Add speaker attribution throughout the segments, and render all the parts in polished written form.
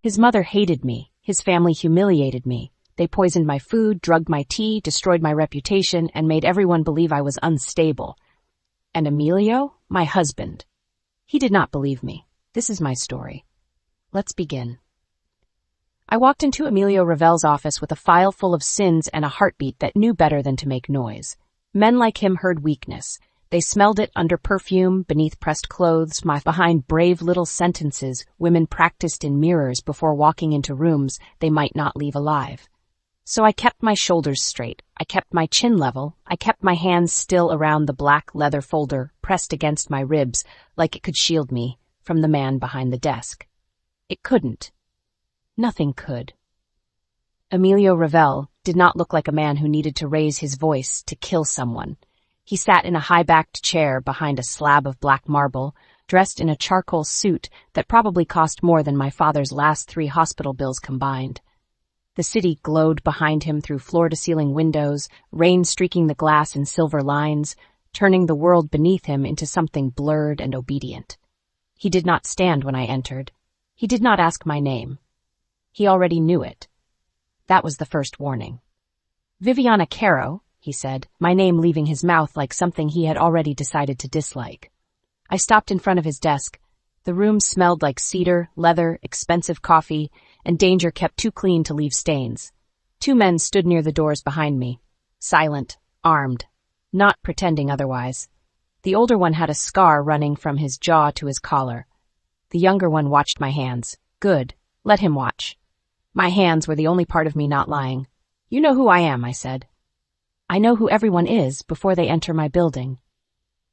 Speaker 1: His mother hated me. His family humiliated me. They poisoned my food, drugged my tea, destroyed my reputation, and made everyone believe I was unstable. And Emilio, my husband. He did not believe me. This is my story. Let's begin. I walked into Emilio Ravelle's office with a file full of sins and a heartbeat that knew better than to make noise. Men like him heard weakness. They smelled it under perfume, beneath pressed clothes, behind brave little sentences women practiced in mirrors before walking into rooms they might not leave alive. So I kept my shoulders straight. I kept my chin level. I kept my hands still around the black leather folder pressed against my ribs like it could shield me from the man behind the desk. It couldn't. Nothing could. Emilio Ravelle did not look like a man who needed to raise his voice to kill someone. He sat in a high-backed chair behind a slab of black marble, dressed in a charcoal suit that probably cost more than my father's last 3 hospital bills combined. The city glowed behind him through floor-to-ceiling windows, rain streaking the glass in silver lines, turning the world beneath him into something blurred and obedient. He did not stand when I entered. He did not ask my name. He already knew it. That was the first warning. "Viviana Carrow," he said, my name leaving his mouth like something he had already decided to dislike. I stopped in front of his desk. The room smelled like cedar, leather, expensive coffee, and danger kept too clean to leave stains. 2 men stood near the doors behind me, silent, armed, not pretending otherwise. The older one had a scar running from his jaw to his collar. The younger one watched my hands. Good. Let him watch. My hands were the only part of me not lying. "You know who I am," I said. "I know who everyone is before they enter my building."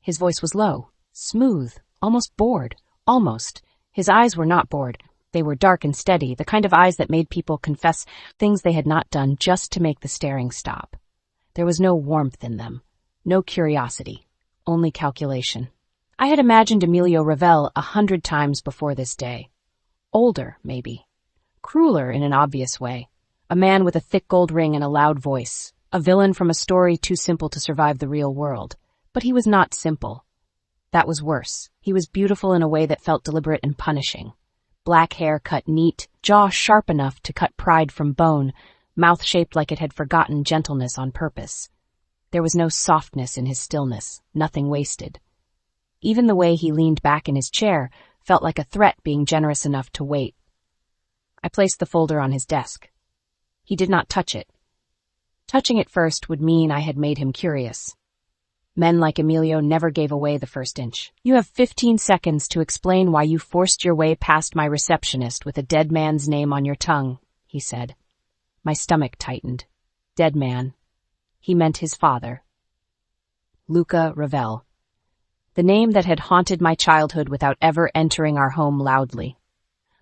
Speaker 1: His voice was low, smooth, almost bored. Almost. His eyes were not bored. They were dark and steady, the kind of eyes that made people confess things they had not done just to make the staring stop. There was no warmth in them, no curiosity, only calculation. I had imagined Emilio Ravelle 100 times before this day. Older, maybe. Crueler in an obvious way. A man with a thick gold ring and a loud voice. A villain from a story too simple to survive the real world. But he was not simple. That was worse. He was beautiful in a way that felt deliberate and punishing. Black hair cut neat, jaw sharp enough to cut pride from bone, mouth shaped like it had forgotten gentleness on purpose. There was no softness in his stillness, nothing wasted. Even the way he leaned back in his chair felt like a threat being generous enough to wait. I placed the folder on his desk. He did not touch it. Touching it first would mean I had made him curious. Men like Emilio never gave away the first inch. "You have 15 seconds to explain why you forced your way past my receptionist with a dead man's name on your tongue," he said. My stomach tightened. Dead man. He meant his father. Luca Ravelle. The name that had haunted my childhood without ever entering our home loudly.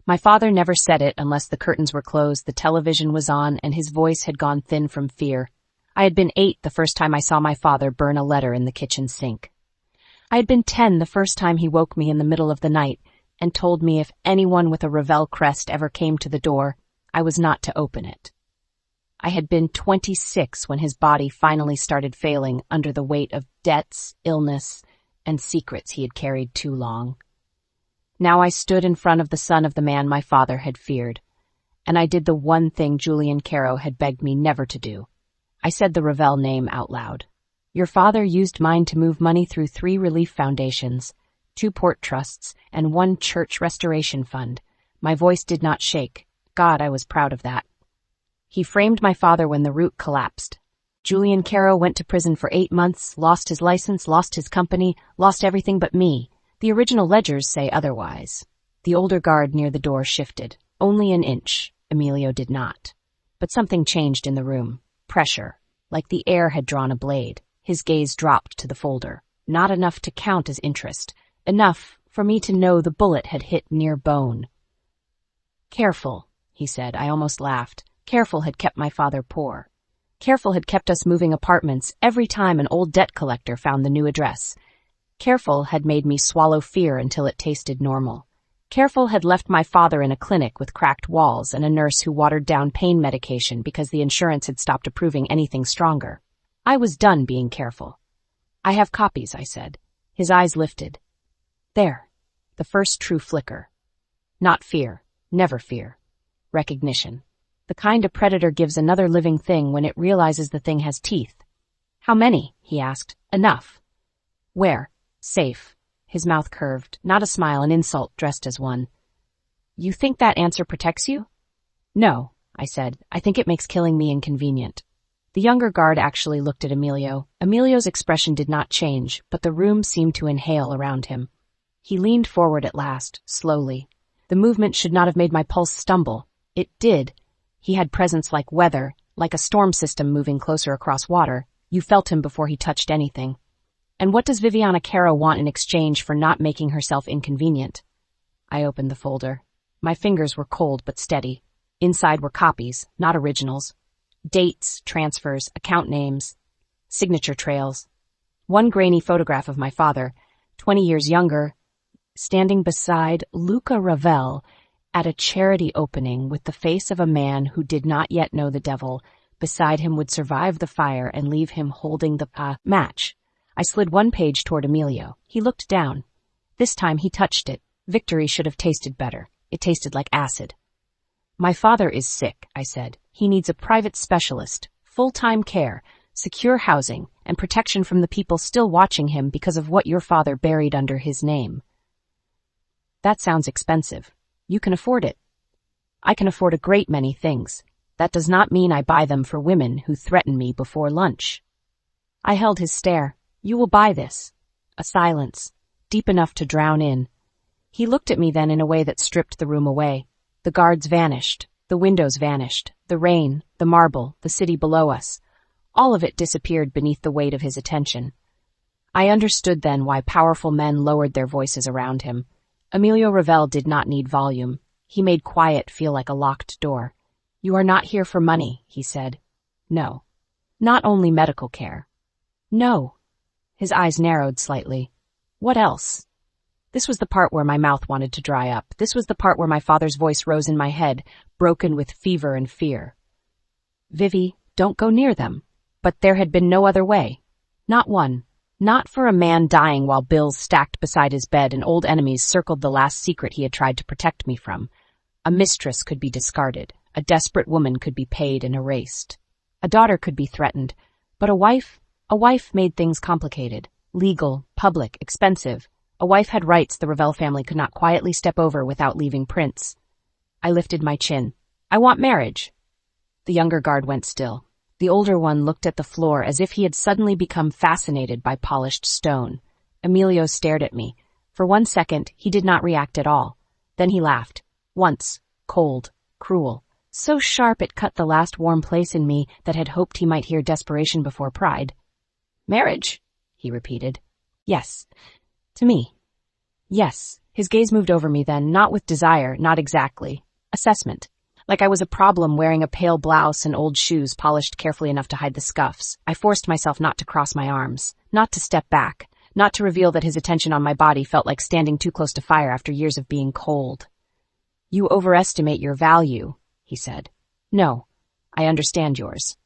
Speaker 1: My father never said it unless the curtains were closed, the television was on, and his voice had gone thin from fear. I had been 8 the first time I saw my father burn a letter in the kitchen sink. I had been 10 the first time he woke me in the middle of the night and told me if anyone with a Ravelle crest ever came to the door, I was not to open it. I had been 26 when his body finally started failing under the weight of debts, illness, and secrets he had carried too long. Now I stood in front of the son of the man my father had feared, and I did the one thing Julian Carrow had begged me never to do. I said the Ravelle name out loud. "Your father used mine to move money through 3 relief foundations, 2 port trusts, and 1 church restoration fund." My voice did not shake. God, I was proud of that. He framed my father when the route collapsed. Julian Carrow went to prison for 8 months, lost his license, lost his company, lost everything but me. The original ledgers say otherwise. The older guard near the door shifted. Only an inch. Emilio did not. But something changed in the room. Pressure. Like the air had drawn a blade. His gaze dropped to the folder. Not enough to count as interest. Enough for me to know the bullet had hit near bone. "Careful," he said. I almost laughed. Careful had kept my father poor. Careful had kept us moving apartments every time an old debt collector found the new address. Careful had made me swallow fear until it tasted normal. Careful had left my father in a clinic with cracked walls and a nurse who watered down pain medication because the insurance had stopped approving anything stronger. I was done being careful. "I have copies," I said. His eyes lifted. There. The first true flicker. Not fear. Never fear. Recognition. The kind a predator gives another living thing when it realizes the thing has teeth. How many? He asked. Enough. Where? Safe. His mouth curved, not a smile, an insult dressed as one. You think that answer protects you? No, I said. I think it makes killing me inconvenient. The younger guard actually looked at Emilio. Emilio's expression did not change, but the room seemed to inhale around him. He leaned forward at last, slowly. The movement should not have made my pulse stumble. It did. He had presence like weather, like a storm system moving closer across water. You felt him before he touched anything. And what does Viviana Carrow want in exchange for not making herself inconvenient? I opened the folder. My fingers were cold but steady. Inside were copies, not originals. Dates, transfers, account names, signature trails. One grainy photograph of my father, 20 years younger, standing beside Luca Ravelle at a charity opening with the face of a man who did not yet know the devil. Beside him would survive the fire and leave him holding the match. I slid one page toward Emilio. He looked down. This time he touched it. Victory should have tasted better. It tasted like acid. My father is sick, I said. He needs a private specialist, full-time care, secure housing, and protection from the people still watching him because of what your father buried under his name. That sounds expensive. You can afford it. I can afford a great many things. That does not mean I buy them for women who threaten me before lunch. I held his stare. You will buy this. A silence, deep enough to drown in. He looked at me then in a way that stripped the room away. The guards vanished. The windows vanished. The rain, the marble, the city below us. All of it disappeared beneath the weight of his attention. I understood then why powerful men lowered their voices around him. Emilio Ravelle did not need volume. He made quiet feel like a locked door. You are not here for money, he said. No. Not only medical care. No. His eyes narrowed slightly. What else? This was the part where my mouth wanted to dry up. This was the part where my father's voice rose in my head, broken with fever and fear. Vivi, don't go near them. But there had been no other way. Not one. Not for a man dying while bills stacked beside his bed and old enemies circled the last secret he had tried to protect me from. A mistress could be discarded. A desperate woman could be paid and erased. A daughter could be threatened. But a wife made things complicated. Legal, public, expensive. A wife had rights the Ravelle family could not quietly step over without leaving prints. I lifted my chin. I want marriage. The younger guard went still. The older one looked at the floor as if he had suddenly become fascinated by polished stone. Emilio stared at me. For 1 second, he did not react at all. Then he laughed. Once. Cold. Cruel. So sharp it cut the last warm place in me that had hoped he might hear desperation before pride. Marriage? He repeated. Yes. To me. Yes. His gaze moved over me then, not with desire, not exactly. Assessment. Like I was a problem wearing a pale blouse and old shoes polished carefully enough to hide the scuffs. I forced myself not to cross my arms, not to step back, not to reveal that his attention on my body felt like standing too close to fire after years of being cold. You overestimate your value, he said. No, I understand yours.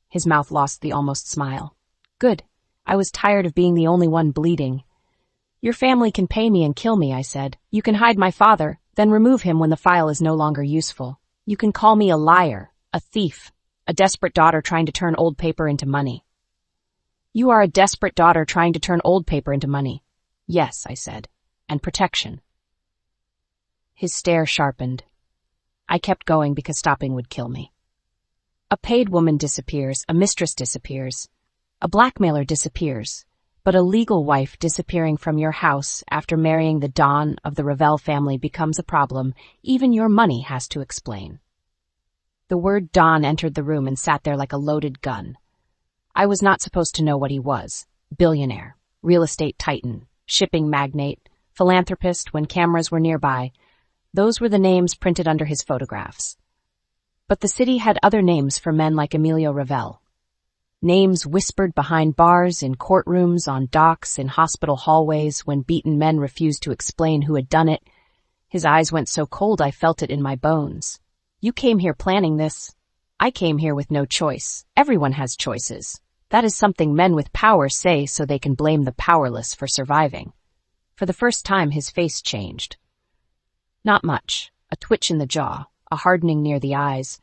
Speaker 1: His mouth lost the almost smile. Good. I was tired of being the only one bleeding. Your family can pay me and kill me, I said. You can hide my father, then remove him when the file is no longer useful. You can call me a liar, a thief, a desperate daughter trying to turn old paper into money. You are a desperate daughter trying to turn old paper into money. Yes, I said, and protection. His stare sharpened. I kept going because stopping would kill me. A paid woman disappears, a mistress disappears, a blackmailer disappears, but a legal wife disappearing from your house after marrying the Don of the Ravelle family becomes a problem. Even your money has to explain. The word Don entered the room and sat there like a loaded gun. I was not supposed to know what he was. Billionaire, real estate titan, shipping magnate, philanthropist when cameras were nearby. Those were the names printed under his photographs. But the city had other names for men like Emilio Ravelle. Names whispered behind bars, in courtrooms, on docks, in hospital hallways when beaten men refused to explain who had done it. His eyes went so cold I felt it in my bones. You came here planning this. I came here with no choice. Everyone has choices. That is something men with power say so they can blame the powerless for surviving. For the first time his face changed. Not much. A twitch in the jaw. a hardening near the eyes.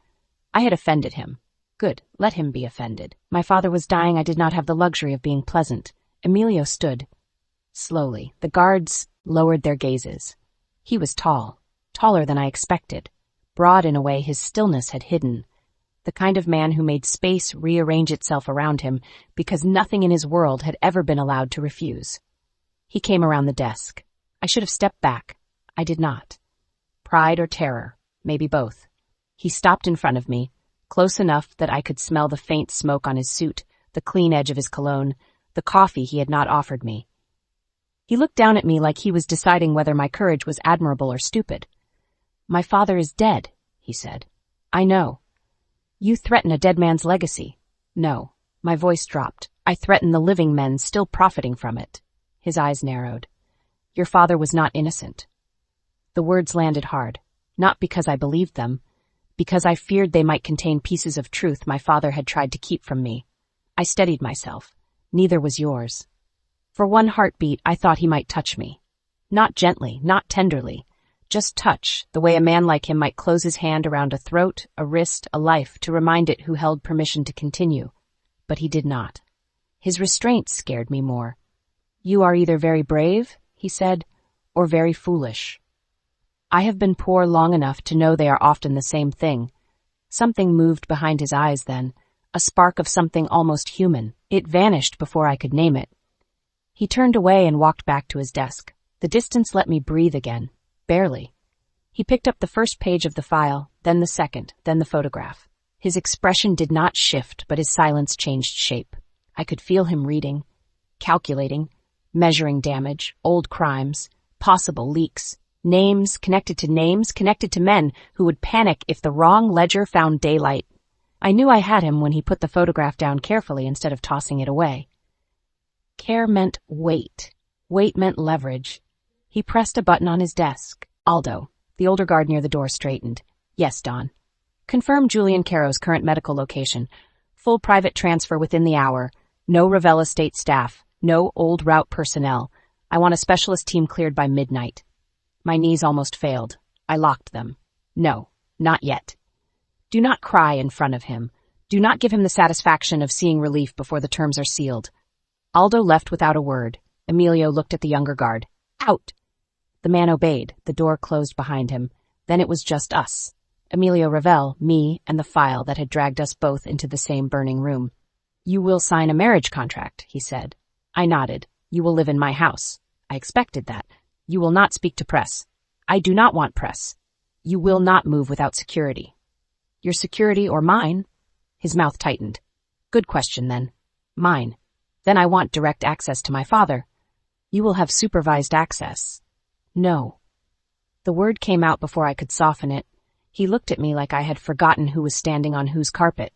Speaker 1: I had offended him. Good, let him be offended. My father was dying. I did not have the luxury of being pleasant. Emilio stood. Slowly, the guards lowered their gazes. He was tall, taller than I expected, broad in a way his stillness had hidden, the kind of man who made space rearrange itself around him because nothing in his world had ever been allowed to refuse. He came around the desk. I should have stepped back. I did not. Pride or terror, maybe both. He stopped in front of me, close enough that I could smell the faint smoke on his suit, the clean edge of his cologne, the coffee he had not offered me. He looked down at me like he was deciding whether my courage was admirable or stupid. "My father is dead," he said. "I know." "You threaten a dead man's legacy." "No." My voice dropped. "I threaten the living men still profiting from it." His eyes narrowed. "Your father was not innocent." The words landed hard, not because I believed them, because I feared they might contain pieces of truth my father had tried to keep from me. I steadied myself. "Neither was yours." For one heartbeat, I thought he might touch me. Not gently, not tenderly. Just touch, the way a man like him might close his hand around a throat, a wrist, a life, to remind it who held permission to continue. But he did not. His restraint scared me more. "You are either very brave," he said, "or very foolish." I have been poor long enough to know they are often the same thing. Something moved behind his eyes then, a spark of something almost human. It vanished before I could name it. He turned away and walked back to his desk. The distance let me breathe again. Barely. He picked up the first page of the file, then the second, then the photograph. His expression did not shift, but his silence changed shape. I could feel him reading, calculating, measuring damage, old crimes, possible leaks, names connected to men who would panic if the wrong ledger found daylight. I knew I had him when he put the photograph down carefully instead of tossing it away. Care meant weight. Weight meant leverage. He pressed a button on his desk. "Aldo." The older guard near the door straightened. "Yes, Don." "Confirm Julian Carrow's current medical location. Full private transfer within the hour. No Ravelle estate staff. No old route personnel. I want a specialist team cleared by midnight." My knees almost failed. I locked them. "No, not yet." Do not cry in front of him. Do not give him the satisfaction of seeing relief before the terms are sealed. Aldo left without a word. Emilio looked at the younger guard. "Out!" The man obeyed. The door closed behind him. Then it was just us. Emilio Ravelle, me, and the file that had dragged us both into the same burning room. "You will sign a marriage contract," he said. I nodded. "You will live in my house." I expected that. "You will not speak to press." "I do not want press." "You will not move without security." "Your security or mine?" His mouth tightened. "Good question, then." "Mine. Then I want direct access to my father." "You will have supervised access." "No." The word came out before I could soften it. He looked at me like I had forgotten who was standing on whose carpet.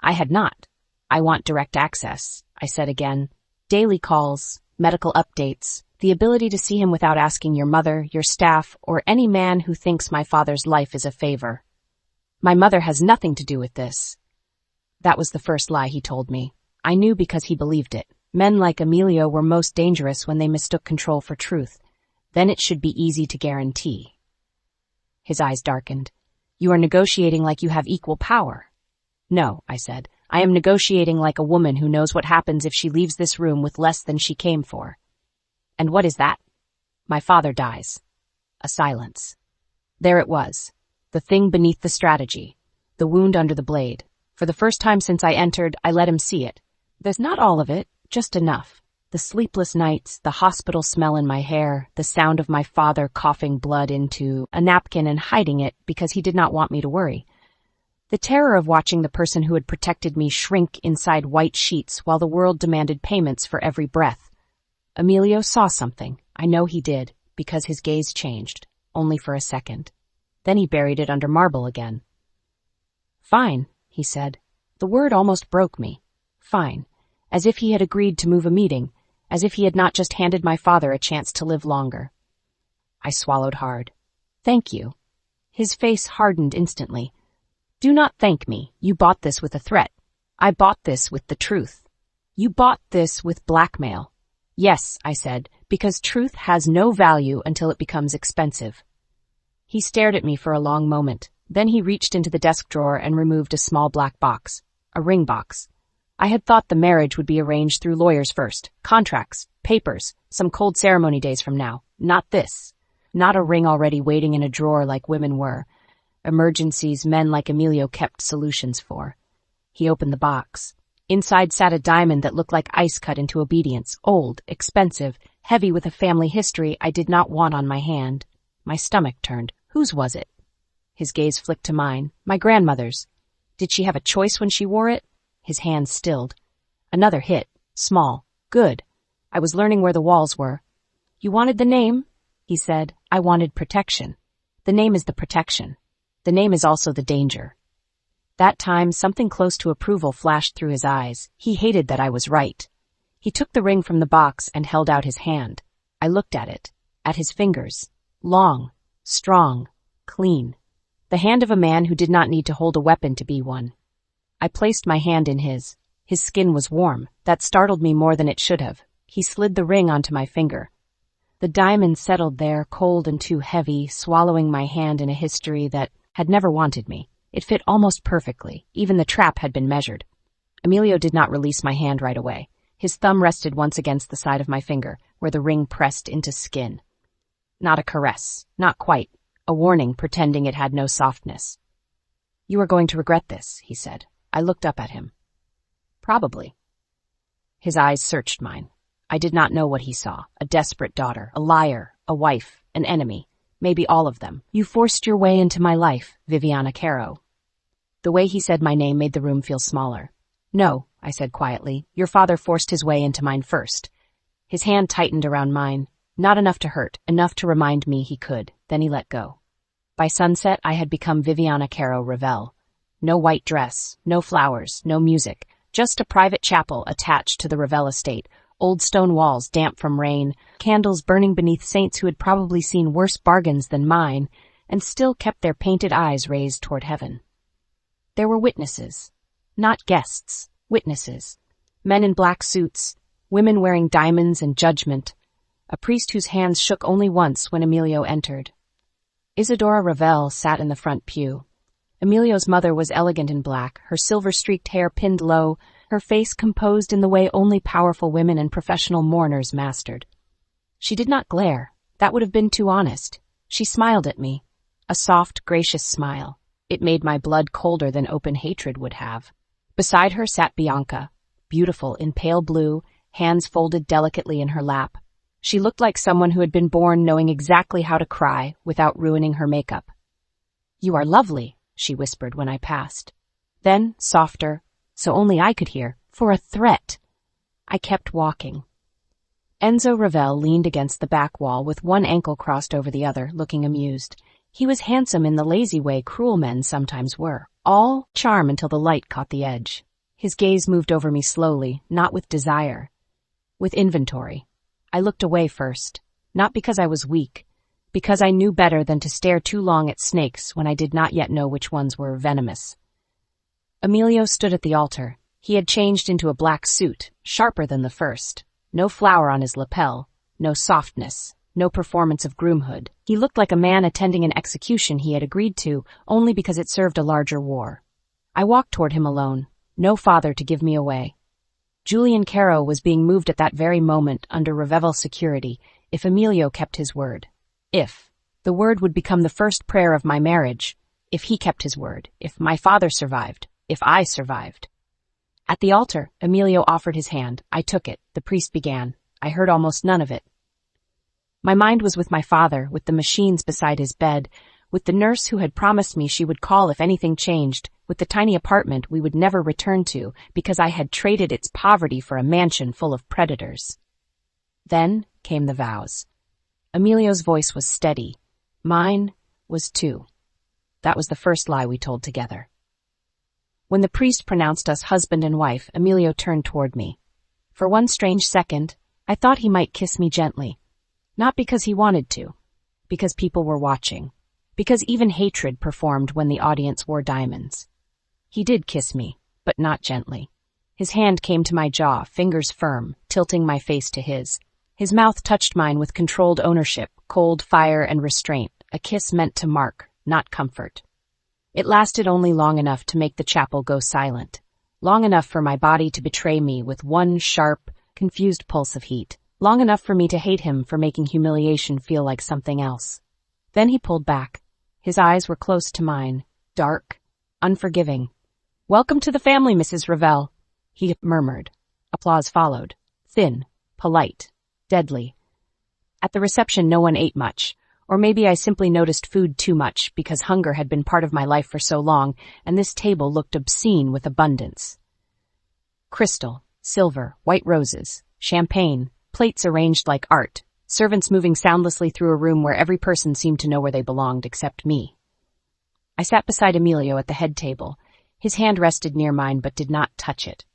Speaker 1: I had not. "I want direct access," I said again. "Daily calls, medical updates, the ability to see him without asking your mother, your staff, or any man who thinks my father's life is a favor. My mother has nothing to do with this." That was the first lie he told me. I knew because he believed it. Men like Emilio were most dangerous when they mistook control for truth. Then it should be easy to guarantee. His eyes darkened. "You are negotiating like you have equal power." "No," I said. "I am negotiating like a woman who knows what happens if she leaves this room with less than she came for." "And what is that?" "My father dies." A silence. There it was. The thing beneath the strategy. The wound under the blade. For the first time since I entered, I let him see it. There's not all of it, just enough. The sleepless nights, the hospital smell in my hair, the sound of my father coughing blood into a napkin and hiding it because he did not want me to worry. The terror of watching the person who had protected me shrink inside white sheets while the world demanded payments for every breath. Emilio saw something. I know he did, because his gaze changed, only for a second. Then he buried it under marble again. "Fine," he said. The word almost broke me. Fine. As if he had agreed to move a meeting, as if he had not just handed my father a chance to live longer. I swallowed hard. "Thank you." His face hardened instantly. "Do not thank me. You bought this with a threat. I bought this with the truth. You bought this with blackmail." "Yes," I said, "because truth has no value until it becomes expensive." He stared at me for a long moment. Then he reached into the desk drawer and removed a small black box, a ring box. I had thought the marriage would be arranged through lawyers first, contracts, papers, some cold ceremony days from now. Not this. Not a ring already waiting in a drawer like women were. Emergencies men like Emilio kept solutions for. He opened the box. Inside sat a diamond that looked like ice cut into obedience, old, expensive, heavy with a family history I did not want on my hand. My stomach turned. Whose was it? His gaze flicked to mine. My grandmother's. Did she have a choice when she wore it? His hand stilled. Another hit. Small. Good. I was learning where the walls were. You wanted the name? He said. I wanted protection. The name is the protection. The name is also the danger. That time, something close to approval flashed through his eyes. He hated that I was right. He took the ring from the box and held out his hand. I looked at it, at his fingers. Long, strong, clean. The hand of a man who did not need to hold a weapon to be one. I placed my hand in his. His skin was warm. That startled me more than it should have. He slid the ring onto my finger. The diamond settled there, cold and too heavy, swallowing my hand in a history that had never wanted me. It fit almost perfectly. Even the trap had been measured. Emilio did not release my hand right away. His thumb rested once against the side of my finger, where the ring pressed into skin. Not a caress. Not quite. A warning, pretending it had no softness. You are going to regret this, he said. I looked up at him. Probably. His eyes searched mine. I did not know what he saw. A desperate daughter, a liar, a wife, an enemy. Maybe all of them. You forced your way into my life, Viviana Carrow. The way he said my name made the room feel smaller. No, I said quietly. Your father forced his way into mine first. His hand tightened around mine. Not enough to hurt, enough to remind me he could. Then he let go. By sunset, I had become Viviana Carrow Ravelle. No white dress, no flowers, no music, just a private chapel attached to the Ravelle estate, old stone walls damp from rain, candles burning beneath saints who had probably seen worse bargains than mine, and still kept their painted eyes raised toward heaven. There were witnesses. Not guests, witnesses. Men in black suits, women wearing diamonds and judgment, a priest whose hands shook only once when Emilio entered. Isadora Ravelle sat in the front pew. Emilio's mother was elegant in black, her silver-streaked hair pinned low, her face composed in the way only powerful women and professional mourners mastered. She did not glare. That would have been too honest. She smiled at me. A soft, gracious smile. It made my blood colder than open hatred would have. Beside her sat Bianca, beautiful in pale blue, hands folded delicately in her lap. She looked like someone who had been born knowing exactly how to cry without ruining her makeup. You are lovely, she whispered when I passed. Then, softer, so only I could hear, for a threat. I kept walking. Enzo Ravelle leaned against the back wall with one ankle crossed over the other, looking amused. He was handsome in the lazy way cruel men sometimes were, all charm until the light caught the edge. His gaze moved over me slowly, not with desire, with inventory. I looked away first, not because I was weak, because I knew better than to stare too long at snakes when I did not yet know which ones were venomous. Emilio stood at the altar. He had changed into a black suit, sharper than the first. No flower on his lapel, no softness, no performance of groomhood. He looked like a man attending an execution he had agreed to only because it served a larger war. I walked toward him alone, no father to give me away. Julian Carrow was being moved at that very moment under Ravelle security if Emilio kept his word. If. The word would become the first prayer of my marriage. If he kept his word. If my father survived. If I survived. At the altar, Emilio offered his hand. I took it. The priest began. I heard almost none of it. My mind was with my father, with the machines beside his bed, with the nurse who had promised me she would call if anything changed, with the tiny apartment we would never return to because I had traded its poverty for a mansion full of predators. Then came the vows. Emilio's voice was steady. Mine was too. That was the first lie we told together. When the priest pronounced us husband and wife, Emilio turned toward me. For one strange second, I thought he might kiss me gently. Not because he wanted to, because people were watching, because even hatred performed when the audience wore diamonds. He did kiss me, but not gently. His hand came to my jaw, fingers firm, tilting my face to his. His mouth touched mine with controlled ownership, cold fire and restraint, a kiss meant to mark, not comfort. It lasted only long enough to make the chapel go silent, long enough for my body to betray me with one sharp, confused pulse of heat, long enough for me to hate him for making humiliation feel like something else. Then he pulled back. His eyes were close to mine, dark, unforgiving. "Welcome to the family, Mrs. Ravelle," he murmured. Applause followed. Thin, polite, deadly. At the reception, no one ate much. Or maybe I simply noticed food too much because hunger had been part of my life for so long, and this table looked obscene with abundance. Crystal, silver, white roses, champagne, plates arranged like art, servants moving soundlessly through a room where every person seemed to know where they belonged except me. I sat beside Emilio at the head table. His hand rested near mine but did not touch it.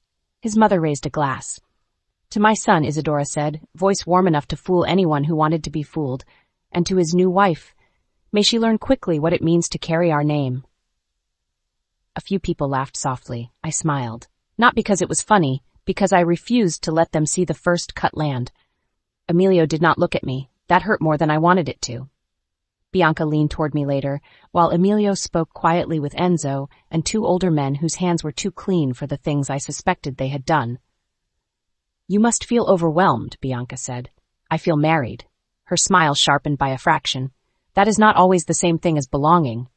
Speaker 1: His mother raised a glass. "To my son," Isadora said, voice warm enough to fool anyone who wanted to be fooled, "and to his new wife. May she learn quickly what it means to carry our name." A few people laughed softly. I smiled. Not because it was funny, because I refused to let them see the first cut land. Emilio did not look at me. That hurt more than I wanted it to. Bianca leaned toward me later, while Emilio spoke quietly with Enzo and two older men whose hands were too clean for the things I suspected they had done. "You must feel overwhelmed," Bianca said. "I feel married." Her smile sharpened by a fraction. "That is not always the same thing as belonging."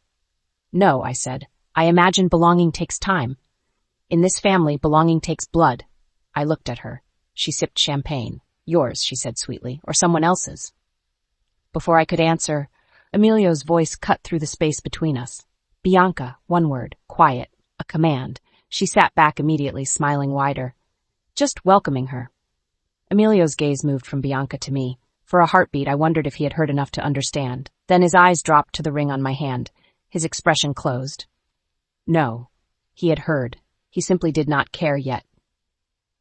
Speaker 1: "No," I said. "I imagine belonging takes time. In this family, belonging takes blood." I looked at her. She sipped champagne. "Yours," she said sweetly, "or someone else's." Before I could answer, Emilio's voice cut through the space between us. "Bianca," one word, quiet, a command. She sat back immediately, smiling wider. Just welcoming her. Emilio's gaze moved from Bianca to me. For a heartbeat, I wondered if he had heard enough to understand. Then his eyes dropped to the ring on my hand. His expression closed. No, he had heard. He simply did not care yet.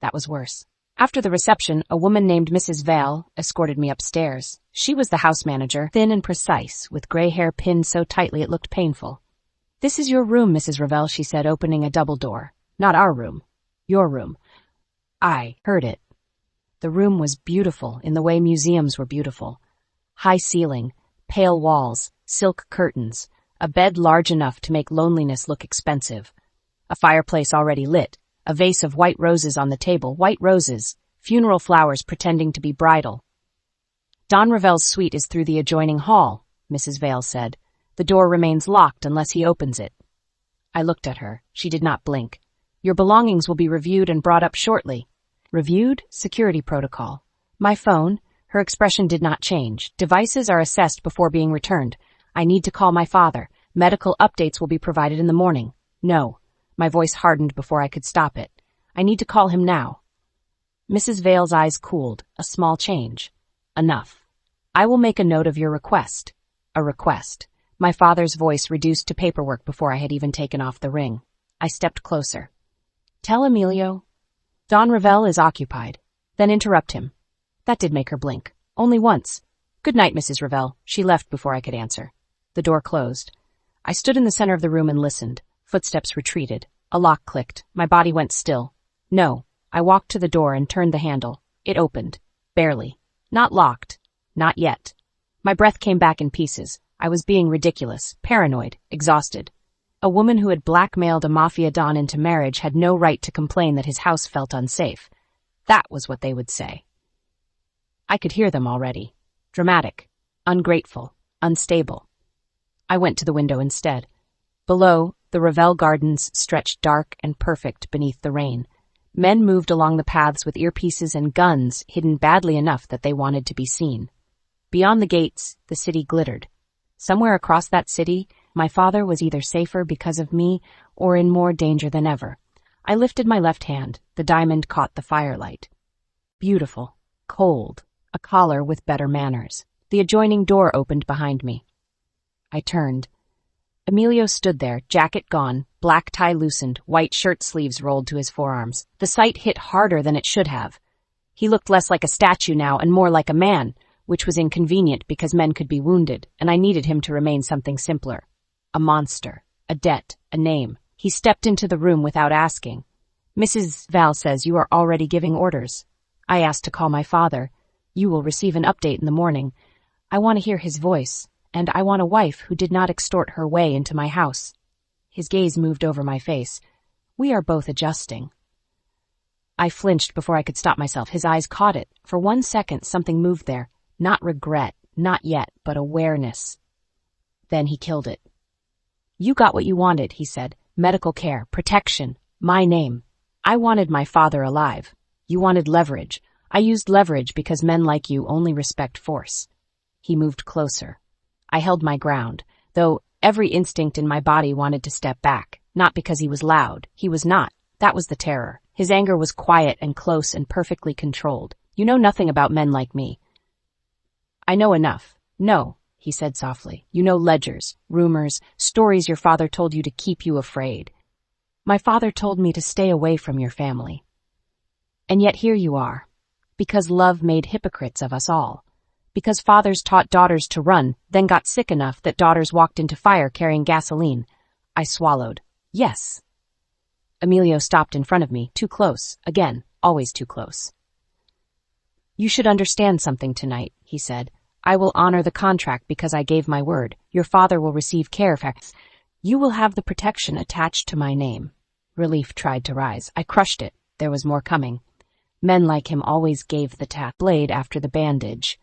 Speaker 1: That was worse. After the reception, a woman named Mrs. Vale escorted me upstairs. She was the house manager, thin and precise, with gray hair pinned so tightly it looked painful. "This is your room, Mrs. Ravelle," she said, opening a double door. "Not our room. Your room." I heard it. The room was beautiful in the way museums were beautiful. High ceiling, pale walls, silk curtains, a bed large enough to make loneliness look expensive, a fireplace already lit, a vase of white roses on the table, white roses, funeral flowers pretending to be bridal. "Don Ravelle's suite is through the adjoining hall," Mrs. Vale said. "The door remains locked unless he opens it." I looked at her. She did not blink. "Your belongings will be reviewed and brought up shortly." Reviewed? Security protocol. My phone? Her expression did not change. "Devices are assessed before being returned. I need to call my father. Medical updates will be provided in the morning." "No." My voice hardened before I could stop it. "I need to call him now." Mrs. Vale's eyes cooled. A small change. "Enough. I will make a note of your request." A request. My father's voice reduced to paperwork before I had even taken off the ring. I stepped closer. "Tell Emilio Don Ravelle is occupied." Then interrupt him. That did make her blink. Only once. "Good night, Mrs. Ravelle." She left before I could answer. The door closed. I stood in the center of the room and listened. Footsteps retreated. A lock clicked. My body went still. No. I walked to the door and turned the handle. It opened. Barely. Not locked. Not yet. My breath came back in pieces. I was being ridiculous, paranoid, exhausted. A woman who had blackmailed a Mafia Don into marriage had no right to complain that his house felt unsafe. That was what they would say. I could hear them already. Dramatic, ungrateful, unstable. I went to the window instead. Below, the Ravelle gardens stretched dark and perfect beneath the rain. Men moved along the paths with earpieces and guns hidden badly enough that they wanted to be seen. Beyond the gates, the city glittered. Somewhere across that city, my father was either safer because of me or in more danger than ever. I lifted my left hand. The diamond caught the firelight. Beautiful, cold, a collar with better manners. The adjoining door opened behind me. I turned. Emilio stood there, jacket gone, black tie loosened, white shirt sleeves rolled to his forearms. The sight hit harder than it should have. He looked less like a statue now and more like a man, which was inconvenient because men could be wounded, and I needed him to remain something simpler. A monster, a debt, a name. He stepped into the room without asking. "Mrs. Val says you are already giving orders." I asked to call my father. "You will receive an update in the morning. I want to hear his voice, and I want a wife who did not extort her way into my house." His gaze moved over my face. We are both adjusting. I flinched before I could stop myself. His eyes caught it. For 1 second, something moved there. Not regret, not yet, but awareness. Then he killed it. You got what you wanted, he said. Medical care, protection, my name. I wanted my father alive. You wanted leverage. I used leverage because men like you only respect force. He moved closer. I held my ground, though every instinct in my body wanted to step back. Not because he was loud. He was not. That was the terror. His anger was quiet and close and perfectly controlled. You know nothing about men like me. I know enough. No, he said softly. You know ledgers, rumors, stories your father told you to keep you afraid. My father told me to stay away from your family. And yet here you are. Because love made hypocrites of us all. Because fathers taught daughters to run, then got sick enough that daughters walked into fire carrying gasoline. I swallowed. Yes. Emilio stopped in front of me, too close. Again, always too close. You should understand something tonight, he said. I will honor the contract because I gave my word. Your father will receive care. You will have the protection attached to my name. Relief tried to rise. I crushed it. There was more coming. Men like him always gave the blade after the bandage.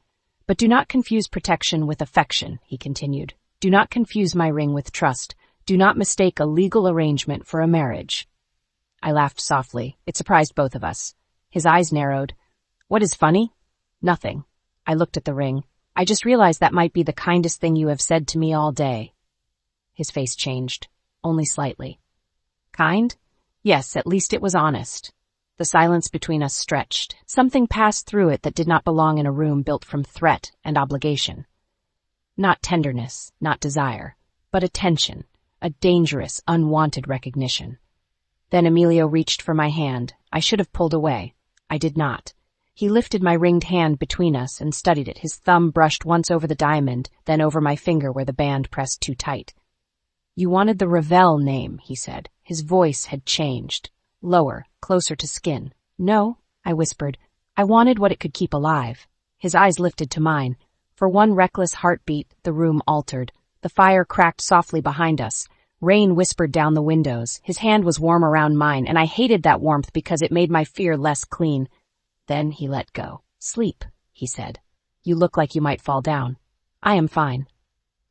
Speaker 1: But do not confuse protection with affection, he continued. Do not confuse my ring with trust. Do not mistake a legal arrangement for a marriage. I laughed softly. It surprised both of us. His eyes narrowed. What is funny? Nothing. I looked at the ring. I just realized that might be the kindest thing you have said to me all day. His face changed, only slightly. Kind? Yes, at least it was honest. The silence between us stretched. Something passed through it that did not belong in a room built from threat and obligation. Not tenderness, not desire, but attention, a dangerous, unwanted recognition. Then Emilio reached for my hand. I should have pulled away. I did not. He lifted my ringed hand between us and studied it. His thumb brushed once over the diamond, then over my finger where the band pressed too tight. You wanted the Ravelle name, he said. His voice had changed. Lower, closer to skin. No, I whispered. I wanted what it could keep alive. His eyes lifted to mine. For one reckless heartbeat, the room altered. The fire cracked softly behind us. Rain whispered down the windows. His hand was warm around mine, and I hated that warmth because it made my fear less clean. Then he let go. Sleep, he said. You look like you might fall down. I am fine.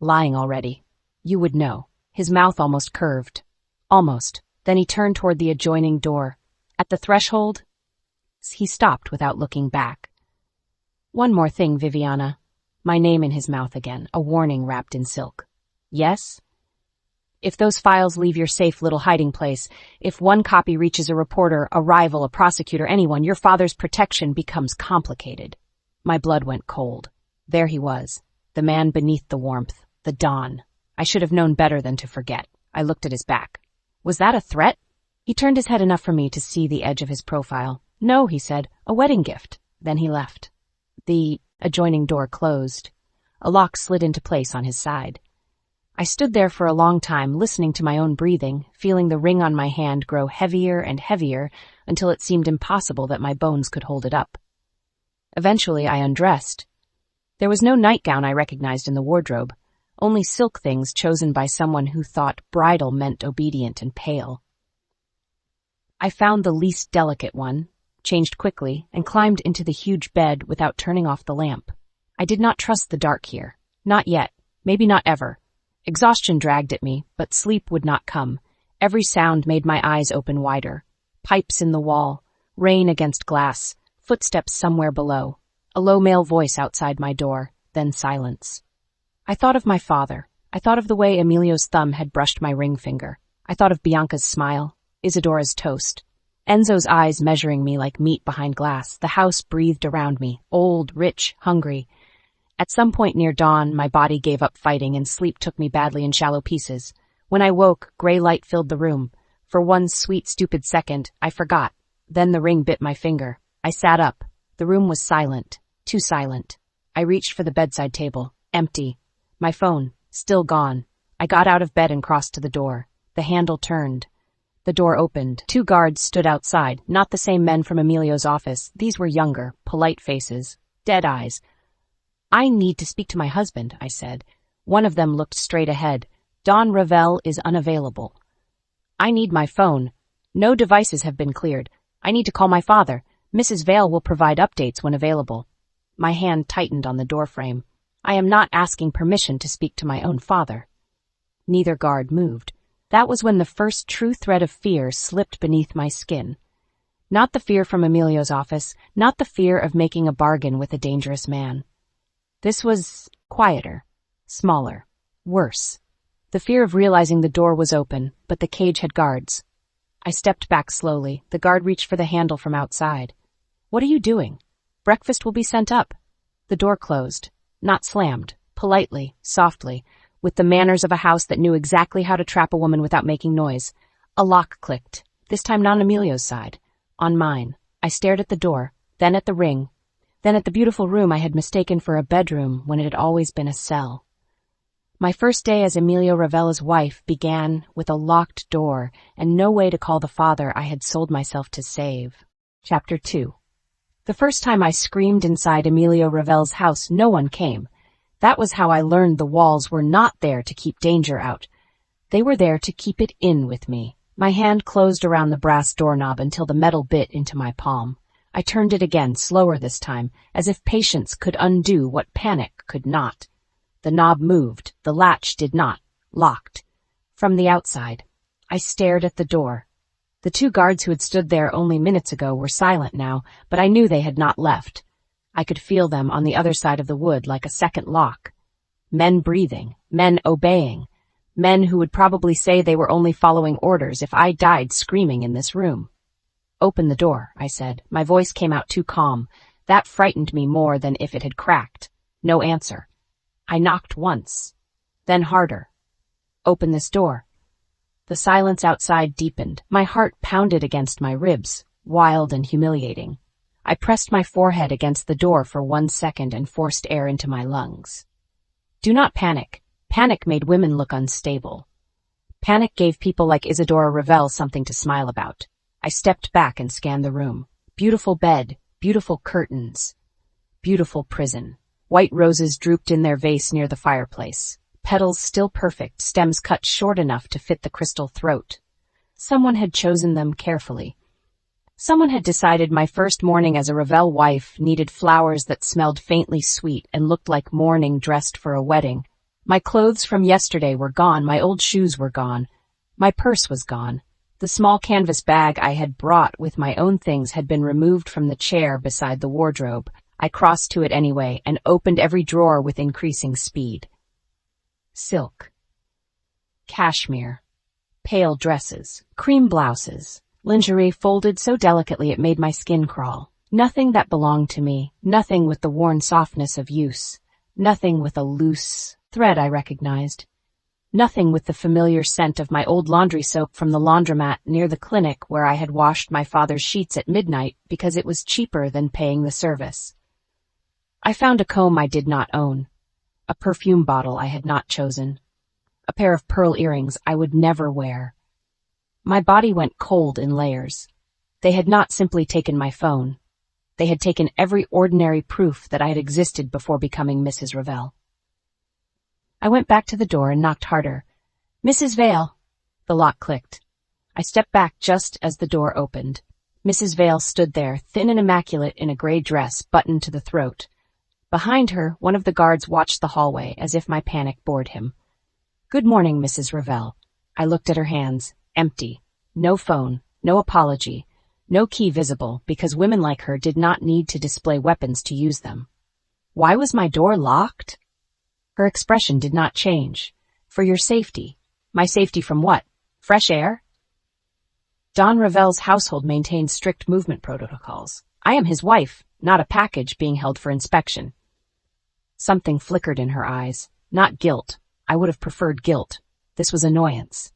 Speaker 1: Lying already. You would know. His mouth almost curved. Almost. Then he turned toward the adjoining door. At the threshold, he stopped without looking back. One more thing, Viviana. My name in his mouth again, a warning wrapped in silk. Yes? If those files leave your safe little hiding place, if one copy reaches a reporter, a rival, a prosecutor, anyone, your father's protection becomes complicated. My blood went cold. There he was, the man beneath the warmth, the Don. I should have known better than to forget. I looked at his back. Was that a threat? He turned his head enough for me to see the edge of his profile. No, he said, a wedding gift. Then he left. The adjoining door closed. A lock slid into place on his side. I stood there for a long time, listening to my own breathing, feeling the ring on my hand grow heavier and heavier until it seemed impossible that my bones could hold it up. Eventually, I undressed. There was no nightgown I recognized in the wardrobe, only silk things chosen by someone who thought bridal meant obedient and pale. I found the least delicate one, changed quickly, and climbed into the huge bed without turning off the lamp. I did not trust the dark here. Not yet. Maybe not ever. Exhaustion dragged at me, but sleep would not come. Every sound made my eyes open wider. Pipes in the wall, rain against glass, footsteps somewhere below, a low male voice outside my door, then silence. I thought of my father. I thought of the way Emilio's thumb had brushed my ring finger. I thought of Bianca's smile, Isadora's toast, Enzo's eyes measuring me like meat behind glass. The house breathed around me, old, rich, hungry. At some point near dawn, my body gave up fighting and sleep took me badly in shallow pieces. When I woke, gray light filled the room. For one sweet, stupid second, I forgot. Then the ring bit my finger. I sat up. The room was silent. Too silent. I reached for the bedside table. Empty. My phone. Still gone. I got out of bed and crossed to the door. The handle turned. The door opened. 2 guards stood outside, not the same men from Emilio's office. These were younger, polite faces, dead eyes. I need to speak to my husband, I said. One of them looked straight ahead. Don Ravelle is unavailable. I need my phone. No devices have been cleared. I need to call my father. Mrs. Vale will provide updates when available. My hand tightened on the doorframe. I am not asking permission to speak to my own father. Neither guard moved. That was when the first true thread of fear slipped beneath my skin. Not the fear from Emilio's office, not the fear of making a bargain with a dangerous man. This was quieter, smaller, worse. The fear of realizing the door was open, but the cage had guards. I stepped back slowly. The guard reached for the handle from outside. "What are you doing?" "Breakfast will be sent up." The door closed, not slammed, politely, softly, with the manners of a house that knew exactly how to trap a woman without making noise. A lock clicked, this time not on Emilio's side, on mine. I stared at the door, then at the ring, then at the beautiful room I had mistaken for a bedroom when it had always been a cell. My first day as Emilio Ravelle's wife began with a locked door and no way to call the father I had sold myself to save. Chapter 2. The first time I screamed inside Emilio Ravelle's house, no one came. That was how I learned the walls were not there to keep danger out. They were there to keep it in with me. My hand closed around the brass doorknob until the metal bit into my palm. I turned it again, slower this time, as if patience could undo what panic could not. The knob moved, the latch did not, locked. From the outside, I stared at the door. The two guards who had stood there only minutes ago were silent now, but I knew they had not left. I could feel them on the other side of the wood like a second lock. Men breathing, men obeying, men who would probably say they were only following orders if I died screaming in this room. "Open the door," I said. My voice came out too calm. That frightened me more than if it had cracked. No answer. I knocked once, then harder. "Open this door." The silence outside deepened. My heart pounded against my ribs, wild and humiliating. I pressed my forehead against the door for 1 second and forced air into my lungs. Do not panic. Panic made women look unstable. Panic gave people like Isadora Ravelle something to smile about. I stepped back and scanned the room. Beautiful bed, beautiful curtains, beautiful prison. White roses drooped in their vase near the fireplace. Petals still perfect, stems cut short enough to fit the crystal throat. Someone had chosen them carefully. Someone had decided my first morning as a Ravelle wife needed flowers that smelled faintly sweet and looked like mourning dressed for a wedding. My clothes from yesterday were gone, my old shoes were gone. My purse was gone. The small canvas bag I had brought with my own things had been removed from the chair beside the wardrobe. I crossed to it anyway and opened every drawer with increasing speed. Silk, cashmere, pale dresses, cream blouses, lingerie folded so delicately it made my skin crawl. Nothing that belonged to me, nothing with the worn softness of use, nothing with a loose thread I recognized, nothing with the familiar scent of my old laundry soap from the laundromat near the clinic where I had washed my father's sheets at midnight because it was cheaper than paying the service. I found a comb I did not own, a perfume bottle I had not chosen, a pair of pearl earrings I would never wear. My body went cold in layers. They had not simply taken my phone. They had taken every ordinary proof that I had existed before becoming Mrs. Ravelle. I went back to the door and knocked harder. "Mrs. Vale." The lock clicked. I stepped back just as the door opened. Mrs. Vale stood there, thin and immaculate in a gray dress buttoned to the throat. Behind her, one of the guards watched the hallway as if my panic bored him. "Good morning, Mrs. Ravelle." I looked at her hands, empty. No phone, no apology, no key visible, because women like her did not need to display weapons to use them. Why was my door locked? Her expression did not change. "For your safety." My safety from what? Fresh air? Don Ravelle's household maintains strict movement protocols. I am his wife, not a package being held for inspection. Something flickered in her eyes. Not guilt. I would have preferred guilt. This was annoyance.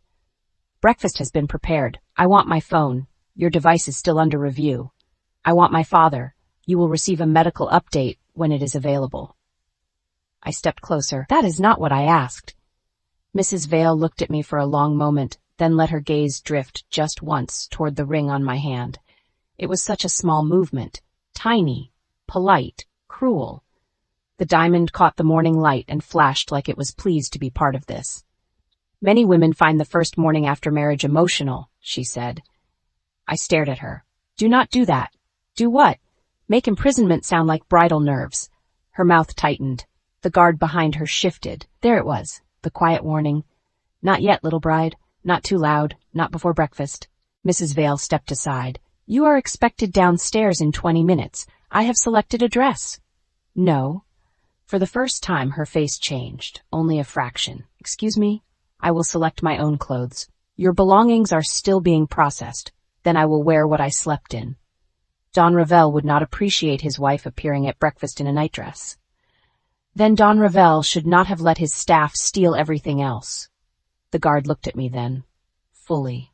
Speaker 1: "Breakfast has been prepared. I want my phone. Your device is still under review. I want my father. You will receive a medical update when it is available." I stepped closer. "That is not what I asked." Mrs. Vale looked at me for a long moment, then let her gaze drift just once toward the ring on my hand. It was such a small movement. Tiny, polite, cruel. The diamond caught the morning light and flashed like it was pleased to be part of this. Many women find the first morning after marriage emotional, she said. I stared at her. Do not do that. Do what? Make imprisonment sound like bridal nerves. Her mouth tightened. The guard behind her shifted. There it was, the quiet warning. Not yet, little bride. Not too loud. Not before breakfast. Mrs. Vale stepped aside. You are expected downstairs in 20 minutes. I have selected a dress. No. For the first time, her face changed. Only a fraction. Excuse me? I will select my own clothes. Your belongings are still being processed. Then I will wear what I slept in. Don Ravelle would not appreciate his wife appearing at breakfast in a nightdress. Then Don Ravelle should not have let his staff steal everything else. The guard looked at me then, fully.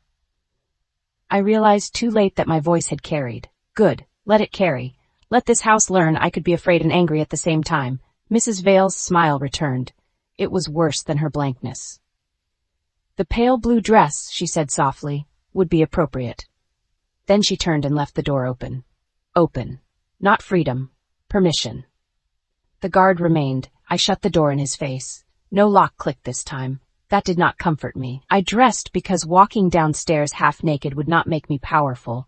Speaker 1: I realized too late that my voice had carried. Good, let it carry. Let this house learn I could be afraid and angry at the same time. Mrs. Vale's smile returned. It was worse than her blankness. The pale blue dress, she said softly, would be appropriate. Then she turned and left the door open. Open. Not freedom. Permission. The guard remained. I shut the door in his face. No lock clicked this time. That did not comfort me. I dressed because walking downstairs half naked would not make me powerful.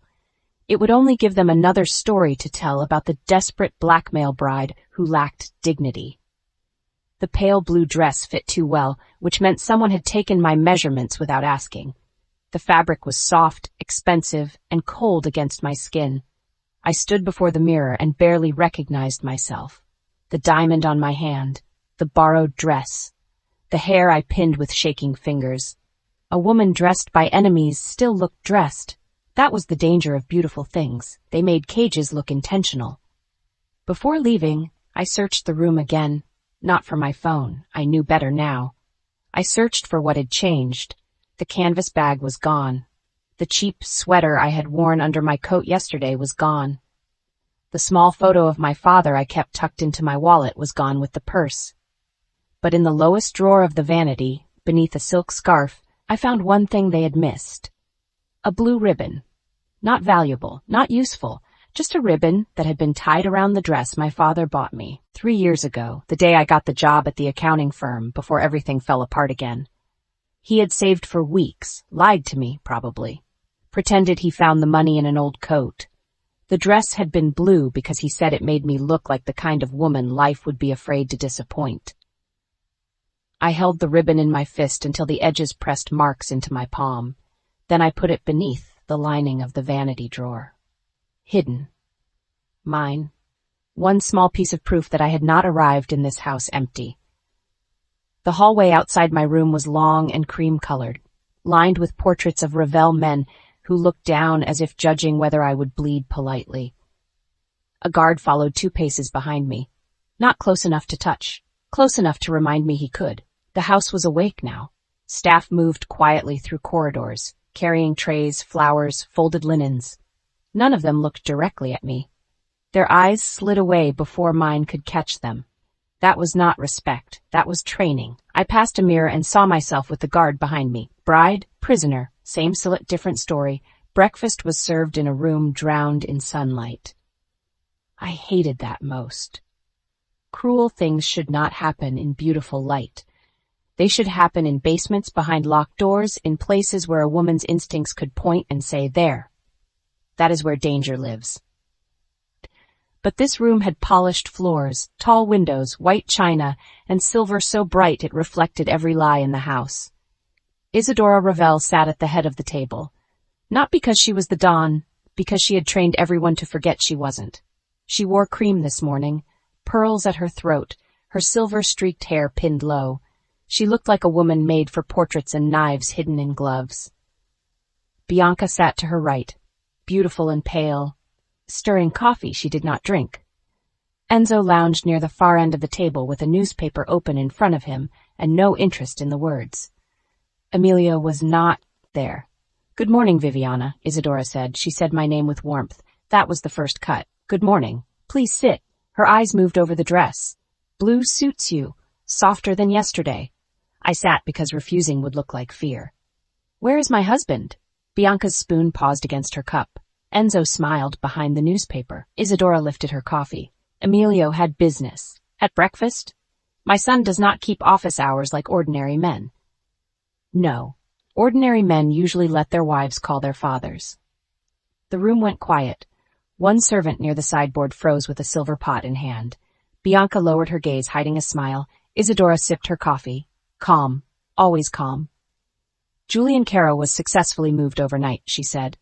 Speaker 1: It would only give them another story to tell about the desperate blackmail bride who lacked dignity. The pale blue dress fit too well, which meant someone had taken my measurements without asking. The fabric was soft, expensive, and cold against my skin. I stood before the mirror and barely recognized myself. The diamond on my hand, the borrowed dress, the hair I pinned with shaking fingers. A woman dressed by enemies still looked dressed. That was the danger of beautiful things. They made cages look intentional. Before leaving, I searched the room again. Not for my phone. I knew better now. I searched for what had changed. The canvas bag was gone. The cheap sweater I had worn under my coat yesterday was gone. The small photo of my father I kept tucked into my wallet was gone with the purse. But in the lowest drawer of the vanity, beneath a silk scarf, I found one thing they had missed. A blue ribbon. Not valuable, not useful, just a ribbon that had been tied around the dress my father bought me 3 years ago, the day I got the job at the accounting firm before everything fell apart again. He had saved for weeks, lied to me, probably. Pretended he found the money in an old coat. The dress had been blue because he said it made me look like the kind of woman life would be afraid to disappoint. I held the ribbon in my fist until the edges pressed marks into my palm. Then I put it beneath the lining of the vanity drawer. Hidden. Mine. One small piece of proof that I had not arrived in this house empty. The hallway outside my room was long and cream-colored, lined with portraits of Ravelle men who looked down as if judging whether I would bleed politely. A guard followed 2 paces behind me. Not close enough to touch, close enough to remind me he could. The house was awake now. Staff moved quietly through corridors, carrying trays, flowers, folded linens. None of them looked directly at me. Their eyes slid away before mine could catch them. That was not respect. That was training. I passed a mirror and saw myself with the guard behind me. Bride, prisoner, same silhouette, different story. Breakfast was served in a room drowned in sunlight. I hated that most. Cruel things should not happen in beautiful light. They should happen in basements behind locked doors, in places where a woman's instincts could point and say, there. That is where danger lives. But this room had polished floors, tall windows, white china, and silver so bright it reflected every lie in the house. Isadora Ravelle sat at the head of the table. Not because she was the Don, because she had trained everyone to forget she wasn't. She wore cream this morning, pearls at her throat, her silver-streaked hair pinned low. She looked like a woman made for portraits and knives hidden in gloves. Bianca sat to her right, beautiful and pale, stirring coffee she did not drink. Enzo lounged near the far end of the table with a newspaper open in front of him and no interest in the words. Emilio was not there. Good morning, Viviana, Isadora said. She said my name with warmth. That was the first cut. Good morning. Please sit. Her eyes moved over the dress. Blue suits you. Softer than yesterday. I sat because refusing would look like fear. Where is my husband? Bianca's spoon paused against her cup. Enzo smiled behind the newspaper. Isadora lifted her coffee. Emilio had business. At breakfast? My son does not keep office hours like ordinary men. No. Ordinary men usually let their wives call their fathers. The room went quiet. One servant near the sideboard froze with a silver pot in hand. Bianca lowered her gaze, hiding a smile. Isadora sipped her coffee. Calm. Always calm. Julian Carrow was successfully moved overnight, she said.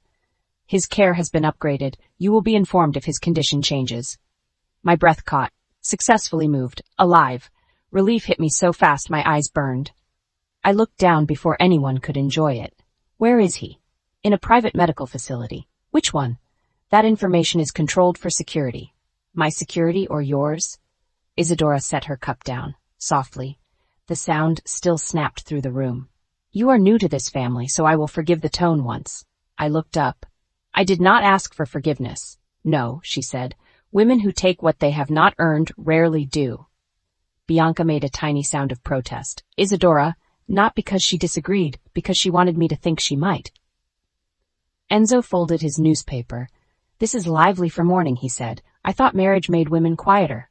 Speaker 1: His care has been upgraded. You will be informed if his condition changes. My breath caught. Successfully moved. Alive. Relief hit me so fast my eyes burned. I looked down before anyone could enjoy it. Where is he? In a private medical facility. Which one? That information is controlled for security. My security or yours? Isadora set her cup down, softly. The sound still snapped through the room. You are new to this family, so I will forgive the tone once. I looked up. I did not ask for forgiveness. No, she said. Women who take what they have not earned rarely do. Bianca made a tiny sound of protest. Isadora, not because she disagreed, because she wanted me to think she might. Enzo folded his newspaper. This is lively for morning, he said. I thought marriage made women quieter.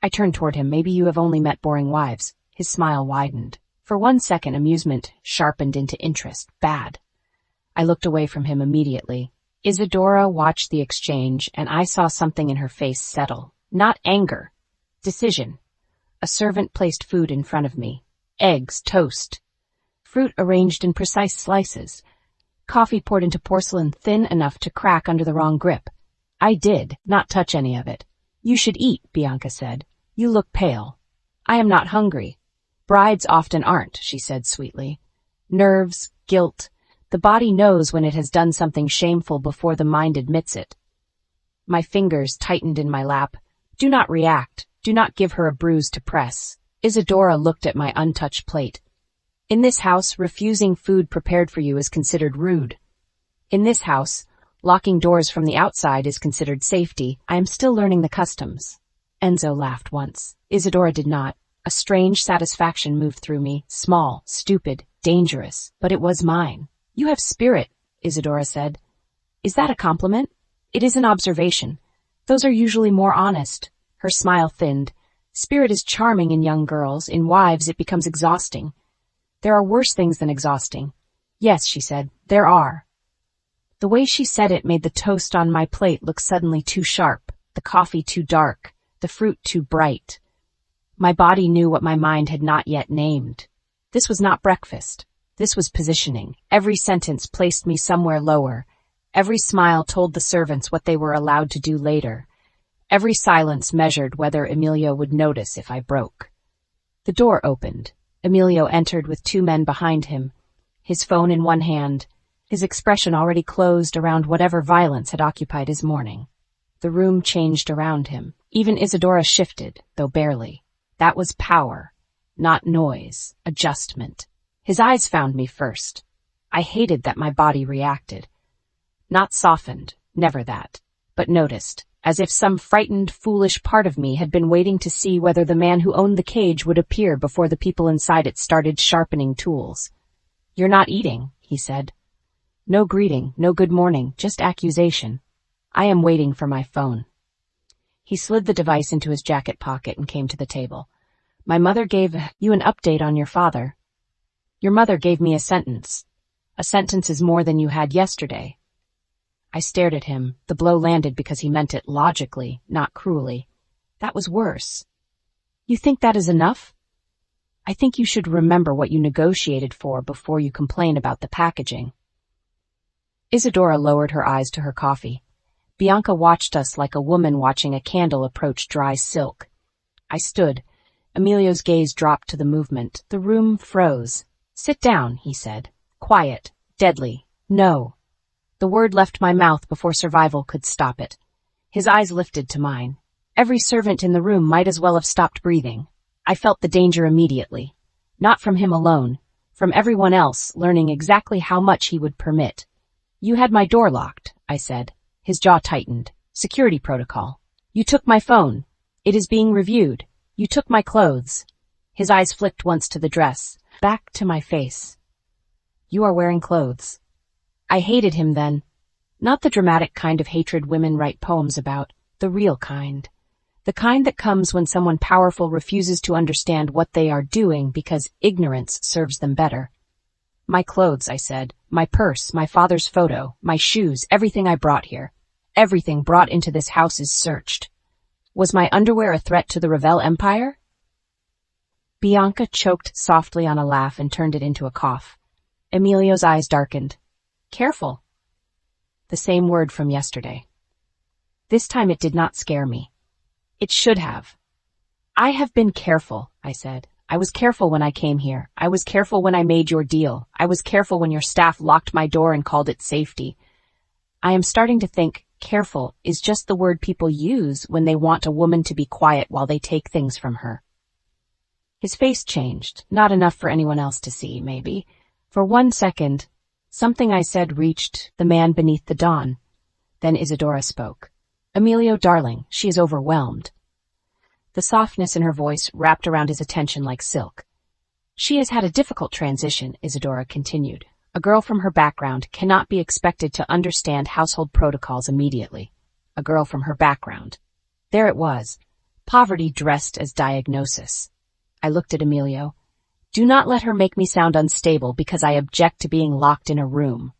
Speaker 1: I turned toward him. Maybe you have only met boring wives. His smile widened. For 1 second, amusement sharpened into interest. Bad. I looked away from him immediately. Isadora watched the exchange, and I saw something in her face settle. Not anger. Decision. A servant placed food in front of me. Eggs, toast. Fruit arranged in precise slices. Coffee poured into porcelain thin enough to crack under the wrong grip. I did not touch any of it. You should eat, Bianca said. You look pale. I am not hungry. Brides often aren't, she said sweetly. Nerves, guilt. The body knows when it has done something shameful before the mind admits it. My fingers tightened in my lap. Do not react. Do not give her a bruise to press. Isadora looked at my untouched plate. In this house, refusing food prepared for you is considered rude. In this house, locking doors from the outside is considered safety. I am still learning the customs. Enzo laughed once. Isadora did not. A strange satisfaction moved through me. Small, stupid, dangerous, but it was mine. You have spirit, Isadora said. Is that a compliment? It is an observation. Those are usually more honest. Her smile thinned. Spirit is charming in young girls. In wives, it becomes exhausting. There are worse things than exhausting. Yes, she said, there are. The way she said it made the toast on my plate look suddenly too sharp, the coffee too dark, the fruit too bright. My body knew what my mind had not yet named. This was not breakfast. This was positioning. Every sentence placed me somewhere lower. Every smile told the servants what they were allowed to do later. Every silence measured whether Emilio would notice if I broke. The door opened. Emilio entered with 2 men behind him, his phone in one hand, his expression already closed around whatever violence had occupied his morning. The room changed around him. Even Isadora shifted, though barely. That was power, not noise, adjustment. His eyes found me first. I hated that my body reacted. Not softened, never that, but noticed, as if some frightened, foolish part of me had been waiting to see whether the man who owned the cage would appear before the people inside it started sharpening tools. You're not eating, he said. No greeting, no good morning, just accusation. I am waiting for my phone. He slid the device into his jacket pocket and came to the table. My mother gave you an update on your father. Your mother gave me a sentence. A sentence is more than you had yesterday. I stared at him. The blow landed because he meant it logically, not cruelly. That was worse. You think that is enough? I think you should remember what you negotiated for before you complain about the packaging. Isadora lowered her eyes to her coffee. Bianca watched us like a woman watching a candle approach dry silk. I stood. Emilio's gaze dropped to the movement. The room froze. Sit down, he said. Quiet. Deadly. No. The word left my mouth before survival could stop it. His eyes lifted to mine. Every servant in the room might as well have stopped breathing. I felt the danger immediately. Not from him alone. From everyone else, learning exactly how much he would permit. You had my door locked, I said. His jaw tightened. Security protocol. You took my phone. It is being reviewed. You took my clothes. His eyes flicked once to the dress, back to my face. You are wearing clothes. I hated him then. Not the dramatic kind of hatred women write poems about, the real kind. The kind that comes when someone powerful refuses to understand what they are doing because ignorance serves them better. My clothes, I said. My purse, my father's photo, my shoes, everything I brought here. Everything brought into this house is searched. Was my underwear a threat to the Ravelle empire? Bianca choked softly on a laugh and turned it into a cough. Emilio's eyes darkened. Careful. The same word from yesterday. This time it did not scare me. It should have. I have been careful, I said. I was careful when I came here. I was careful when I made your deal. I was careful when your staff locked my door and called it safety. I am starting to think careful is just the word people use when they want a woman to be quiet while they take things from her. His face changed, not enough for anyone else to see, maybe. For 1 second, something I said reached the man beneath the dawn. Then Isadora spoke. Emilio, darling, she is overwhelmed. The softness in her voice wrapped around his attention like silk. She has had a difficult transition, Isadora continued. A girl from her background cannot be expected to understand household protocols immediately. A girl from her background. There it was. Poverty dressed as diagnosis. I looked at Emilio. Do not let her make me sound unstable because I object to being locked in a room.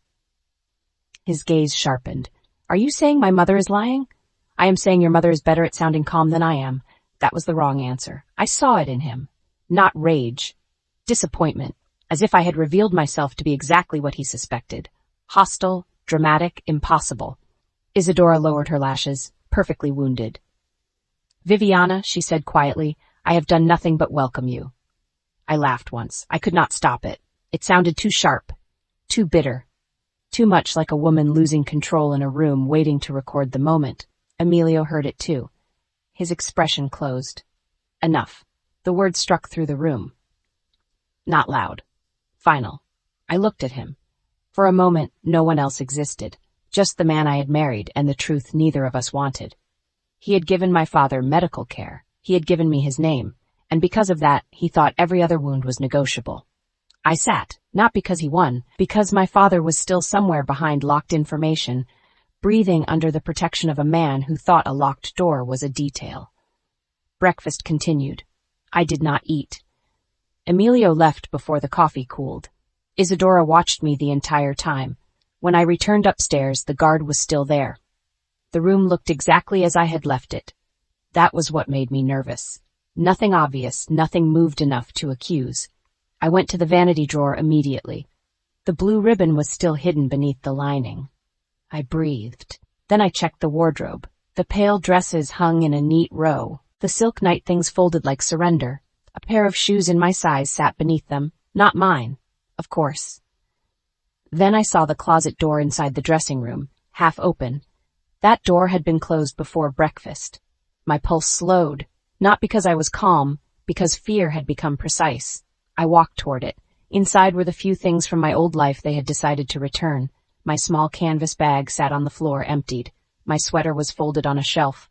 Speaker 1: His gaze sharpened. Are you saying my mother is lying? I am saying your mother is better at sounding calm than I am. That was the wrong answer. I saw it in him. Not rage. Disappointment. As if I had revealed myself to be exactly what he suspected. Hostile, dramatic, impossible. Isadora lowered her lashes, perfectly wounded. Viviana, she said quietly, I have done nothing but welcome you. I laughed once. I could not stop it. It sounded too sharp, too bitter, too much like a woman losing control in a room waiting to record the moment. Emilio heard it too. His expression closed. Enough. The word struck through the room. Not loud. Final. I looked at him. For a moment, no one else existed. Just the man I had married and the truth neither of us wanted. He had given my father medical care. He had given me his name. And because of that, he thought every other wound was negotiable. I sat, not because he won, because my father was still somewhere behind locked information, breathing under the protection of a man who thought a locked door was a detail. Breakfast continued. I did not eat. Emilio left before the coffee cooled. Isadora watched me the entire time. When I returned upstairs, the guard was still there. The room looked exactly as I had left it. That was what made me nervous. Nothing obvious, nothing moved enough to accuse. I went to the vanity drawer immediately. The blue ribbon was still hidden beneath the lining. I breathed. Then I checked the wardrobe. The pale dresses hung in a neat row. The silk night things folded like surrender. A pair of shoes in my size sat beneath them. Not mine, of course. Then I saw the closet door inside the dressing room, half open. That door had been closed before breakfast. My pulse slowed, not because I was calm, because fear had become precise. I walked toward it. Inside were the few things from my old life they had decided to return. My small canvas bag sat on the floor emptied. My sweater was folded on a shelf.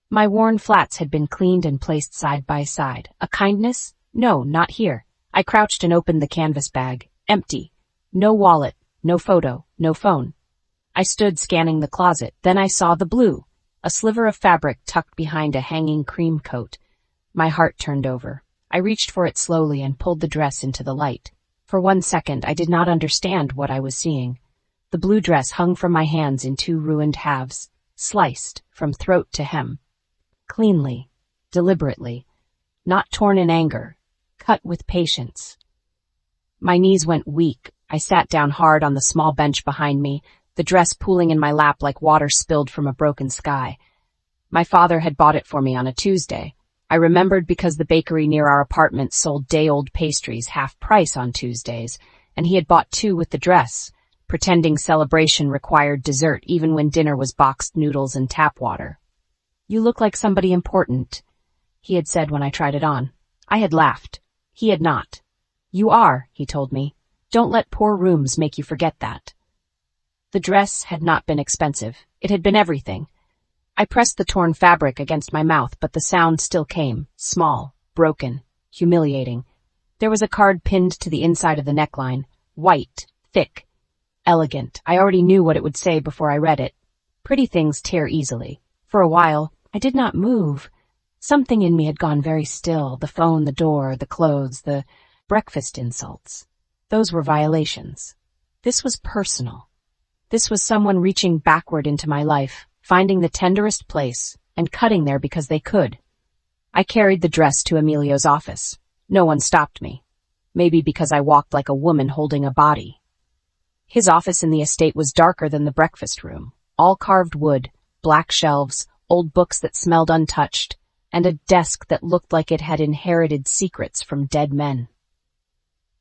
Speaker 1: My worn flats had been cleaned and placed side by side. A kindness? No, not here. I crouched and opened the canvas bag. Empty. No wallet, no photo, no phone. I stood scanning the closet. Then I saw the blue, a sliver of fabric tucked behind a hanging cream coat. My heart turned over. I reached for it slowly and pulled the dress into the light. For 1 second, I did not understand what I was seeing. The blue dress hung from my hands in 2 ruined halves, sliced from throat to hem. Cleanly, deliberately, not torn in anger, cut with patience. My knees went weak. I sat down hard on the small bench behind me, the dress pooling in my lap like water spilled from a broken sky. My father had bought it for me on a Tuesday. I remembered because the bakery near our apartment sold day-old pastries half price on Tuesdays, and he had bought 2 with the dress, pretending celebration required dessert even when dinner was boxed noodles and tap water. You look like somebody important, he had said when I tried it on. I had laughed. He had not. You are, he told me. Don't let poor rooms make you forget that. The dress had not been expensive. It had been everything. I pressed the torn fabric against my mouth, but the sound still came, small, broken, humiliating. There was a card pinned to the inside of the neckline, white, thick, elegant. I already knew what it would say before I read it. Pretty things tear easily. For a while, I did not move. Something in me had gone very still, the phone, the door, the clothes, the breakfast insults. Those were violations. This was personal. This was someone reaching backward into my life, finding the tenderest place, and cutting there because they could. I carried the dress to Emilio's office. No one stopped me. Maybe because I walked like a woman holding a body. His office in the estate was darker than the breakfast room. All carved wood, black shelves, old books that smelled untouched, and a desk that looked like it had inherited secrets from dead men.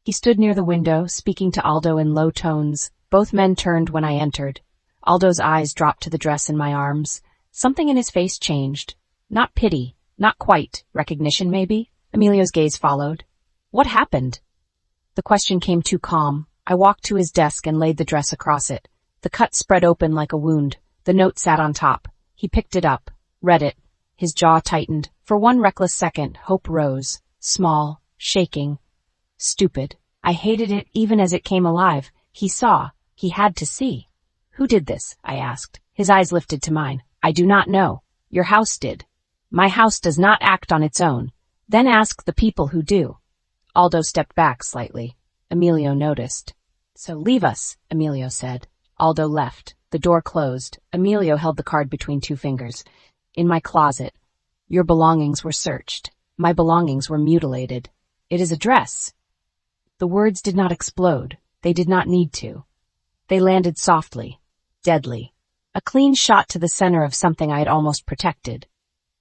Speaker 1: He stood near the window, speaking to Aldo in low tones. Both men turned when I entered. Aldo's eyes dropped to the dress in my arms. Something in his face changed. Not pity, not quite. Recognition, maybe? Emilio's gaze followed. What happened? The question came too calm. I walked to his desk and laid the dress across it. The cut spread open like a wound. The note sat on top. He picked it up, read it. His jaw tightened. For one reckless second, hope rose. Small, shaking. Stupid. I hated it even as it came alive. He saw. He had to see. Who did this? I asked. His eyes lifted to mine. I do not know. Your house did. My house does not act on its own. Then ask the people who do. Aldo stepped back slightly. Emilio noticed. So leave us, Emilio said. Aldo left. The door closed. Emilio held the card between two fingers. In my closet. Your belongings were searched. My belongings were mutilated. It is a dress. The words did not explode. They did not need to. They landed softly, deadly. A clean shot to the center of something I had almost protected.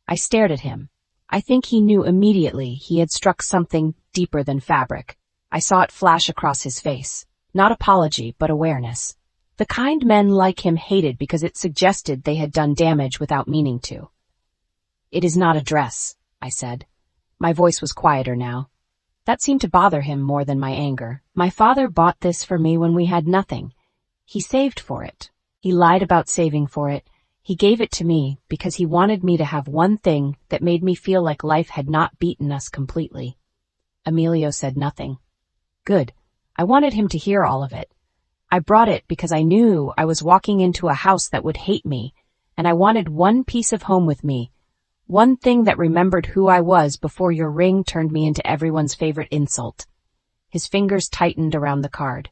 Speaker 1: I stared at him. I think he knew immediately he had struck something deeper than fabric. I saw it flash across his face. Not apology, but awareness. The kind men like him hated because it suggested they had done damage without meaning to. It is not a dress, I said. My voice was quieter now. That seemed to bother him more than my anger. My father bought this for me when we had nothing. He saved for it. He lied about saving for it. He gave it to me because he wanted me to have one thing that made me feel like life had not beaten us completely. Emilio said nothing. Good. I wanted him to hear all of it. I brought it because I knew I was walking into a house that would hate me, and I wanted one piece of home with me, one thing that remembered who I was before your ring turned me into everyone's favorite insult. His fingers tightened around the card.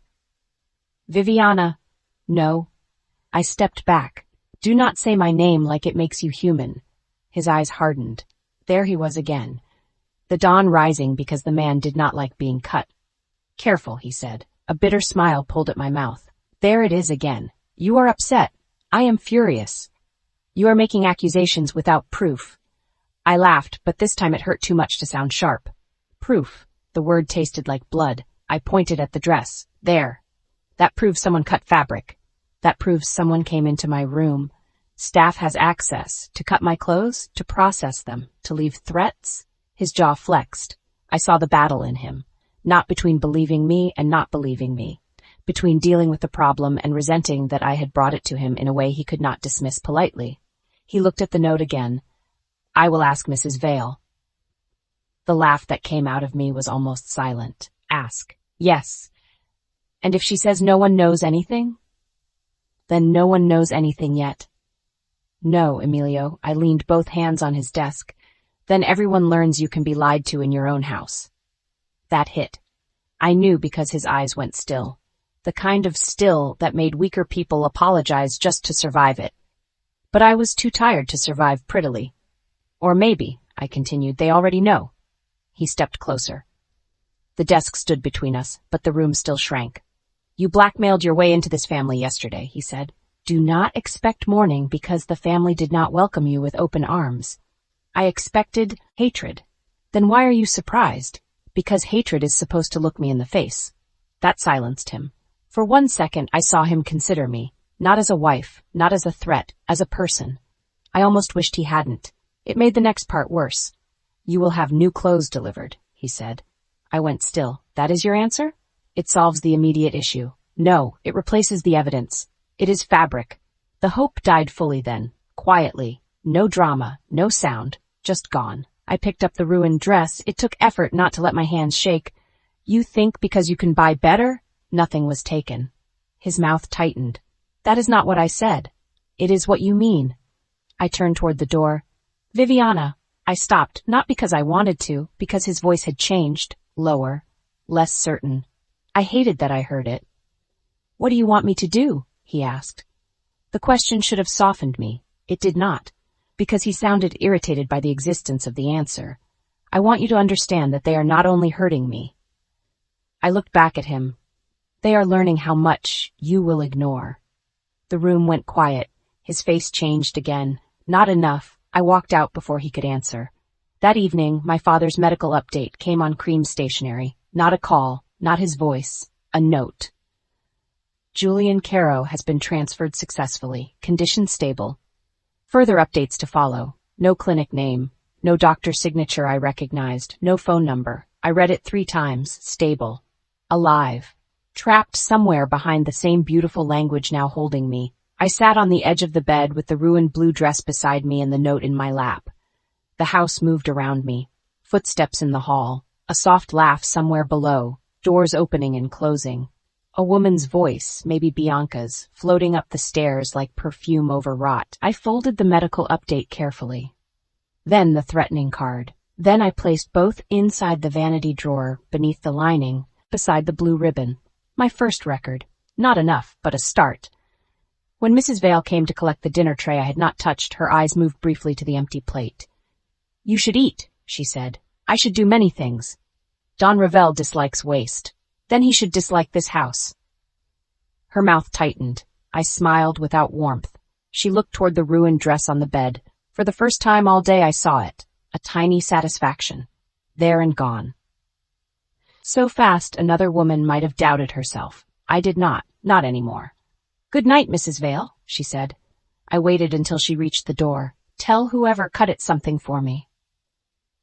Speaker 1: Viviana. No. I stepped back. Do not say my name like it makes you human. His eyes hardened. There he was again. The dawn rising because the man did not like being cut. Careful, he said. A bitter smile pulled at my mouth. There it is again. You are upset. I am furious. You are making accusations without proof. I laughed, but this time it hurt too much to sound sharp. Proof. The word tasted like blood. I pointed at the dress. There. That proves someone cut fabric. That proves someone came into my room. Staff has access to cut my clothes, to process them, to leave threats. His jaw flexed. I saw the battle in him. Not between believing me and not believing me. Between dealing with the problem and resenting that I had brought it to him in a way he could not dismiss politely. He looked at the note again. I will ask Mrs. Vale. The laugh that came out of me was almost silent. Ask. Yes. And if she says no one knows anything? Then no one knows anything yet. No, Emilio. I leaned both hands on his desk. Then everyone learns you can be lied to in your own house. That hit. I knew because his eyes went still. The kind of still that made weaker people apologize just to survive it. But I was too tired to survive prettily. Or maybe, I continued, they already know. He stepped closer. The desk stood between us, but the room still shrank. You blackmailed your way into this family yesterday, he said. Do not expect mourning because the family did not welcome you with open arms. I expected hatred. Then why are you surprised? Because hatred is supposed to look me in the face. That silenced him. For 1 second, I saw him consider me, not as a wife, not as a threat, as a person. I almost wished he hadn't. It made the next part worse. You will have new clothes delivered, he said. I went still. That is your answer? It solves the immediate issue. No, it replaces the evidence. It is fabric. The hope died fully then, quietly. No drama, no sound, just gone. I picked up the ruined dress. It took effort not to let my hands shake. You think because you can buy better? Nothing was taken. His mouth tightened. That is not what I said. It is what you mean. I turned toward the door. Viviana. I stopped, not because I wanted to, because his voice had changed, lower, less certain. I hated that I heard it. "What do you want me to do?" he asked. The question should have softened me. It did not, because he sounded irritated by the existence of the answer. "I want you to understand that they are not only hurting me." I looked back at him. "They are learning how much you will ignore." The room went quiet. His face changed again. "Not enough." I walked out before he could answer. That evening, my father's medical update came on cream stationery. Not a call, not his voice, a note. Julian Carrow has been transferred successfully. Condition stable. Further updates to follow. No clinic name. No doctor signature I recognized. No phone number. I read it 3 times. Stable. Alive. Trapped somewhere behind the same beautiful language now holding me. I sat on the edge of the bed with the ruined blue dress beside me and the note in my lap. The house moved around me. Footsteps in the hall. A soft laugh somewhere below. Doors opening and closing. A woman's voice, maybe Bianca's, floating up the stairs like perfume overwrought. I folded the medical update carefully. Then the threatening card. Then I placed both inside the vanity drawer, beneath the lining, beside the blue ribbon. My first record. Not enough, but a start. When Mrs. Vale came to collect the dinner tray I had not touched, her eyes moved briefly to the empty plate. "You should eat," she said. "I should do many things. Don Ravelle dislikes waste. Then he should dislike this house." Her mouth tightened. I smiled without warmth. She looked toward the ruined dress on the bed. For the first time all day I saw it. A tiny satisfaction. There and gone. So fast another woman might have doubted herself. I did not anymore. "Good night, Mrs. Vale," she said. I waited until she reached the door. "Tell whoever cut it something for me."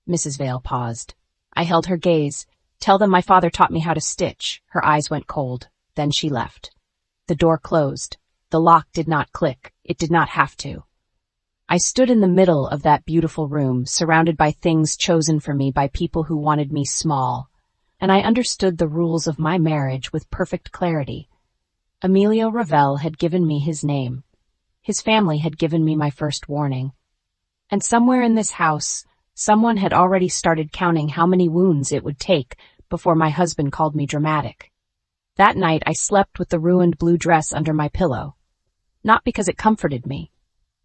Speaker 1: Mrs. Vale paused. I held her gaze. "Tell them my father taught me how to stitch." Her eyes went cold. Then she left. The door closed. The lock did not click. It did not have to. I stood in the middle of that beautiful room, surrounded by things chosen for me by people who wanted me small, and I understood the rules of my marriage with perfect clarity. Emilio Ravelle had given me his name. His family had given me my first warning. And somewhere in this house, someone had already started counting how many wounds it would take before my husband called me dramatic. That night I slept with the ruined blue dress under my pillow. Not because it comforted me,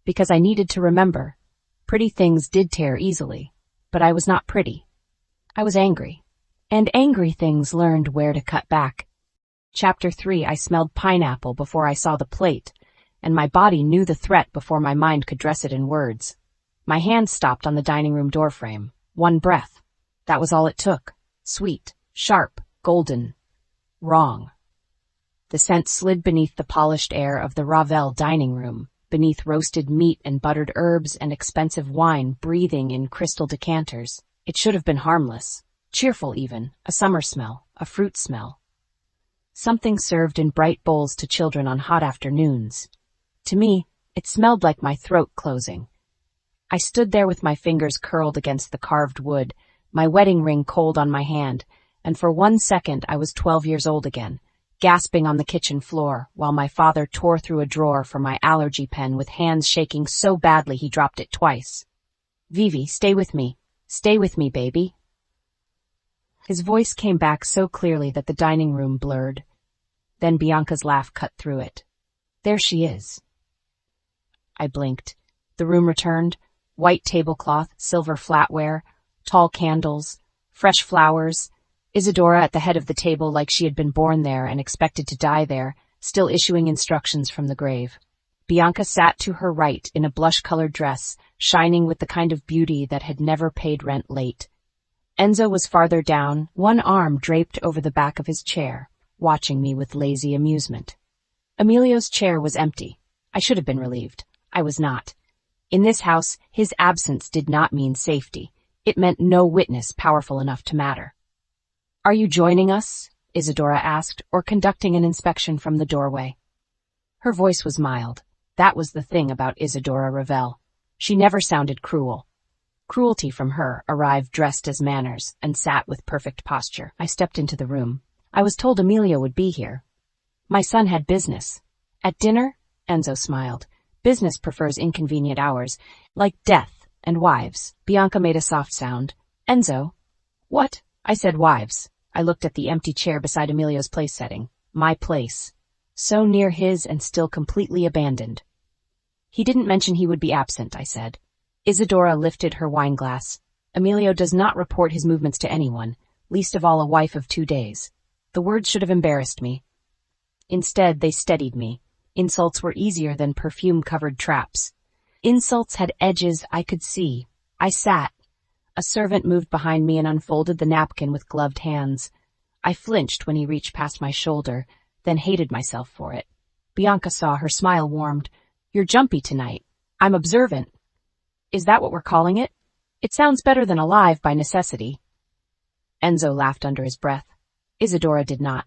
Speaker 1: because I needed to remember. Pretty things did tear easily, but I was not pretty. I was angry. And angry things learned where to cut back. Chapter 3. I smelled pineapple before I saw the plate, and my body knew the threat before my mind could dress it in words. My hand stopped on the dining room doorframe. One breath. That was all it took. Sweet, sharp, golden. Wrong. The scent slid beneath the polished air of the Ravelle dining room, beneath roasted meat and buttered herbs and expensive wine breathing in crystal decanters. It should have been harmless, cheerful even, a summer smell, a fruit smell. Something served in bright bowls to children on hot afternoons. To me, it smelled like my throat closing. I stood there with my fingers curled against the carved wood, my wedding ring cold on my hand, and for 1 second I was 12 years old again, gasping on the kitchen floor while my father tore through a drawer for my allergy pen with hands shaking so badly he dropped it twice. "Vivi, stay with me. Stay with me, baby." His voice came back so clearly that the dining room blurred. Then Bianca's laugh cut through it. "There she is." I blinked. The room returned. White tablecloth, silver flatware, tall candles, fresh flowers. Isadora at the head of the table like she had been born there and expected to die there, still issuing instructions from the grave. Bianca sat to her right in a blush-colored dress, shining with the kind of beauty that had never paid rent late. Enzo was farther down, one arm draped over the back of his chair, watching me with lazy amusement. Emilio's chair was empty. I should have been relieved. I was not. In this house, his absence did not mean safety. It meant no witness powerful enough to matter. "Are you joining us?" Isadora asked, or conducting an inspection from the doorway. Her voice was mild. That was the thing about Isadora Ravelle. She never sounded cruel. Cruelty from her arrived dressed as manners and sat with perfect posture. I stepped into the room. I was told Emilio would be here. My son had business. At dinner? Enzo smiled. Business prefers inconvenient hours, like death and wives. Bianca made a soft sound. "Enzo." "What?" I said wives. I looked at the empty chair beside Emilio's place setting. My place. So near his and still completely abandoned. He didn't mention he would be absent, I said. Isadora lifted her wineglass. Emilio does not report his movements to anyone, least of all a wife of 2 days. The words should have embarrassed me. Instead, they steadied me. Insults were easier than perfume-covered traps. Insults had edges I could see. I sat. A servant moved behind me and unfolded the napkin with gloved hands. I flinched when he reached past my shoulder, then hated myself for it. Bianca saw, her smile warmed. You're jumpy tonight. I'm observant. Is that what we're calling it? It sounds better than alive by necessity. Enzo laughed under his breath. Isadora did not.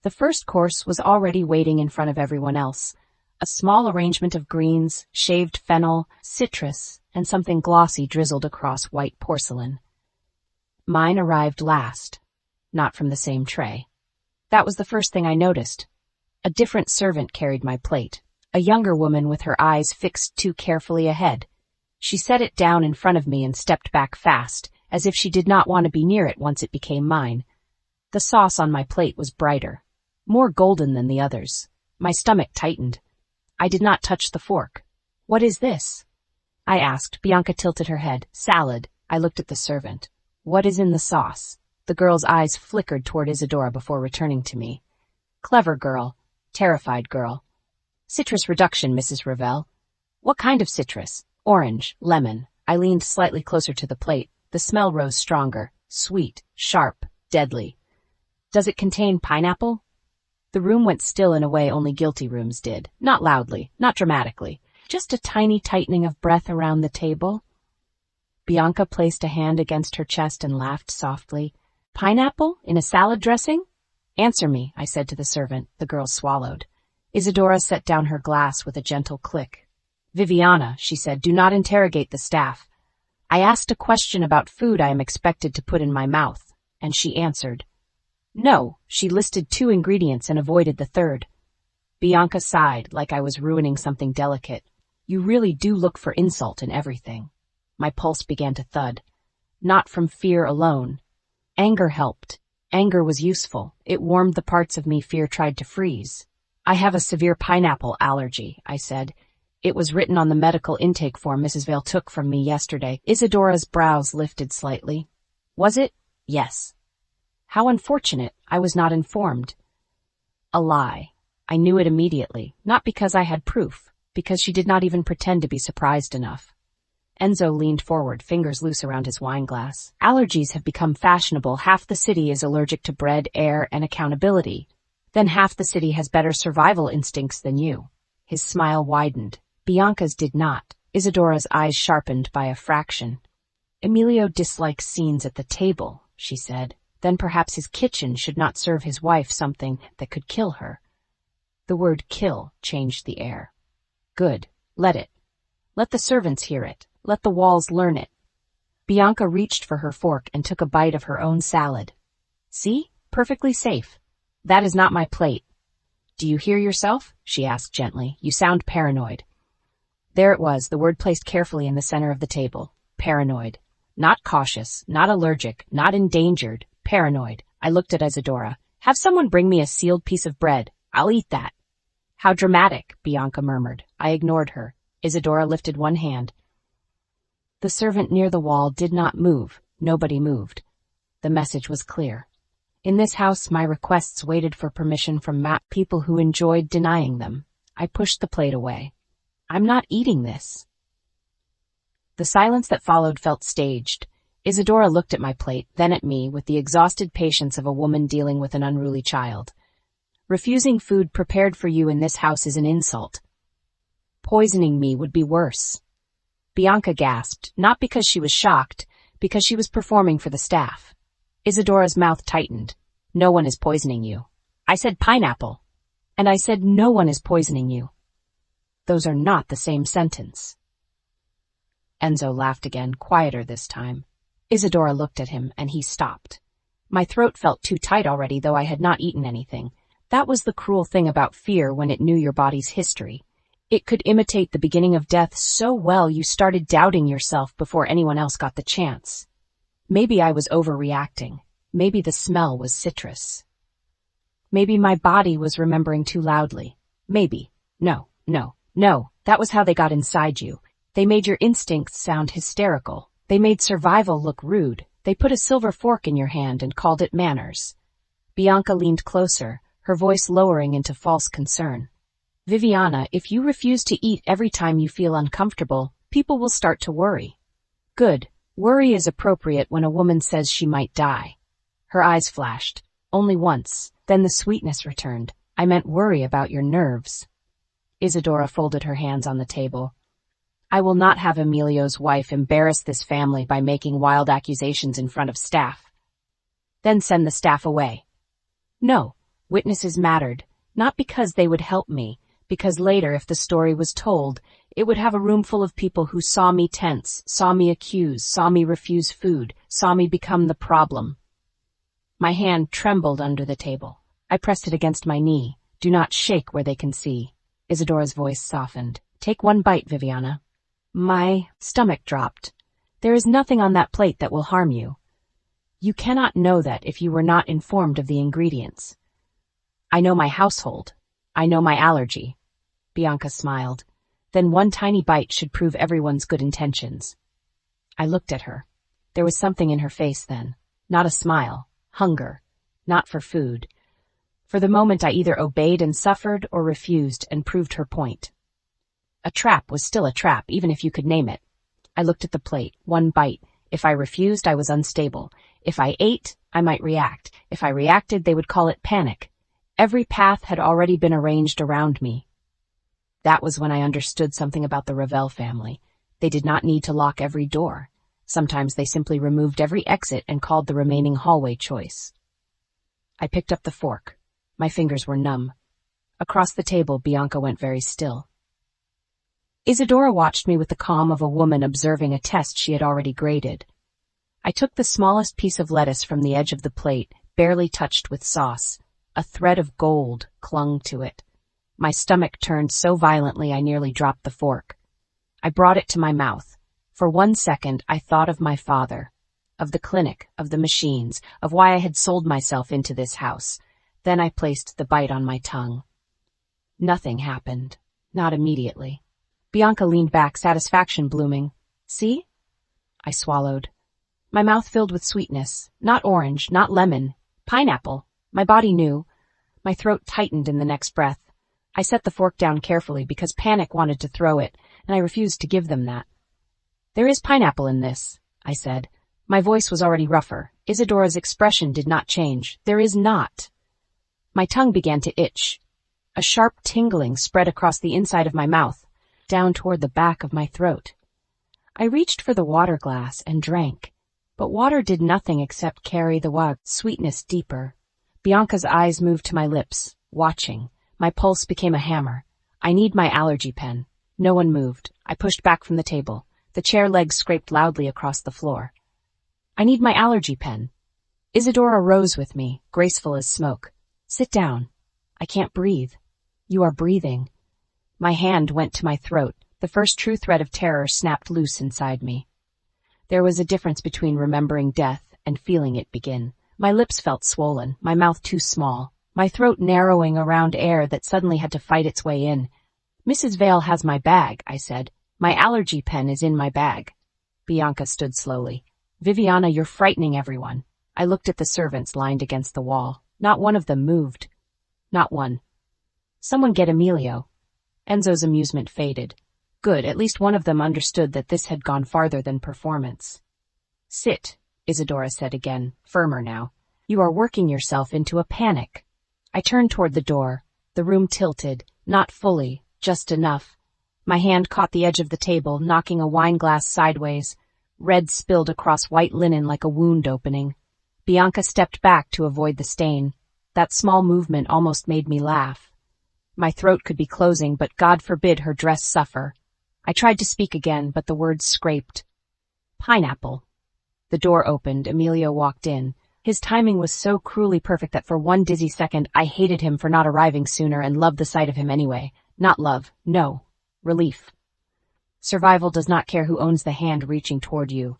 Speaker 1: The first course was already waiting in front of everyone else. A small arrangement of greens, shaved fennel, citrus, and something glossy drizzled across white porcelain. Mine arrived last, not from the same tray. That was the first thing I noticed. A different servant carried my plate, a younger woman with her eyes fixed too carefully ahead. She set it down in front of me and stepped back fast, as if she did not want to be near it once it became mine. The sauce on my plate was brighter, more golden than the others. My stomach tightened. I did not touch the fork. What is this? I asked. Bianca tilted her head. Salad. I looked at the servant. What is in the sauce? The girl's eyes flickered toward Isadora before returning to me. Clever girl. Terrified girl. Citrus reduction, Mrs. Ravelle. What kind of citrus? Orange, lemon. I leaned slightly closer to the plate. The smell rose stronger. Sweet, sharp, deadly. Does it contain pineapple? The room went still in a way only guilty rooms did. Not loudly, not dramatically. Just a tiny tightening of breath around the table. Bianca placed a hand against her chest and laughed softly. Pineapple? In a salad dressing? Answer me, I said to the servant. The girl swallowed. Isadora set down her glass with a gentle click. Viviana, she said, do not interrogate the staff. I asked a question about food I am expected to put in my mouth, and she answered. No, she listed 2 ingredients and avoided the third. Bianca sighed, like I was ruining something delicate. You really do look for insult in everything. My pulse began to thud. Not from fear alone. Anger helped. Anger was useful. It warmed the parts of me fear tried to freeze. I have a severe pineapple allergy, I said. It was written on the medical intake form Mrs. Vale took from me yesterday. Isadora's brows lifted slightly. Was it? Yes. How unfortunate. I was not informed. A lie. I knew it immediately, not because I had proof, because she did not even pretend to be surprised enough. Enzo leaned forward, fingers loose around his wineglass. Allergies have become fashionable. Half the city is allergic to bread, air, and accountability. Then half the city has better survival instincts than you. His smile widened. Bianca's did not. Isadora's eyes sharpened by a fraction. Emilio dislikes scenes at the table, she said. Then perhaps his kitchen should not serve his wife something that could kill her. The word kill changed the air. Good. Let it. Let the servants hear it. Let the walls learn it. Bianca reached for her fork and took a bite of her own salad. See? Perfectly safe. That is not my plate. Do you hear yourself? She asked gently. You sound paranoid. There it was, the word placed carefully in the center of the table. Paranoid. Not cautious, not allergic, not endangered. Paranoid. I looked at Isadora. Have someone bring me a sealed piece of bread. I'll eat that. How dramatic, Bianca murmured. I ignored her. Isadora lifted one hand. The servant near the wall did not move. Nobody moved. The message was clear. In this house, my requests waited for permission from people who enjoyed denying them. I pushed the plate away. I'm not eating this. The silence that followed felt staged. Isadora looked at my plate, then at me, with the exhausted patience of a woman dealing with an unruly child. Refusing food prepared for you in this house is an insult. Poisoning me would be worse. Bianca gasped, not because she was shocked, because she was performing for the staff. Isadora's mouth tightened. No one is poisoning you. I said pineapple. And I said no one is poisoning you. Those are not the same sentence. Enzo laughed again, quieter this time. Isadora looked at him, and he stopped. My throat felt too tight already, though I had not eaten anything. That was the cruel thing about fear when it knew your body's history. It could imitate the beginning of death so well you started doubting yourself before anyone else got the chance. Maybe I was overreacting. Maybe the smell was citrus. Maybe my body was remembering too loudly. Maybe. No, no, no. That was how they got inside you. They made your instincts sound hysterical. They made survival look rude. They put a silver fork in your hand and called it manners. Bianca leaned closer, her voice lowering into false concern. Viviana, if you refuse to eat every time you feel uncomfortable, people will start to worry. Good. Worry is appropriate when a woman says she might die. Her eyes flashed. Only once. Then the sweetness returned. I meant worry about your nerves. Isadora folded her hands on the table. I will not have Emilio's wife embarrass this family by making wild accusations in front of staff. Then send the staff away. No, witnesses mattered, not because they would help me, because later if the story was told, it would have a room full of people who saw me tense, saw me accuse, saw me refuse food, saw me become the problem. My hand trembled under the table. I pressed it against my knee. Do not shake where they can see. Isadora's voice softened. Take one bite, Viviana. My stomach dropped. There is nothing on that plate that will harm you. You cannot know that if you were not informed of the ingredients. I know my household. I know my allergy. Bianca smiled. Then one tiny bite should prove everyone's good intentions. I looked at her. There was something in her face then. Not a smile. Hunger. Not for food. For the moment I either obeyed and suffered or refused and proved her point. A trap was still a trap, even if you could name it. I looked at the plate. One bite. If I refused, I was unstable. If I ate, I might react. If I reacted, they would call it panic. Every path had already been arranged around me. That was when I understood something about the Ravelle family. They did not need to lock every door. Sometimes they simply removed every exit and called the remaining hallway choice. I picked up the fork. My fingers were numb. Across the table, Bianca went very still. Isadora watched me with the calm of a woman observing a test she had already graded. I took the smallest piece of lettuce from the edge of the plate, barely touched with sauce. A thread of gold clung to it. My stomach turned so violently I nearly dropped the fork. I brought it to my mouth. For 1 second, I thought of my father, of the clinic, of the machines, of why I had sold myself into this house. Then I placed the bite on my tongue. Nothing happened. Not immediately. Bianca leaned back, satisfaction blooming. See? I swallowed. My mouth filled with sweetness. Not orange, not lemon. Pineapple. My body knew. My throat tightened in the next breath. I set the fork down carefully because panic wanted to throw it, and I refused to give them that. There is pineapple in this, I said. My voice was already rougher. Isadora's expression did not change. There is not. My tongue began to itch. A sharp tingling spread across the inside of my mouth, down toward the back of my throat. I reached for the water glass and drank, but water did nothing except carry the sweetness deeper. Bianca's eyes moved to my lips, watching. My pulse became a hammer. I need my allergy pen. No one moved. I pushed back from the table. The chair legs scraped loudly across the floor. I need my allergy pen. Isadora rose with me, graceful as smoke. Sit down. I can't breathe. You are breathing. My hand went to my throat. The first true thread of terror snapped loose inside me. There was a difference between remembering death and feeling it begin. My lips felt swollen, my mouth too small, my throat narrowing around air that suddenly had to fight its way in. Mrs. Vale has my bag, I said. My allergy pen is in my bag. Bianca stood slowly. Viviana, you're frightening everyone. I looked at the servants lined against the wall. Not one of them moved. Not one. Someone get Emilio. Enzo's amusement faded. Good, at least one of them understood that this had gone farther than performance. Sit, Isadora said again, firmer now. You are working yourself into a panic. I turned toward the door. The room tilted, not fully, just enough. My hand caught the edge of the table, knocking a wine glass sideways. Red spilled across white linen like a wound opening. Bianca stepped back to avoid the stain. That small movement almost made me laugh. My throat could be closing, but God forbid her dress suffer. I tried to speak again, but the words scraped. Pineapple. The door opened. Emilio walked in. His timing was so cruelly perfect that for one dizzy second I hated him for not arriving sooner and loved the sight of him anyway. Not love. No. Relief. Survival does not care who owns the hand reaching toward you.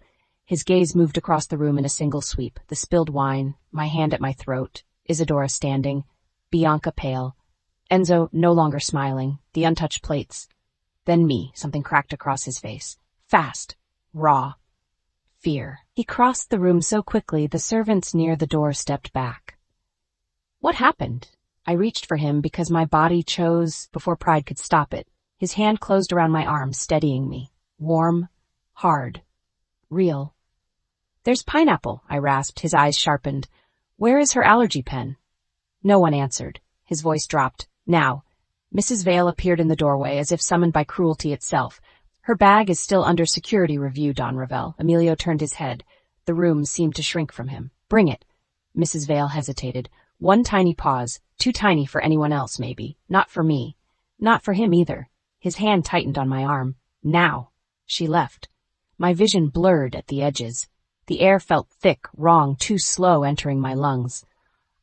Speaker 1: His gaze moved across the room in a single sweep. The spilled wine, my hand at my throat, Isadora standing, Bianca pale, Enzo no longer smiling, the untouched plates. Then me, something cracked across his face. Fast. Raw. Fear. He crossed the room so quickly the servants near the door stepped back. What happened? I reached for him because my body chose before pride could stop it. His hand closed around my arm, steadying me. Warm, hard, real. There's pineapple, I rasped, his eyes sharpened. Where is her allergy pen? No one answered. His voice dropped. Now. Mrs. Vale appeared in the doorway as if summoned by cruelty itself. Her bag is still under security review, Don Ravelle. Emilio turned his head. The room seemed to shrink from him. Bring it. Mrs. Vale hesitated. One tiny pause. Too tiny for anyone else, maybe. Not for me. Not for him either. His hand tightened on my arm. Now. She left. My vision blurred at the edges. The air felt thick, wrong, too slow entering my lungs.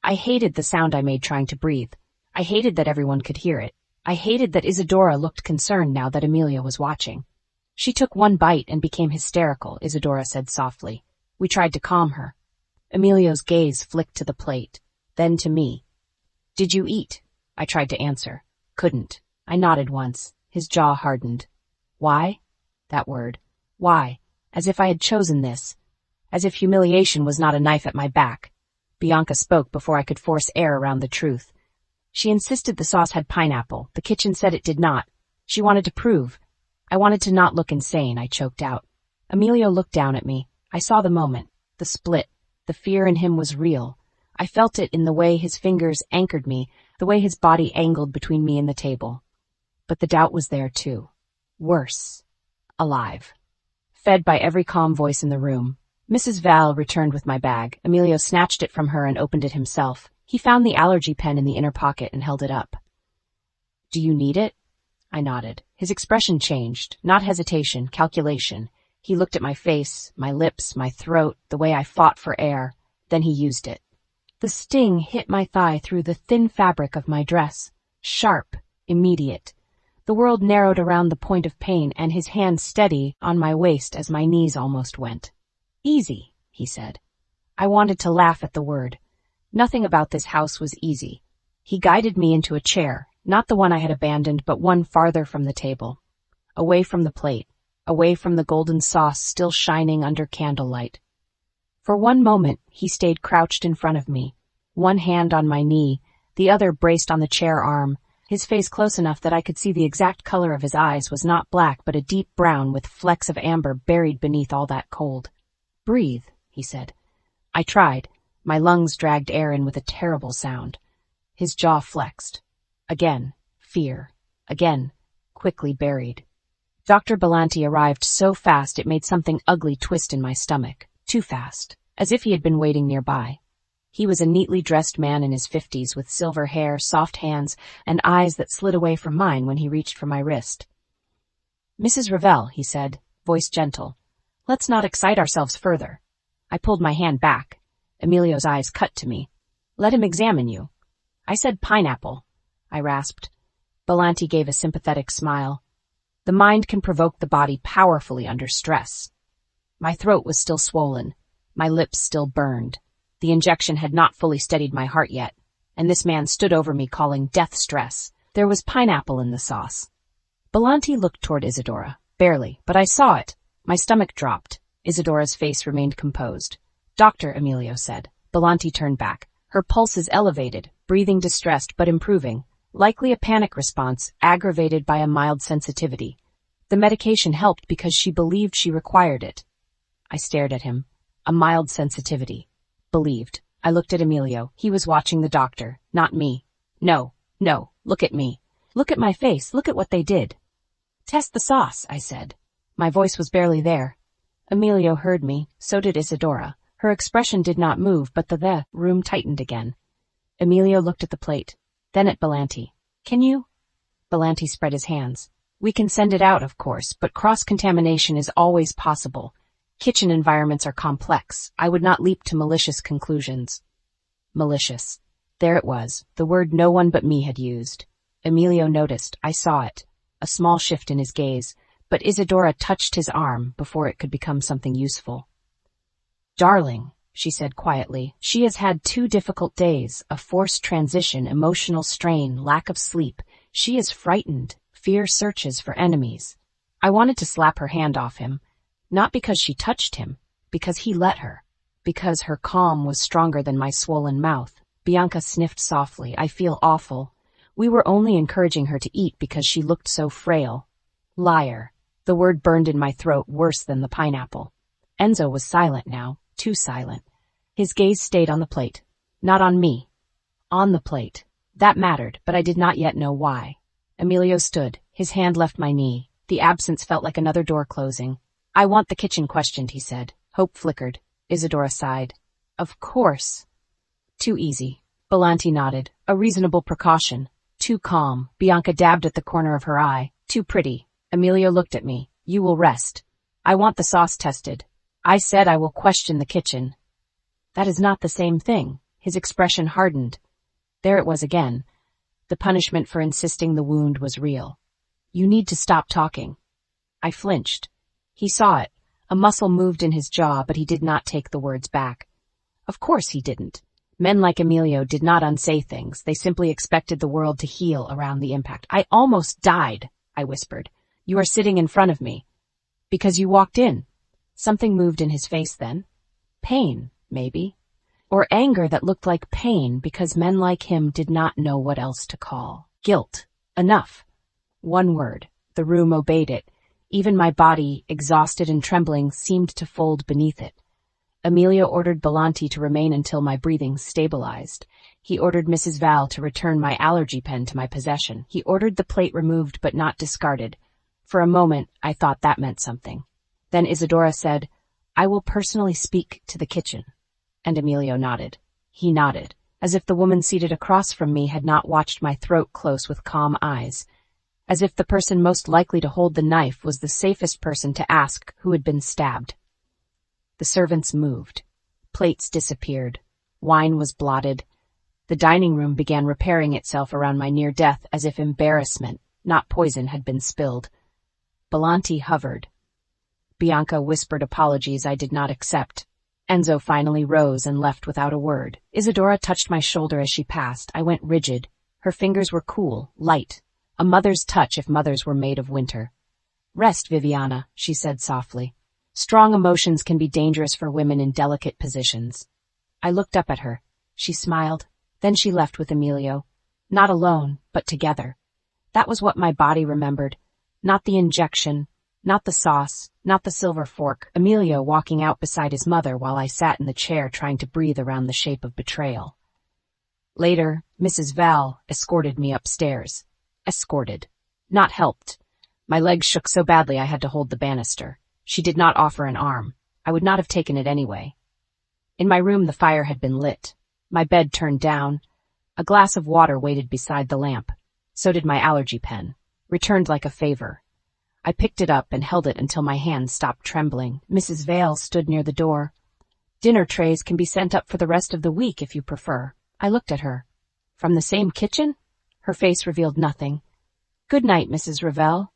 Speaker 1: I hated the sound I made trying to breathe. I hated that everyone could hear it. I hated that Isadora looked concerned now that Emilio was watching. She took one bite and became hysterical, Isadora said softly. We tried to calm her. Emilio's gaze flicked to the plate, then to me. Did you eat? I tried to answer. Couldn't. I nodded once. His jaw hardened. Why? That word. Why? As if I had chosen this. As if humiliation was not a knife at my back. Bianca spoke before I could force air around the truth. She insisted the sauce had pineapple. The kitchen said it did not. She wanted to prove. I wanted to not look insane, I choked out. Emilio looked down at me. I saw the moment. The split. The fear in him was real. I felt it in the way his fingers anchored me, the way his body angled between me and the table. But the doubt was there too. Worse. Alive. Fed by every calm voice in the room. Mrs. Val returned with my bag. Emilio snatched it from her and opened it himself. He found the allergy pen in the inner pocket and held it up. Do you need it? I nodded. His expression changed. Not hesitation, calculation. He looked at my face, my lips, my throat, the way I fought for air. Then he used it. The sting hit my thigh through the thin fabric of my dress. Sharp, immediate. The world narrowed around the point of pain and his hand steady on my waist as my knees almost went. Easy, he said. I wanted to laugh at the word. Nothing about this house was easy. He guided me into a chair, not the one I had abandoned, but one farther from the table. Away from the plate, away from the golden sauce still shining under candlelight. For one moment, he stayed crouched in front of me, one hand on my knee, the other braced on the chair arm, his face close enough that I could see the exact color of his eyes was not black but a deep brown with flecks of amber buried beneath all that cold. Breathe, he said. I tried. My lungs dragged air in with a terrible sound. His jaw flexed. Again, fear. Again, quickly buried. Dr. Belanti arrived so fast it made something ugly twist in my stomach. Too fast. As if he had been waiting nearby. He was a neatly dressed man in his 50s with silver hair, soft hands, and eyes that slid away from mine when he reached for my wrist. Mrs. Ravelle, he said, voice gentle. Let's not excite ourselves further. I pulled my hand back. Emilio's eyes cut to me. Let him examine you. I said pineapple. I rasped. Belanti gave a sympathetic smile. The mind can provoke the body powerfully under stress. My throat was still swollen. My lips still burned. The injection had not fully steadied my heart yet, and this man stood over me calling death stress. There was pineapple in the sauce. Belanti looked toward Isadora. Barely, but I saw it. My stomach dropped. Isadora's face remained composed. Doctor, Emilio said. Belanti turned back. Her pulses elevated, breathing distressed but improving. Likely a panic response, aggravated by a mild sensitivity. The medication helped because she believed she required it. I stared at him. A mild sensitivity. Believed. I looked at Emilio. He was watching the doctor, not me. No, look at me. Look at my face. Look at what they did. Test the sauce, I said. My voice was barely there. Emilio heard me. So did Isadora. Her expression did not move, but the room tightened again. Emilio looked at the plate, then at Belanti. Can you? Belanti spread his hands. We can send it out, of course, but cross-contamination is always possible. Kitchen environments are complex. I would not leap to malicious conclusions. Malicious. There it was, the word no one but me had used. Emilio noticed. I saw it. A small shift in his gaze, but Isadora touched his arm before it could become something useful. Darling, she said quietly, she has had 2 difficult days, a forced transition, emotional strain, lack of sleep. She is frightened. Fear searches for enemies. I wanted to slap her hand off him, not because she touched him, because he let her, because her calm was stronger than my swollen mouth. Bianca sniffed softly. I feel awful. We were only encouraging her to eat because she looked so frail. Liar. The word burned in my throat worse than the pineapple. Enzo was silent now, too silent. His gaze stayed on the plate. Not on me. On the plate. That mattered, but I did not yet know why. Emilio stood. His hand left my knee. The absence felt like another door closing. I want the kitchen questioned, he said. Hope flickered. Isadora sighed. Of course. Too easy. Belanti nodded. A reasonable precaution. Too calm. Bianca dabbed at the corner of her eye. Too pretty. Emilio looked at me. You will rest. I want the sauce tested. I said I will question the kitchen. That is not the same thing. His expression hardened. There it was again. The punishment for insisting the wound was real. You need to stop talking. I flinched. He saw it. A muscle moved in his jaw, but he did not take the words back. Of course he didn't. Men like Emilio did not unsay things. They simply expected the world to heal around the impact. I almost died, I whispered. You are sitting in front of me. Because you walked in. Something moved in his face then. Pain, maybe. Or anger that looked like pain because men like him did not know what else to call. Guilt. Enough. One word. The room obeyed it. Even my body, exhausted and trembling, seemed to fold beneath it. Emilio ordered Belanti to remain until my breathing stabilized. He ordered Mrs. Val to return my allergy pen to my possession. He ordered the plate removed but not discarded. For a moment, I thought that meant something. Then Isadora said, I will personally speak to the kitchen. And Emilio nodded. He nodded, as if the woman seated across from me had not watched my throat close with calm eyes, as if the person most likely to hold the knife was the safest person to ask who had been stabbed. The servants moved. Plates disappeared. Wine was blotted. The dining room began repairing itself around my near death as if embarrassment, not poison, had been spilled. Belanti hovered. Bianca whispered apologies I did not accept. Enzo finally rose and left without a word. Isadora touched my shoulder as she passed. I went rigid. Her fingers were cool, light. A mother's touch if mothers were made of winter. Rest, Viviana, she said softly. Strong emotions can be dangerous for women in delicate positions. I looked up at her. She smiled. Then she left with Emilio. Not alone, but together. That was what my body remembered. Not the injection, not the sauce, not the silver fork. Emilio walking out beside his mother while I sat in the chair trying to breathe around the shape of betrayal. Later, Mrs. Val escorted me upstairs. Escorted. Not helped. My legs shook so badly I had to hold the banister. She did not offer an arm. I would not have taken it anyway. In my room the fire had been lit. My bed turned down. A glass of water waited beside the lamp. So did my allergy pen. Returned like a favor. I picked it up and held it until my hand stopped trembling. Mrs. Vale stood near the door. Dinner trays can be sent up for the rest of the week if you prefer. I looked at her. From the same kitchen? Her face revealed nothing. Good night, Mrs. Ravelle.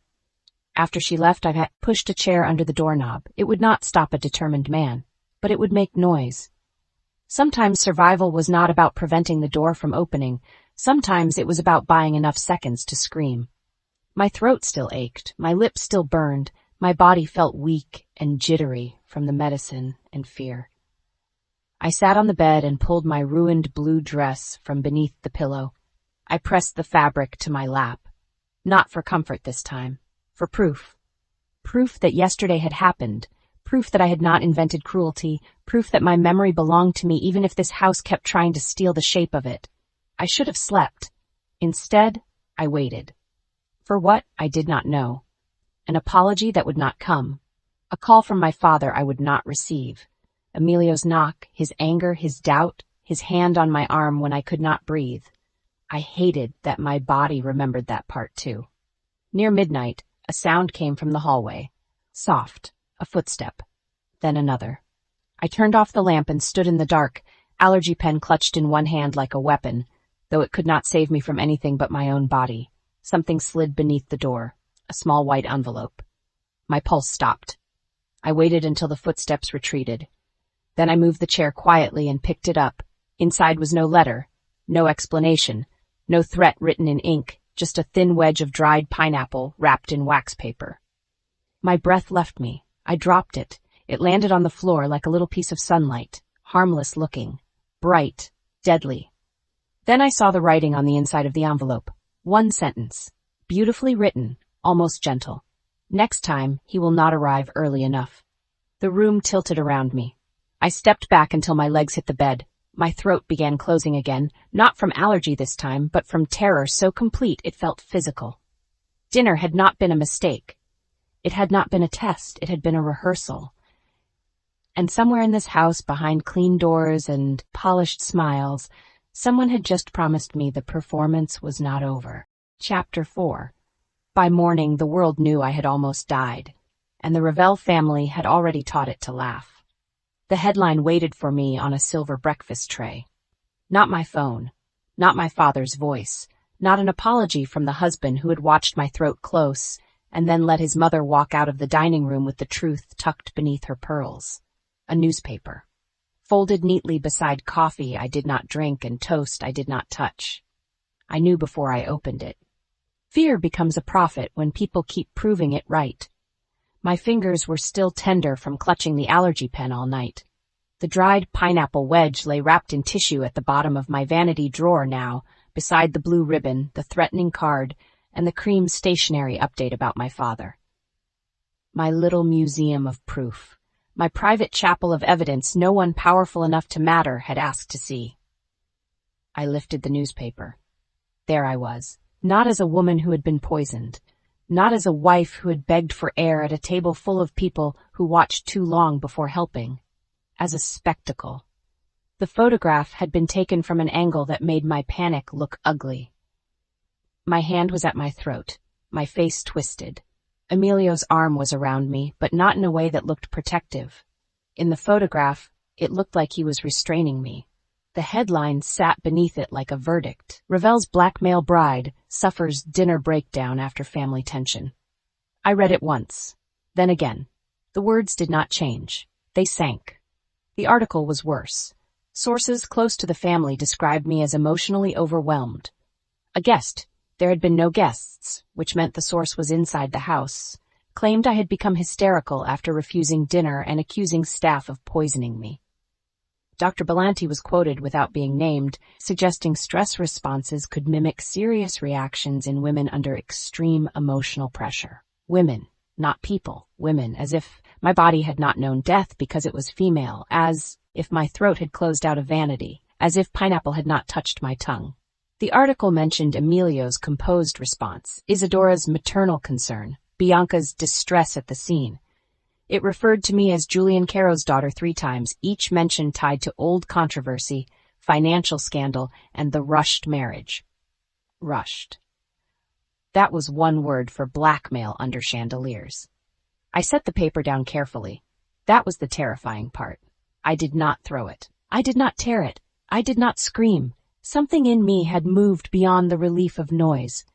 Speaker 1: After she left, I pushed a chair under the doorknob. It would not stop a determined man, but it would make noise. Sometimes survival was not about preventing the door from opening. Sometimes it was about buying enough seconds to scream. My throat still ached, my lips still burned, my body felt weak and jittery from the medicine and fear. I sat on the bed and pulled my ruined blue dress from beneath the pillow. I pressed the fabric to my lap. Not for comfort this time, for proof. Proof that yesterday had happened, proof that I had not invented cruelty, proof that my memory belonged to me even if this house kept trying to steal the shape of it. I should have slept. Instead, I waited. For what, I did not know. An apology that would not come. A call from my father I would not receive. Emilio's knock, his anger, his doubt, his hand on my arm when I could not breathe. I hated that my body remembered that part too. Near midnight, a sound came from the hallway. Soft, a footstep. Then another. I turned off the lamp and stood in the dark, allergy pen clutched in one hand like a weapon, though it could not save me from anything but my own body. Something slid beneath the door, a small white envelope. My pulse stopped. I waited until the footsteps retreated. Then I moved the chair quietly and picked it up. Inside was no letter, no explanation, no threat written in ink, just a thin wedge of dried pineapple wrapped in wax paper. My breath left me. I dropped it. It landed on the floor like a little piece of sunlight, harmless looking, bright, deadly. Then I saw the writing on the inside of the envelope. One sentence, beautifully written, almost gentle. Next time, he will not arrive early enough. The room tilted around me. I stepped back until my legs hit the bed. My throat began closing again, not from allergy this time, but from terror so complete it felt physical. Dinner had not been a mistake. It had not been a test, it had been a rehearsal. And somewhere in this house, behind clean doors and polished smiles, someone had just promised me the performance was not over. Chapter 4. By morning, the world knew I had almost died, and the Ravelle family had already taught it to laugh. The headline waited for me on a silver breakfast tray. Not my phone, not my father's voice, not an apology from the husband who had watched my throat close and then let his mother walk out of the dining room with the truth tucked beneath her pearls. A newspaper, folded neatly beside coffee I did not drink and toast I did not touch. I knew before I opened it. Fear becomes a prophet when people keep proving it right. My fingers were still tender from clutching the allergy pen all night. The dried pineapple wedge lay wrapped in tissue at the bottom of my vanity drawer now, beside the blue ribbon, the threatening card, and the cream stationery update about my father. My little museum of proof. My private chapel of evidence no one powerful enough to matter had asked to see. I lifted the newspaper. There I was, not as a woman who had been poisoned, not as a wife who had begged for air at a table full of people who watched too long before helping, as a spectacle. The photograph had been taken from an angle that made my panic look ugly. My hand was at my throat, my face twisted. Emilio's arm was around me, but not in a way that looked protective. In the photograph, it looked like he was restraining me. The headline sat beneath it like a verdict. Ravelle's blackmail bride suffers dinner breakdown after family tension. I read it once, then again. The words did not change. They sank. The article was worse. Sources close to the family described me as emotionally overwhelmed. A guest, there had been no guests, which meant the source was inside the house, claimed I had become hysterical after refusing dinner and accusing staff of poisoning me. Dr. Belanti was quoted without being named, suggesting stress responses could mimic serious reactions in women under extreme emotional pressure. Women, not people. Women, as if my body had not known death because it was female, as if my throat had closed out of vanity, as if pineapple had not touched my tongue. The article mentioned Emilio's composed response, Isidora's maternal concern, Bianca's distress at the scene. It referred to me as Julian Carrow's daughter 3 times, each mention tied to old controversy, financial scandal, and the rushed marriage. Rushed. That was one word for blackmail under chandeliers. I set the paper down carefully. That was the terrifying part. I did not throw it. I did not tear it. I did not scream. Something in me had moved beyond the relief of noise.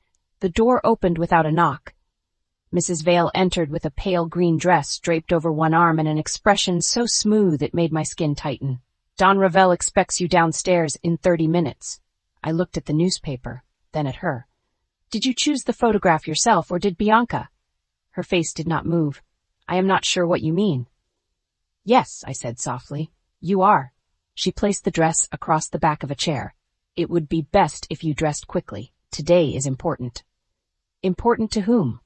Speaker 1: The door opened without a knock. Mrs. Vale entered with a pale green dress draped over one arm and an expression so smooth it made my skin tighten. Don Ravelle expects you downstairs in 30 minutes. I looked at the newspaper, then at her. Did you choose the photograph yourself, or did Bianca? Her face did not move. I am not sure what you mean. Yes, I said softly. You are. She placed the dress across the back of a chair. It would be best if you dressed quickly. Today is important. Important to whom?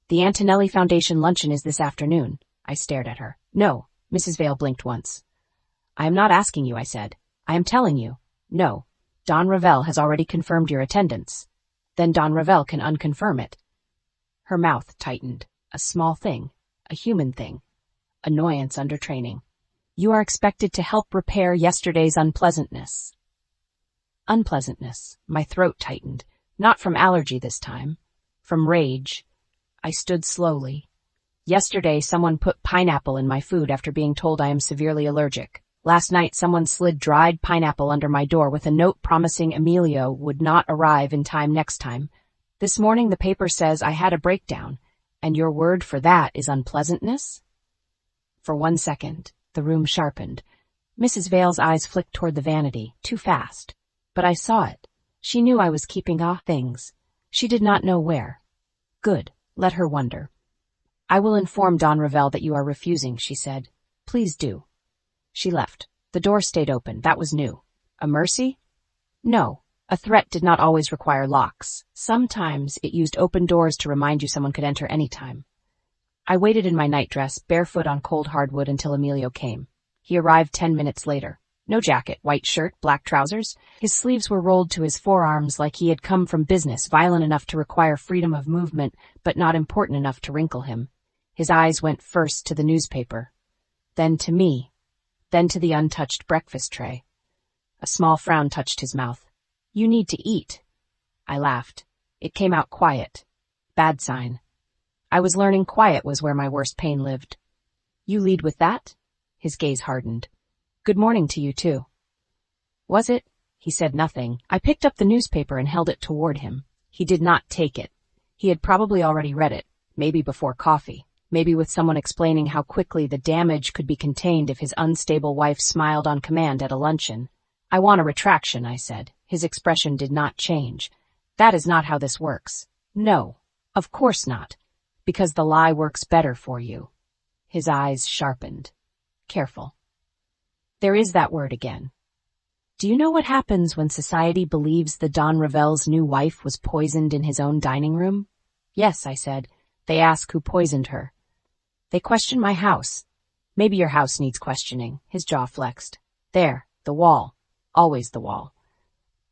Speaker 1: The Antonelli Foundation luncheon is this afternoon. I stared at her. No, Mrs. Vale blinked once. I am not asking you, I said. I am telling you. No, Don Ravelle has already confirmed your attendance. Then Don Ravelle can unconfirm it. Her mouth tightened. A small thing. A human thing. Annoyance under training. You are expected to help repair yesterday's unpleasantness. Unpleasantness. My throat tightened. Not from allergy this time. From rage. I stood slowly. Yesterday, someone put pineapple in my food after being told I am severely allergic. Last night, someone slid dried pineapple under my door with a note promising Emilio would not arrive in time next time. This morning, the paper says I had a breakdown, and your word for that is unpleasantness? For 1 second, the room sharpened. Mrs. Vale's eyes flicked toward the vanity, too fast. But I saw it. She knew I was keeping things. She did not know where. Good. Let her wonder. I will inform Don Ravelle that you are refusing, she said. Please do. She left. The door stayed open. That was new. A mercy? No. A threat did not always require locks. Sometimes it used open doors to remind you someone could enter any time. I waited in my nightdress, barefoot on cold hardwood, until Emilio came. He arrived 10 minutes later. No jacket, white shirt, black trousers. His sleeves were rolled to his forearms like he had come from business, violent enough to require freedom of movement, but not important enough to wrinkle him. His eyes went first to the newspaper, then to me, then to the untouched breakfast tray. A small frown touched his mouth. You need to eat. I laughed. It came out quiet. Bad sign. I was learning quiet was where my worst pain lived. You lead with that? His gaze hardened. Good morning to you, too. Was it? He said nothing. I picked up the newspaper and held it toward him. He did not take it. He had probably already read it, maybe before coffee, maybe with someone explaining how quickly the damage could be contained if his unstable wife smiled on command at a luncheon. I want a retraction, I said. His expression did not change. That is not how this works. No, of course not. Because the lie works better for you. His eyes sharpened. Careful. There is that word again. Do you know what happens when society believes the Don Ravelle's new wife was poisoned in his own dining room? Yes, I said. They ask who poisoned her. They question my house. Maybe your house needs questioning. His jaw flexed. There, the wall. Always the wall.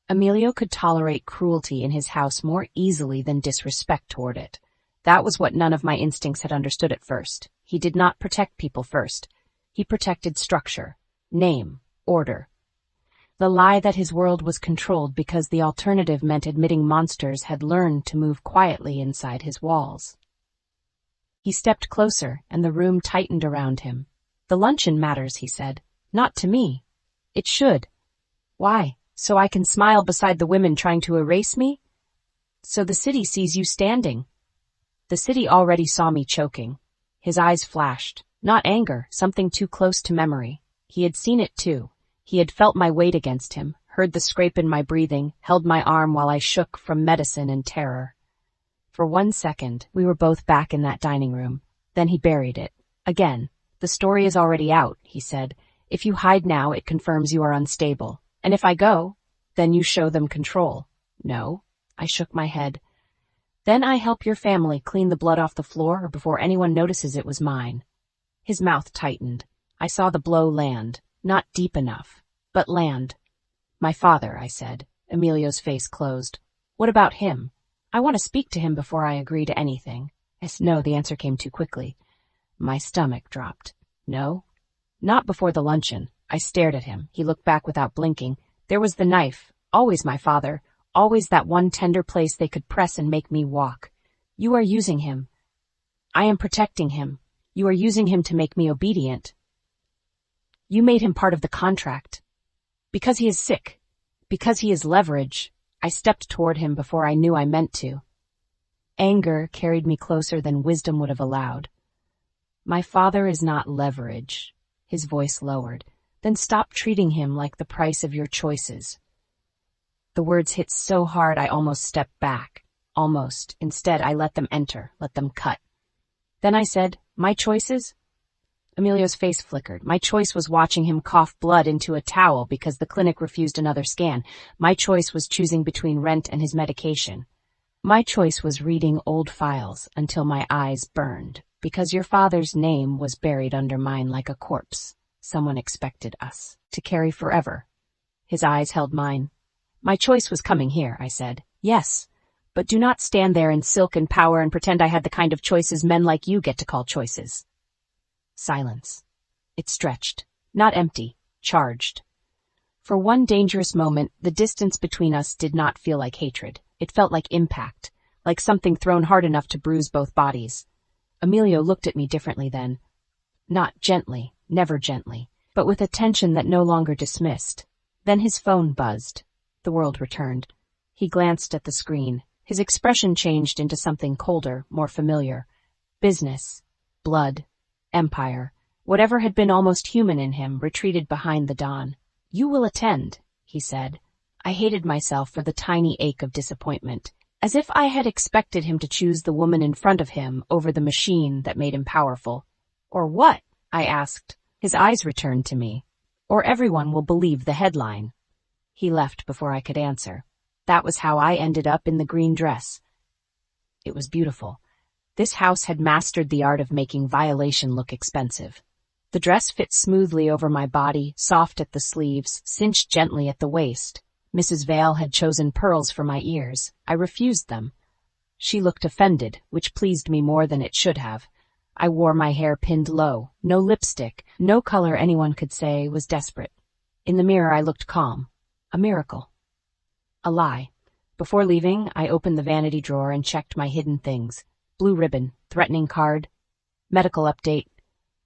Speaker 1: Emilio could tolerate cruelty in his house more easily than disrespect toward it. That was what none of my instincts had understood at first. He did not protect people first. He protected structure, name, order. The lie that his world was controlled because the alternative meant admitting monsters had learned to move quietly inside his walls. He stepped closer, and the room tightened around him. The luncheon matters, he said. Not to me. It should. Why? So I can smile beside the women trying to erase me? So the city sees you standing. The city already saw me choking. His eyes flashed. Not anger, something too close to memory. He had seen it too. He had felt my weight against him, heard the scrape in my breathing, held my arm while I shook from medicine and terror. For 1 second, we were both back in that dining room. Then he buried it. Again. The story is already out, he said. If you hide now, it confirms you are unstable. And if I go, then you show them control. No. I shook my head. Then I help your family clean the blood off the floor before anyone notices it was mine. His mouth tightened. I saw the blow land. Not deep enough, but land. My father, I said. Emilio's face closed. What about him? I want to speak to him before I agree to anything. Yes, no, the answer came too quickly. My stomach dropped. No? Not before the luncheon. I stared at him. He looked back without blinking. There was the knife. Always my father. Always that one tender place they could press and make me walk. You are using him. I am protecting him. You are using him to make me obedient. You made him part of the contract. Because he is sick. Because he is leverage. I stepped toward him before I knew I meant to. Anger carried me closer than wisdom would have allowed. My father is not leverage. His voice lowered. Then stop treating him like the price of your choices. The words hit so hard I almost stepped back. Almost. Instead, I let them enter, let them cut. Then I said, my choices? Emilio's face flickered. My choice was watching him cough blood into a towel because the clinic refused another scan. My choice was choosing between rent and his medication. My choice was reading old files until my eyes burned, because your father's name was buried under mine like a corpse. Someone expected us to carry forever. His eyes held mine. My choice was coming here, I said. Yes, but do not stand there in silk and power and pretend I had the kind of choices men like you get to call choices. Silence. It stretched. Not empty. Charged. For one dangerous moment, the distance between us did not feel like hatred. It felt like impact, like something thrown hard enough to bruise both bodies. Emilio looked at me differently then. Not gently, never gently, but with a tension that no longer dismissed. Then his phone buzzed. The world returned. He glanced at the screen. His expression changed into something colder, more familiar. Business. Blood. Empire. Whatever had been almost human in him retreated behind the Don. "You will attend," he said. I hated myself for the tiny ache of disappointment, as if I had expected him to choose the woman in front of him over the machine that made him powerful. "Or what?" I asked. His eyes returned to me. "Or everyone will believe the headline." He left before I could answer. That was how I ended up in the green dress. It was beautiful. This house had mastered the art of making violation look expensive. The dress fit smoothly over my body, soft at the sleeves, cinched gently at the waist. Mrs. Vale had chosen pearls for my ears. I refused them. She looked offended, which pleased me more than it should have. I wore my hair pinned low, no lipstick, no color anyone could say was desperate. In the mirror I looked calm. A miracle. A lie. Before leaving, I opened the vanity drawer and checked my hidden things. Blue ribbon, threatening card, medical update,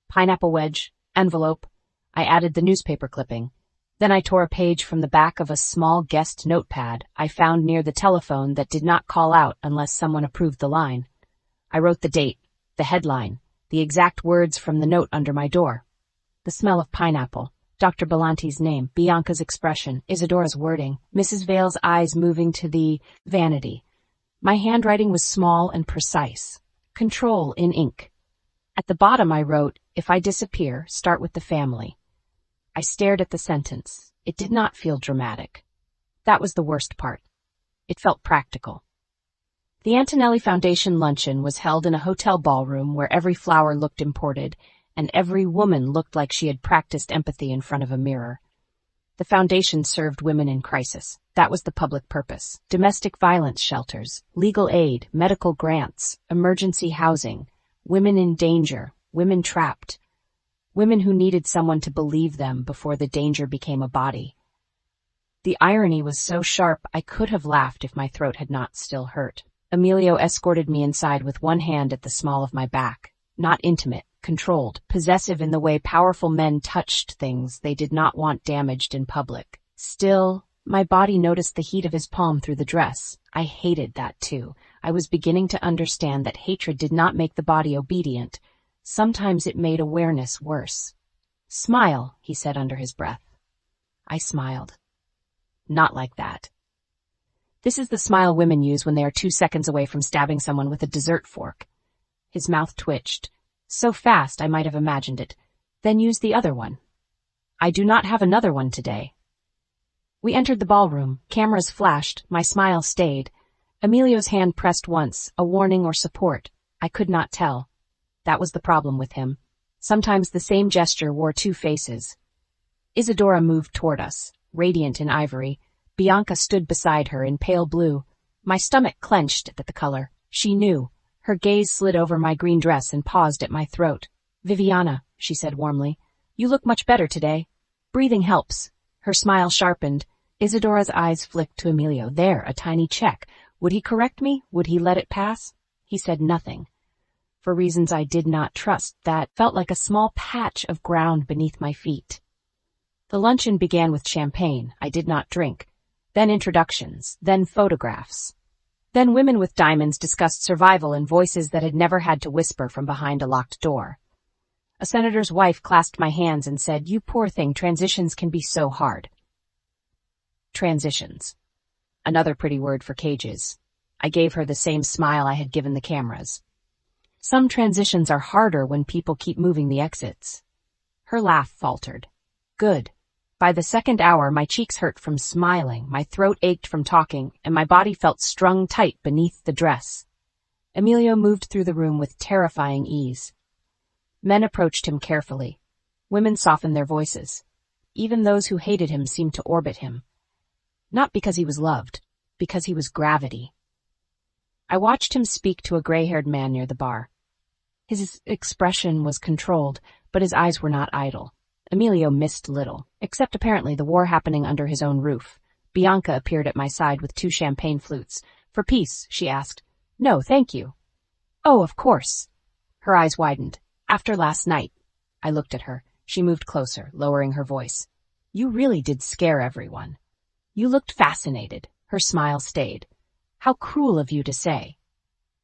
Speaker 1: pineapple wedge, envelope. I added the newspaper clipping. Then I tore a page from the back of a small guest notepad I found near the telephone that did not call out unless someone approved the line. I wrote the date, the headline, the exact words from the note under my door. The smell of pineapple, Dr. Belanti's name, Bianca's expression, Isadora's wording, Mrs. Vale's eyes moving to the vanity. My handwriting was small and precise. Control in ink. At the bottom I wrote, "If I disappear, start with the family." I stared at the sentence. It did not feel dramatic. That was the worst part. It felt practical. The Antonelli Foundation luncheon was held in a hotel ballroom where every flower looked imported, and every woman looked like she had practiced empathy in front of a mirror. The foundation served women in crisis. That was the public purpose. Domestic violence shelters, legal aid, medical grants, emergency housing, women in danger, women trapped, women who needed someone to believe them before the danger became a body. The irony was so sharp I could have laughed if my throat had not still hurt. Emilio escorted me inside with one hand at the small of my back. Not intimate, controlled, possessive in the way powerful men touched things they did not want damaged in public. Still, my body noticed the heat of his palm through the dress. I hated that too. I was beginning to understand that hatred did not make the body obedient. Sometimes it made awareness worse. "Smile," he said under his breath. I smiled. Not like that. This is the smile women use when they are 2 seconds away from stabbing someone with a dessert fork. His mouth twitched. So fast I might have imagined it. Then use the other one. "I do not have another one today." We entered the ballroom. Cameras flashed. My smile stayed. Emilio's hand pressed once, a warning or support. I could not tell. That was the problem with him. Sometimes the same gesture wore 2 faces. Isadora moved toward us, radiant in ivory. Bianca stood beside her in pale blue. My stomach clenched at the color. She knew. Her gaze slid over my green dress and paused at my throat. "Viviana," she said warmly, "you look much better today. Breathing helps." Her smile sharpened. Isadora's eyes flicked to Emilio. There, a tiny check. Would he correct me? Would he let it pass? He said nothing. For reasons I did not trust, that felt like a small patch of ground beneath my feet. The luncheon began with champagne. I did not drink. Then introductions. Then photographs. Then women with diamonds discussed survival in voices that had never had to whisper from behind a locked door. A senator's wife clasped my hands and said, "You poor thing, transitions can be so hard." Transitions. Another pretty word for cages. I gave her the same smile I had given the cameras. Some transitions are harder when people keep moving the exits. Her laugh faltered. Good. By the second hour, my cheeks hurt from smiling, my throat ached from talking, and my body felt strung tight beneath the dress. Emilio moved through the room with terrifying ease. Men approached him carefully. Women softened their voices. Even those who hated him seemed to orbit him. Not because he was loved, because he was gravity. I watched him speak to a gray-haired man near the bar. His expression was controlled, but his eyes were not idle. Emilio missed little, except apparently the war happening under his own roof. Bianca appeared at my side with 2 champagne flutes. "For peace?" she asked. "No, thank you." "Oh, of course." Her eyes widened. "After last night." I looked at her. She moved closer, lowering her voice. "You really did scare everyone." "You looked fascinated." Her smile stayed. "How cruel of you to say."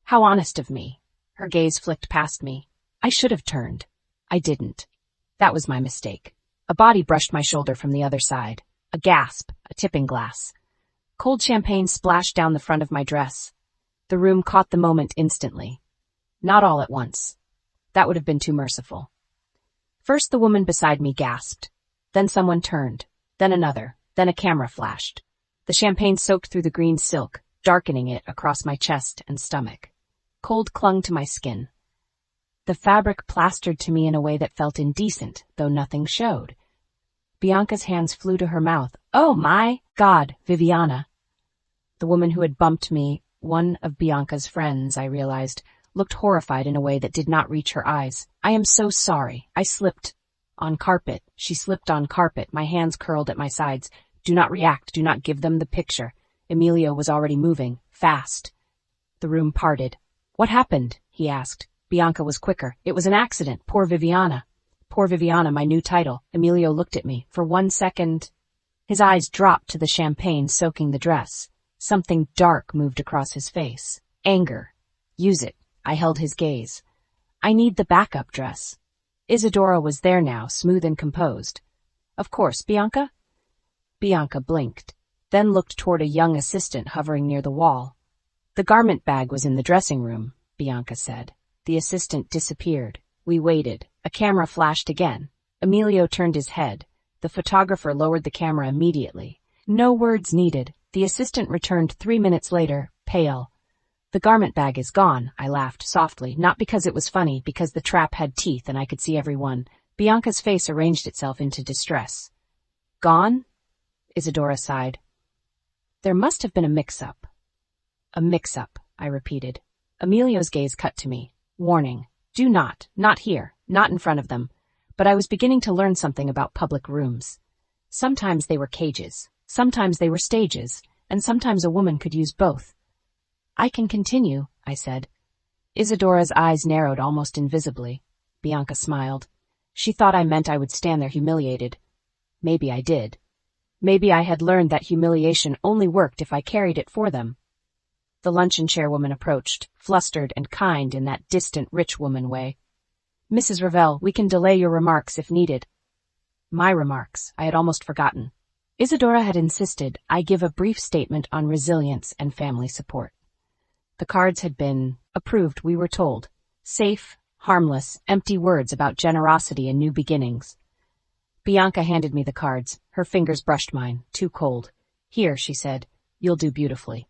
Speaker 1: "How honest of me." Her gaze flicked past me. "I should have turned." I didn't. That was my mistake. A body brushed my shoulder from the other side. A gasp, a tipping glass. Cold champagne splashed down the front of my dress. The room caught the moment instantly. Not all at once. That would have been too merciful. First the woman beside me gasped. Then someone turned. Then another. Then a camera flashed. The champagne soaked through the green silk, darkening it across my chest and stomach. Cold clung to my skin. The fabric plastered to me in a way that felt indecent, though nothing showed. Bianca's hands flew to her mouth. Oh my God, Viviana. The woman who had bumped me, one of Bianca's friends, I realized, looked horrified in a way that did not reach her eyes. I am so sorry. I slipped on carpet. She slipped on carpet, my hands curled at my sides. Do not react. Do not give them the picture. Emilio was already moving, fast. The room parted. What happened? He asked. Bianca was quicker. It was an accident. Poor Viviana. Poor Viviana, my new title. Emilio looked at me. For 1 second, his eyes dropped to the champagne soaking the dress. Something dark moved across his face. Anger. Use it. I held his gaze. I need the backup dress. Isadora was there now, smooth and composed. Of course, Bianca? Bianca blinked, then looked toward a young assistant hovering near the wall. The garment bag was in the dressing room, Bianca said. The assistant disappeared. We waited. A camera flashed again. Emilio turned his head. The photographer lowered the camera immediately. No words needed. The assistant returned 3 minutes later, pale. The garment bag is gone, I laughed softly, not because it was funny, because the trap had teeth and I could see every one. Bianca's face arranged itself into distress. Gone? Isadora sighed. There must have been a mix-up. A mix-up, I repeated. Emilio's gaze cut to me. Warning. Do not here, not in front of them. But I was beginning to learn something about public rooms. Sometimes they were cages, sometimes they were stages, and sometimes a woman could use both. I can continue, I said. Isadora's eyes narrowed almost invisibly. Bianca smiled. She thought I meant I would stand there humiliated. Maybe I did. Maybe I had learned that humiliation only worked if I carried it for them. The luncheon chairwoman approached, flustered and kind in that distant rich woman way. Mrs. Ravelle, we can delay your remarks if needed. My remarks, I had almost forgotten. Isadora had insisted I give a brief statement on resilience and family support. The cards had been approved, we were told. Safe, harmless, empty words about generosity and new beginnings. Bianca handed me the cards. Her fingers brushed mine, too cold. Here, she said, you'll do beautifully.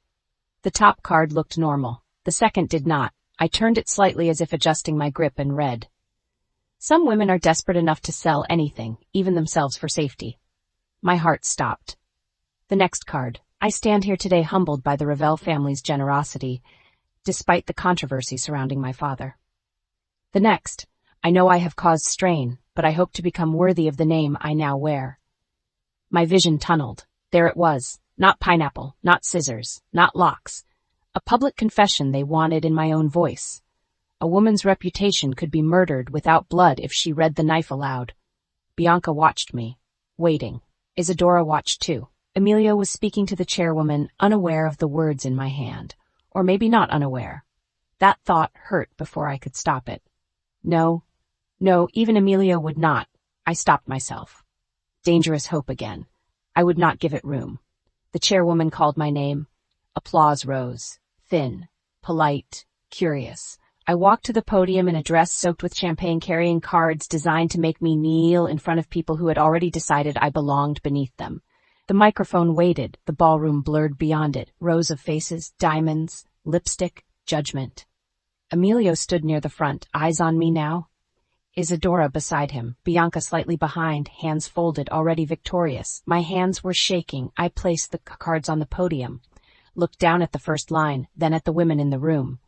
Speaker 1: The top card looked normal. The second did not. I turned it slightly as if adjusting my grip and read. Some women are desperate enough to sell anything, even themselves for safety. My heart stopped. The next card. I stand here today humbled by the Ravelle family's generosity, despite the controversy surrounding my father. The next. I know I have caused strain, but I hope to become worthy of the name I now wear. My vision tunneled. There it was. Not pineapple, not scissors, not locks. A public confession they wanted in my own voice. A woman's reputation could be murdered without blood if she read the knife aloud. Bianca watched me, waiting. Isadora watched too. Emilio was speaking to the chairwoman, unaware of the words in my hand. Or maybe not unaware. That thought hurt before I could stop it. No, even Emilio would not. I stopped myself. Dangerous hope again. I would not give it room. The chairwoman called my name. Applause rose. Thin, polite, curious. I walked to the podium in a dress soaked with champagne, carrying cards designed to make me kneel in front of people who had already decided I belonged beneath them. The microphone waited, the ballroom blurred beyond it, rows of faces, diamonds, lipstick, judgment. Emilio stood near the front, eyes on me now. Isadora beside him, Bianca slightly behind, hands folded, already victorious. My hands were shaking. I placed the cards on the podium, looked down at the first line, then at the women in the room.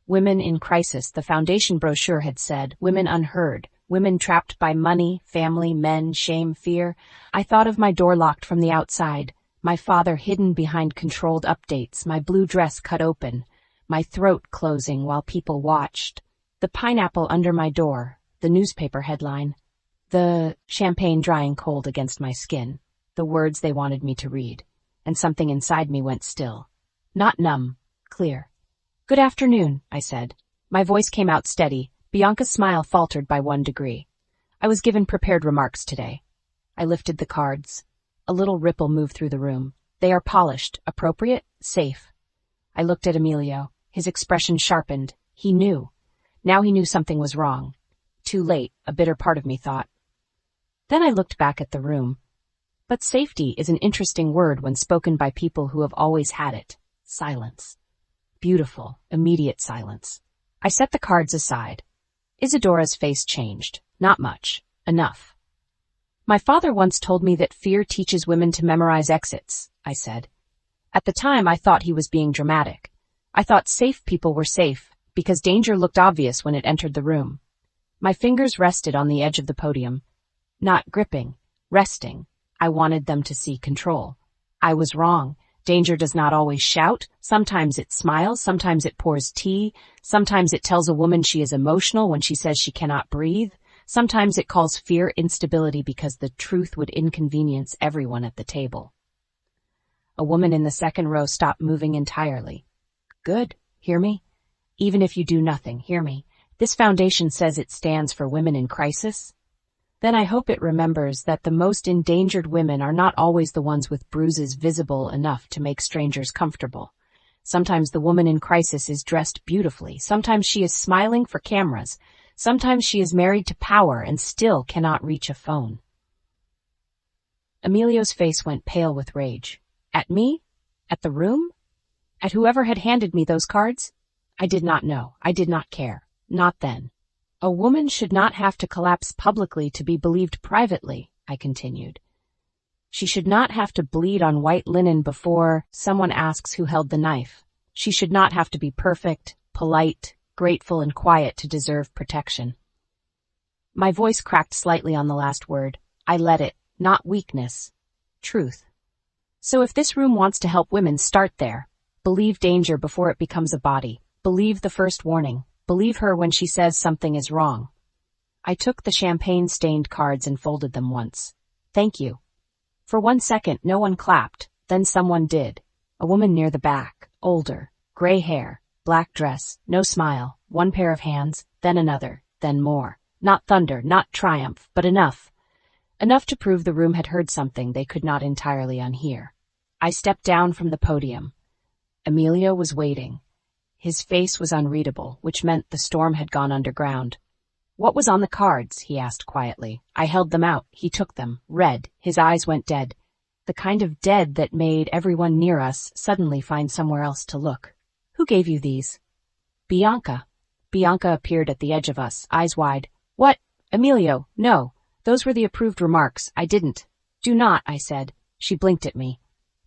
Speaker 1: Women in crisis, the foundation brochure had said, women unheard. Women trapped by money, family, men, shame, fear. I thought of my door locked from the outside, my father hidden behind controlled updates, my blue dress cut open, my throat closing while people watched. The pineapple under my door, the newspaper headline, the champagne drying cold against my skin, the words they wanted me to read, and something inside me went still. Not numb, clear. Good afternoon, I said. My voice came out steady. Bianca's smile faltered by 1 degree. I was given prepared remarks today. I lifted the cards. A little ripple moved through the room. They are polished, appropriate, safe. I looked at Emilio. His expression sharpened. He knew. Now he knew something was wrong. Too late, a bitter part of me thought. Then I looked back at the room. But safety is an interesting word when spoken by people who have always had it. Silence. Beautiful, immediate silence. I set the cards aside. Isadora's face changed. Not much. Enough. My father once told me that fear teaches women to memorize exits, I said. At the time, I thought he was being dramatic. I thought safe people were safe, because danger looked obvious when it entered the room. My fingers rested on the edge of the podium. Not gripping, resting. I wanted them to see control. I was wrong. Danger does not always shout. Sometimes it smiles, sometimes it pours tea, sometimes it tells a woman she is emotional when she says she cannot breathe. Sometimes it calls fear instability because the truth would inconvenience everyone at the table. A woman in the second row stopped moving entirely. Good. Hear me? Even if you do nothing, hear me. This foundation says it stands for women in crisis. Then I hope it remembers that the most endangered women are not always the ones with bruises visible enough to make strangers comfortable. Sometimes the woman in crisis is dressed beautifully. Sometimes she is smiling for cameras. Sometimes she is married to power and still cannot reach a phone. Emilio's face went pale with rage. At me? At the room? At whoever had handed me those cards? I did not know. I did not care. Not then. A woman should not have to collapse publicly to be believed privately, I continued. She should not have to bleed on white linen before someone asks who held the knife. She should not have to be perfect, polite, grateful, and quiet to deserve protection. My voice cracked slightly on the last word. I let it, not weakness. Truth. So if this room wants to help women, start there. Believe danger before it becomes a body. Believe the first warning. Believe her when she says something is wrong. I took the champagne-stained cards and folded them once. Thank you. For 1 second, no one clapped. Then someone did. A woman near the back, older, gray hair, black dress, no smile, one pair of hands, then another, then more. Not thunder, not triumph, but enough. Enough to prove the room had heard something they could not entirely unhear. I stepped down from the podium. Emilio was waiting. His face was unreadable, which meant the storm had gone underground. What was on the cards? He asked quietly. I held them out. He took them, read. His eyes went dead. The kind of dead that made everyone near us suddenly find somewhere else to look. Who gave you these? Bianca. Bianca appeared at the edge of us, eyes wide. What? Emilio, no. Those were the approved remarks. I didn't. Do not, I said. She blinked at me.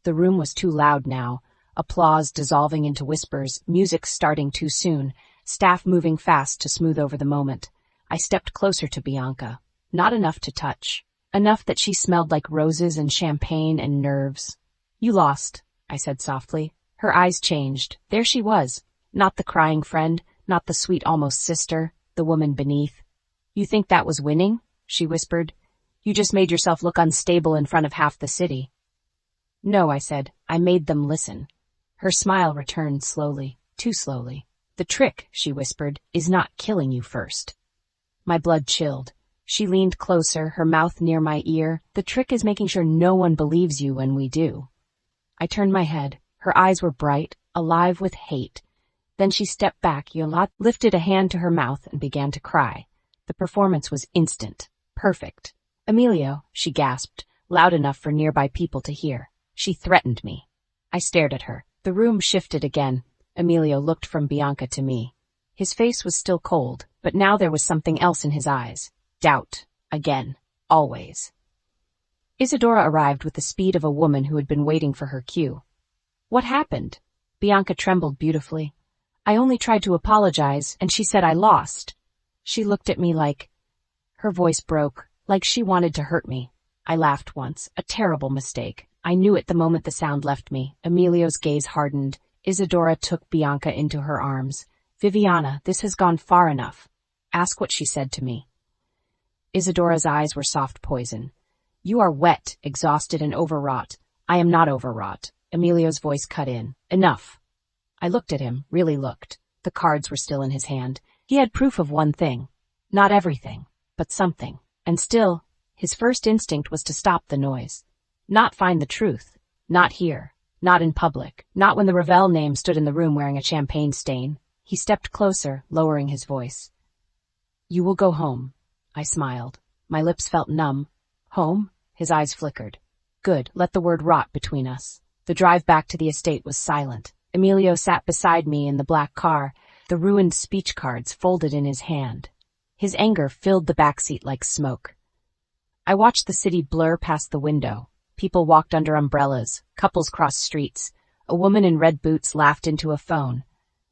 Speaker 1: The room was too loud now. Applause dissolving into whispers, music starting too soon, staff moving fast to smooth over the moment. I stepped closer to Bianca. Not enough to touch. Enough that she smelled like roses and champagne and nerves. You lost, I said softly. Her eyes changed. There she was. Not the crying friend, not the sweet almost sister, the woman beneath. You think that was winning? She whispered. You just made yourself look unstable in front of half the city. No, I said. I made them listen. Her smile returned slowly, too slowly. The trick, she whispered, is not killing you first. My blood chilled. She leaned closer, her mouth near my ear. The trick is making sure no one believes you when we do. I turned my head. Her eyes were bright, alive with hate. Then she stepped back, lifted a hand to her mouth and began to cry. The performance was instant, perfect. Emilio, she gasped, loud enough for nearby people to hear. She threatened me. I stared at her. The room shifted again. Emilio looked from Bianca to me. His face was still cold, but now there was something else in his eyes. Doubt. Again. Always. Isadora arrived with the speed of a woman who had been waiting for her cue. What happened? Bianca trembled beautifully. I only tried to apologize, and she said I lost. She looked at me like... Her voice broke, like she wanted to hurt me. I laughed once. A terrible mistake. I knew it the moment the sound left me. Emilio's gaze hardened. Isadora took Bianca into her arms. Viviana, this has gone far enough. Ask what she said to me. Isadora's eyes were soft poison. You are wet, exhausted, and overwrought. I am not overwrought. Emilio's voice cut in. Enough. I looked at him, really looked. The cards were still in his hand. He had proof of one thing. Not everything, but something. And still, his first instinct was to stop the noise. Not find the truth. Not here. Not in public. Not when the Ravelle name stood in the room wearing a champagne stain. He stepped closer, lowering his voice. You will go home. I smiled. My lips felt numb. Home? His eyes flickered. Good, let the word rot between us. The drive back to the estate was silent. Emilio sat beside me in the black car, the ruined speech cards folded in his hand. His anger filled the backseat like smoke. I watched the city blur past the window. People walked under umbrellas, couples crossed streets. A woman in red boots laughed into a phone.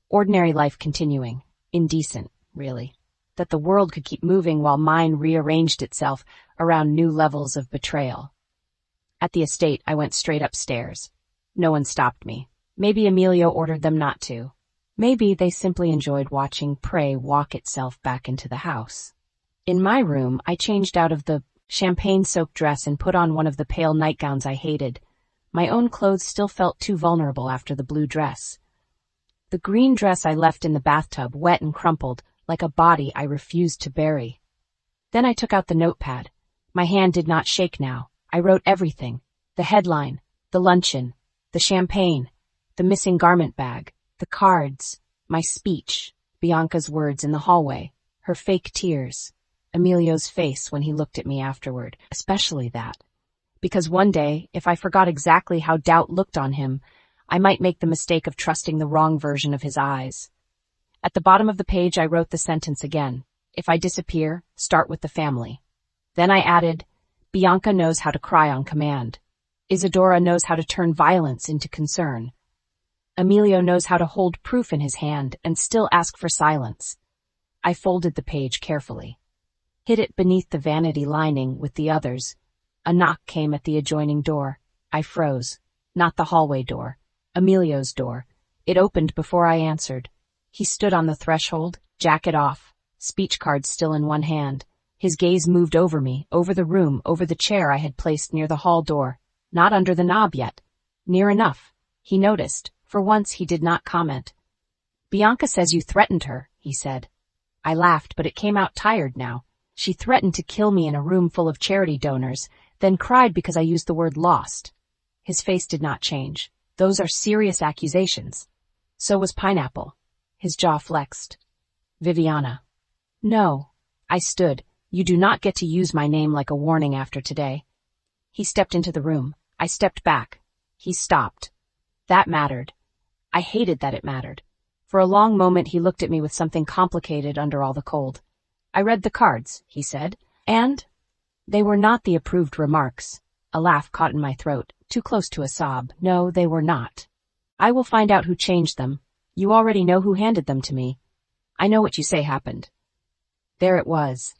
Speaker 1: Ordinary life continuing. Indecent, really. That the world could keep moving while mine rearranged itself around new levels of betrayal. At the estate, I went straight upstairs. No one stopped me. Maybe Emilio ordered them not to. Maybe they simply enjoyed watching prey walk itself back into the house. In my room, I changed out of the champagne-soaked dress and put on one of the pale nightgowns I hated. My own clothes still felt too vulnerable after the blue dress. The green dress I left in the bathtub, wet and crumpled, like a body I refused to bury. Then I took out the notepad. My hand did not shake now. I wrote everything. The headline, the luncheon, the champagne, the missing garment bag, the cards, my speech, Bianca's words in the hallway, her fake tears, Emilio's face when he looked at me afterward, especially that. Because one day, if I forgot exactly how doubt looked on him, I might make the mistake of trusting the wrong version of his eyes. At the bottom of the page, I wrote the sentence again. If I disappear, start with the family. Then I added, Bianca knows how to cry on command. Isadora knows how to turn violence into concern. Emilio knows how to hold proof in his hand and still ask for silence. I folded the page carefully. Hid it beneath the vanity lining with the others. A knock came at the adjoining door. I froze. Not the hallway door. Emilio's door. It opened before I answered. He stood on the threshold, jacket off, speech cards still in one hand. His gaze moved over me, over the room, over the chair I had placed near the hall door. Not under the knob yet. Near enough. He noticed. For once, he did not comment. Bianca says you threatened her, he said. I laughed, but it came out tired now. She threatened to kill me in a room full of charity donors, then cried because I used the word lost. His face did not change. Those are serious accusations. So was Pineapple. His jaw flexed. Viviana. No. I stood. You do not get to use my name like a warning after today. He stepped into the room. I stepped back. He stopped. That mattered. I hated that it mattered. For a long moment he looked at me with something complicated under all the cold. I read the cards, he said, and they were not the approved remarks. A laugh caught in my throat, too close to a sob. No, they were not. I will find out who changed them. You already know who handed them to me. I know what you say happened. There it was.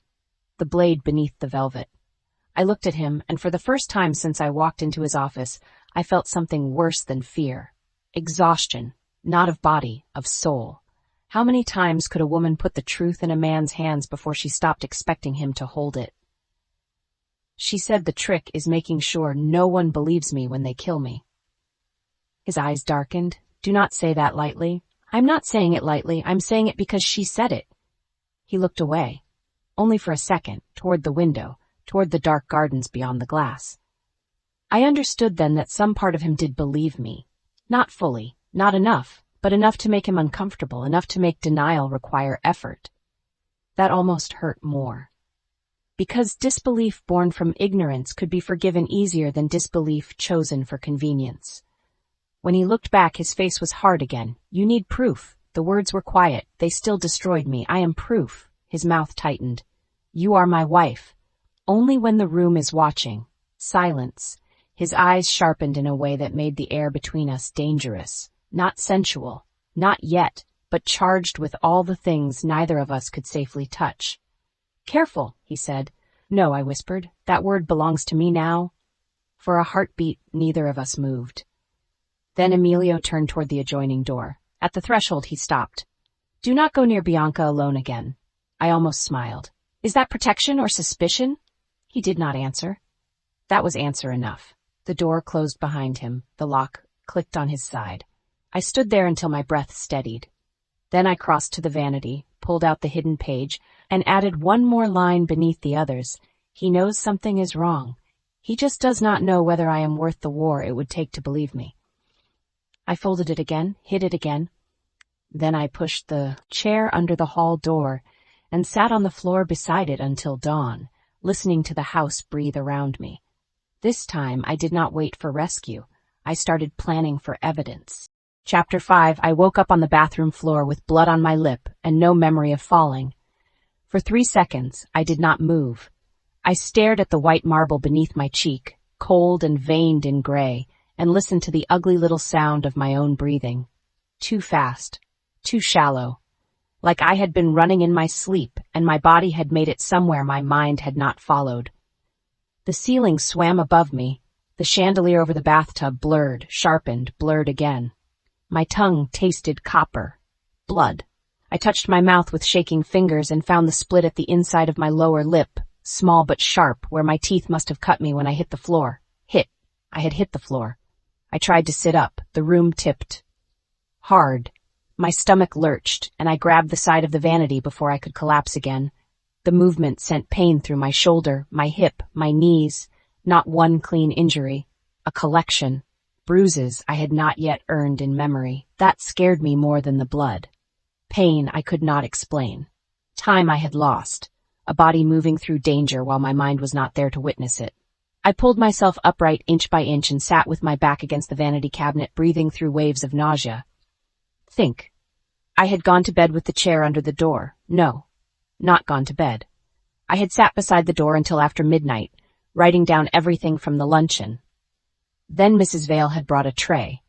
Speaker 1: The blade beneath the velvet. I looked at him, and for the first time since I walked into his office, I felt something worse than fear. Exhaustion, not of body, of soul. How many times could a woman put the truth in a man's hands before she stopped expecting him to hold it? She said the trick is making sure no one believes me when they kill me. His eyes darkened. Do not say that lightly. I'm not saying it lightly. I'm saying it because she said it. He looked away. Only for a second, toward the window, toward the dark gardens beyond the glass. I understood then that some part of him did believe me. Not fully, not enough, but enough to make him uncomfortable, enough to make denial require effort. That almost hurt more. Because disbelief born from ignorance could be forgiven easier than disbelief chosen for convenience. When he looked back, his face was hard again. You need proof. The words were quiet. They still destroyed me. I am proof. His mouth tightened. You are my wife. Only when the room is watching. Silence. His eyes sharpened in a way that made the air between us dangerous. Not sensual. Not yet, but charged with all the things neither of us could safely touch. Careful, he said. No, I whispered. That word belongs to me now. For a heartbeat, neither of us moved. Then Emilio turned toward the adjoining door. At the threshold, he stopped. Do not go near Bianca alone again. I almost smiled. Is that protection or suspicion? He did not answer. That was answer enough. The door closed behind him. The lock clicked on his side. I stood there until my breath steadied. Then I crossed to the vanity, pulled out the hidden page, and added one more line beneath the others. He knows something is wrong. He just does not know whether I am worth the war it would take to believe me. I folded it again, hid it again. Then I pushed the chair under the hall door and sat on the floor beside it until dawn, listening to the house breathe around me. This time I did not wait for rescue. I started planning for evidence. Chapter 5. I woke up on the bathroom floor with blood on my lip and no memory of falling. For 3 seconds, I did not move. I stared at the white marble beneath my cheek, cold and veined in gray, and listened to the ugly little sound of my own breathing. Too fast, too shallow. Like I had been running in my sleep, and my body had made it somewhere my mind had not followed. The ceiling swam above me. The chandelier over the bathtub blurred, sharpened, blurred again. My tongue tasted copper. Blood. I touched my mouth with shaking fingers and found the split at the inside of my lower lip, small but sharp, where my teeth must have cut me when I hit the floor. I had hit the floor. I tried to sit up. The room tipped. Hard. My stomach lurched, and I grabbed the side of the vanity before I could collapse again. The movement sent pain through my shoulder, my hip, my knees. Not one clean injury. A collection. Bruises I had not yet earned in memory. That scared me more than the blood. Pain I could not explain. Time I had lost. A body moving through danger while my mind was not there to witness it. I pulled myself upright inch by inch and sat with my back against the vanity cabinet, breathing through waves of nausea. Think. I had gone to bed with the chair under the door. No, not gone to bed. I had sat beside the door until after midnight, writing down everything from the luncheon. Then Mrs. Vale had brought a tray.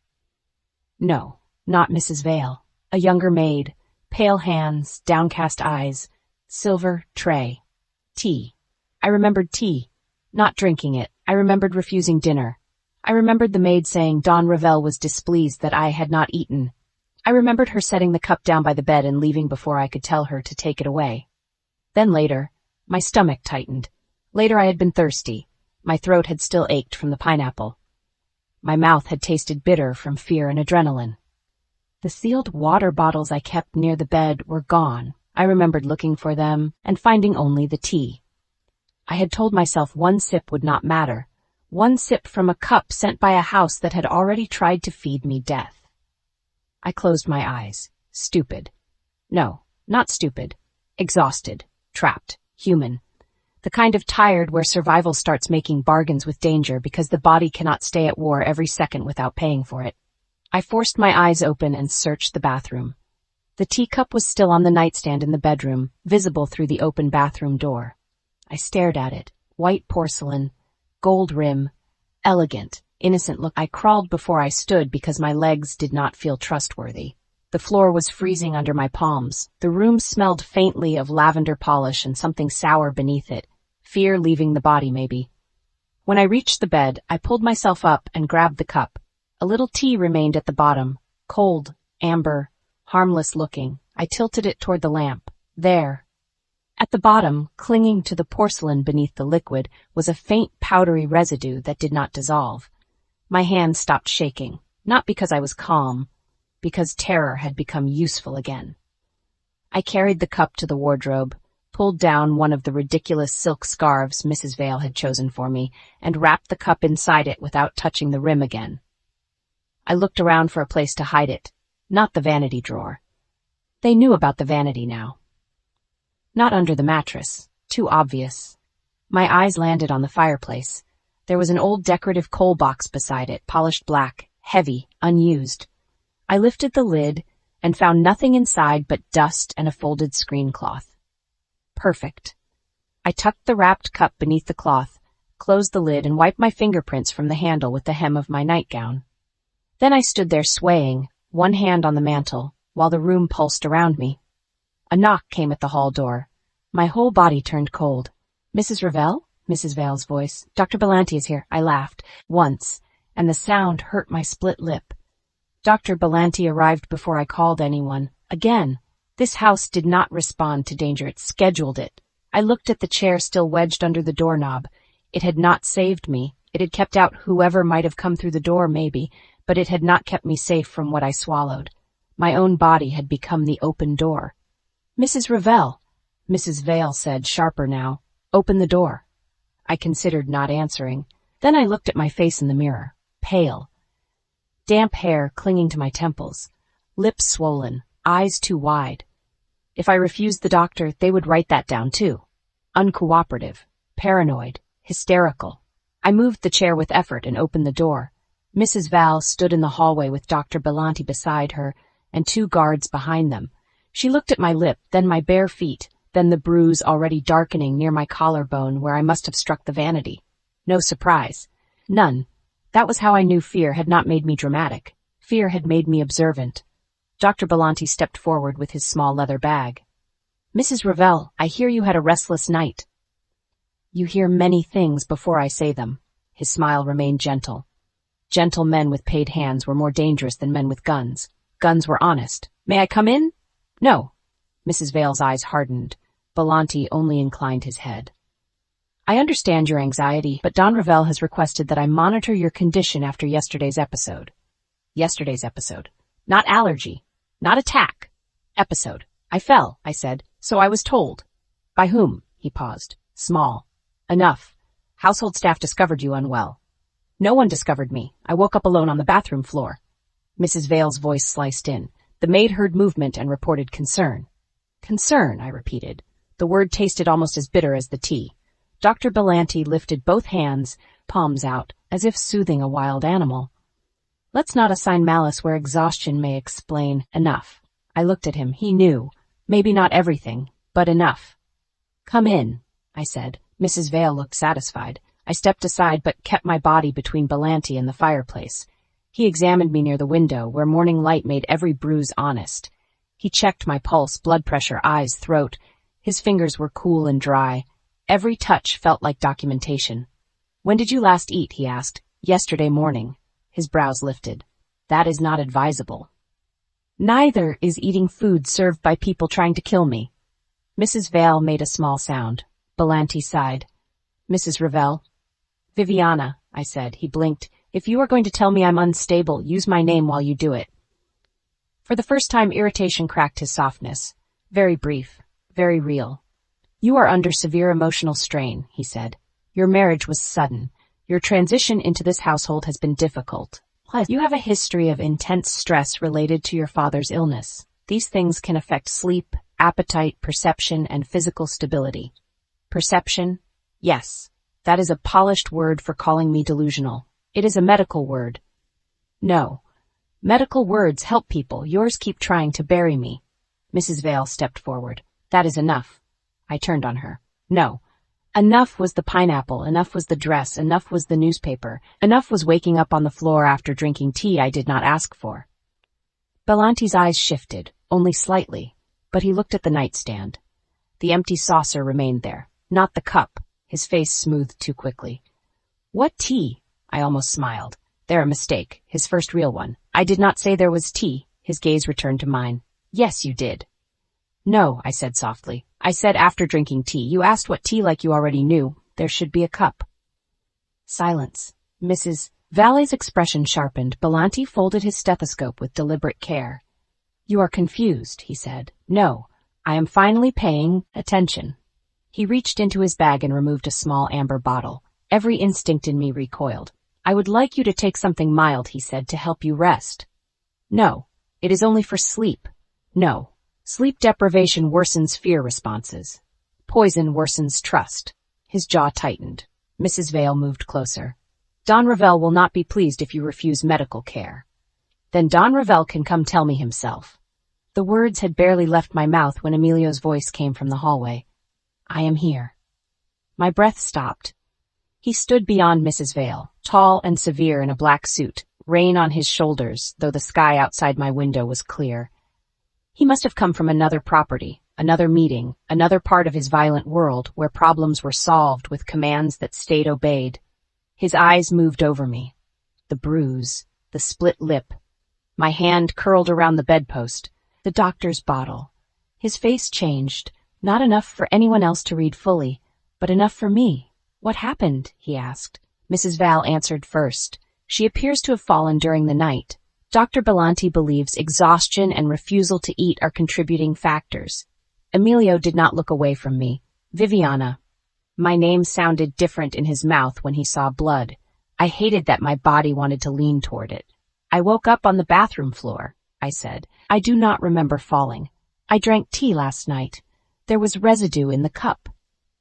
Speaker 1: No, not Mrs. Vale. A younger maid, pale hands, downcast eyes, silver tray. Tea. I remembered tea. Not drinking it. I remembered refusing dinner. I remembered the maid saying Don Ravelle was displeased that I had not eaten. I remembered her setting the cup down by the bed and leaving before I could tell her to take it away. Then later, my stomach tightened. Later I had been thirsty. My throat had still ached from the pineapple. My mouth had tasted bitter from fear and adrenaline. The sealed water bottles I kept near the bed were gone. I remembered looking for them and finding only the tea. I had told myself one sip would not matter. One sip from a cup sent by a house that had already tried to feed me death. I closed my eyes. Stupid. No, not stupid. Exhausted. Trapped. Human. The kind of tired where survival starts making bargains with danger because the body cannot stay at war every second without paying for it. I forced my eyes open and searched the bathroom. The teacup was still on the nightstand in the bedroom, visible through the open bathroom door. I stared at it. White porcelain, gold rim, elegant, innocent look. I crawled before I stood because my legs did not feel trustworthy. The floor was freezing under my palms. The room smelled faintly of lavender polish and something sour beneath it. Fear leaving the body, maybe. When I reached the bed, I pulled myself up and grabbed the cup. A little tea remained at the bottom, cold, amber, harmless looking. I tilted it toward the lamp. There. At the bottom, clinging to the porcelain beneath the liquid, was a faint powdery residue that did not dissolve. My hand stopped shaking, not because I was calm, because terror had become useful again. I carried the cup to the wardrobe, pulled down one of the ridiculous silk scarves Mrs. Vale had chosen for me, and wrapped the cup inside it without touching the rim again. I looked around for a place to hide it, not the vanity drawer. They knew about the vanity now. Not under the mattress, too obvious. My eyes landed on the fireplace. There was an old decorative coal box beside it, polished black, heavy, unused. I lifted the lid and found nothing inside but dust and a folded screen cloth. Perfect. I tucked the wrapped cup beneath the cloth, closed the lid, and wiped my fingerprints from the handle with the hem of my nightgown. Then I stood there swaying, one hand on the mantel, while the room pulsed around me. A knock came at the hall door. My whole body turned cold. Mrs. Ravelle? Mrs. Vale's voice. Dr. Belanti is here. I laughed, once, and the sound hurt my split lip. Dr. Belanti arrived before I called anyone. Again, this house did not respond to danger. It scheduled it. I looked at the chair still wedged under the doorknob. It had not saved me. It had kept out whoever might have come through the door, maybe, but it had not kept me safe from what I swallowed. My own body had become the open door. Mrs. Ravelle, Mrs. Vale said, sharper now. Open the door. I considered not answering. Then I looked at my face in the mirror. Pale. Damp hair clinging to my temples. Lips swollen. Eyes too wide. If I refused the doctor, they would write that down too. Uncooperative. Paranoid. Hysterical. I moved the chair with effort and opened the door. Mrs. Val stood in the hallway with Dr. Belanti beside her and 2 guards behind them. She looked at my lip, then my bare feet, then the bruise already darkening near my collarbone where I must have struck the vanity. No surprise. None. That was how I knew fear had not made me dramatic. Fear had made me observant. Dr. Belanti stepped forward with his small leather bag. Mrs. Ravelle, I hear you had a restless night. You hear many things before I say them. His smile remained gentle. Gentle men with paid hands were more dangerous than men with guns. Guns were honest. May I come in? No. Mrs. Vale's eyes hardened. Belanti only inclined his head. I understand your anxiety, but Don Ravelle has requested that I monitor your condition after yesterday's episode. Yesterday's episode. Not allergy. Not attack. Episode. I fell, I said, so I was told. By whom? He paused. Small. Enough. Household staff discovered you unwell. No one discovered me. I woke up alone on the bathroom floor. Mrs. Vale's voice sliced in. The maid heard movement and reported concern. Concern, I repeated. The word tasted almost as bitter as the tea. Dr. Belanti lifted both hands, palms out, as if soothing a wild animal. Let's not assign malice where exhaustion may explain. Enough. I looked at him. He knew. Maybe not everything, but enough. Come in, I said. Mrs. Vale looked satisfied. I stepped aside but kept my body between Belanti and the fireplace. He examined me near the window, where morning light made every bruise honest. He checked my pulse, blood pressure, eyes, throat. His fingers were cool and dry. Every touch felt like documentation. When did you last eat? He asked. Yesterday morning. His brows lifted. That is not advisable. Neither is eating food served by people trying to kill me. Mrs. Vale made a small sound. Belanti sighed. Mrs. Ravelle. Viviana, I said. He blinked. If you are going to tell me I'm unstable, use my name while you do it. For the first time, irritation cracked his softness. Very brief. Very real. You are under severe emotional strain, he said. Your marriage was sudden. Your transition into this household has been difficult. Plus, you have a history of intense stress related to your father's illness. These things can affect sleep, appetite, perception, and physical stability. Perception? Yes. That is a polished word for calling me delusional. It is a medical word. No. Medical words help people. Yours keep trying to bury me. Mrs. Vale stepped forward. That is enough. I turned on her. No. Enough was the pineapple, enough was the dress, enough was the newspaper, enough was waking up on the floor after drinking tea I did not ask for. Belanti's eyes shifted, only slightly, but he looked at the nightstand. The empty saucer remained there, not the cup. His face smoothed too quickly. What tea? I almost smiled. There, a mistake, his first real one. I did not say there was tea. His gaze returned to mine. Yes, you did. No, I said softly. I said after drinking tea. You asked what tea like you already knew. There should be a cup. Silence. Mrs. Vale's expression sharpened. Belanti folded his stethoscope with deliberate care. You are confused, he said. No, I am finally paying attention. He reached into his bag and removed a small amber bottle. Every instinct in me recoiled. I would like you to take something mild, he said, to help you rest. No, it is only for sleep. No. Sleep deprivation worsens fear responses. Poison worsens trust. His jaw tightened. Mrs. Vale moved closer. Don Ravelle will not be pleased if you refuse medical care. Then Don Ravelle can come tell me himself. The words had barely left my mouth when Emilio's voice came from the hallway. I am here. My breath stopped. He stood beyond Mrs. Vale, tall and severe in a black suit, rain on his shoulders, though the sky outside my window was clear. He must have come from another property, another meeting, another part of his violent world where problems were solved with commands that stayed obeyed. His eyes moved over me. The bruise, the split lip. My hand curled around the bedpost, the doctor's bottle. His face changed, not enough for anyone else to read fully, but enough for me. What happened? He asked. Mrs. Val answered first. She appears to have fallen during the night. Dr. Belanti believes exhaustion and refusal to eat are contributing factors. Emilio did not look away from me. Viviana. My name sounded different in his mouth when he saw blood. I hated that my body wanted to lean toward it. I woke up on the bathroom floor, I said. I do not remember falling. I drank tea last night. There was residue in the cup.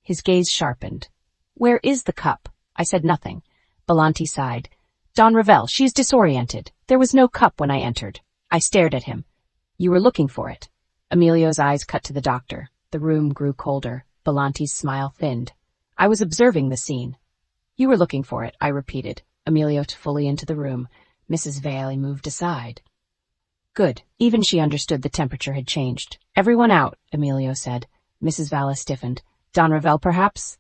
Speaker 1: His gaze sharpened. Where is the cup? I said nothing. Bianca sighed. Don Ravelle, she's disoriented. There was no cup when I entered. I stared at him. You were looking for it. Emilio's eyes cut to the doctor. The room grew colder. Bianca's smile thinned. I was observing the scene. You were looking for it, I repeated. Emilio fully into the room. Mrs. Vale moved aside. Good. Even she understood the temperature had changed. Everyone out, Emilio said. Mrs. Vale stiffened. Don Ravelle, perhaps?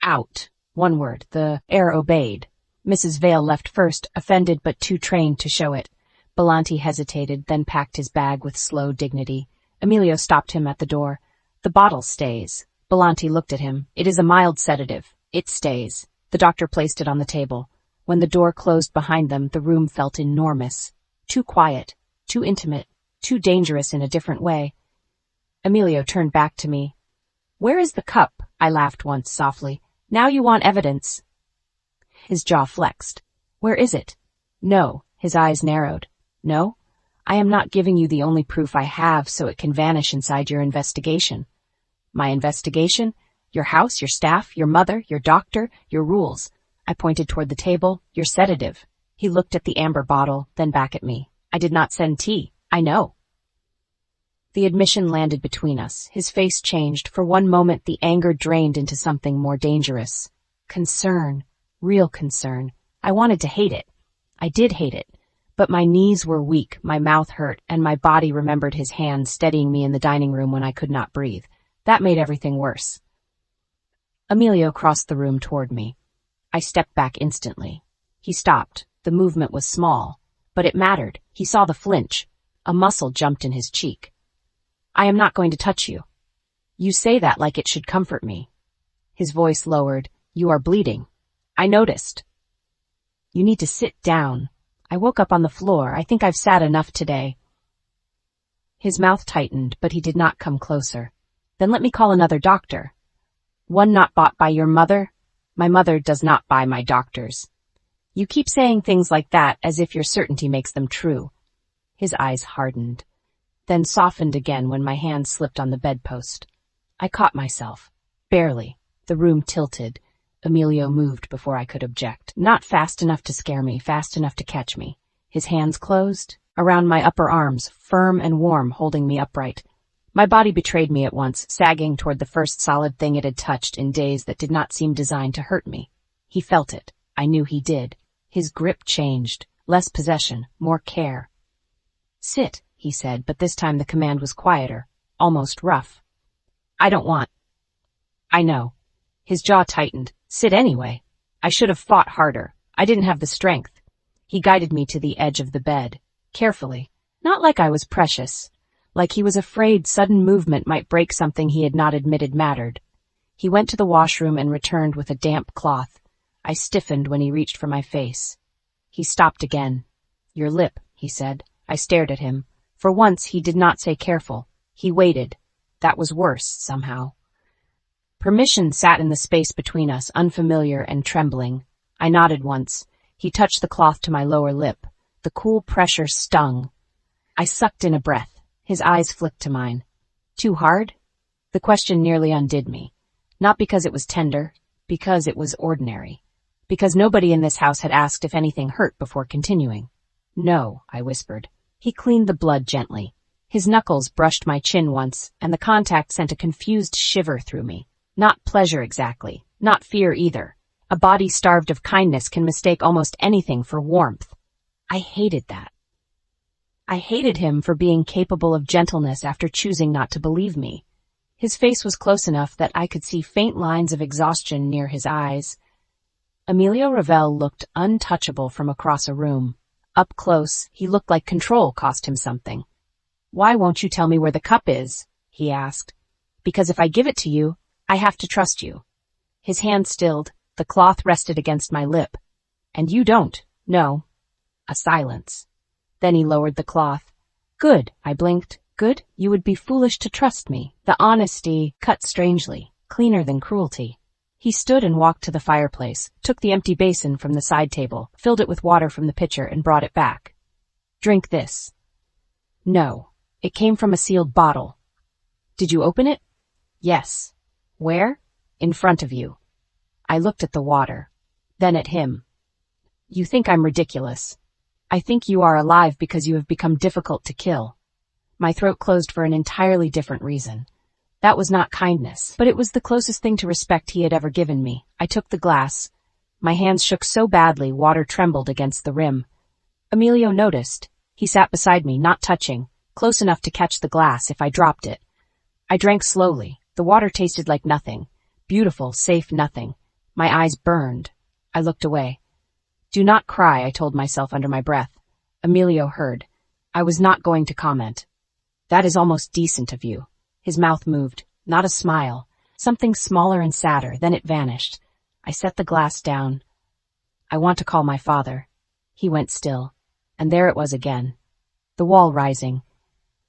Speaker 1: Out. One word. The heir obeyed. Mrs. Vale left first, offended but too trained to show it. Bianca hesitated, then packed his bag with slow dignity. Emilio stopped him at the door. The bottle stays. Bianca looked at him. It is a mild sedative. It stays. The doctor placed it on the table. When the door closed behind them, the room felt enormous. Too quiet, too intimate, too dangerous in a different way. Emilio turned back to me. Where is the cup? I laughed once softly. Now you want evidence. His jaw flexed. Where is it? No. His eyes narrowed. No? I am not giving you the only proof I have so it can vanish inside your investigation. My investigation? Your house, your staff, your mother, your doctor, your rules. I pointed toward the table. Your sedative. He looked at the amber bottle, then back at me. I did not send tea. I know. The admission landed between us. His face changed. For one moment, the anger drained into something more dangerous. Concern. Real concern. I wanted to hate it. I did hate it. But my knees were weak, my mouth hurt, and my body remembered his hand steadying me in the dining room when I could not breathe. That made everything worse. Emilio crossed the room toward me. I stepped back instantly. He stopped. The movement was small, but it mattered. He saw the flinch. A muscle jumped in his cheek. I am not going to touch you. You say that like it should comfort me. His voice lowered. You are bleeding. I noticed. You need to sit down. I woke up on the floor. I think I've sat enough today. His mouth tightened, but he did not come closer. Then let me call another doctor. One not bought by your mother? My mother does not buy my doctors. You keep saying things like that as if your certainty makes them true. His eyes hardened, then softened again when my hand slipped on the bedpost. I caught myself. Barely. The room tilted. Emilio moved before I could object. Not fast enough to scare me, fast enough to catch me. His hands closed, around my upper arms, firm and warm, holding me upright. My body betrayed me at once, sagging toward the first solid thing it had touched in days that did not seem designed to hurt me. He felt it. I knew he did. His grip changed. Less possession, more care. Sit, he said, but this time the command was quieter, almost rough. I don't want. I know. His jaw tightened. Sit anyway. I should have fought harder. I didn't have the strength. He guided me to the edge of the bed, carefully, not like I was precious, like he was afraid sudden movement might break something he had not admitted mattered. He went to the washroom and returned with a damp cloth. I stiffened when he reached for my face. He stopped again. Your lip, he said. I stared at him. For once, he did not say careful. He waited. That was worse, somehow. Permission sat in the space between us, unfamiliar and trembling. I nodded once. He touched the cloth to my lower lip. The cool pressure stung. I sucked in a breath. His eyes flicked to mine. Too hard? The question nearly undid me. Not because it was tender, because it was ordinary. Because nobody in this house had asked if anything hurt before continuing. No, I whispered. He cleaned the blood gently. His knuckles brushed my chin once, and the contact sent a confused shiver through me. Not pleasure exactly, not fear either. A body starved of kindness can mistake almost anything for warmth. I hated that. I hated him for being capable of gentleness after choosing not to believe me. His face was close enough that I could see faint lines of exhaustion near his eyes. Emilio Ravelle looked untouchable from across a room. Up close, he looked like control cost him something. Why won't you tell me where the cup is? He asked. Because if I give it to you, I have to trust you. His hand stilled. The cloth rested against my lip. And you don't. No. A silence. Then he lowered the cloth. Good, I blinked. Good? You would be foolish to trust me. The honesty cut strangely, cleaner than cruelty. He stood and walked to the fireplace, took the empty basin from the side table, filled it with water from the pitcher, and brought it back. Drink this. No. It came from a sealed bottle. Did you open it? Yes. Where? In front of you. I looked at the water. Then at him. You think I'm ridiculous. I think you are alive because you have become difficult to kill. My throat closed for an entirely different reason. That was not kindness, but it was the closest thing to respect he had ever given me. I took the glass. My hands shook so badly, water trembled against the rim. Emilio noticed. He sat beside me, not touching, close enough to catch the glass if I dropped it. I drank slowly. The water tasted like nothing. Beautiful, safe nothing. My eyes burned. I looked away. Do not cry, I told myself under my breath. Emilio heard. I was not going to comment. That is almost decent of you. His mouth moved, not a smile, something smaller and sadder, then it vanished. I set the glass down. I want to call my father. He went still, and there it was again. The wall rising.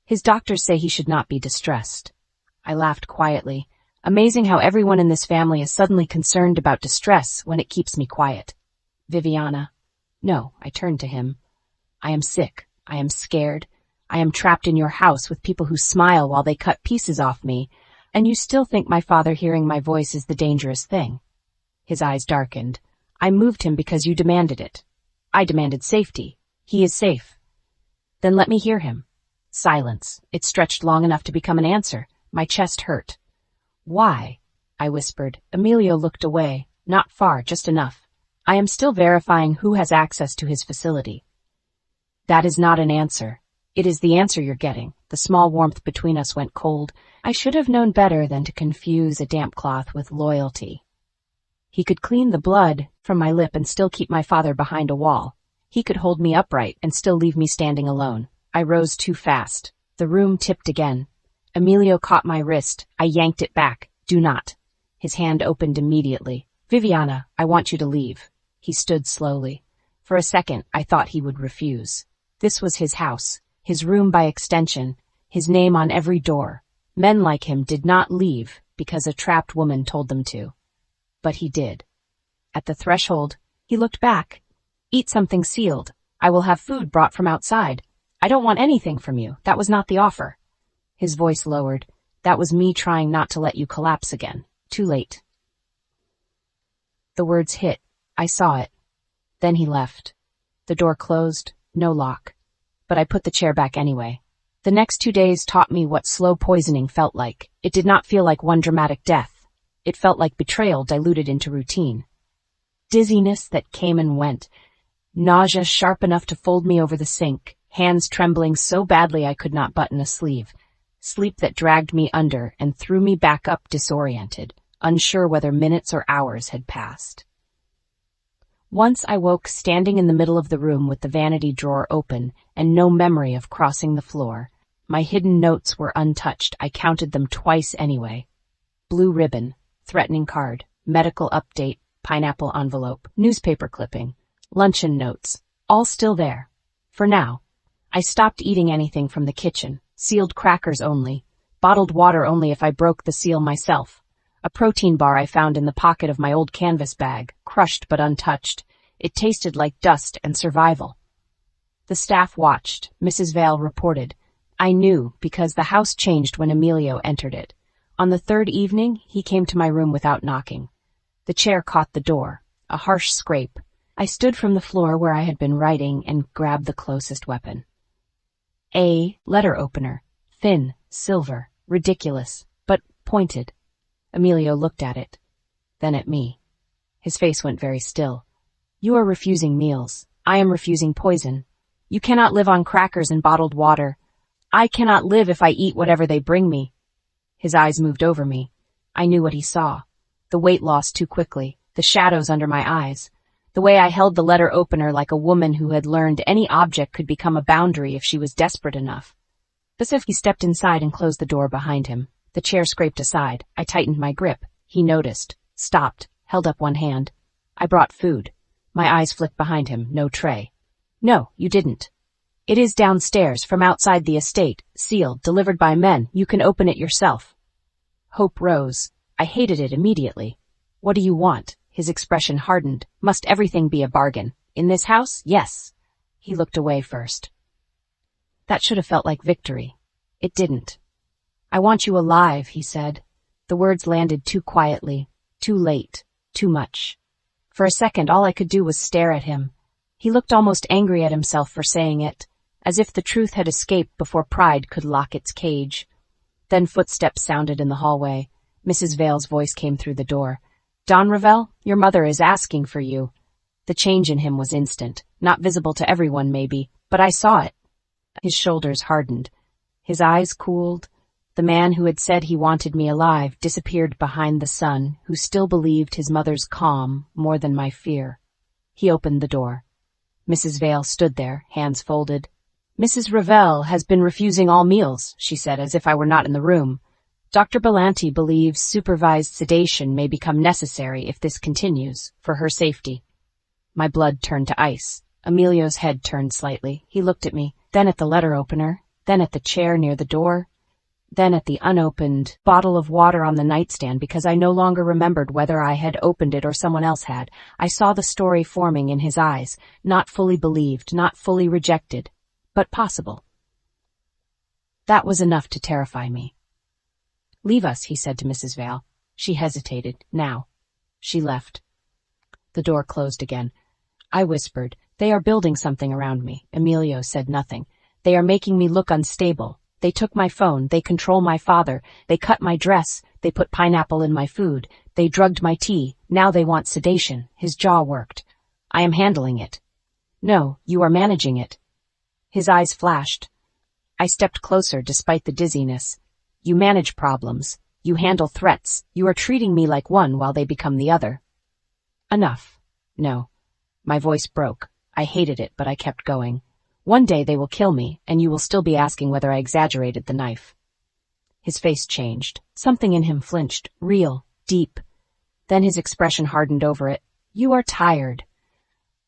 Speaker 1: His doctors say he should not be distressed. I laughed quietly. Amazing how everyone in this family is suddenly concerned about distress when it keeps me quiet. Viviana. No, I turned to him. I am sick. I am scared. I am trapped in your house with people who smile while they cut pieces off me, and you still think my father hearing my voice is the dangerous thing. His eyes darkened. I moved him because you demanded it. I demanded safety. He is safe. Then let me hear him. Silence. It stretched long enough to become an answer. My chest hurt. Why? I whispered. Emilio looked away. Not far, just enough. I am still verifying who has access to his facility. That is not an answer. It is the answer you're getting. The small warmth between us went cold. I should have known better than to confuse a damp cloth with loyalty. He could clean the blood from my lip and still keep my father behind a wall. He could hold me upright and still leave me standing alone. I rose too fast. The room tipped again. Emilio caught my wrist. I yanked it back. Do not. His hand opened immediately. Viviana, I want you to leave. He stood slowly. For a second, I thought he would refuse. This was his house, his room by extension, his name on every door. Men like him did not leave because a trapped woman told them to. But he did. At the threshold, he looked back. Eat something sealed. I will have food brought from outside. I don't want anything from you. That was not the offer. His voice lowered. That was me trying not to let you collapse again. Too late. The words hit. I saw it. Then he left. The door closed, no lock. But I put the chair back anyway. The next 2 days taught me what slow poisoning felt like. It did not feel like one dramatic death. It felt like betrayal diluted into routine. Dizziness that came and went. Nausea sharp enough to fold me over the sink. Hands trembling so badly I could not button a sleeve. Sleep that dragged me under and threw me back up disoriented, unsure whether minutes or hours had passed. Once I woke standing in the middle of the room with the vanity drawer open and no memory of crossing the floor. My hidden notes were untouched. I counted them twice anyway. Blue ribbon, threatening card, medical update, pineapple envelope, newspaper clipping, luncheon notes, all still there. For now. I stopped eating anything from the kitchen, sealed crackers only, bottled water only if I broke the seal myself. A protein bar I found in the pocket of my old canvas bag, crushed but untouched. It tasted like dust and survival. The staff watched. Mrs. Vale reported. I knew because the house changed when Emilio entered it. On the third evening, he came to my room without knocking. The chair caught the door. A harsh scrape. I stood from the floor where I had been writing and grabbed the closest weapon. A letter opener. Thin, silver, ridiculous, but pointed. Emilio looked at it, then at me. His face went very still. You are refusing meals. I am refusing poison. You cannot live on crackers and bottled water. I cannot live if I eat whatever they bring me. His eyes moved over me. I knew what he saw. The weight loss too quickly, the shadows under my eyes, the way I held the letter opener like a woman who had learned any object could become a boundary if she was desperate enough. He stepped inside and closed the door behind him. The chair scraped aside. I tightened my grip. He noticed, stopped, held up one hand. I brought food. My eyes flicked behind him. No tray. No, you didn't. It is downstairs, from outside the estate, sealed, delivered by men. You can open it yourself. Hope rose. I hated it immediately. What do you want? His expression hardened. Must everything be a bargain? In this house? Yes. He looked away first. That should have felt like victory. It didn't. I want you alive, he said. The words landed too quietly, too late, too much. For a second, all I could do was stare at him. He looked almost angry at himself for saying it, as if the truth had escaped before pride could lock its cage. Then footsteps sounded in the hallway. Mrs. Vale's voice came through the door. Don Ravelle, your mother is asking for you. The change in him was instant, not visible to everyone maybe, but I saw it. His shoulders hardened. His eyes cooled. The man who had said he wanted me alive disappeared behind the son, who still believed his mother's calm more than my fear. He opened the door. Mrs. Vale stood there, hands folded. Mrs. Ravelle has been refusing all meals, she said, as if I were not in the room. Dr. Belanti believes supervised sedation may become necessary if this continues, for her safety. My blood turned to ice. Emilio's head turned slightly. He looked at me, then at the letter opener, then at the chair near the door, then at the unopened bottle of water on the nightstand because I no longer remembered whether I had opened it or someone else had. I saw the story forming in his eyes, not fully believed, not fully rejected, but possible. That was enough to terrify me. Leave us, he said to Mrs. Vale. She hesitated. Now. She left. The door closed again. I whispered, they are building something around me. Emilio said nothing. They are making me look unstable. They took my phone. They control my father. They cut my dress. They put pineapple in my food. They drugged my tea. Now they want sedation. His jaw worked. I am handling it. No, you are managing it. His eyes flashed. I stepped closer despite the dizziness. You manage problems. You handle threats. You are treating me like one while they become the other. Enough. No. My voice broke. I hated it, but I kept going. One day they will kill me, and you will still be asking whether I exaggerated the knife. His face changed. Something in him flinched, real, deep. Then his expression hardened over it. You are tired.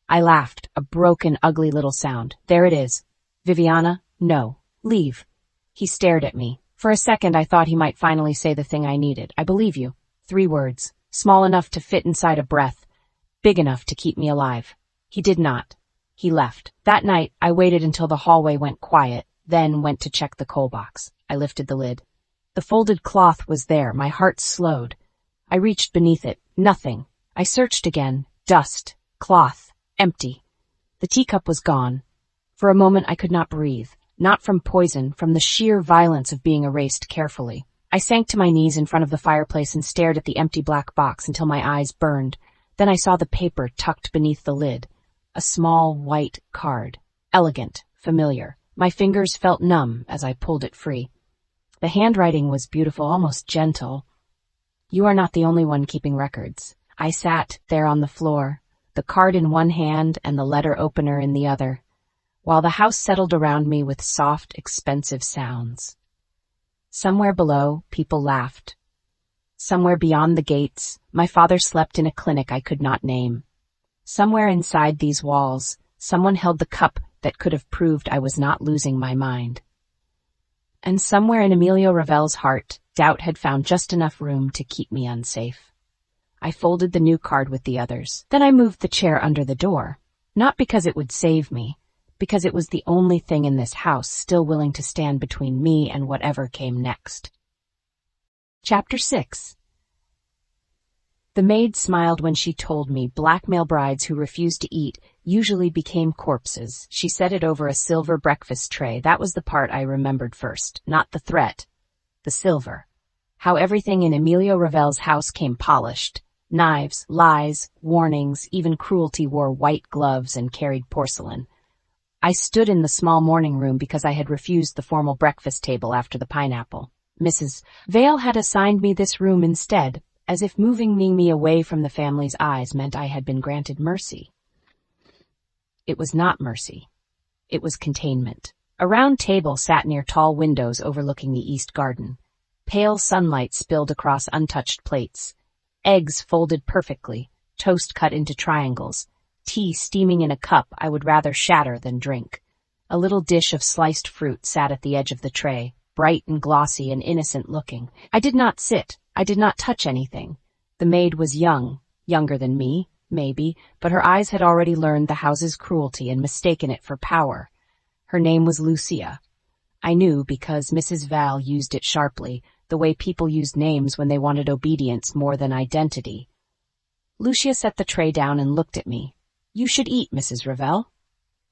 Speaker 1: I laughed, a broken, ugly little sound. There it is. Viviana, no. Leave. He stared at me. For a second I thought he might finally say the thing I needed. I believe you. 3 words. Small enough to fit inside a breath. Big enough to keep me alive. He did not. He left. That night, I waited until the hallway went quiet, then went to check the coal box. I lifted the lid. The folded cloth was there. My heart slowed. I reached beneath it. Nothing. I searched again. Dust. Cloth. Empty. The teacup was gone. For a moment, I could not breathe. Not from poison, from the sheer violence of being erased carefully. I sank to my knees in front of the fireplace and stared at the empty black box until my eyes burned. Then I saw the paper tucked beneath the lid. A small, white card. Elegant, familiar. My fingers felt numb as I pulled it free. The handwriting was beautiful, almost gentle. You are not the only one keeping records. I sat there on the floor, the card in one hand and the letter opener in the other, while the house settled around me with soft, expensive sounds. Somewhere below, people laughed. Somewhere beyond the gates, my father slept in a clinic I could not name. Somewhere inside these walls, someone held the cup that could have proved I was not losing my mind. And somewhere in Emilio Ravelle's heart, doubt had found just enough room to keep me unsafe. I folded the new card with the others. Then I moved the chair under the door, not because it would save me, because it was the only thing in this house still willing to stand between me and whatever came next. Chapter 6. The maid smiled when she told me blackmail brides who refused to eat usually became corpses. She said it over a silver breakfast tray. That was the part I remembered first, not the threat. The silver. How everything in Emilio Ravelle's house came polished. Knives, lies, warnings, even cruelty wore white gloves and carried porcelain. I stood in the small morning room because I had refused the formal breakfast table after the pineapple. Mrs. Vale had assigned me this room instead, as if moving me away from the family's eyes meant I had been granted mercy. It was not mercy. It was containment. A round table sat near tall windows overlooking the east garden. Pale sunlight spilled across untouched plates. Eggs folded perfectly, toast cut into triangles, tea steaming in a cup I would rather shatter than drink. A little dish of sliced fruit sat at the edge of the tray, bright and glossy and innocent looking. I did not sit. I did not touch anything. The maid was young, younger than me, maybe, but her eyes had already learned the house's cruelty and mistaken it for power. Her name was Lucia. I knew because Mrs. Val used it sharply, the way people used names when they wanted obedience more than identity. Lucia set the tray down and looked at me. "You should eat, Mrs. Ravelle."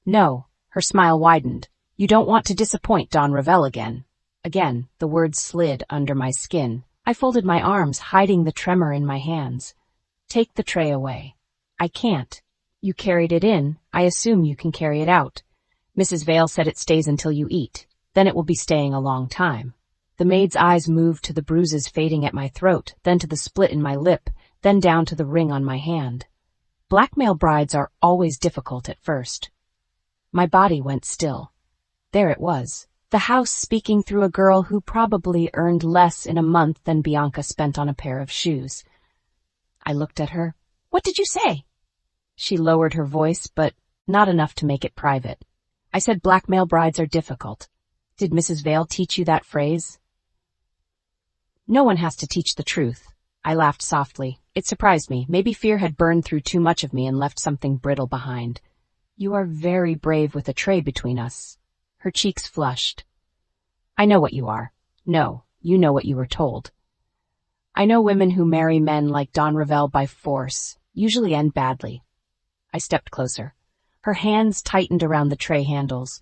Speaker 1: "No." Her smile widened. "You don't want to disappoint Don Ravelle again." Again, the words slid under my skin. I folded my arms, hiding the tremor in my hands. "Take the tray away." "I can't." "You carried it in. I assume you can carry it out." "Mrs. Vale said it stays until you eat. Then it will be staying a long time." The maid's eyes moved to the bruises fading at my throat, then to the split in my lip, then down to the ring on my hand. Blackmail brides are always difficult at first. My body went still. There it was. The house speaking through a girl who probably earned less in a month than Bianca spent on a pair of shoes. I looked at her. "What did you say?" She lowered her voice, but not enough to make it private. "I said blackmail brides are difficult. Did Mrs. Vale teach you that phrase?" "No one has to teach the truth." I laughed softly. It surprised me. Maybe fear had burned through too much of me and left something brittle behind. "You are very brave with a tray between us." Her cheeks flushed. "I know what you are." "No, you know what you were told." "I know women who marry men like Don Ravelle by force, usually end badly." I stepped closer. Her hands tightened around the tray handles.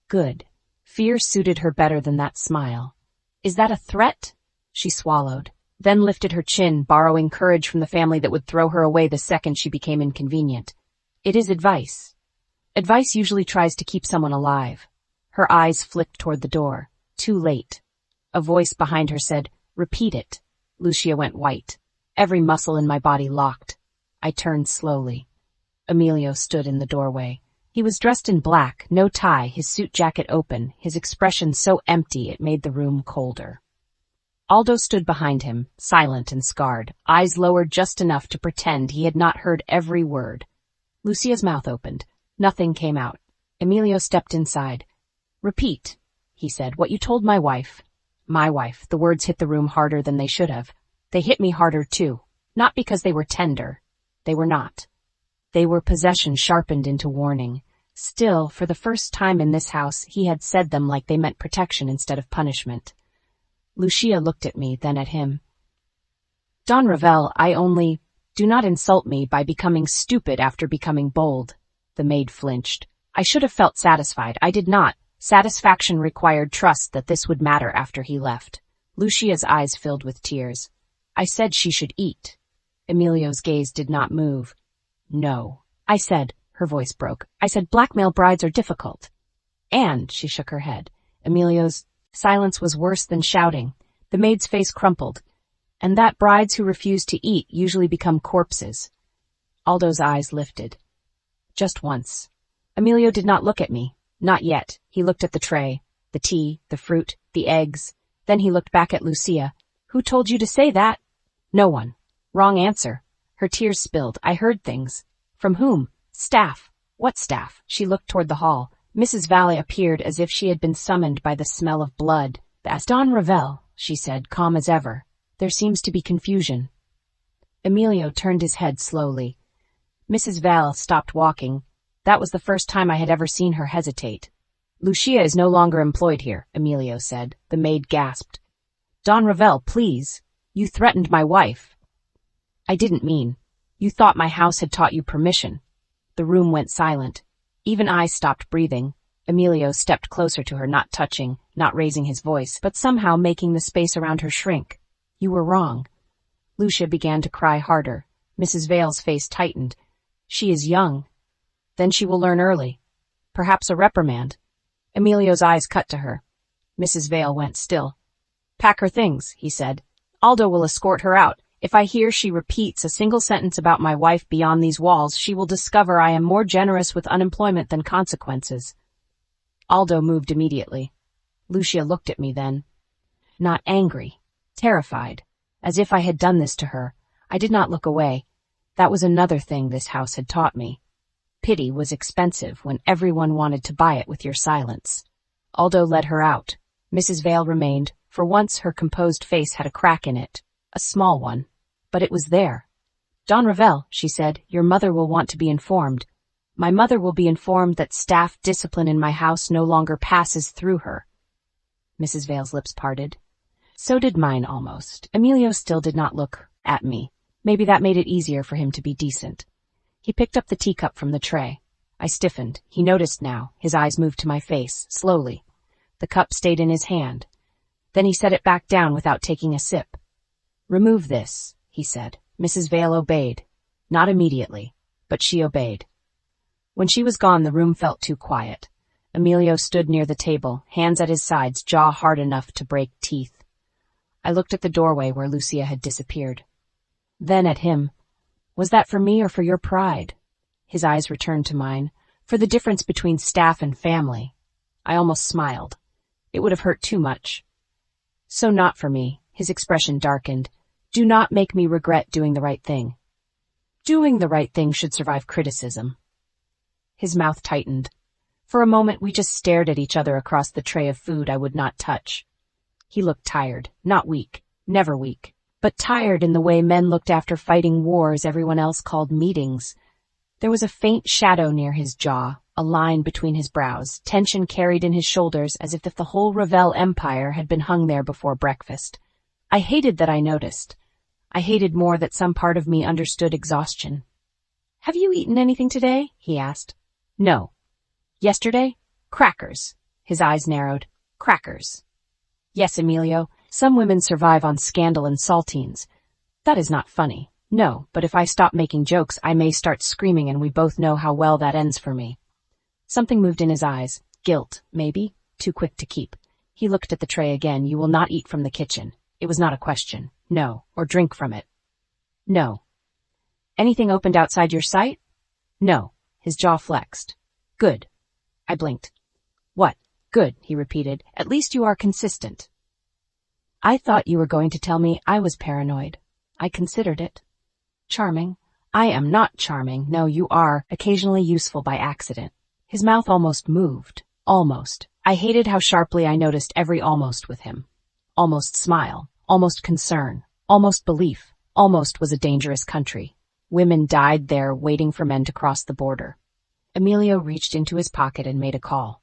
Speaker 1: Good. Fear suited her better than that smile. "Is that a threat?" She swallowed, then lifted her chin, borrowing courage from the family that would throw her away the second she became inconvenient. "It is advice. Advice usually tries to keep someone alive." Her eyes flicked toward the door. Too late. A voice behind her said, "Repeat it." Lucia went white. Every muscle in my body locked. I turned slowly. Emilio stood in the doorway. He was dressed in black, no tie, his suit jacket open, his expression so empty it made the room colder. Aldo stood behind him, silent and scarred, eyes lowered just enough to pretend he had not heard every word. Lucia's mouth opened. Nothing came out. Emilio stepped inside. "Repeat," he said, "what you told my wife." My wife. The words hit the room harder than they should have. They hit me harder, too. Not because they were tender. They were not. They were possession sharpened into warning. Still, for the first time in this house, he had said them like they meant protection instead of punishment. Lucia looked at me, then at him. "Don Ravelle, do not insult me by becoming stupid after becoming bold." The maid flinched. I should have felt satisfied. I did not. Satisfaction required trust that this would matter after he left. Lucia's eyes filled with tears. "I said she should eat." Emilio's gaze did not move. "No." I said, her voice broke. "I said blackmail brides are difficult." And she shook her head. Emilio's silence was worse than shouting. The maid's face crumpled. "And that brides who refuse to eat usually become corpses." Aldo's eyes lifted. Just once. Emilio did not look at me. Not yet. He looked at the tray, the tea, the fruit, the eggs. Then he looked back at Lucia. "Who told you to say that?" "No one." "Wrong answer." Her tears spilled. "I heard things." "From whom?" "Staff." "What staff?" She looked toward the hall. Mrs. Valley appeared as if she had been summoned by the smell of blood. "That's Don Ravelle," she said, calm as ever. "There seems to be confusion." Emilio turned his head slowly. Mrs. Val stopped walking. That was the first time I had ever seen her hesitate. "Lucia is no longer employed here," Emilio said. The maid gasped. "Don Ravelle, please. You threatened my wife." "I didn't mean. You thought my house had taught you permission." The room went silent. Even I stopped breathing. Emilio stepped closer to her, not touching, not raising his voice, but somehow making the space around her shrink. "You were wrong." Lucia began to cry harder. Mrs. Vale's face tightened. "She is young. Then she will learn early. Perhaps a reprimand." Emilio's eyes cut to her. Mrs. Vale went still. "Pack her things," he said. "Aldo will escort her out. If I hear she repeats a single sentence about my wife beyond these walls, she will discover I am more generous with unemployment than consequences." Aldo moved immediately. Lucia looked at me then. Not angry, terrified, as if I had done this to her. I did not look away. That was another thing this house had taught me. Pity was expensive when everyone wanted to buy it with your silence. Aldo led her out. Mrs. Vale remained. For once her composed face had a crack in it. A small one. but it was there. Don Ravelle, she said, your mother will want to be informed. My mother will be informed that staff discipline in my house no longer passes through her. Mrs. Vale's lips parted. So did mine almost. Emilio still did not look at me. Maybe that made it easier for him to be decent. He picked up the teacup from the tray. I stiffened. He noticed now. His eyes moved to my face, slowly. The cup stayed in his hand. Then he set it back down without taking a sip. Remove this, he said. Mrs. Vale obeyed. Not immediately, but she obeyed. When she was gone, the room felt too quiet. Emilio stood near the table, hands at his sides, jaw hard enough to break teeth. I looked at the doorway where Lucia had disappeared. Then at him. Was that for me or for your pride? His eyes returned to mine. For the difference between staff and family. I almost smiled. It would have hurt too much. So not for me. His expression darkened. Do not make me regret doing the right thing. Doing the right thing should survive criticism. His mouth tightened. For a moment we just stared at each other across the tray of food I would not touch. He looked tired, not weak, never weak, but tired in the way men looked after fighting wars everyone else called meetings. There was a faint shadow near his jaw, a line between his brows, tension carried in his shoulders as if the whole Ravelle empire had been hung there before breakfast. I hated that I noticed. I hated more that some part of me understood exhaustion. Have you eaten anything today? He asked. No. Yesterday? Crackers. His eyes narrowed. Crackers. Yes, Emilio, some women survive on scandal and saltines. That is not funny. No, but if I stop making jokes, I may start screaming, and we both know how well that ends for me. Something moved in his eyes. Guilt, maybe. Too quick to keep. He looked at the tray again. You will not eat from the kitchen. It was not a question. No. Or drink from it. No. Anything opened outside your sight? No. His jaw flexed. Good. I blinked. What? Good, he repeated. At least you are consistent. I thought you were going to tell me I was paranoid. I considered it. Charming. I am not charming. No, you are occasionally useful by accident. His mouth almost moved. Almost. I hated how sharply I noticed every almost with him. Almost smile. Almost concern. Almost belief. Almost was a dangerous country. Women died there waiting for men to cross the border. Emilio reached into his pocket and made a call.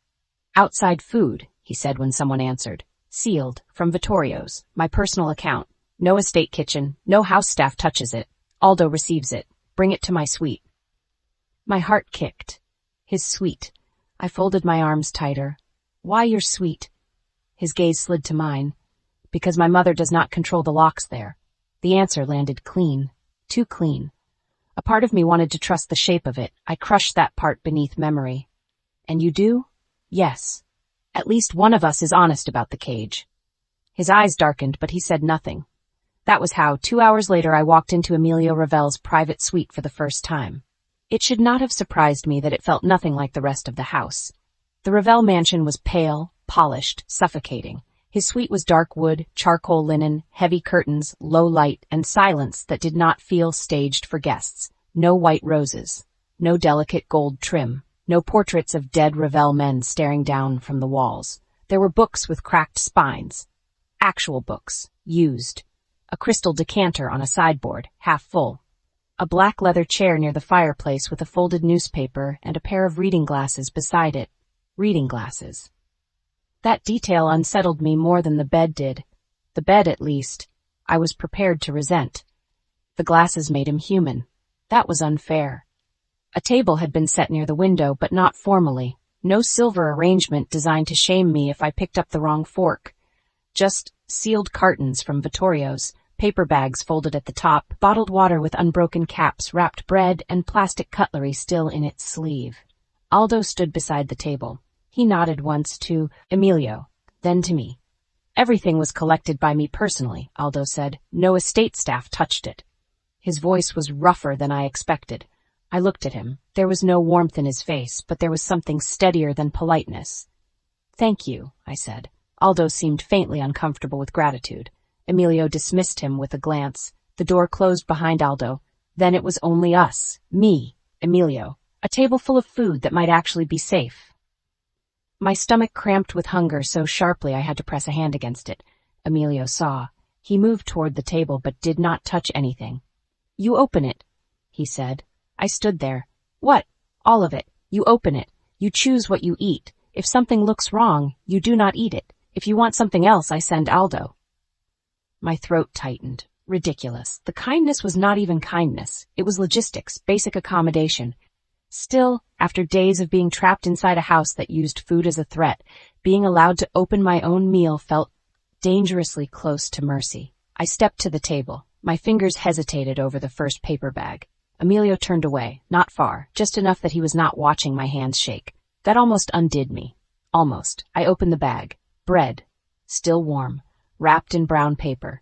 Speaker 1: Outside food, he said when someone answered. Sealed, from Vittorio's, my personal account. No estate kitchen, no house staff touches it. Aldo receives it. Bring it to my suite. My heart kicked. His suite. I folded my arms tighter. Why your suite? His gaze slid to mine. Because my mother does not control the locks there. The answer landed clean. Too clean. A part of me wanted to trust the shape of it. I crushed that part beneath memory. And you do? Yes. At least one of us is honest about the cage. His eyes darkened, but he said nothing. That was how, 2 hours later, I walked into Emilio Ravelle's private suite for the first time. It should not have surprised me that it felt nothing like the rest of the house. The Ravelle mansion was pale, polished, suffocating. His suite was dark wood, charcoal linen, heavy curtains, low light, and silence that did not feel staged for guests. No white roses. No delicate gold trim. No portraits of dead Ravelle men staring down from the walls. There were books with cracked spines. Actual books. Used. A crystal decanter on a sideboard, half full. A black leather chair near the fireplace with a folded newspaper and a pair of reading glasses beside it. Reading glasses. That detail unsettled me more than the bed did. The bed, at least, I was prepared to resent. The glasses made him human. That was unfair. A table had been set near the window, but not formally. No silver arrangement designed to shame me if I picked up the wrong fork. Just sealed cartons from Vittorio's, paper bags folded at the top, bottled water with unbroken caps, wrapped bread, and plastic cutlery still in its sleeve. Aldo stood beside the table. He nodded once to Emilio, then to me. Everything was collected by me personally, Aldo said. No estate staff touched it. His voice was rougher than I expected. I looked at him. There was no warmth in his face, but there was something steadier than politeness. Thank you, I said. Aldo seemed faintly uncomfortable with gratitude. Emilio dismissed him with a glance. The door closed behind Aldo. Then it was only us, me, Emilio, a table full of food that might actually be safe. My stomach cramped with hunger so sharply I had to press a hand against it. Emilio saw. He moved toward the table but did not touch anything. "You open it," he said. I stood there. "What? All of it. You open it. You choose what you eat. If something looks wrong, you do not eat it. If you want something else, I send Aldo." My throat tightened. Ridiculous. The kindness was not even kindness. It was logistics, basic accommodation. Still, after days of being trapped inside a house that used food as a threat, being allowed to open my own meal felt dangerously close to mercy. I stepped to the table. My fingers hesitated over the first paper bag. Emilio turned away, not far, just enough that he was not watching my hands shake. That almost undid me. Almost. I opened the bag. Bread. Still warm. Wrapped in brown paper.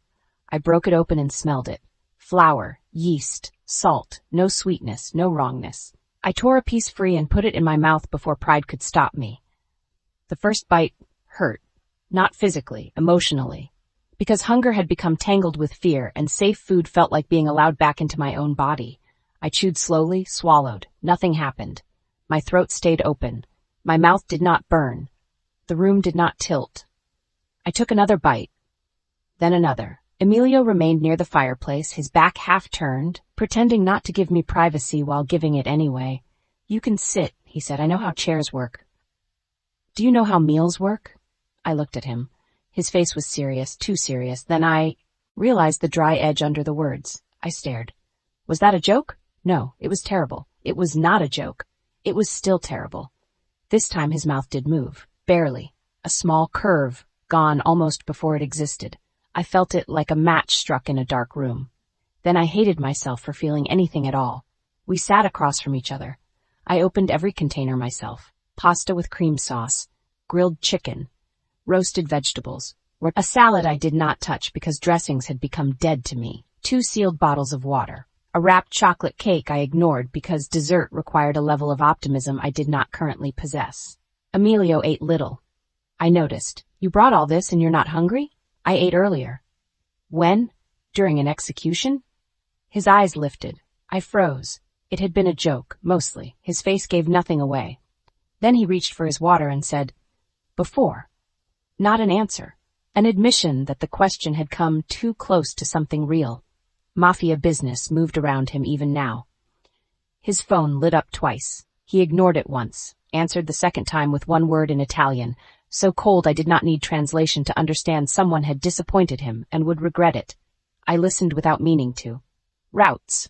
Speaker 1: I broke it open and smelled it. Flour, yeast, salt, no sweetness, no wrongness. I tore a piece free and put it in my mouth before pride could stop me. The first bite hurt. Not physically, emotionally. Because hunger had become tangled with fear and safe food felt like being allowed back into my own body. I chewed slowly, swallowed. Nothing happened. My throat stayed open. My mouth did not burn. The room did not tilt. I took another bite. Then another. Emilio remained near the fireplace, his back half turned, pretending not to give me privacy while giving it anyway. "You can sit," he said. "I know how chairs work." "Do you know how meals work?" I looked at him. His face was serious, too serious. Then I realized the dry edge under the words. I stared. Was that a joke? No, it was terrible. It was not a joke. It was still terrible. This time his mouth did move. Barely. A small curve, gone almost before it existed. I felt it like a match struck in a dark room. Then I hated myself for feeling anything at all. We sat across from each other. I opened every container myself. Pasta with cream sauce, grilled chicken, roasted vegetables, a salad I did not touch because dressings had become dead to me, 2 sealed bottles of water, a wrapped chocolate cake I ignored because dessert required a level of optimism I did not currently possess. Emilio ate little. I noticed. "You brought all this and you're not hungry?" "I ate earlier." "When? During an execution?" His eyes lifted. I froze. It had been a joke, mostly. His face gave nothing away. Then he reached for his water and said, "Before." Not an answer. An admission that the question had come too close to something real. Mafia business moved around him even now. His phone lit up twice. He ignored it once, answered the second time with one word in Italian, so cold I did not need translation to understand someone had disappointed him and would regret it. I listened without meaning to. Routes.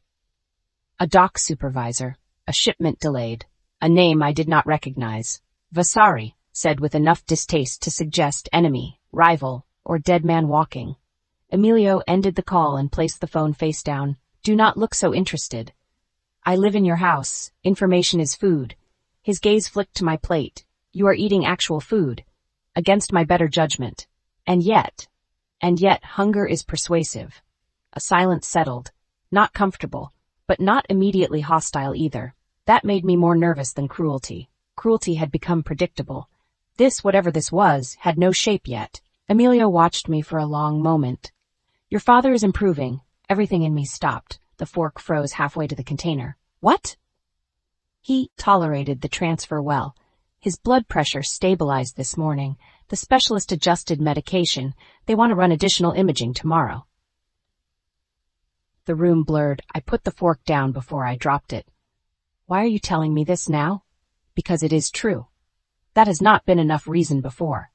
Speaker 1: A dock supervisor. A shipment delayed. A name I did not recognize. Vasari, said with enough distaste to suggest enemy, rival, or dead man walking. Emilio ended the call and placed the phone face down. "Do not look so interested. I live in your house. Information is food." His gaze flicked to my plate. "You are eating actual food. Against my better judgment. And yet, hunger is persuasive." A silence settled. Not comfortable, but not immediately hostile either. That made me more nervous than cruelty. Cruelty had become predictable. This, whatever this was, had no shape yet. Emilio watched me for a long moment. "Your father is improving." Everything in me stopped. The fork froze halfway to the container. "What?" "He tolerated the transfer well. His blood pressure stabilized this morning. The specialist adjusted medication. They want to run additional imaging tomorrow." The room blurred. I put the fork down before I dropped it. "Why are you telling me this now?" "Because it is true. That has not been enough reason before."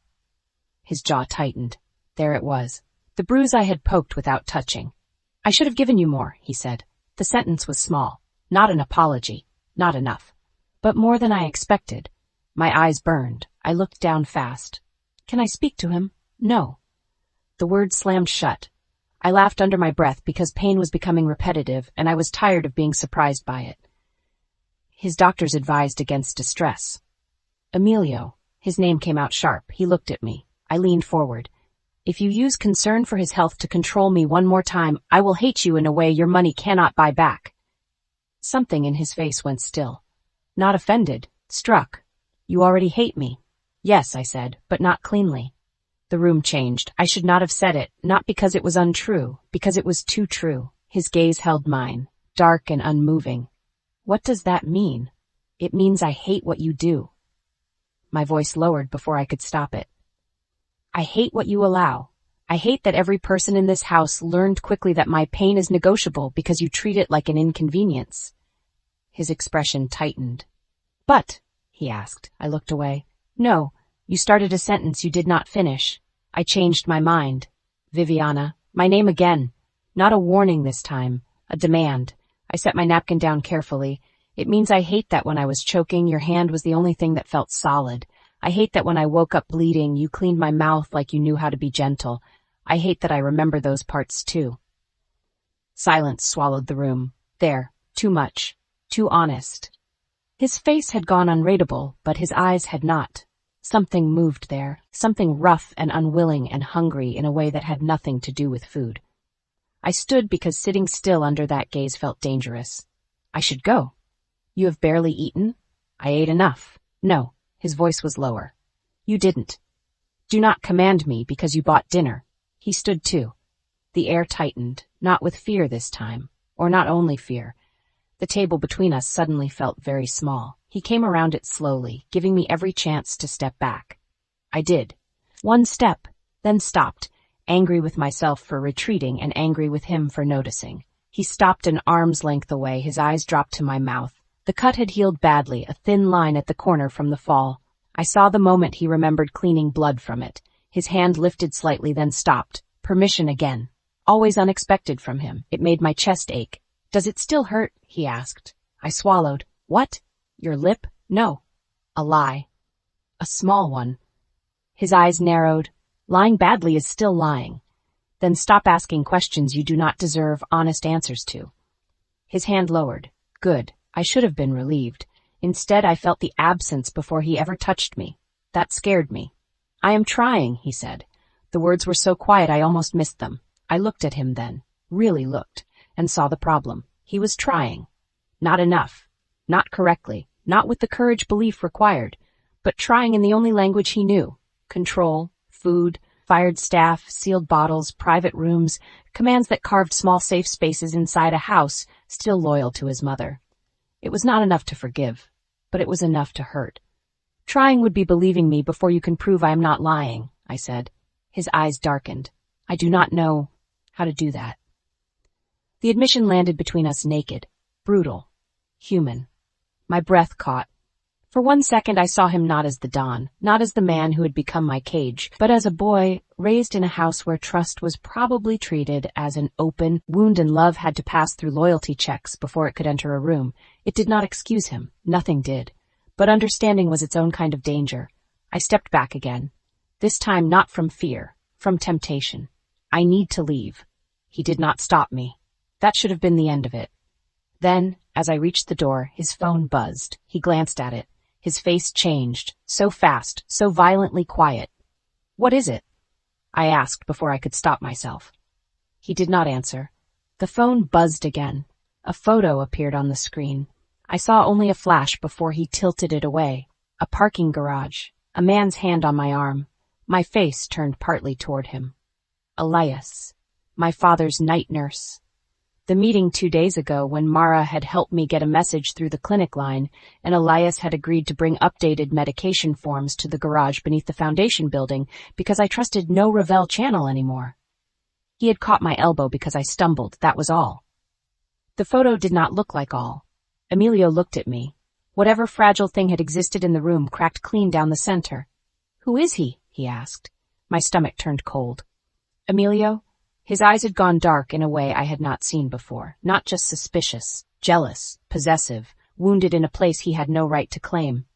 Speaker 1: His jaw tightened. There it was. The bruise I had poked without touching. "I should have given you more," he said. The sentence was small. Not an apology. Not enough. But more than I expected. My eyes burned. I looked down fast. "Can I speak to him?" "No." The word slammed shut. I laughed under my breath because pain was becoming repetitive and I was tired of being surprised by it. "His doctors advised against distress." "Emilio." His name came out sharp. He looked at me. I leaned forward. "If you use concern for his health to control me one more time, I will hate you in a way your money cannot buy back." Something in his face went still. Not offended. Struck. "You already hate me." "Yes," I said, "but not cleanly." The room changed. I should not have said it, not because it was untrue, because it was too true. His gaze held mine, dark and unmoving. "What does that mean?" "It means I hate what you do." My voice lowered before I could stop it. "I hate what you allow. I hate that every person in this house learned quickly that my pain is negotiable because you treat it like an inconvenience. His expression tightened. But, he asked. I looked away. No, you started a sentence you did not finish. I changed my mind. Viviana, my name again. Not a warning this time, a demand. I set my napkin down carefully. It means I hate that when I was choking, your hand was the only thing that felt solid. I hate that when I woke up bleeding, you cleaned my mouth like you knew how to be gentle. I hate that I remember those parts too. Silence swallowed the room. There, too much, too honest. His face had gone unreadable, but his eyes had not. Something moved there, something rough and unwilling and hungry in a way that had nothing to do with food. I stood because sitting still under that gaze felt dangerous. I should go. You have barely eaten? I ate enough. No, his voice was lower. You didn't. Do not command me because you bought dinner. He stood too. The air tightened, not with fear this time, or not only fear. The table between us suddenly felt very small. He came around it slowly, giving me every chance to step back. I did. One step, then stopped, angry with myself for retreating and angry with him for noticing. He stopped an arm's length away, his eyes dropped to my mouth. The cut had healed badly, a thin line at the corner from the fall. I saw the moment he remembered cleaning blood from it. His hand lifted slightly, then stopped. Permission again. Always unexpected from him. It made my chest ache. Does it still hurt? He asked. I swallowed. What? Your lip? No. A lie. A small one. His eyes narrowed. Lying badly is still lying. Then stop asking questions you do not deserve honest answers to. His hand lowered. Good. I should have been relieved. Instead, I felt the absence before he ever touched me. That scared me. I am trying, he said. The words were so quiet I almost missed them. I looked at him then, really looked, and saw the problem. He was trying. Not enough. Not correctly. Not with the courage belief required. But trying in the only language he knew. Control, food, fired staff, sealed bottles, private rooms, commands that carved small safe spaces inside a house, still loyal to his mother. It was not enough to forgive, but it was enough to hurt. Trying would be believing me before you can prove I am not lying, I said. His eyes darkened. I do not know how to do that. The admission landed between us naked, brutal, human. My breath caught. For 1 second I saw him not as the Don, not as the man who had become my cage, but as a boy raised in a house where trust was probably treated as an open wound and love had to pass through loyalty checks before it could enter a room. It did not excuse him. Nothing did. But understanding was its own kind of danger. I stepped back again. This time not from fear, from temptation. I need to leave. He did not stop me. That should have been the end of it. Then, as I reached the door, his phone buzzed. He glanced at it. His face changed, so fast, so violently quiet. What is it? I asked before I could stop myself. He did not answer. The phone buzzed again. A photo appeared on the screen. I saw only a flash before he tilted it away. A parking garage. A man's hand on my arm. My face turned partly toward him. Elias. My father's night nurse. The meeting 2 days ago when Mara had helped me get a message through the clinic line and Elias had agreed to bring updated medication forms to the garage beneath the foundation building because I trusted no Ravelle channel anymore. He had caught my elbow because I stumbled, that was all. The photo did not look like all. Emilio looked at me. Whatever fragile thing had existed in the room cracked clean down the center. Who is he? He asked. My stomach turned cold. Emilio? His eyes had gone dark in a way I had not seen before, not just suspicious, jealous, possessive, wounded in a place he had no right to claim.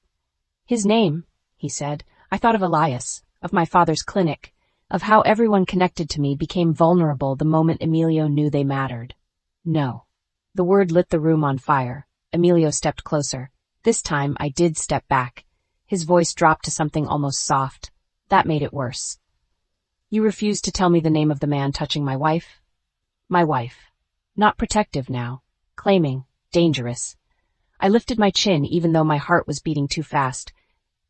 Speaker 1: His name, he said. I thought of Elias, of my father's clinic, of how everyone connected to me became vulnerable the moment Emilio knew they mattered. No. The word lit the room on fire. Emilio stepped closer. This time I did step back. His voice dropped to something almost soft. That made it worse. You refuse to tell me the name of the man touching my wife? My wife. Not protective now. Claiming. Dangerous. I lifted my chin even though my heart was beating too fast.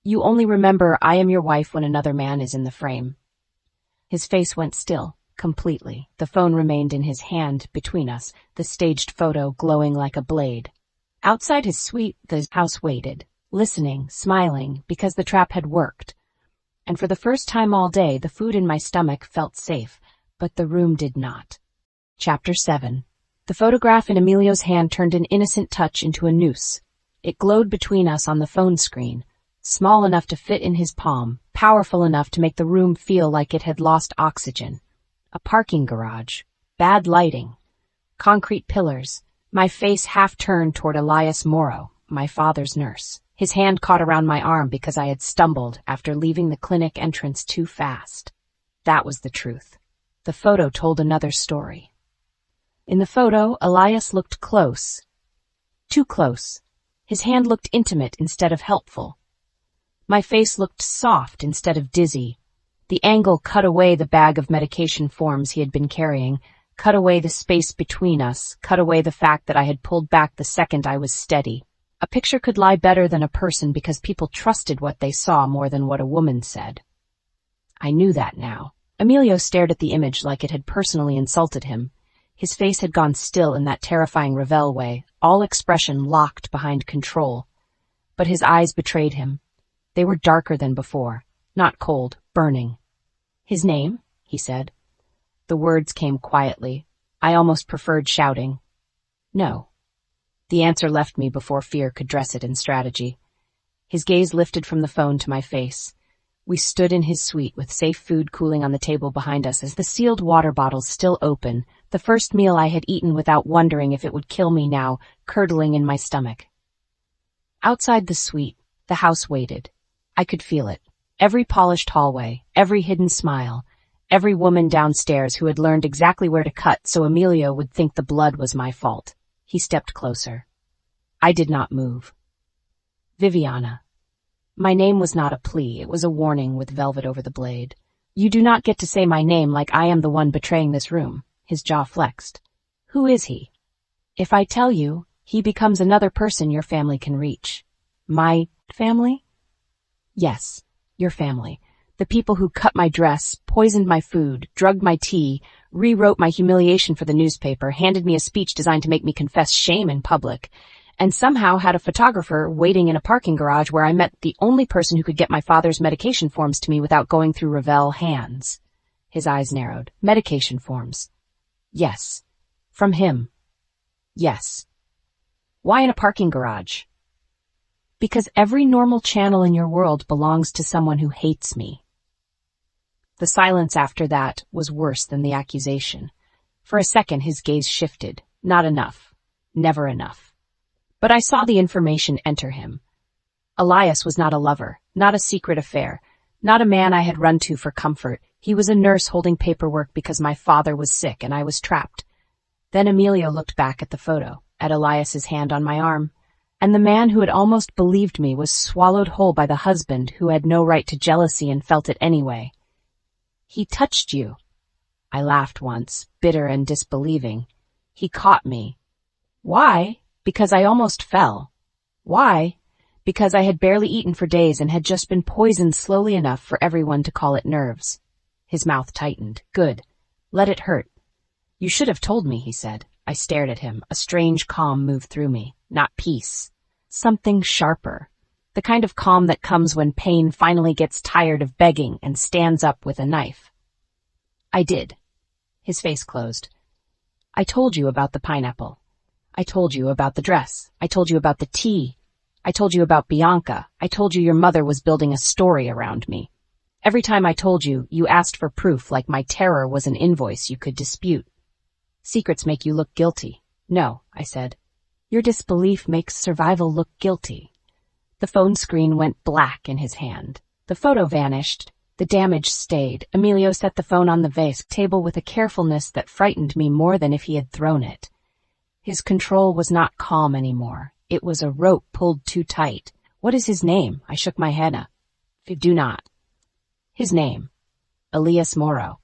Speaker 1: You only remember I am your wife when another man is in the frame. His face went still, completely. The phone remained in his hand between us, the staged photo glowing like a blade. Outside his suite, the house waited, listening, smiling, because the trap had worked. and for the first time all day the food in my stomach felt safe, but the room did not. Chapter 7. The photograph in Emilio's hand turned an innocent touch into a noose. It glowed between us on the phone screen, small enough to fit in his palm, powerful enough to make the room feel like it had lost oxygen. A parking garage, bad lighting, concrete pillars, my face half turned toward Elias Morrow, my father's nurse. His hand caught around my arm because I had stumbled after leaving the clinic entrance too fast. That was the truth. The photo told another story. In the photo, Elias looked close. Too close. His hand looked intimate instead of helpful. My face looked soft instead of dizzy. The angle cut away the bag of medication forms he had been carrying, cut away the space between us, cut away the fact that I had pulled back the second I was steady. A picture could lie better than a person because people trusted what they saw more than what a woman said. I knew that now. Emilio stared at the image like it had personally insulted him. His face had gone still in that terrifying Ravelle way, all expression locked behind control. But his eyes betrayed him. They were darker than before, not cold, burning. "His name?" he said. The words came quietly. I almost preferred shouting. "No." The answer left me before fear could dress it in strategy. His gaze lifted from the phone to my face. We stood in his suite with safe food cooling on the table behind us as the sealed water bottles still open, the first meal I had eaten without wondering if it would kill me now, curdling in my stomach. Outside the suite, the house waited. I could feel it. Every polished hallway, every hidden smile, every woman downstairs who had learned exactly where to cut so Emilio would think the blood was my fault. He stepped closer. I did not move. Viviana. My name was not a plea, it was a warning with velvet over the blade. You do not get to say my name like I am the one betraying this room. His jaw flexed. Who is he? If I tell you, he becomes another person your family can reach. My family? Yes, your family. The people who cut my dress, poisoned my food, drugged my tea, rewrote my humiliation for the newspaper, handed me a speech designed to make me confess shame in public, and somehow had a photographer waiting in a parking garage where I met the only person who could get my father's medication forms to me without going through Ravelle hands. His eyes narrowed. Medication forms. Yes. From him. Yes. Why in a parking garage? Because every normal channel in your world belongs to someone who hates me. The silence after that was worse than the accusation. For a second his gaze shifted. Not enough. Never enough. But I saw the information enter him. Elias was not a lover, not a secret affair, not a man I had run to for comfort. He was a nurse holding paperwork because my father was sick and I was trapped. Then Emilio looked back at the photo, at Elias's hand on my arm, and the man who had almost believed me was swallowed whole by the husband who had no right to jealousy and felt it anyway. He touched you. I laughed once, bitter and disbelieving. He caught me. Why? Because I almost fell. Why? Because I had barely eaten for days and had just been poisoned slowly enough for everyone to call it nerves. His mouth tightened. Good. Let it hurt. You should have told me, he said. I stared at him. A strange calm moved through me. Not peace. Something sharper. The kind of calm that comes when pain finally gets tired of begging and stands up with a knife. I did. His face closed. I told you about the pineapple. I told you about the dress. I told you about the tea. I told you about Bianca. I told you your mother was building a story around me. Every time I told you, you asked for proof like my terror was an invoice you could dispute. Secrets make you look guilty. No, I said. Your disbelief makes survival look guilty. The phone screen went black in his hand. The photo vanished. The damage stayed. Emilio set the phone on the vase table with a carefulness that frightened me more than if he had thrown it. His control was not calm anymore. It was a rope pulled too tight. What is his name? I shook my head. Do not. His name. Elias Morrow.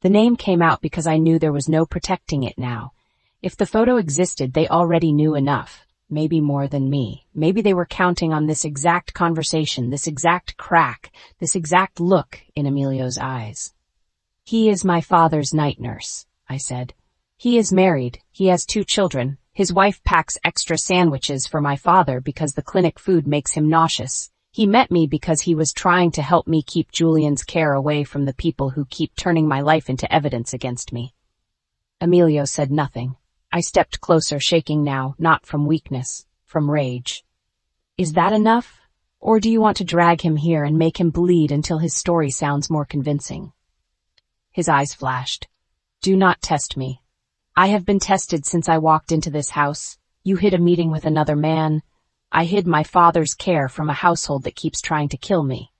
Speaker 1: The name came out because I knew there was no protecting it now. If the photo existed, they already knew enough. Maybe more than me. Maybe they were counting on this exact conversation, this exact crack, this exact look in Emilio's eyes. He is my father's night nurse, I said. He is married. He has 2 children. His wife packs extra sandwiches for my father because the clinic food makes him nauseous. He met me because he was trying to help me keep Julian's care away from the people who keep turning my life into evidence against me. Emilio said nothing. I stepped closer, shaking now, not from weakness, from rage. Is that enough? Or do you want to drag him here and make him bleed until his story sounds more convincing? His eyes flashed. Do not test me. I have been tested since I walked into this house. You hid a meeting with another man. I hid my father's care from a household that keeps trying to kill me.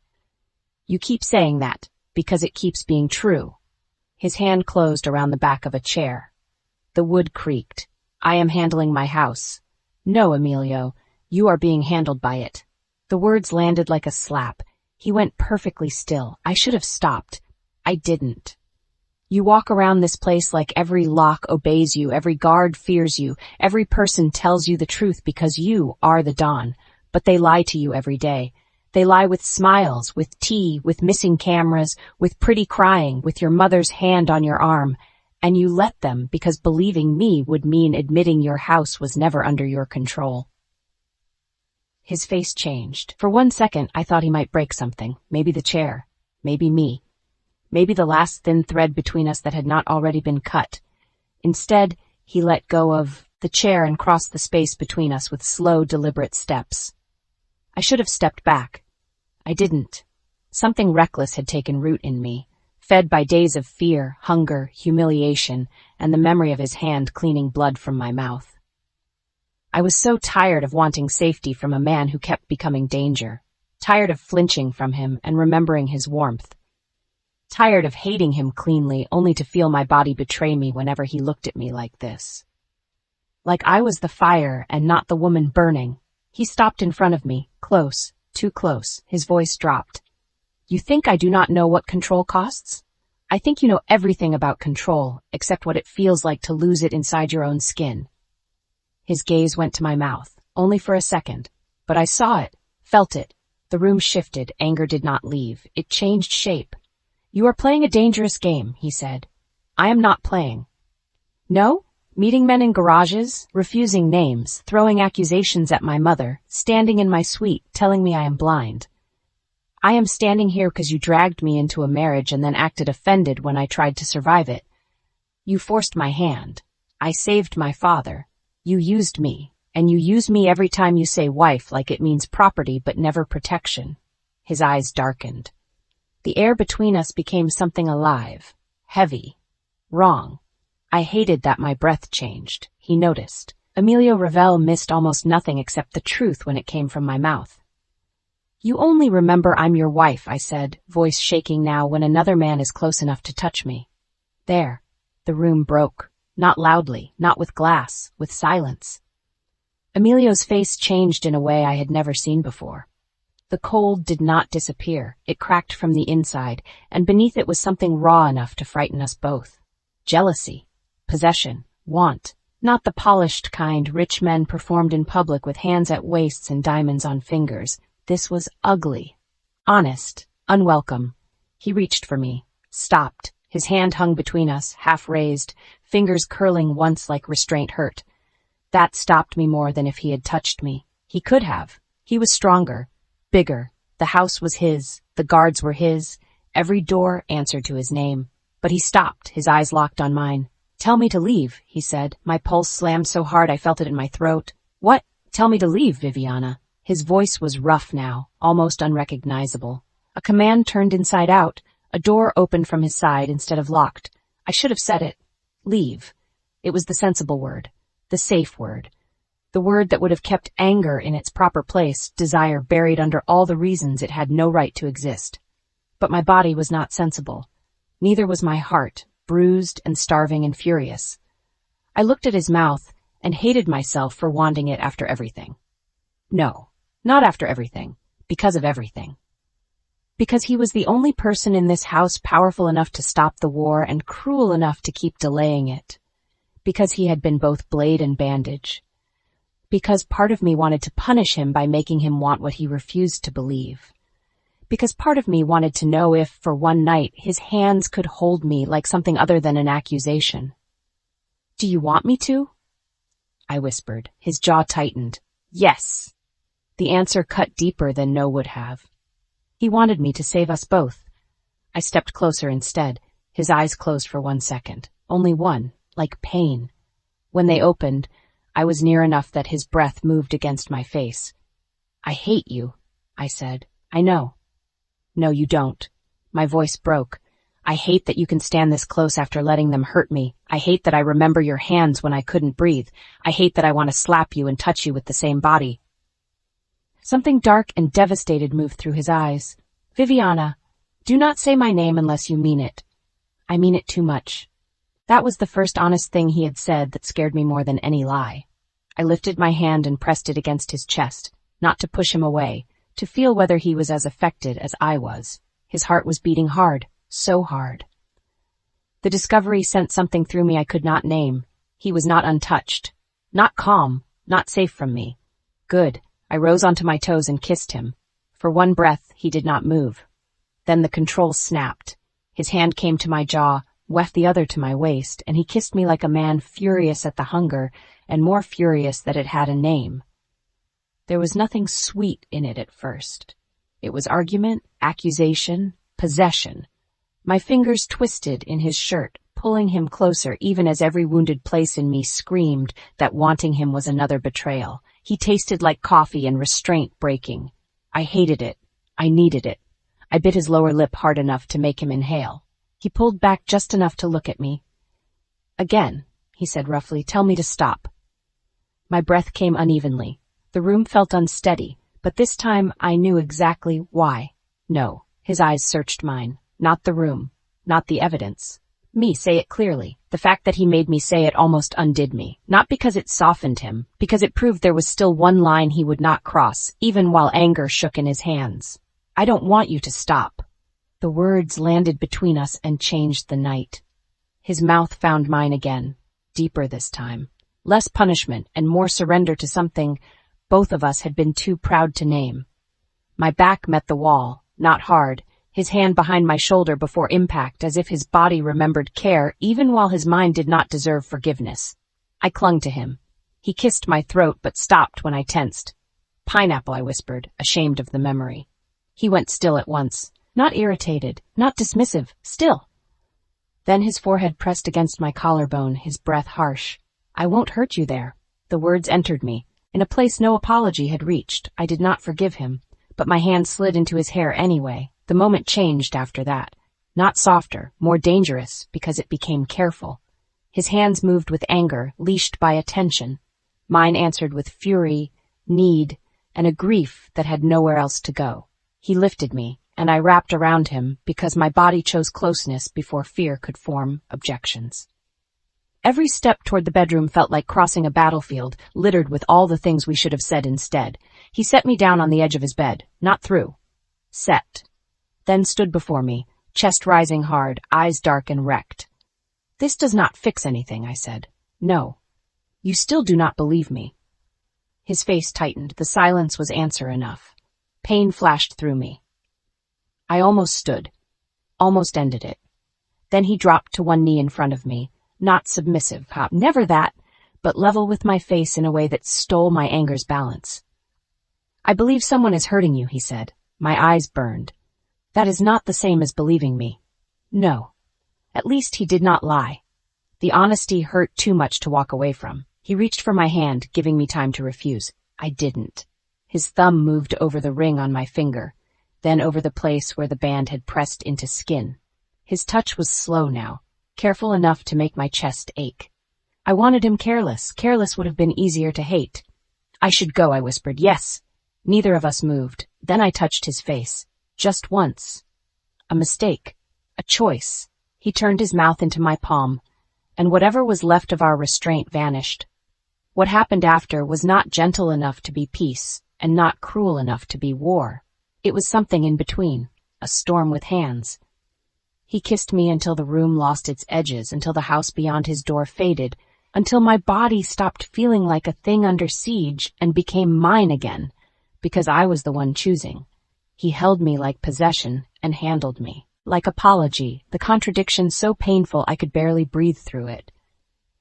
Speaker 1: You keep saying that, because it keeps being true. His hand closed around the back of a chair. The wood creaked. I am handling my house. No, Emilio, you are being handled by it. The words landed like a slap. He went perfectly still. I should have stopped. I didn't. You walk around this place like every lock obeys you, every guard fears you, every person tells you the truth because you are the Don. But they lie to you every day. They lie with smiles, with tea, with missing cameras, with pretty crying, with your mother's hand on your arm. And you let them because believing me would mean admitting your house was never under your control. His face changed. For 1 second, I thought he might break something. Maybe the chair. Maybe me. Maybe the last thin thread between us that had not already been cut. Instead, he let go of the chair and crossed the space between us with slow, deliberate steps. I should have stepped back. I didn't. Something reckless had taken root in me, fed by days of fear, hunger, humiliation, and the memory of his hand cleaning blood from my mouth. I was so tired of wanting safety from a man who kept becoming danger, tired of flinching from him and remembering his warmth, tired of hating him cleanly only to feel my body betray me whenever he looked at me like this. Like I was the fire and not the woman burning. He stopped in front of me, close, too close. His voice dropped. You think I do not know what control costs? I think you know everything about control, except what it feels like to lose it inside your own skin. His gaze went to my mouth, only for a second, but I saw it, felt it. The room shifted, anger did not leave. It changed shape. You are playing a dangerous game, he said. I am not playing. No? Meeting men in garages, refusing names, throwing accusations at my mother, standing in my suite, telling me I am blind. I am standing here because you dragged me into a marriage and then acted offended when I tried to survive it. You forced my hand. I saved my father. You used me, and you use me every time you say wife like it means property but never protection. His eyes darkened. The air between us became something alive, heavy, wrong. I hated that my breath changed. He noticed. Emilio Ravelle missed almost nothing except the truth when it came from my mouth. You only remember I'm your wife, I said, voice shaking now when another man is close enough to touch me. There. The room broke. Not loudly, not with glass, with silence. Emilio's face changed in a way I had never seen before. The cold did not disappear. It cracked from the inside, and beneath it was something raw enough to frighten us both. Jealousy, possession, want. Not the polished kind rich men performed in public with hands at waists and diamonds on fingers. This was ugly, honest, unwelcome. He reached for me, stopped. His hand hung between us, half raised, fingers curling once like restraint hurt. That stopped me more than if he had touched me. He could have. He was stronger, bigger. The house was his. The guards were his. Every door answered to his name. But he stopped, his eyes locked on mine. Tell me to leave, he said. My pulse slammed so hard I felt it in my throat. What? Tell me to leave, Viviana. His voice was rough now, almost unrecognizable. A command turned inside out. A door opened from his side instead of locked. I should have said it. Leave. It was the sensible word. The safe word. The word that would have kept anger in its proper place, desire buried under all the reasons it had no right to exist. But my body was not sensible. Neither was my heart, bruised and starving and furious. I looked at his mouth and hated myself for wanting it after everything. No, not after everything, because of everything. Because he was the only person in this house powerful enough to stop the war and cruel enough to keep delaying it. Because he had been both blade and bandage. Because part of me wanted to punish him by making him want what he refused to believe. Because part of me wanted to know if, for one night, his hands could hold me like something other than an accusation. Do you want me to? I whispered. His jaw tightened. Yes. The answer cut deeper than no would have. He wanted me to save us both. I stepped closer instead. His eyes closed for 1 second. Only one, like pain. When they opened, I was near enough that his breath moved against my face. "I hate you," I said. "I know." "No, you don't." My voice broke. "I hate that you can stand this close after letting them hurt me. I hate that I remember your hands when I couldn't breathe. I hate that I want to slap you and touch you with the same body." Something dark and devastated moved through his eyes. "Viviana, do not say my name unless you mean it." "I mean it too much." That was the first honest thing he had said that scared me more than any lie. I lifted my hand and pressed it against his chest, not to push him away, to feel whether he was as affected as I was. His heart was beating hard, so hard. The discovery sent something through me I could not name. He was not untouched, not calm, not safe from me. Good. I rose onto my toes and kissed him. For one breath, he did not move. Then the control snapped. His hand came to my jaw, weft the other to my waist, and he kissed me like a man furious at the hunger and more furious that it had a name. There was nothing sweet in it at first. It was argument, accusation, possession. My fingers twisted in his shirt, pulling him closer even as every wounded place in me screamed that wanting him was another betrayal. He tasted like coffee and restraint breaking. I hated it. I needed it. I bit his lower lip hard enough to make him inhale. He pulled back just enough to look at me. "Again," he said roughly, "tell me to stop." My breath came unevenly. The room felt unsteady, but this time I knew exactly why. No, his eyes searched mine. Not the room. Not the evidence. Me, say it clearly. The fact that he made me say it almost undid me. Not because it softened him, because it proved there was still one line he would not cross, even while anger shook in his hands. "I don't want you to stop." The words landed between us and changed the night. His mouth found mine again, deeper this time. Less punishment and more surrender to something both of us had been too proud to name. My back met the wall, not hard, his hand behind my shoulder before impact, as if his body remembered care even while his mind did not deserve forgiveness. I clung to him. He kissed my throat but stopped when I tensed. "Pineapple," I whispered, ashamed of the memory. He went still at once. Not irritated, not dismissive, still. Then his forehead pressed against my collarbone, his breath harsh. "I won't hurt you there." The words entered me. In a place no apology had reached, I did not forgive him, but my hand slid into his hair anyway. The moment changed after that. Not softer, more dangerous, because it became careful. His hands moved with anger, leashed by attention. Mine answered with fury, need, and a grief that had nowhere else to go. He lifted me, and I wrapped around him because my body chose closeness before fear could form objections. Every step toward the bedroom felt like crossing a battlefield, littered with all the things we should have said instead. He set me down on the edge of his bed, not through. Set. Then stood before me, chest rising hard, eyes dark and wrecked. "This does not fix anything," I said. "No. You still do not believe me." His face tightened. The silence was answer enough. Pain flashed through me. I almost stood. Almost ended it. Then he dropped to one knee in front of me, not submissive, never that, but level with my face in a way that stole my anger's balance. "I believe someone is hurting you," he said. My eyes burned. "That is not the same as believing me." No. At least he did not lie. The honesty hurt too much to walk away from. He reached for my hand, giving me time to refuse. I didn't. His thumb moved over the ring on my finger, then over the place where the band had pressed into skin. His touch was slow now, careful enough to make my chest ache. I wanted him careless. Careless would have been easier to hate. "I should go," I whispered. "Yes." Neither of us moved. Then I touched his face. Just once. A mistake. A choice. He turned his mouth into my palm, and whatever was left of our restraint vanished. What happened after was not gentle enough to be peace, and not cruel enough to be war. It was something in between. A storm with hands. He kissed me until the room lost its edges, until the house beyond his door faded, until my body stopped feeling like a thing under siege and became mine again, because I was the one choosing. He held me like possession and handled me like apology, the contradiction so painful I could barely breathe through it.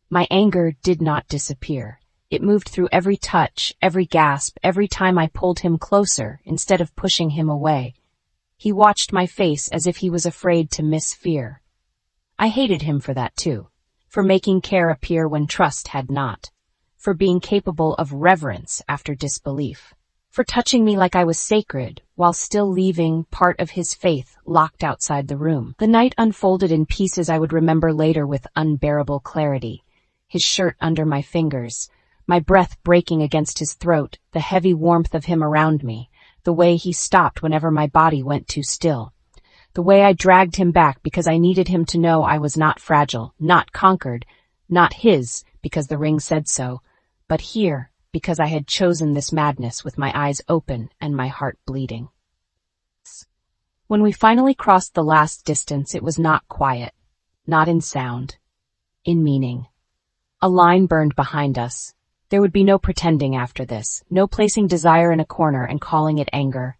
Speaker 1: My anger did not disappear. It moved through every touch, every gasp, every time I pulled him closer instead of pushing him away. He watched my face as if he was afraid to miss fear. I hated him for that too, for making care appear when trust had not, for being capable of reverence after disbelief, for touching me like I was sacred while still leaving part of his faith locked outside the room. The night unfolded in pieces I would remember later with unbearable clarity. His shirt under my fingers, my breath breaking against his throat, the heavy warmth of him around me, the way he stopped whenever my body went too still, the way I dragged him back because I needed him to know I was not fragile, not conquered, not his because the ring said so, but here because I had chosen this madness with my eyes open and my heart bleeding. When we finally crossed the last distance, it was not quiet, not in sound, in meaning. A line burned behind us. There would be no pretending after this, no placing desire in a corner and calling it anger,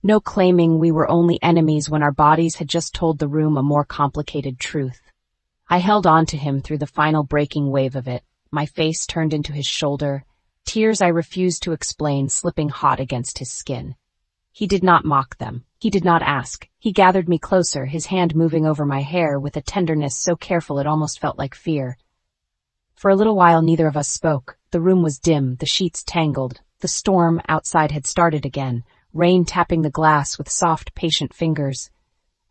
Speaker 1: no claiming we were only enemies when our bodies had just told the room a more complicated truth. I held on to him through the final breaking wave of it, my face turned into his shoulder, tears I refused to explain slipping hot against his skin. He did not mock them. He did not ask. He gathered me closer, his hand moving over my hair with a tenderness so careful it almost felt like fear. For a little while neither of us spoke. The room was dim, the sheets tangled. The storm outside had started again, rain tapping the glass with soft, patient fingers.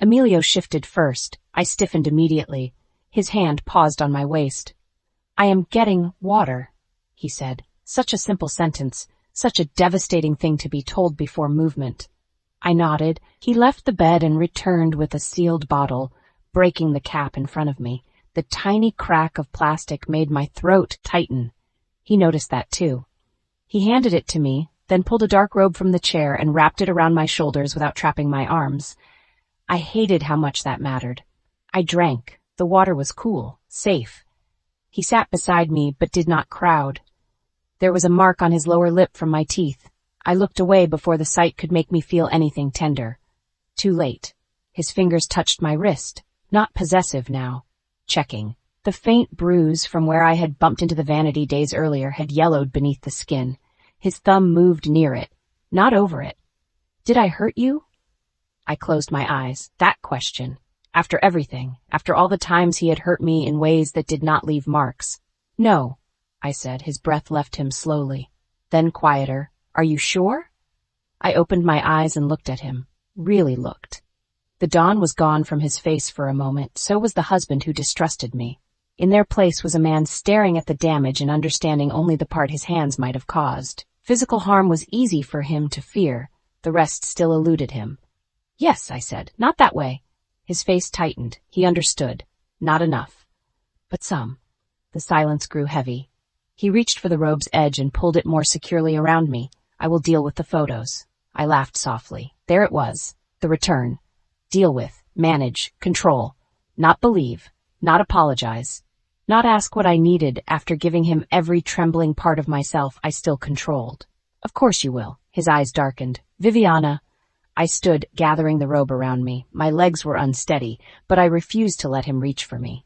Speaker 1: Emilio shifted first. I stiffened immediately. His hand paused on my waist. "I am getting water," he said. Such a simple sentence, such a devastating thing to be told before movement. I nodded. He left the bed and returned with a sealed bottle, breaking the cap in front of me. The tiny crack of plastic made my throat tighten. He noticed that too. He handed it to me, then pulled a dark robe from the chair and wrapped it around my shoulders without trapping my arms. I hated how much that mattered. I drank. The water was cool, safe. He sat beside me but did not crowd. There was a mark on his lower lip from my teeth. I looked away before the sight could make me feel anything tender. Too late. His fingers touched my wrist, not possessive now. Checking. The faint bruise from where I had bumped into the vanity days earlier had yellowed beneath the skin. His thumb moved near it, not over it. "Did I hurt you?" I closed my eyes. That question. After everything, after all the times he had hurt me in ways that did not leave marks. "No," I said. His breath left him slowly. Then quieter. "Are you sure?" I opened my eyes and looked at him. Really looked. The dawn was gone from his face for a moment, so was the husband who distrusted me. In their place was a man staring at the damage and understanding only the part his hands might have caused. Physical harm was easy for him to fear. The rest still eluded him. "Yes," I said. "Not that way." His face tightened. He understood. Not enough. But some. The silence grew heavy. He reached for the robe's edge and pulled it more securely around me. "I will deal with the photos." I laughed softly. There it was. The return. Deal with, manage, control. Not believe, not apologize, not ask what I needed after giving him every trembling part of myself I still controlled. "Of course you will." His eyes darkened. "Viviana." I stood, gathering the robe around me. My legs were unsteady, but I refused to let him reach for me.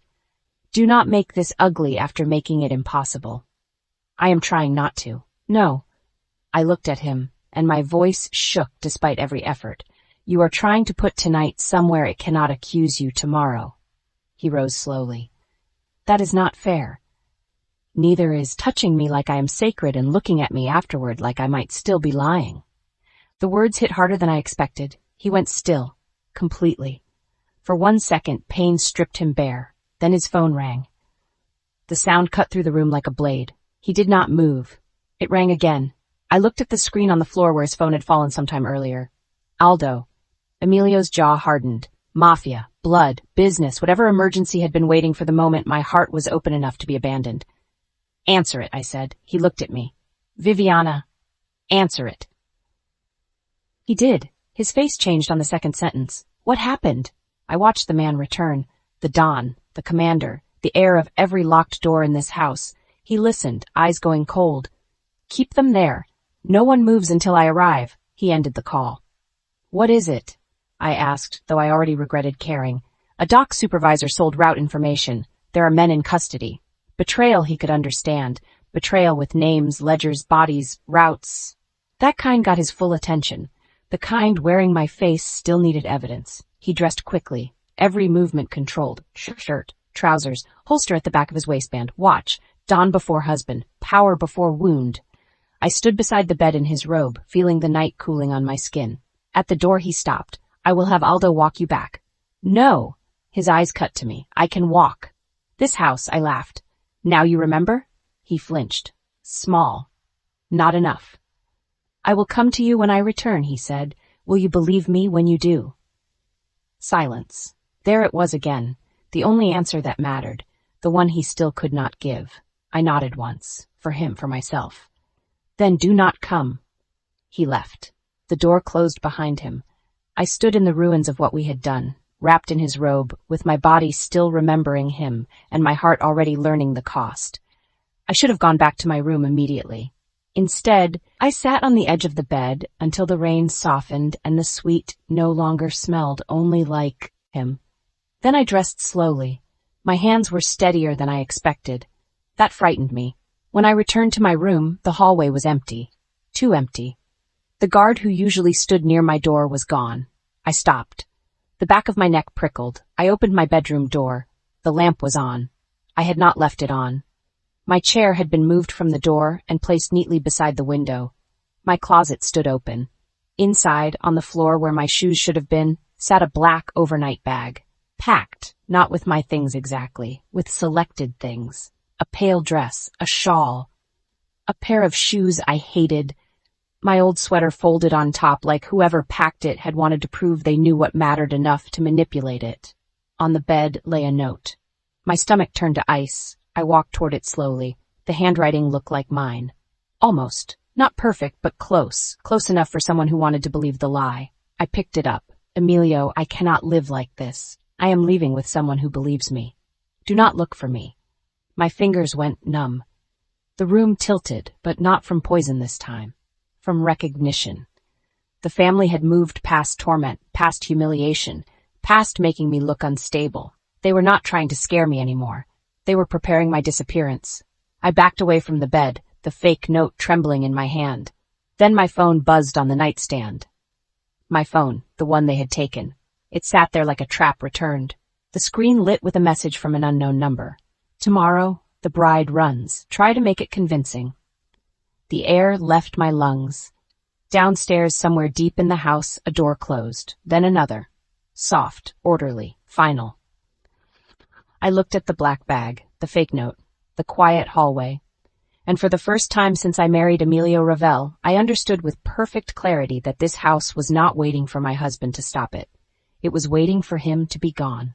Speaker 1: "Do not make this ugly after making it impossible." "I am trying not to." "No." I looked at him, and my voice shook despite every effort. "You are trying to put tonight somewhere it cannot accuse you tomorrow." He rose slowly. "That is not fair. Neither is touching me like I am sacred and looking at me afterward like I might still be lying." The words hit harder than I expected. He went still, completely. For 1 second, pain stripped him bare. Then his phone rang. The sound cut through the room like a blade. He did not move. It rang again. I looked at the screen on the floor where his phone had fallen sometime earlier. Aldo. Emilio's jaw hardened. Mafia, blood, business, whatever emergency had been waiting for the moment my heart was open enough to be abandoned. "Answer it," I said. He looked at me. "Viviana, answer it." He did. His face changed on the second sentence. "What happened?" I watched the man return. The Don, the commander, the heir of every locked door in this house. He listened, eyes going cold. "Keep them there. No one moves until I arrive." He ended the call. "What is it?" I asked, though I already regretted caring. A dock supervisor sold route information. There are men in custody. Betrayal he could understand, Betrayal with names, ledgers, bodies, routes. That kind got his full attention. The kind wearing my face still needed evidence. He dressed quickly, every movement controlled. Shirt, trousers, holster at the back of his waistband, watch, dawn before husband, power before wound. I stood beside the bed in his robe, feeling the night cooling on my skin. At the door he stopped. I will have Aldo walk you back. No. His eyes cut to me. I can walk. This house, I laughed. Now you remember? He flinched. Small. Not enough. I will come to you when I return, he said. Will you believe me when you do? Silence. There it was again. The only answer that mattered. The one he still could not give. I nodded once. For him, for myself. Then do not come. He left. The door closed behind him. I stood in the ruins of what we had done, wrapped in his robe, with my body still remembering him, and my heart already learning the cost. I should have gone back to my room immediately. Instead, I sat on the edge of the bed until the rain softened and the sweet no longer smelled only like him. Then I dressed slowly. My hands were steadier than I expected. That frightened me. When I returned to my room, the hallway was empty. Too empty. The guard who usually stood near my door was gone. I stopped. The back of my neck prickled. I opened my bedroom door. The lamp was on. I had not left it on. My chair had been moved from the door and placed neatly beside the window. My closet stood open. Inside, on the floor where my shoes should have been, sat a black overnight bag. Packed, not with my things exactly, with selected things. A pale dress, a shawl, a pair of shoes I hated, my old sweater folded on top like whoever packed it had wanted to prove they knew what mattered enough to manipulate it. On the bed lay a note. My stomach turned to ice. I walked toward it slowly. The handwriting looked like mine. Almost. Not perfect, but close. Close enough for someone who wanted to believe the lie. I picked it up. Emilio, I cannot live like this. I am leaving with someone who believes me. Do not look for me. My fingers went numb. The room tilted, but not from poison this time. From recognition. The family had moved past torment, past humiliation, past making me look unstable. They were not trying to scare me anymore. They were preparing my disappearance. I backed away from the bed, the fake note trembling in my hand. Then my phone buzzed on the nightstand. My phone, the one they had taken. It sat there like a trap returned. The screen lit with a message from an unknown number. Tomorrow, the bride runs. Try to make it convincing. The air left my lungs. Downstairs, somewhere deep in the house, a door closed. Then another. Soft, orderly, final. I looked at the black bag, the fake note, the quiet hallway. And for the first time since I married Emilio Ravelle, I understood with perfect clarity that this house was not waiting for my husband to stop it. It was waiting for him to be gone.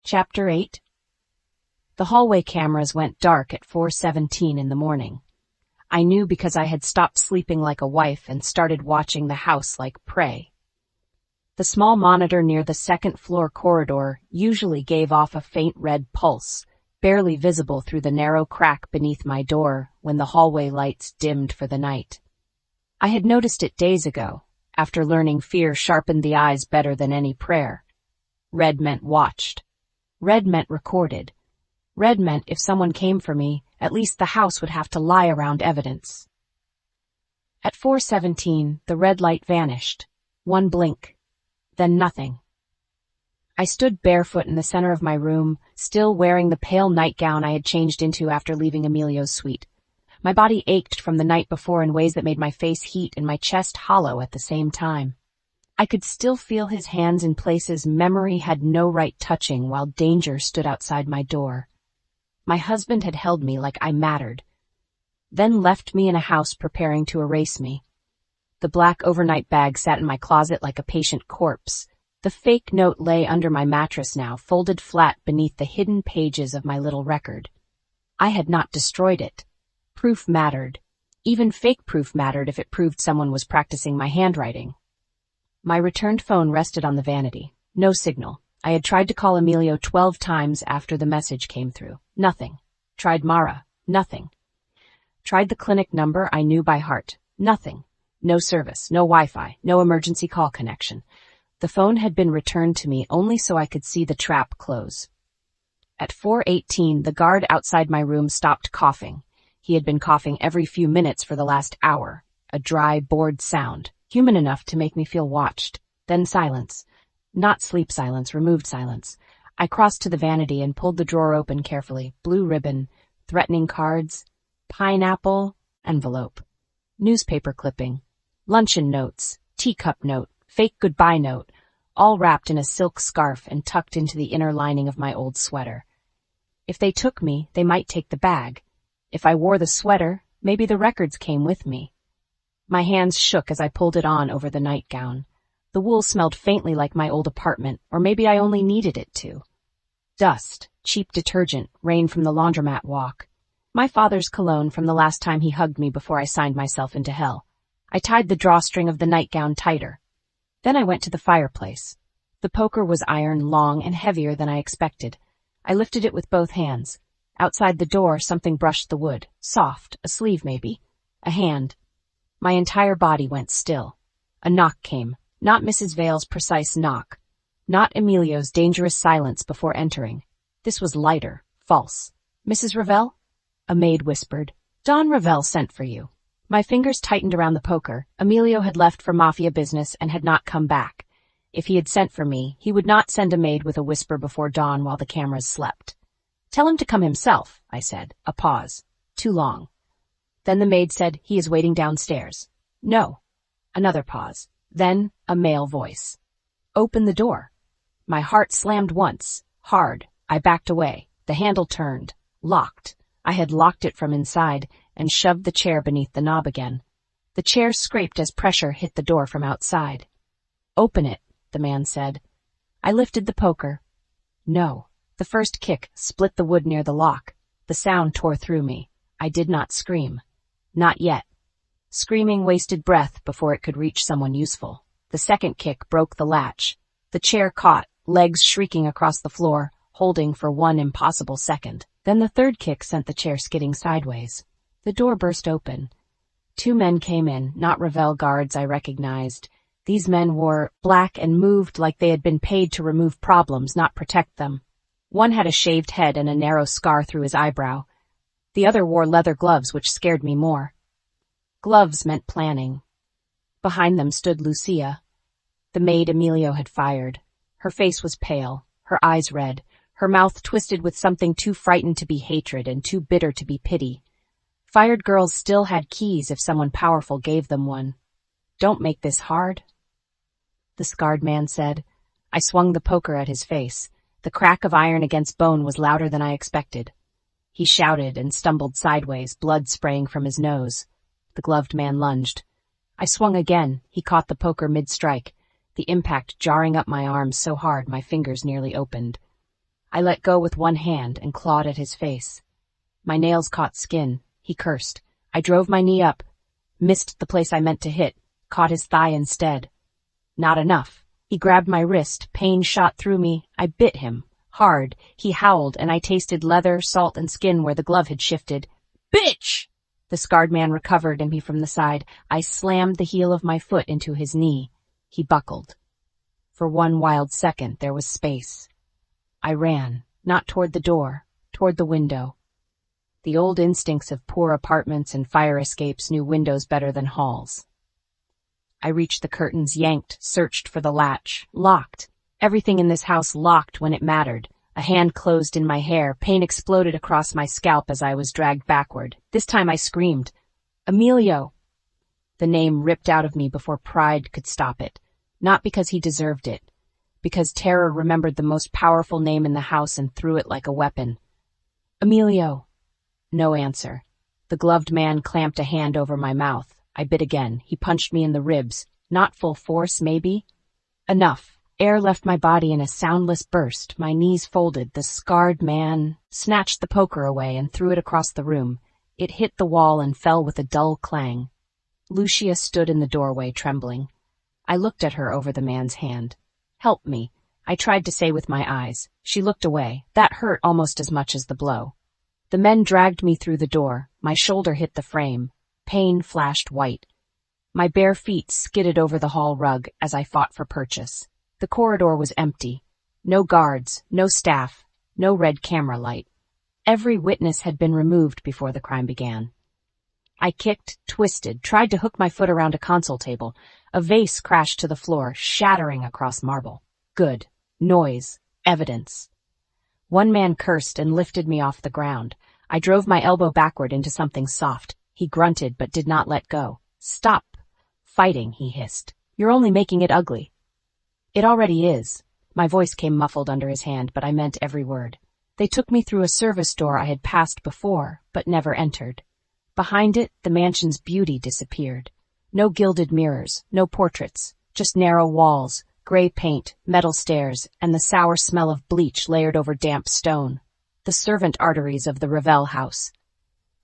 Speaker 1: Chapter 8. The hallway cameras went dark at 4:17 in the morning. I knew because I had stopped sleeping like a wife and started watching the house like prey. The small monitor near the second-floor corridor usually gave off a faint red pulse, barely visible through the narrow crack beneath my door when the hallway lights dimmed for the night. I had noticed it days ago, after learning fear sharpened the eyes better than any prayer. Red meant watched. Red meant recorded. Red meant if someone came for me, at least the house would have to lie around evidence. At 4:17, the red light vanished. One blink. Then nothing. I stood barefoot in the center of my room, still wearing the pale nightgown I had changed into after leaving Emilio's suite. My body ached from the night before in ways that made my face heat and my chest hollow at the same time. I could still feel his hands in places memory had no right touching while danger stood outside my door. My husband had held me like I mattered, then left me in a house preparing to erase me. The black overnight bag sat in my closet like a patient corpse. The fake note lay under my mattress now, folded flat beneath the hidden pages of my little record. I had not destroyed it. Proof mattered. Even fake proof mattered if it proved someone was practicing my handwriting. My returned phone rested on the vanity. No signal. I had tried to call Emilio 12 times after the message came through. Nothing. Tried Mara. Nothing. Tried the clinic number I knew by heart. Nothing. No service, no Wi-Fi, no emergency call connection. The phone had been returned to me only so I could see the trap close. At 4:18, the guard outside my room stopped coughing. He had been coughing every few minutes for the last hour, a dry, bored sound, human enough to make me feel watched. Then silence. Not sleep silence, removed silence. I crossed to the vanity and pulled the drawer open carefully. Blue ribbon, threatening cards, pineapple, envelope, newspaper clipping, luncheon notes, teacup note, fake goodbye note, all wrapped in a silk scarf and tucked into the inner lining of my old sweater. If they took me, they might take the bag. If I wore the sweater, maybe the records came with me. My hands shook as I pulled it on over the nightgown. The wool smelled faintly like my old apartment, or maybe I only needed it to. Dust, cheap detergent, rain from the laundromat walk. My father's cologne from the last time he hugged me before I signed myself into hell. I tied the drawstring of the nightgown tighter. Then I went to the fireplace. The poker was iron, long, and heavier than I expected. I lifted it with both hands. Outside the door, something brushed the wood. Soft, a sleeve maybe. A hand. My entire body went still. A knock came. Not Mrs. Vale's precise knock. Not Emilio's dangerous silence before entering. This was lighter, false. "Mrs. Ravelle?" A maid whispered. "Don Ravelle sent for you." My fingers tightened around the poker. Emilio had left for Mafia business and had not come back. If he had sent for me, he would not send a maid with a whisper before dawn while the cameras slept. "Tell him to come himself," I said. A pause. Too long. Then the maid said, "He is waiting downstairs." "No." Another pause. Then a male voice. "Open the door." My heart slammed once. Hard. I backed away. The handle turned. Locked. I had locked it from inside and shoved the chair beneath the knob again. The chair scraped as pressure hit the door from outside. "Open it," the man said. I lifted the poker. No. The first kick split the wood near the lock. The sound tore through me. I did not scream. Not yet. Screaming wasted breath before it could reach someone useful. The second kick broke the latch. The chair caught, legs shrieking across the floor, holding for one impossible second. Then the third kick sent the chair skidding sideways. The door burst open. Two men came in, not Ravelle guards I recognized. These men wore black and moved like they had been paid to remove problems, not protect them. One had a shaved head and a narrow scar through his eyebrow. The other wore leather gloves, which scared me more. Gloves meant planning. Behind them stood Lucia, the maid Emilio had fired. Her face was pale, her eyes red, her mouth twisted with something too frightened to be hatred and too bitter to be pity. Fired girls still had keys if someone powerful gave them one. "Don't make this hard," the scarred man said. I swung the poker at his face. The crack of iron against bone was louder than I expected. He shouted and stumbled sideways, blood spraying from his nose. The gloved man lunged. I swung again. He caught the poker mid-strike, the impact jarring up my arms so hard my fingers nearly opened. I let go with one hand and clawed at his face. My nails caught skin. He cursed. I drove my knee up, missed the place I meant to hit, caught his thigh instead. Not enough. He grabbed my wrist. Pain shot through me. I bit him. Hard. He howled, and I tasted leather, salt, and skin where the glove had shifted. "Bitch!" The scarred man recovered me from the side. I slammed the heel of my foot into his knee. He buckled. For one wild second, there was space. I ran, not toward the door, toward the window. The old instincts of poor apartments and fire escapes knew windows better than halls. I reached the curtains, yanked, searched for the latch. Locked. Everything in this house locked when it mattered. A hand closed in my hair. Pain exploded across my scalp as I was dragged backward. This time I screamed, "Emilio!" The name ripped out of me before pride could stop it. Not because he deserved it. Because terror remembered the most powerful name in the house and threw it like a weapon. "Emilio!" No answer. The gloved man clamped a hand over my mouth. I bit again. He punched me in the ribs. Not full force, maybe. Enough. Air left my body in a soundless burst. My knees folded. The scarred man snatched the poker away and threw it across the room. It hit the wall and fell with a dull clang. Lucia stood in the doorway, trembling. I looked at her over the man's hand. "Help me," I tried to say with my eyes. She looked away. That hurt almost as much as the blow. The men dragged me through the door. My shoulder hit the frame. Pain flashed white. My bare feet skidded over the hall rug as I fought for purchase. The corridor was empty. No guards, no staff, no red camera light. Every witness had been removed before the crime began. I kicked, twisted, tried to hook my foot around a console table. A vase crashed to the floor, shattering across marble. Good. Noise. Evidence. One man cursed and lifted me off the ground. I drove my elbow backward into something soft. He grunted but did not let go. Stop fighting, he hissed. You're only making it ugly. It already is. My voice came muffled under his hand, but I meant every word. They took me through a service door I had passed before, but never entered. Behind it, the mansion's beauty disappeared. No gilded mirrors, no portraits, just narrow walls, gray paint, metal stairs, and the sour smell of bleach layered over damp stone. The servant arteries of the Ravelle house.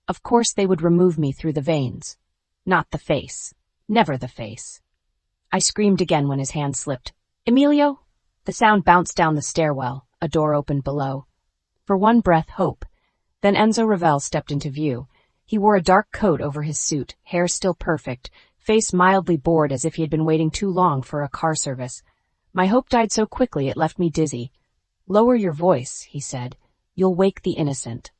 Speaker 1: Of course they would remove me through the veins. Not the face. Never the face. I screamed again when his hand slipped. Emilio? The sound bounced down the stairwell. A door opened below. For one breath, hope. Then Enzo Ravelle stepped into view. He wore a dark coat over his suit, hair still perfect, face mildly bored as if he had been waiting too long for a car service. My hope died so quickly it left me dizzy. Lower your voice, he said. You'll wake the innocent.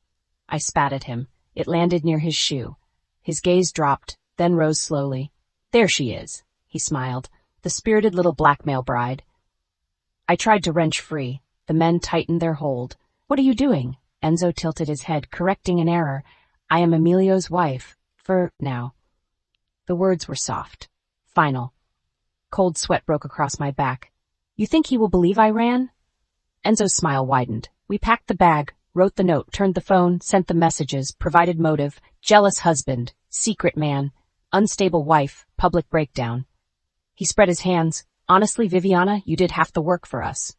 Speaker 1: I spat at him. It landed near his shoe. His gaze dropped, then rose slowly. There she is, he smiled, the spirited little blackmail bride. I tried to wrench free. The men tightened their hold. What are you doing? Enzo tilted his head, correcting an error. I am Emilio's wife, for now. The words were soft. Final. Cold sweat broke across my back. You think he will believe I ran? Enzo's smile widened. We packed the bag, wrote the note, turned the phone, sent the messages, provided motive, jealous husband, secret man, unstable wife, public breakdown. He spread his hands. Honestly, Viviana, you did half the work for us.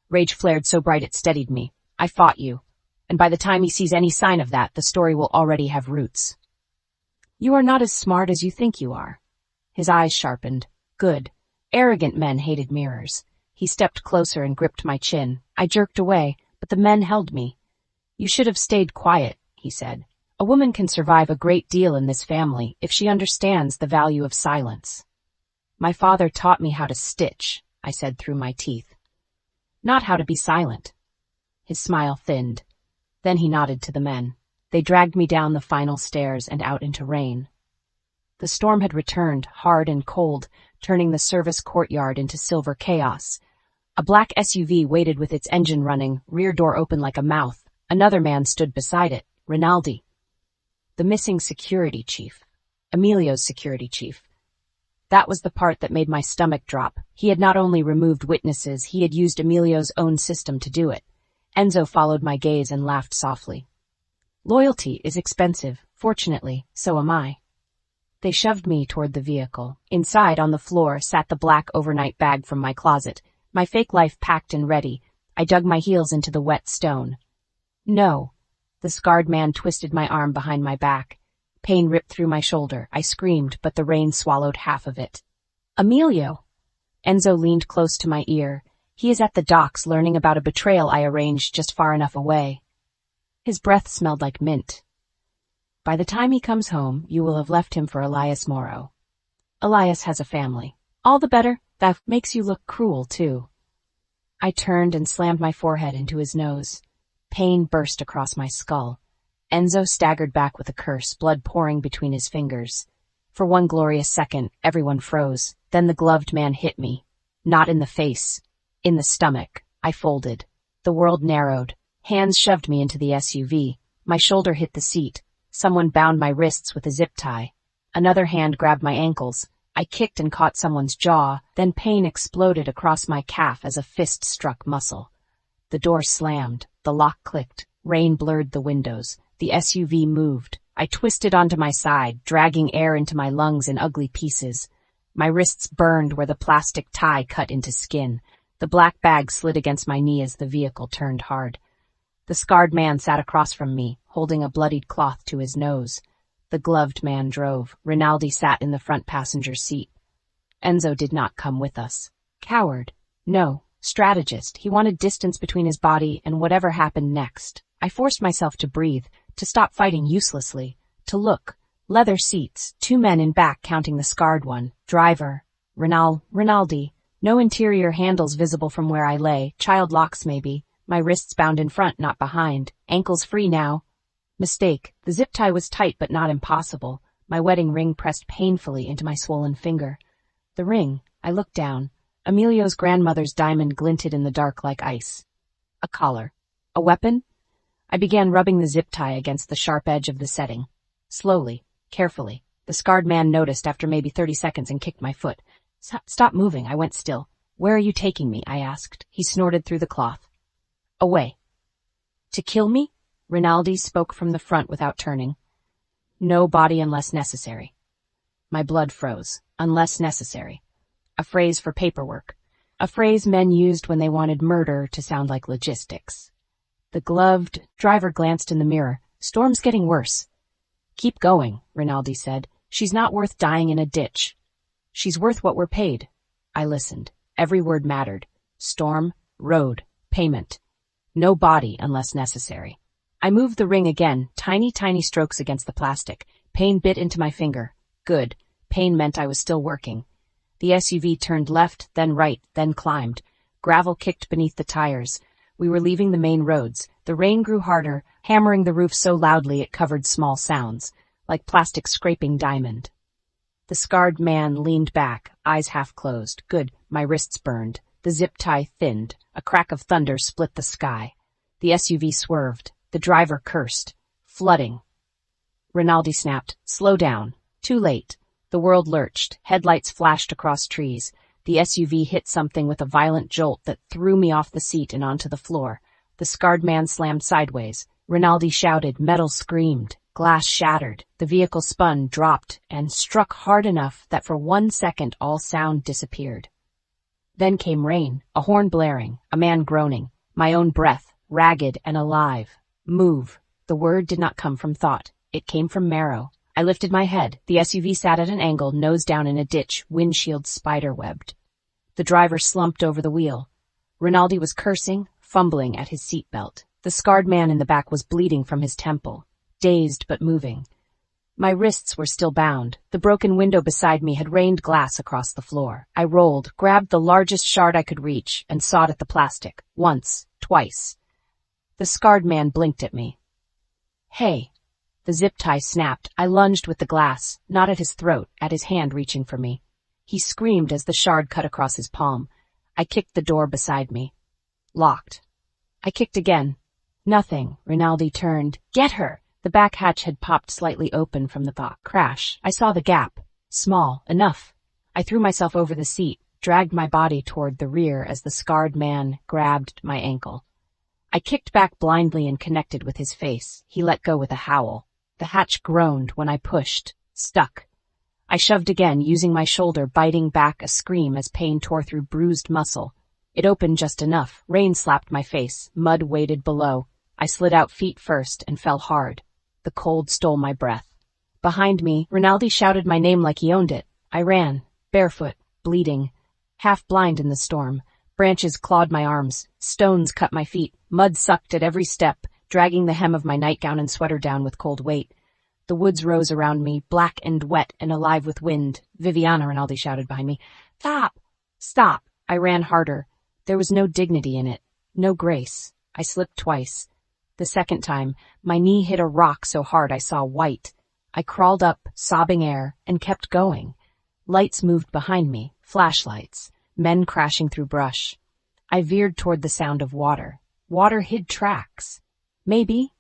Speaker 1: Rage flared so bright it steadied me. I fought you. And by the time he sees any sign of that, the story will already have roots. You are not as smart as you think you are. His eyes sharpened. Good. Arrogant men hated mirrors. He stepped closer and gripped my chin. I jerked away, but the men held me. You should have stayed quiet, he said. A woman can survive a great deal in this family if she understands the value of silence. My father taught me how to stitch, I said through my teeth. Not how to be silent. His smile thinned. Then he nodded to the men. They dragged me down the final stairs and out into rain. The storm had returned, hard and cold, turning the service courtyard into silver chaos. A black SUV waited with its engine running, rear door open like a mouth. Another man stood beside it, Rinaldi. The missing security chief. Emilio's security chief. That was the part that made my stomach drop. He had not only removed witnesses, he had used Emilio's own system to do it. Enzo followed my gaze and laughed softly. Loyalty is expensive. Fortunately, so am I. They shoved me toward the vehicle. Inside, on the floor, sat the black overnight bag from my closet, my fake life packed and ready. I dug my heels into the wet stone. No. The scarred man twisted my arm behind my back. Pain ripped through my shoulder. I screamed, but the rain swallowed half of it. Emilio! Enzo leaned close to my ear. He is at the docks learning about a betrayal I arranged just far enough away. His breath smelled like mint. By the time he comes home, you will have left him for Elias Moro. Elias has a family. All the better. That makes you look cruel, too. I turned and slammed my forehead into his nose. Pain burst across my skull. Enzo staggered back with a curse, blood pouring between his fingers. For one glorious second, everyone froze. Then the gloved man hit me. Not in the face. In the stomach. I folded. The world narrowed. Hands shoved me into the SUV. My shoulder hit the seat. Someone bound my wrists with a zip tie. Another hand grabbed my ankles. I kicked and caught someone's jaw, then pain exploded across my calf as a fist struck muscle. The door slammed. The lock clicked. Rain blurred the windows. The SUV moved. I twisted onto my side, dragging air into my lungs in ugly pieces. My wrists burned where the plastic tie cut into skin. The black bag slid against my knee as the vehicle turned hard. The scarred man sat across from me, holding a bloodied cloth to his nose. The gloved man drove. Rinaldi sat in the front passenger seat. Enzo did not come with us. Coward. No. Strategist. He wanted distance between his body and whatever happened next. I forced myself to breathe, to stop fighting uselessly, to look. Leather seats, 2 men in back counting the scarred one. Driver. Rinaldi. No interior handles visible from where I lay. Child locks maybe. My wrists bound in front, not behind. Ankles free now. Mistake. The zip tie was tight but not impossible. My wedding ring pressed painfully into my swollen finger. The ring. I looked down. Emilio's grandmother's diamond glinted in the dark like ice. A collar. A weapon? I began rubbing the zip tie against the sharp edge of the setting. Slowly, carefully. The scarred man noticed after maybe 30 seconds and kicked my foot. Stop moving. I went still. Where are you taking me? I asked. He snorted through the cloth. Away. To kill me? Rinaldi spoke from the front without turning. No body unless necessary. My blood froze. Unless necessary. A phrase for paperwork. A phrase men used when they wanted murder to sound like logistics. The gloved driver glanced in the mirror. Storm's getting worse. Keep going, Rinaldi said. She's not worth dying in a ditch. She's worth what we're paid. I listened. Every word mattered. Storm, road, payment. No body unless necessary. I moved the ring again, tiny strokes against the plastic. Pain bit into my finger. Good. Pain meant I was still working. The SUV turned left, then right, then climbed. Gravel kicked beneath the tires. We were leaving the main roads. The rain grew harder, hammering the roof so loudly it covered small sounds, like plastic scraping diamond. The scarred man leaned back, eyes half closed. Good. My wrists burned. The zip tie thinned. A crack of thunder split the sky. The SUV swerved. The driver cursed. Flooding. Rinaldi snapped. Slow down. Too late. The world lurched. Headlights flashed across trees. The SUV hit something with a violent jolt that threw me off the seat and onto the floor. The scarred man slammed sideways. Rinaldi shouted. Metal screamed. Glass shattered. The vehicle spun, dropped, and struck hard enough that for 1 second all sound disappeared. Then came rain, a horn blaring, a man groaning, my own breath, ragged and alive. Move. The word did not come from thought. It came from marrow. I lifted my head. The SUV sat at an angle, nose down in a ditch, windshield spider-webbed. The driver slumped over the wheel. Rinaldi was cursing, fumbling at his seatbelt. The scarred man in the back was bleeding from his temple, dazed but moving. My wrists were still bound. The broken window beside me had rained glass across the floor. I rolled, grabbed the largest shard I could reach, and sawed at the plastic. Once, twice. The scarred man blinked at me. Hey. The zip tie snapped. I lunged with the glass, not at his throat, at his hand reaching for me. He screamed as the shard cut across his palm. I kicked the door beside me. Locked. I kicked again. Nothing. Rinaldi turned. Get her! The back hatch had popped slightly open from the thought. Crash. I saw the gap. Small. Enough. I threw myself over the seat, dragged my body toward the rear as the scarred man grabbed my ankle. I kicked back blindly and connected with his face. He let go with a howl. The hatch groaned when I pushed. Stuck. I shoved again, using my shoulder, biting back a scream as pain tore through bruised muscle. It opened just enough. Rain slapped my face. Mud waded below. I slid out feet first and fell hard. The cold stole my breath. Behind me, Rinaldi shouted my name like he owned it. I ran, barefoot, bleeding, half blind in the storm. Branches clawed my arms. Stones cut my feet. Mud sucked at every step, dragging the hem of my nightgown and sweater down with cold weight. The woods rose around me, black and wet and alive with wind. Viviana, Rinaldi shouted behind me. Stop! Stop! I ran harder. There was no dignity in it. No grace. I slipped twice. The second time, my knee hit a rock so hard I saw white. I crawled up, sobbing air, and kept going. Lights moved behind me, flashlights, men crashing through brush. I veered toward the sound of water. Water hid tracks. Maybe.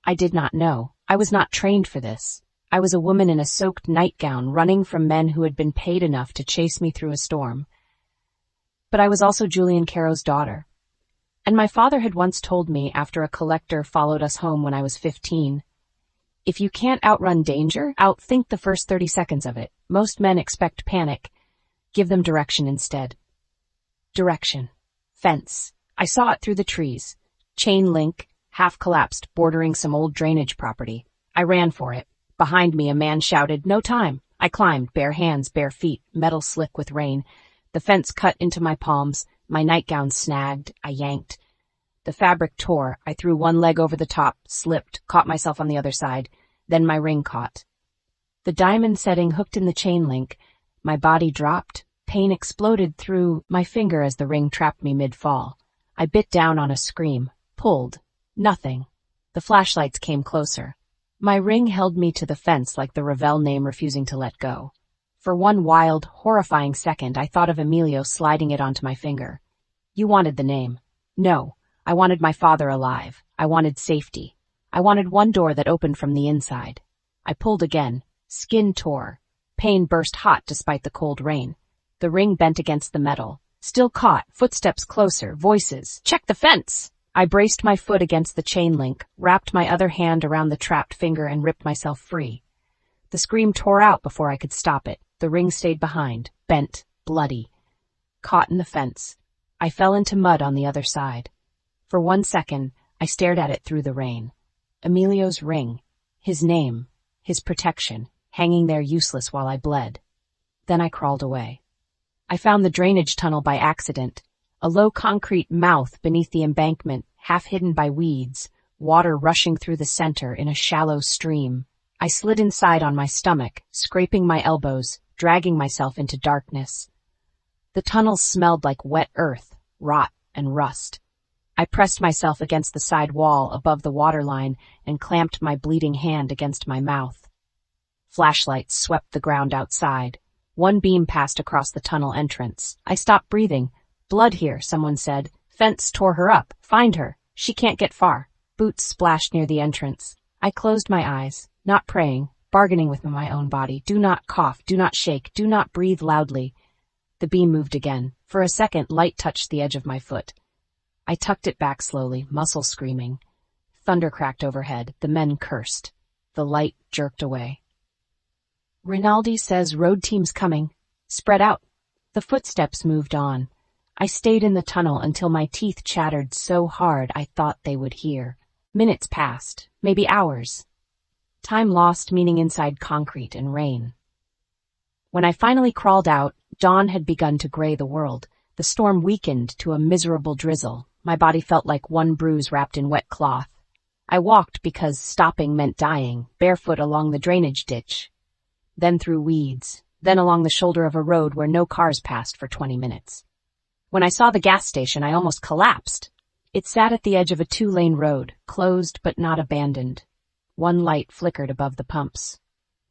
Speaker 1: I did not know. I was not trained for this. I was a woman in a soaked nightgown running from men who had been paid enough to chase me through a storm. But I was also Julian Carrow's daughter. And my father had once told me after a collector followed us home when I was 15, if you can't outrun danger, outthink the first 30 seconds of it. Most men expect panic. Give them direction instead. Direction. Fence. I saw it through the trees. Chain link, half collapsed, bordering some old drainage property. I ran for it. Behind me, a man shouted, "No time." I climbed, bare hands, bare feet, metal slick with rain. The fence cut into my palms. My nightgown snagged. I yanked. The fabric tore. I threw one leg over the top, slipped, caught myself on the other side. Then my ring caught. The diamond setting hooked in the chain link. My body dropped. Pain exploded through my finger as the ring trapped me mid-fall. I bit down on a scream. Pulled. Nothing. The flashlights came closer. My ring held me to the fence like the Ravelle name refusing to let go. For one wild, horrifying second, I thought of Emilio sliding it onto my finger. You wanted the name. No, I wanted my father alive. I wanted safety. I wanted one door that opened from the inside. I pulled again. Skin tore. Pain burst hot despite the cold rain. The ring bent against the metal. Still caught, footsteps closer, voices. Check the fence! I braced my foot against the chain link, wrapped my other hand around the trapped finger and ripped myself free. The scream tore out before I could stop it. The ring stayed behind, bent, bloody. Caught in the fence. I fell into mud on the other side. For 1 second, I stared at it through the rain. Emilio's ring. His name. His protection. Hanging there useless while I bled. Then I crawled away. I found the drainage tunnel by accident. A low concrete mouth beneath the embankment, half hidden by weeds, water rushing through the center in a shallow stream. I slid inside on my stomach, scraping my elbows, dragging myself into darkness. The tunnel smelled like wet earth, rot, and rust. I pressed myself against the side wall above the waterline and clamped my bleeding hand against my mouth. Flashlights swept the ground outside. One beam passed across the tunnel entrance. I stopped breathing. Blood here, someone said. Fence tore her up. Find her. She can't get far. Boots splashed near the entrance. I closed my eyes, not praying, bargaining with my own body. Do not cough, do not shake, do not breathe loudly. The beam moved again. For a second, light touched the edge of my foot. I tucked it back slowly, muscle screaming. Thunder cracked overhead. The men cursed. The light jerked away. Rinaldi says road team's coming. Spread out. The footsteps moved on. I stayed in the tunnel until my teeth chattered so hard I thought they would hear. Minutes passed, maybe hours. Time lost meaning inside concrete and rain. When I finally crawled out, dawn had begun to gray the world. The storm weakened to a miserable drizzle. My body felt like one bruise wrapped in wet cloth. I walked because stopping meant dying, barefoot along the drainage ditch. Then through weeds, then along the shoulder of a road where no cars passed for 20 minutes. When I saw the gas station, I almost collapsed. It sat at the edge of a 2-lane road, closed but not abandoned. One light flickered above the pumps.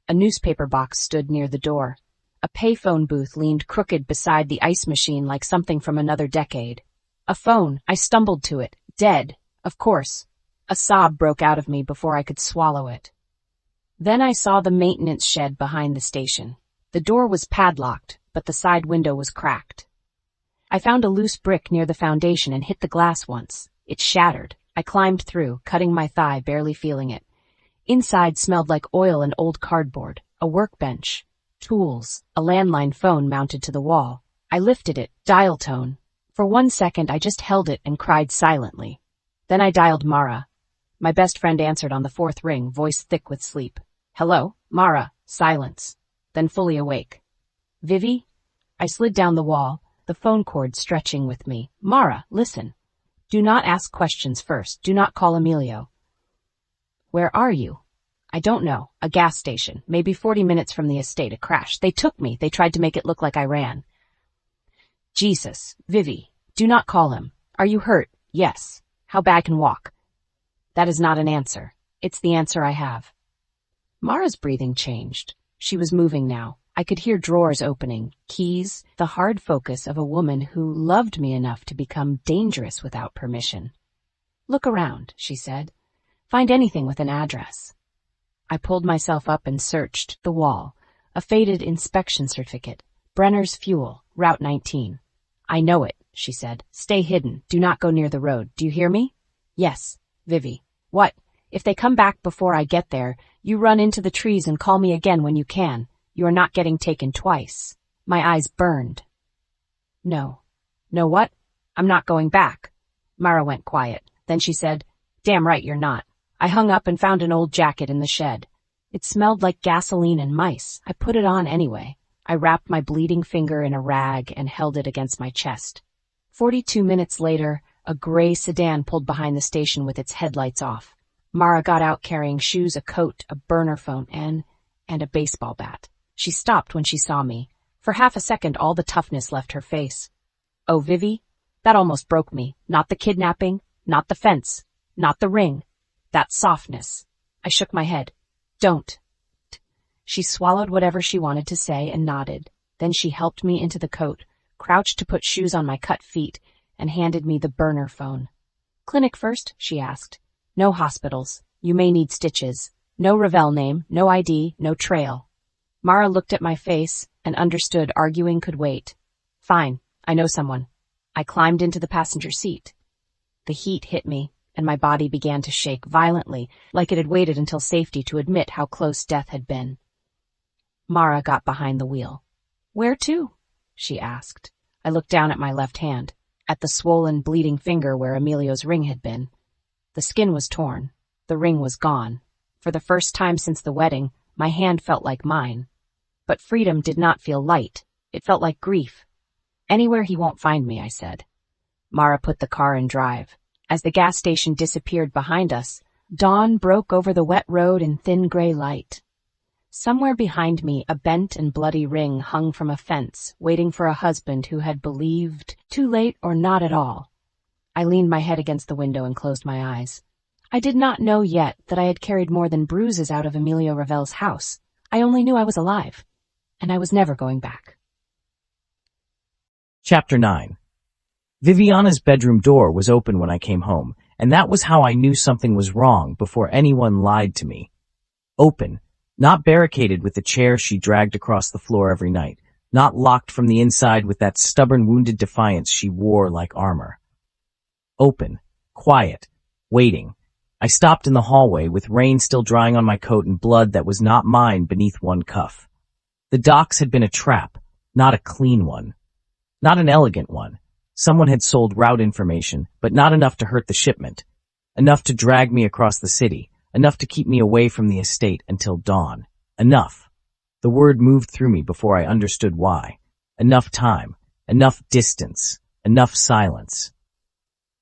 Speaker 1: A newspaper box stood near the door. A payphone booth leaned crooked beside the ice machine like something from another decade. A phone. I stumbled to it. Dead. Of course. A sob broke out of me before I could swallow it. Then I saw the maintenance shed behind the station. The door was padlocked, but the side window was cracked. I found a loose brick near the foundation and hit the glass once. It shattered. I climbed through, cutting my thigh, barely feeling it. Inside smelled like oil and old cardboard, a workbench, tools, a landline phone mounted to the wall. I lifted it, dial tone. For 1 second, I just held it and cried silently. Then I dialed Mara. My best friend answered on the 4th ring, voice thick with sleep. Hello, Mara. Silence. Then fully awake. Vivi? I slid down the wall, the phone cord stretching with me. Mara, listen. Do not ask questions first. Do not call Emilio. Where are you? I don't know. A gas station. Maybe 40 minutes from the estate. A crash. They took me. They tried to make it look like I ran. Jesus. Vivi. Do not call him. Are you hurt? Yes. How bad can walk? That is not an answer. It's the answer I have. Mara's breathing changed. She was moving now. I could hear drawers opening, keys, the hard focus of a woman who loved me enough to become dangerous without permission. Look around, she said. Find anything with an address. I pulled myself up and searched the wall. A faded inspection certificate. Brenner's Fuel, Route 19. I know it, she said. Stay hidden. Do not go near the road. Do you hear me? Yes, Vivi. What? If they come back before I get there, you run into the trees and call me again when you can. You are not getting taken twice. My eyes burned. No. No what? I'm not going back. Mara went quiet. Then she said, Damn right you're not. I hung up and found an old jacket in the shed. It smelled like gasoline and mice. I put it on anyway. I wrapped my bleeding finger in a rag and held it against my chest. 42 minutes later, a gray sedan pulled behind the station with its headlights off. Mara got out carrying shoes, a coat, a burner phone, and a baseball bat. She stopped when she saw me. For half a second, all the toughness left her face. Oh, Vivi? That almost broke me. Not the kidnapping, not the fence, not the ring. That softness. I shook my head. Don't. She swallowed whatever she wanted to say and nodded. Then she helped me into the coat, crouched to put shoes on my cut feet, and handed me the burner phone. Clinic first, she asked. No hospitals. You may need stitches. No Ravelle name, no ID, no trail. Mara looked at my face and understood arguing could wait. Fine, I know someone. I climbed into the passenger seat. The heat hit me, and my body began to shake violently, like it had waited until safety to admit how close death had been. Mara got behind the wheel. Where to? She asked. I looked down at my left hand, at the swollen, bleeding finger where Emilio's ring had been. The skin was torn. The ring was gone. For the first time since the wedding, my hand felt like mine. But freedom did not feel light. It felt like grief. Anywhere he won't find me, I said. Mara put the car in drive. As the gas station disappeared behind us, dawn broke over the wet road in thin gray light. Somewhere behind me, a bent and bloody ring hung from a fence, waiting for a husband who had believed, too late or not at all. I leaned my head against the window and closed my eyes. I did not know yet that I had carried more than bruises out of Emilio Ravelle's house. I only knew I was alive, and I was never going back.
Speaker 2: Chapter 9. Viviana's bedroom door was open when I came home, and that was how I knew something was wrong before anyone lied to me. Open, not barricaded with the chair she dragged across the floor every night, not locked from the inside with that stubborn wounded defiance she wore like armor. Open, quiet, waiting. I stopped in the hallway with rain still drying on my coat and blood that was not mine beneath one cuff. The docks had been a trap, not a clean one. Not an elegant one. Someone had sold route information, but not enough to hurt the shipment. Enough to drag me across the city. Enough to keep me away from the estate until dawn. Enough. The word moved through me before I understood why. Enough time. Enough distance. Enough silence.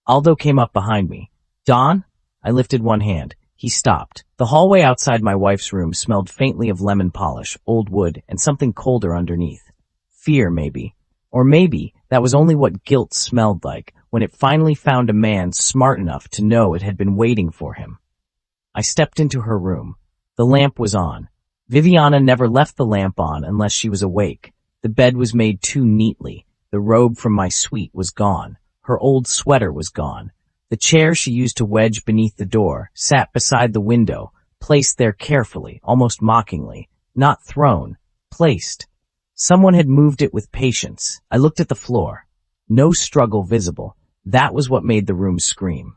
Speaker 2: Aldo came up behind me. Don? I lifted one hand. He stopped. The hallway outside my wife's room smelled faintly of lemon polish, old wood, and something colder underneath. Fear, maybe. Or maybe that was only what guilt smelled like when it finally found a man smart enough to know it had been waiting for him. I stepped into her room. The lamp was on. Viviana never left the lamp on unless she was awake. The bed was made too neatly. The robe from my suite was gone. Her old sweater was gone. The chair she used to wedge beneath the door sat beside the window, placed there carefully, almost mockingly. Not thrown, placed. Someone had moved it with patience. I looked at the floor. No struggle visible. That was what made the room scream.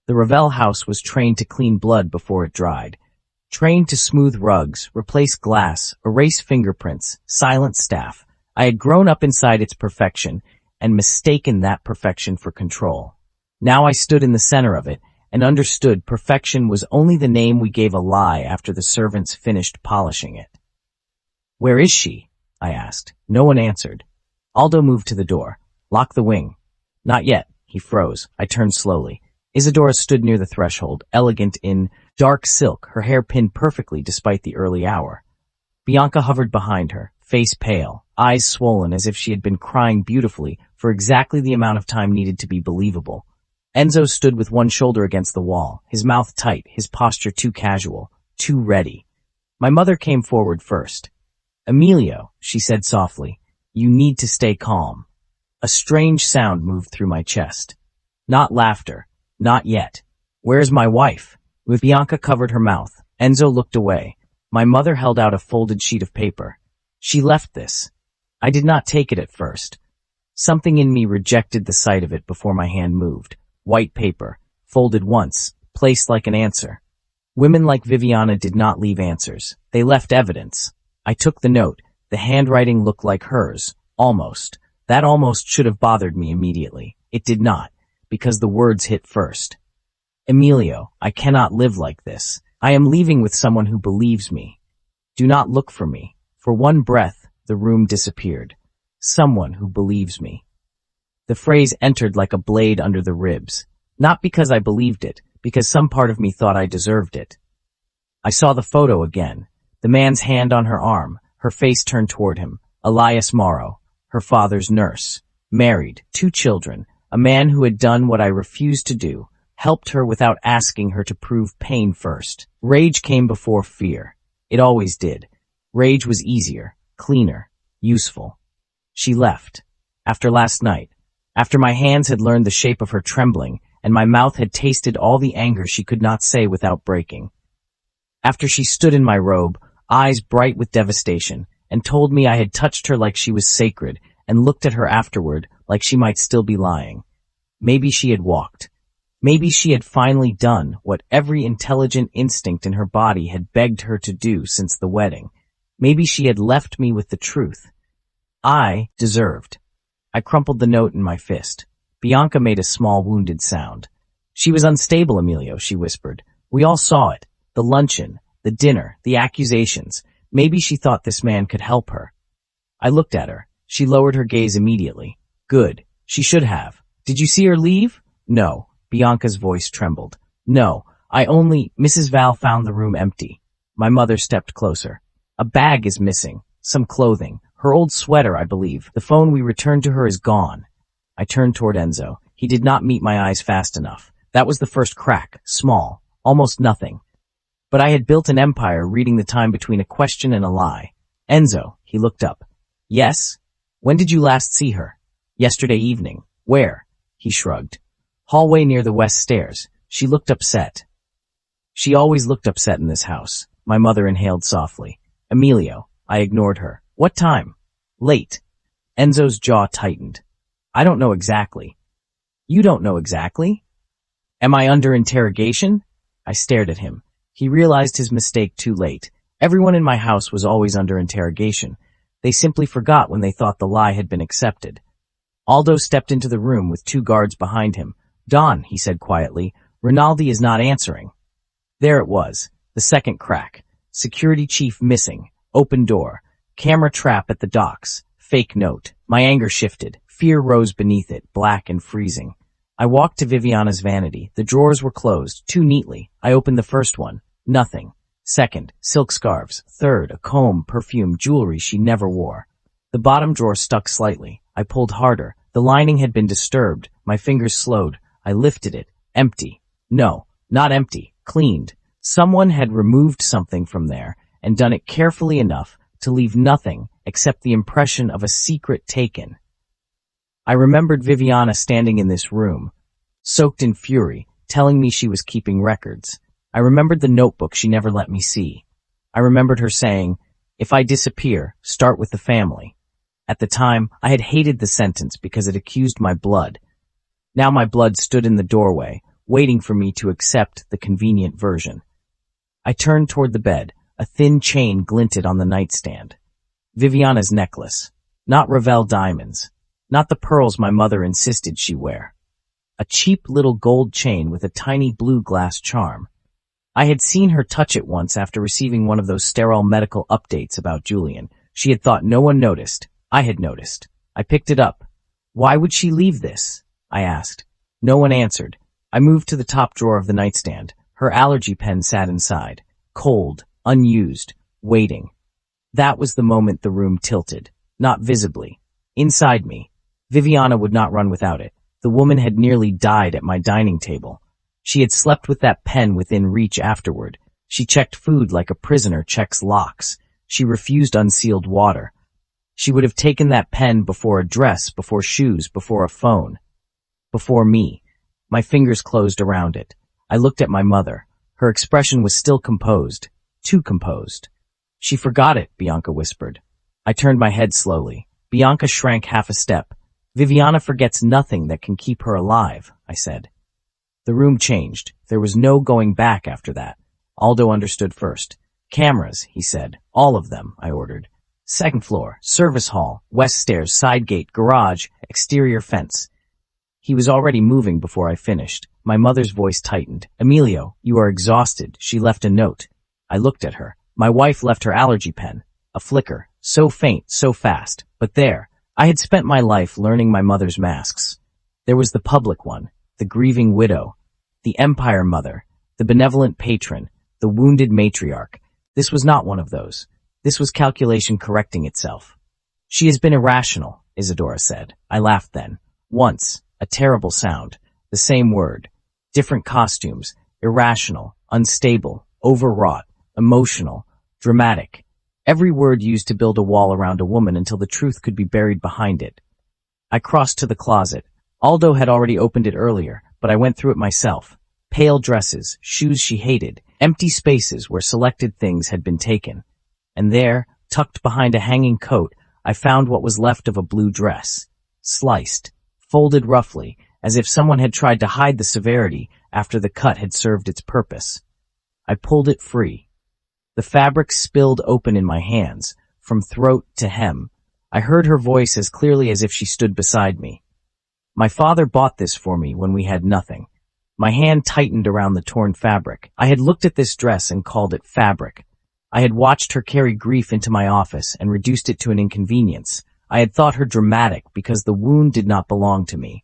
Speaker 2: The Ravelle house was trained to clean blood before it dried. Trained to smooth rugs, replace glass, erase fingerprints, silence staff. I had grown up inside its perfection and mistaken that perfection for control. Now I stood in the center of it and understood perfection was only the name we gave a lie after the servants finished polishing it. Where is she? I asked. No one answered. Aldo moved to the door. Lock the wing. Not yet. He froze. I turned slowly. Isadora stood near the threshold, elegant in dark silk, her hair pinned perfectly despite the early hour. Bianca hovered behind her, face pale, eyes swollen as if she had been crying beautifully for exactly the amount of time needed to be believable. Enzo stood with one shoulder against the wall, his mouth tight, his posture too casual, too ready. My mother came forward first. Emilio, she said softly, you need to stay calm. A strange sound moved through my chest. Not laughter. Not yet. Where's my wife? With Bianca covered her mouth, Enzo looked away. My mother held out a folded sheet of paper. She left this. I did not take it at first. Something in me rejected the sight of it before my hand moved. White paper, folded once, placed like an answer. Women like Viviana did not leave answers. They left evidence. I took the note. The handwriting looked like hers. Almost. That almost should have bothered me immediately. It did not, because the words hit first. Emilio, I cannot live like this. I am leaving with someone who believes me. Do not look for me. For one breath, the room disappeared. Someone who believes me. The phrase entered like a blade under the ribs. Not because I believed it, because some part of me thought I deserved it. I saw the photo again. The man's hand on her arm, her face turned toward him. Elias Morrow, her father's nurse. Married, 2 children. A man who had done what I refused to do, helped her without asking her to prove pain first. Rage came before fear. It always did. Rage was easier, cleaner, useful. She left. After last night. After my hands had learned the shape of her trembling, and my mouth had tasted all the anger she could not say without breaking. After she stood in my robe, eyes bright with devastation, and told me I had touched her like she was sacred, and looked at her afterward like she might still be lying. Maybe she had walked. Maybe she had finally done what every intelligent instinct in her body had begged her to do since the wedding. Maybe she had left me with the truth. I deserved. I crumpled the note in my fist. Bianca made a small wounded sound. She was unstable, Emilio, she whispered. We all saw it. The luncheon, the dinner, the accusations. Maybe she thought this man could help her. I looked at her. She lowered her gaze immediately. Good. She should have. Did you see her leave? No. Bianca's voice trembled. No. Mrs. Val found the room empty. My mother stepped closer. A bag is missing. Some clothing. Her old sweater, I believe. The phone we returned to her is gone. I turned toward Enzo. He did not meet my eyes fast enough. That was the first crack. Small. Almost nothing. But I had built an empire reading the time between a question and a lie. Enzo, he looked up. Yes? When did you last see her? Yesterday evening. Where? He shrugged. Hallway near the west stairs. She looked upset. She always looked upset in this house. My mother inhaled softly. Emilio. I ignored her. What time? Late. Enzo's jaw tightened. I don't know exactly. You don't know exactly? Am I under interrogation? I stared at him. He realized his mistake too late. Everyone in my house was always under interrogation. They simply forgot when they thought the lie had been accepted. Aldo stepped into the room with 2 guards behind him. Don, he said quietly, Rinaldi is not answering. There it was. The second crack. Security chief missing. Open door. Camera trap at the docks. Fake note. My anger shifted. Fear rose beneath it, black and freezing. I walked to Viviana's vanity. The drawers were closed, too neatly. I opened the first one. Nothing. Second, silk scarves. Third, a comb, perfume, jewelry she never wore. The bottom drawer stuck slightly. I pulled harder. The lining had been disturbed. My fingers slowed. I lifted it. Empty. No, not empty. Cleaned. Someone had removed something from there and done it carefully enough to leave nothing except the impression of a secret taken. I remembered Viviana standing in this room, soaked in fury, telling me she was keeping records. I remembered the notebook she never let me see. I remembered her saying, if I disappear, start with the family. At the time, I had hated the sentence because it accused my blood. Now my blood stood in the doorway, waiting for me to accept the convenient version. I turned toward the bed. A thin chain glinted on the nightstand. Viviana's necklace. Not Ravelle diamonds. Not the pearls my mother insisted she wear. A cheap little gold chain with a tiny blue glass charm. I had seen her touch it once after receiving one of those sterile medical updates about Julian. She had thought no one noticed. I had noticed. I picked it up. Why would she leave this? I asked. No one answered. I moved to the top drawer of the nightstand. Her allergy pen sat inside. Cold, unused, waiting. That was the moment the room tilted. Not visibly. Inside me. Viviana would not run without it. The woman had nearly died at my dining table. She had slept with that pen within reach afterward. She checked food like a prisoner checks locks. She refused unsealed water. She would have taken that pen before a dress, before shoes, before a phone. Before me. My fingers closed around it. I looked at my mother. Her expression was still composed. Too composed. She forgot it, Bianca whispered. I turned my head slowly. Bianca shrank half a step. Viviana forgets nothing that can keep her alive, I said. The room changed. There was no going back after that. Aldo understood first. Cameras, he said. All of them, I ordered. Second floor, service hall, west stairs, side gate, garage, exterior fence. He was already moving before I finished. My mother's voice tightened. Emilio, you are exhausted. She left a note. I looked at her. My wife left her allergy pen. A flicker. So faint, so fast. But there. I had spent my life learning my mother's masks. There was the public one. The grieving widow. The empire mother. The benevolent patron. The wounded matriarch. This was not one of those. This was calculation correcting itself. She has been irrational, Isadora said. I laughed then. Once. A terrible sound. The same word. Different costumes, irrational, unstable, overwrought, emotional, dramatic. Every word used to build a wall around a woman until the truth could be buried behind it. I crossed to the closet. Aldo had already opened it earlier, but I went through it myself. Pale dresses, shoes she hated, empty spaces where selected things had been taken. And there, tucked behind a hanging coat, I found what was left of a blue dress. Sliced, folded roughly, as if someone had tried to hide the severity after the cut had served its purpose. I pulled it free. The fabric spilled open in my hands, from throat to hem. I heard her voice as clearly as if she stood beside me. My father bought this for me when we had nothing. My hand tightened around the torn fabric. I had looked at this dress and called it fabric. I had watched her carry grief into my office and reduced it to an inconvenience. I had thought her dramatic because the wound did not belong to me.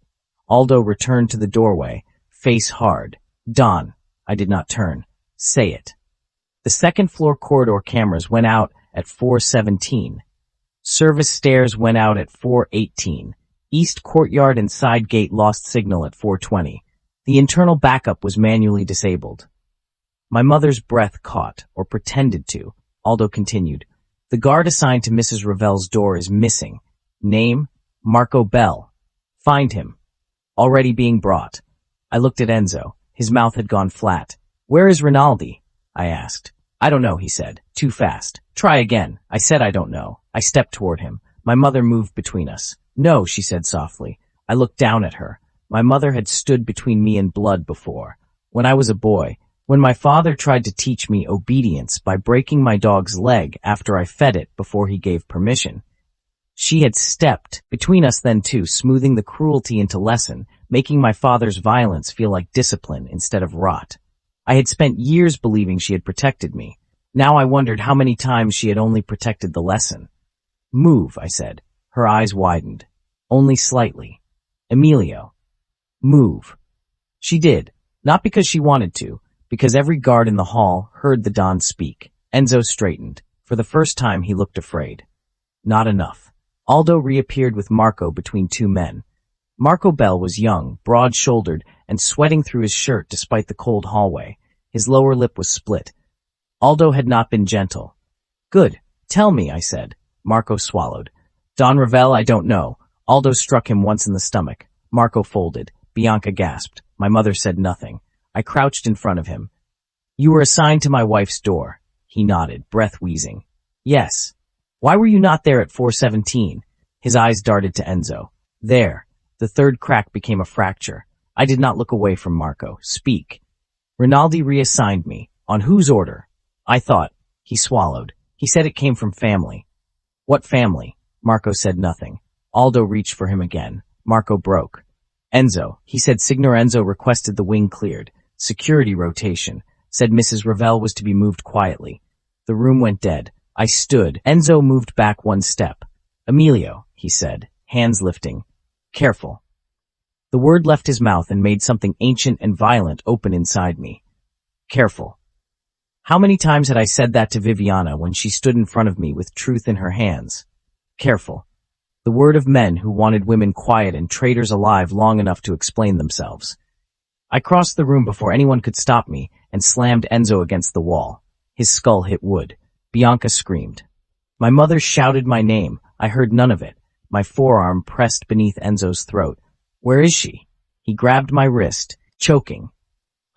Speaker 2: Aldo returned to the doorway, face hard. Don. I did not turn. Say it. The second-floor corridor cameras went out at 4:17. Service stairs went out at 4:18. East courtyard and side gate lost signal at 4:20. The internal backup was manually disabled. My mother's breath caught, or pretended to. Aldo continued. The guard assigned to Mrs. Ravelle's door is missing. Name? Marco Bell. Find him. Already being brought. I looked at Enzo. His mouth had gone flat. Where is Rinaldi? I asked. I don't know, he said. Too fast. Try again. I said I don't know. I stepped toward him. My mother moved between us. No, she said softly. I looked down at her. My mother had stood between me and blood before. When I was a boy, when my father tried to teach me obedience by breaking my dog's leg after I fed it before he gave permission. She had stepped between us then too, smoothing the cruelty into lesson, making my father's violence feel like discipline instead of rot. I had spent years believing she had protected me. Now I wondered how many times she had only protected the lesson. Move, I said. Her eyes widened. Only slightly. Emilio. Move. She did, not because she wanted to, because every guard in the hall heard the Don speak. Enzo straightened. For the first time he looked afraid. Not enough. Aldo reappeared with Marco between two men. Marco Bell was young, broad-shouldered, and sweating through his shirt despite the cold hallway. His lower lip was split. Aldo had not been gentle. Good. Tell me, I said. Marco swallowed. Don Ravelle, I don't know. Aldo struck him once in the stomach. Marco folded. Bianca gasped. My mother said nothing. I crouched in front of him. You were assigned to my wife's door. He nodded, breath wheezing. Yes. Why were you not there at 4:17? His eyes darted to Enzo. There. The third crack became a fracture. I did not look away from Marco. Speak. Rinaldi reassigned me. On whose order? I thought. He swallowed. He said it came from family. What family? Marco said nothing. Aldo reached for him again. Marco broke. Enzo. He said Signor Enzo requested the wing cleared. Security rotation. Said Mrs. Ravelle was to be moved quietly. The room went dead. I stood. Enzo moved back one step. Emilio, he said, hands lifting. Careful. The word left his mouth and made something ancient and violent open inside me. Careful. How many times had I said that to Viviana when she stood in front of me with truth in her hands? Careful. The word of men who wanted women quiet and traitors alive long enough to explain themselves. I crossed the room before anyone could stop me and slammed Enzo against the wall. His skull hit wood. Bianca screamed. My mother shouted my name. I heard none of it. My forearm pressed beneath Enzo's throat. Where is she? He grabbed my wrist, choking.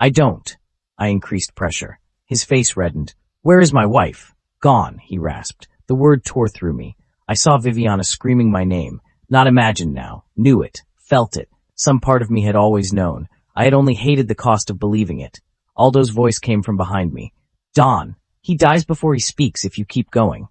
Speaker 2: I don't. I increased pressure. His face reddened. Where is my wife? Gone, he rasped. The word tore through me. I saw Viviana screaming my name. Not imagined now. Knew it. Felt it. Some part of me had always known. I had only hated the cost of believing it. Aldo's voice came from behind me. Don. He dies before he speaks if you keep going.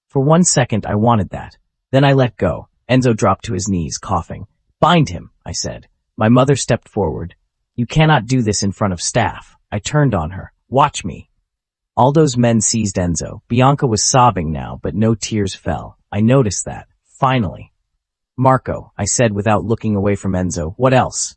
Speaker 2: For 1 second, I wanted that. Then I let go. Enzo dropped to his knees, coughing. Bind him, I said. My mother stepped forward. You cannot do this in front of staff. I turned on her. Watch me. Aldo's men seized Enzo. Bianca was sobbing now, but no tears fell. I noticed that. Finally. Marco, I said without looking away from Enzo. What else?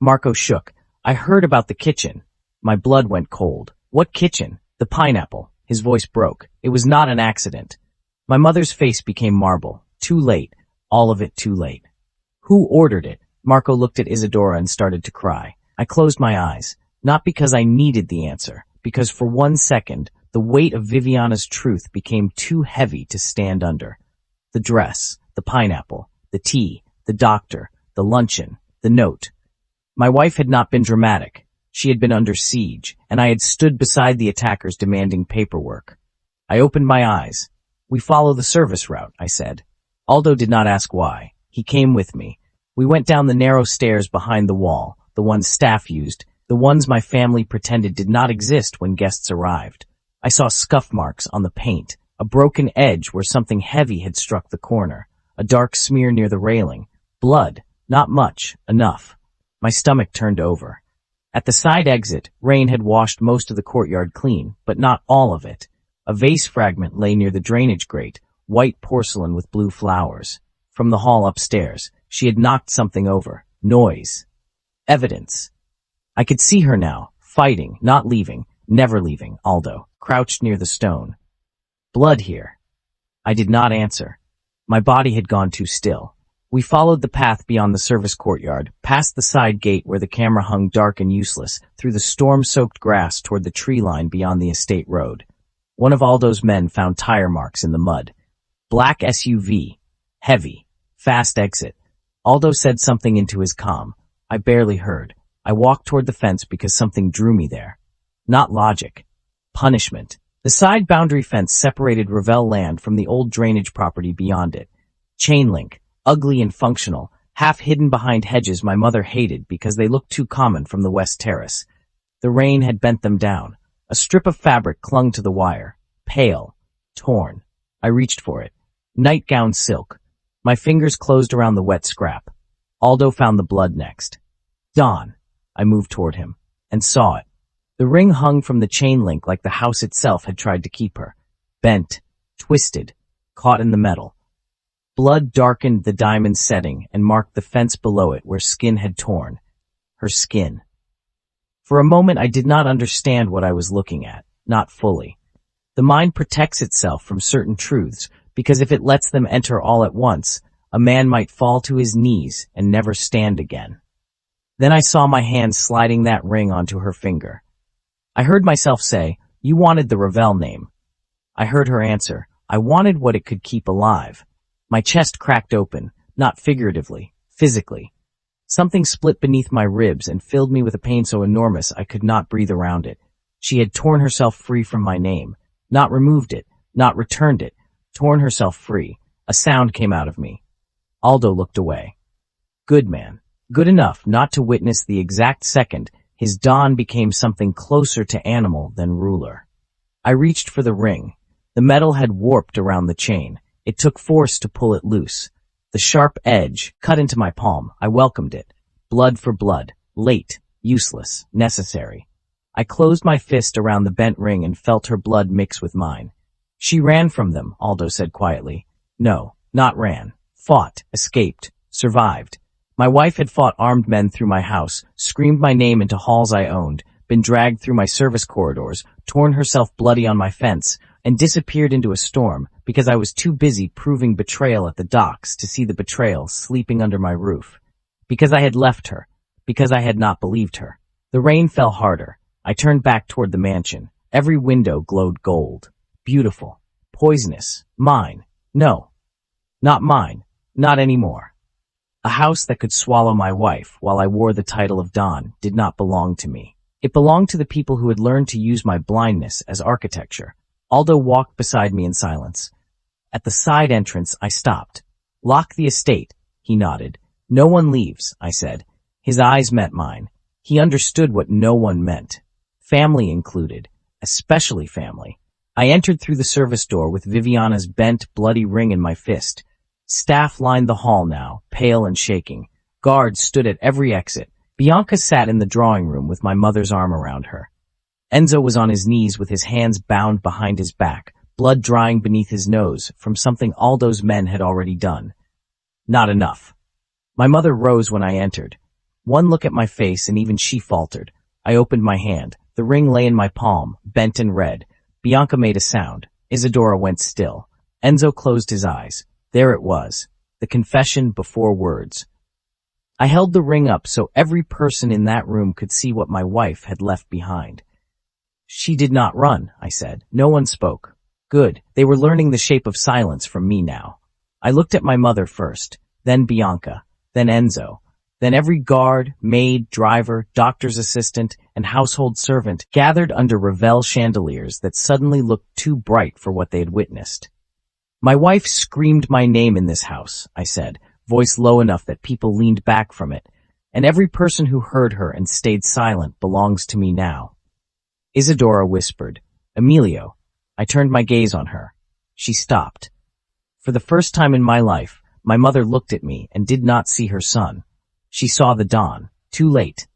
Speaker 2: Marco shook. I heard about the kitchen. My blood went cold. What kitchen? The pineapple. His voice broke. It was not an accident. My mother's face became marble. Too late. All of it too late. Who ordered it? Marco looked at Isadora and started to cry. I closed my eyes, not because I needed the answer, because for 1 second, the weight of Viviana's truth became too heavy to stand under. The dress, the pineapple, the tea, the doctor, the luncheon, the note. My wife had not been dramatic. She had been under siege, and I had stood beside the attackers demanding paperwork. I opened my eyes. "We follow the service route," I said. Aldo did not ask why. He came with me. We went down the narrow stairs behind the wall, the ones staff used, the ones my family pretended did not exist when guests arrived. I saw scuff marks on the paint, a broken edge where something heavy had struck the corner, a dark smear near the railing. Blood, not much, enough. My stomach turned over. At the side exit, rain had washed most of the courtyard clean, but not all of it. A vase fragment lay near the drainage grate, white porcelain with blue flowers. From the hall upstairs, she had knocked something over. Noise. Evidence. I could see her now, fighting, not leaving, never leaving, Aldo, crouched near the stone. Blood here. I did not answer. My body had gone too still. We followed the path beyond the service courtyard, past the side gate where the camera hung dark and useless, through the storm-soaked grass toward the tree line beyond the estate road. One of Aldo's men found tire marks in the mud. Black SUV. Heavy. Fast exit. Aldo said something into his comm. I barely heard. I walked toward the fence because something drew me there. Not logic. Punishment. The side boundary fence separated Ravelle land from the old drainage property beyond it. Chain link. Ugly and functional, half hidden behind hedges my mother hated because they looked too common from the west terrace. The rain had bent them down. A strip of fabric clung to the wire. Pale. Torn. I reached for it. Nightgown silk. My fingers closed around the wet scrap. Aldo found the blood next. Don. I moved toward him, and saw it. The ring hung from the chain link like the house itself had tried to keep her. Bent. Twisted. Caught in the metal. Blood darkened the diamond setting and marked the fence below it where skin had torn. Her skin. For a moment I did not understand what I was looking at, not fully. The mind protects itself from certain truths, because if it lets them enter all at once, a man might fall to his knees and never stand again. Then I saw my hand sliding that ring onto her finger. I heard myself say, "You wanted the Ravelle name." I heard her answer, "I wanted what it could keep alive." My chest cracked open, not figuratively, physically. Something split beneath my ribs and filled me with a pain so enormous I could not breathe around it. She had torn herself free from my name, not removed it, not returned it, torn herself free. A sound came out of me. Aldo looked away. Good man. Good enough not to witness the exact second his Don became something closer to animal than ruler. I reached for the ring. The metal had warped around the chain. It took force to pull it loose. The sharp edge cut into my palm. I welcomed it. Blood for blood. Late. Useless. Necessary. I closed my fist around the bent ring and felt her blood mix with mine. She ran from them, Aldo said quietly. No, not ran. Fought. Escaped. Survived. My wife had fought armed men through my house, screamed my name into halls I owned, been dragged through my service corridors, torn herself bloody on my fence, and disappeared into a storm because I was too busy proving betrayal at the docks to see the betrayal sleeping under my roof. Because I had left her. Because I had not believed her. The rain fell harder. I turned back toward the mansion. Every window glowed gold. Beautiful. Poisonous. Mine. No. Not mine. Not anymore. A house that could swallow my wife while I wore the title of Don did not belong to me. It belonged to the people who had learned to use my blindness as architecture. Aldo walked beside me in silence. At the side entrance, I stopped. Lock the estate, he nodded. No one leaves, I said. His eyes met mine. He understood what no one meant. Family included, especially family. I entered through the service door with Viviana's bent, bloody ring in my fist. Staff lined the hall now, pale and shaking. Guards stood at every exit. Bianca sat in the drawing room with my mother's arm around her. Enzo was on his knees with his hands bound behind his back, blood drying beneath his nose from something Aldo's men had already done. Not enough. My mother rose when I entered. One look at my face and even she faltered. I opened my hand. The ring lay in my palm, bent and red. Bianca made a sound. Isadora went still. Enzo closed his eyes. There it was. The confession before words. I held the ring up so every person in that room could see what my wife had left behind. She did not run, I said. No one spoke. Good. They were learning the shape of silence from me now. I looked at my mother first, then Bianca, then Enzo, then every guard, maid, driver, doctor's assistant, and household servant gathered under Ravelle chandeliers that suddenly looked too bright for what they had witnessed. My wife screamed my name in this house, I said, voice low enough that people leaned back from it, and every person who heard her and stayed silent belongs to me now. Isadora whispered, Emilio. I turned my gaze on her. She stopped. For the first time in my life, my mother looked at me and did not see her son. She saw the dawn. Too late.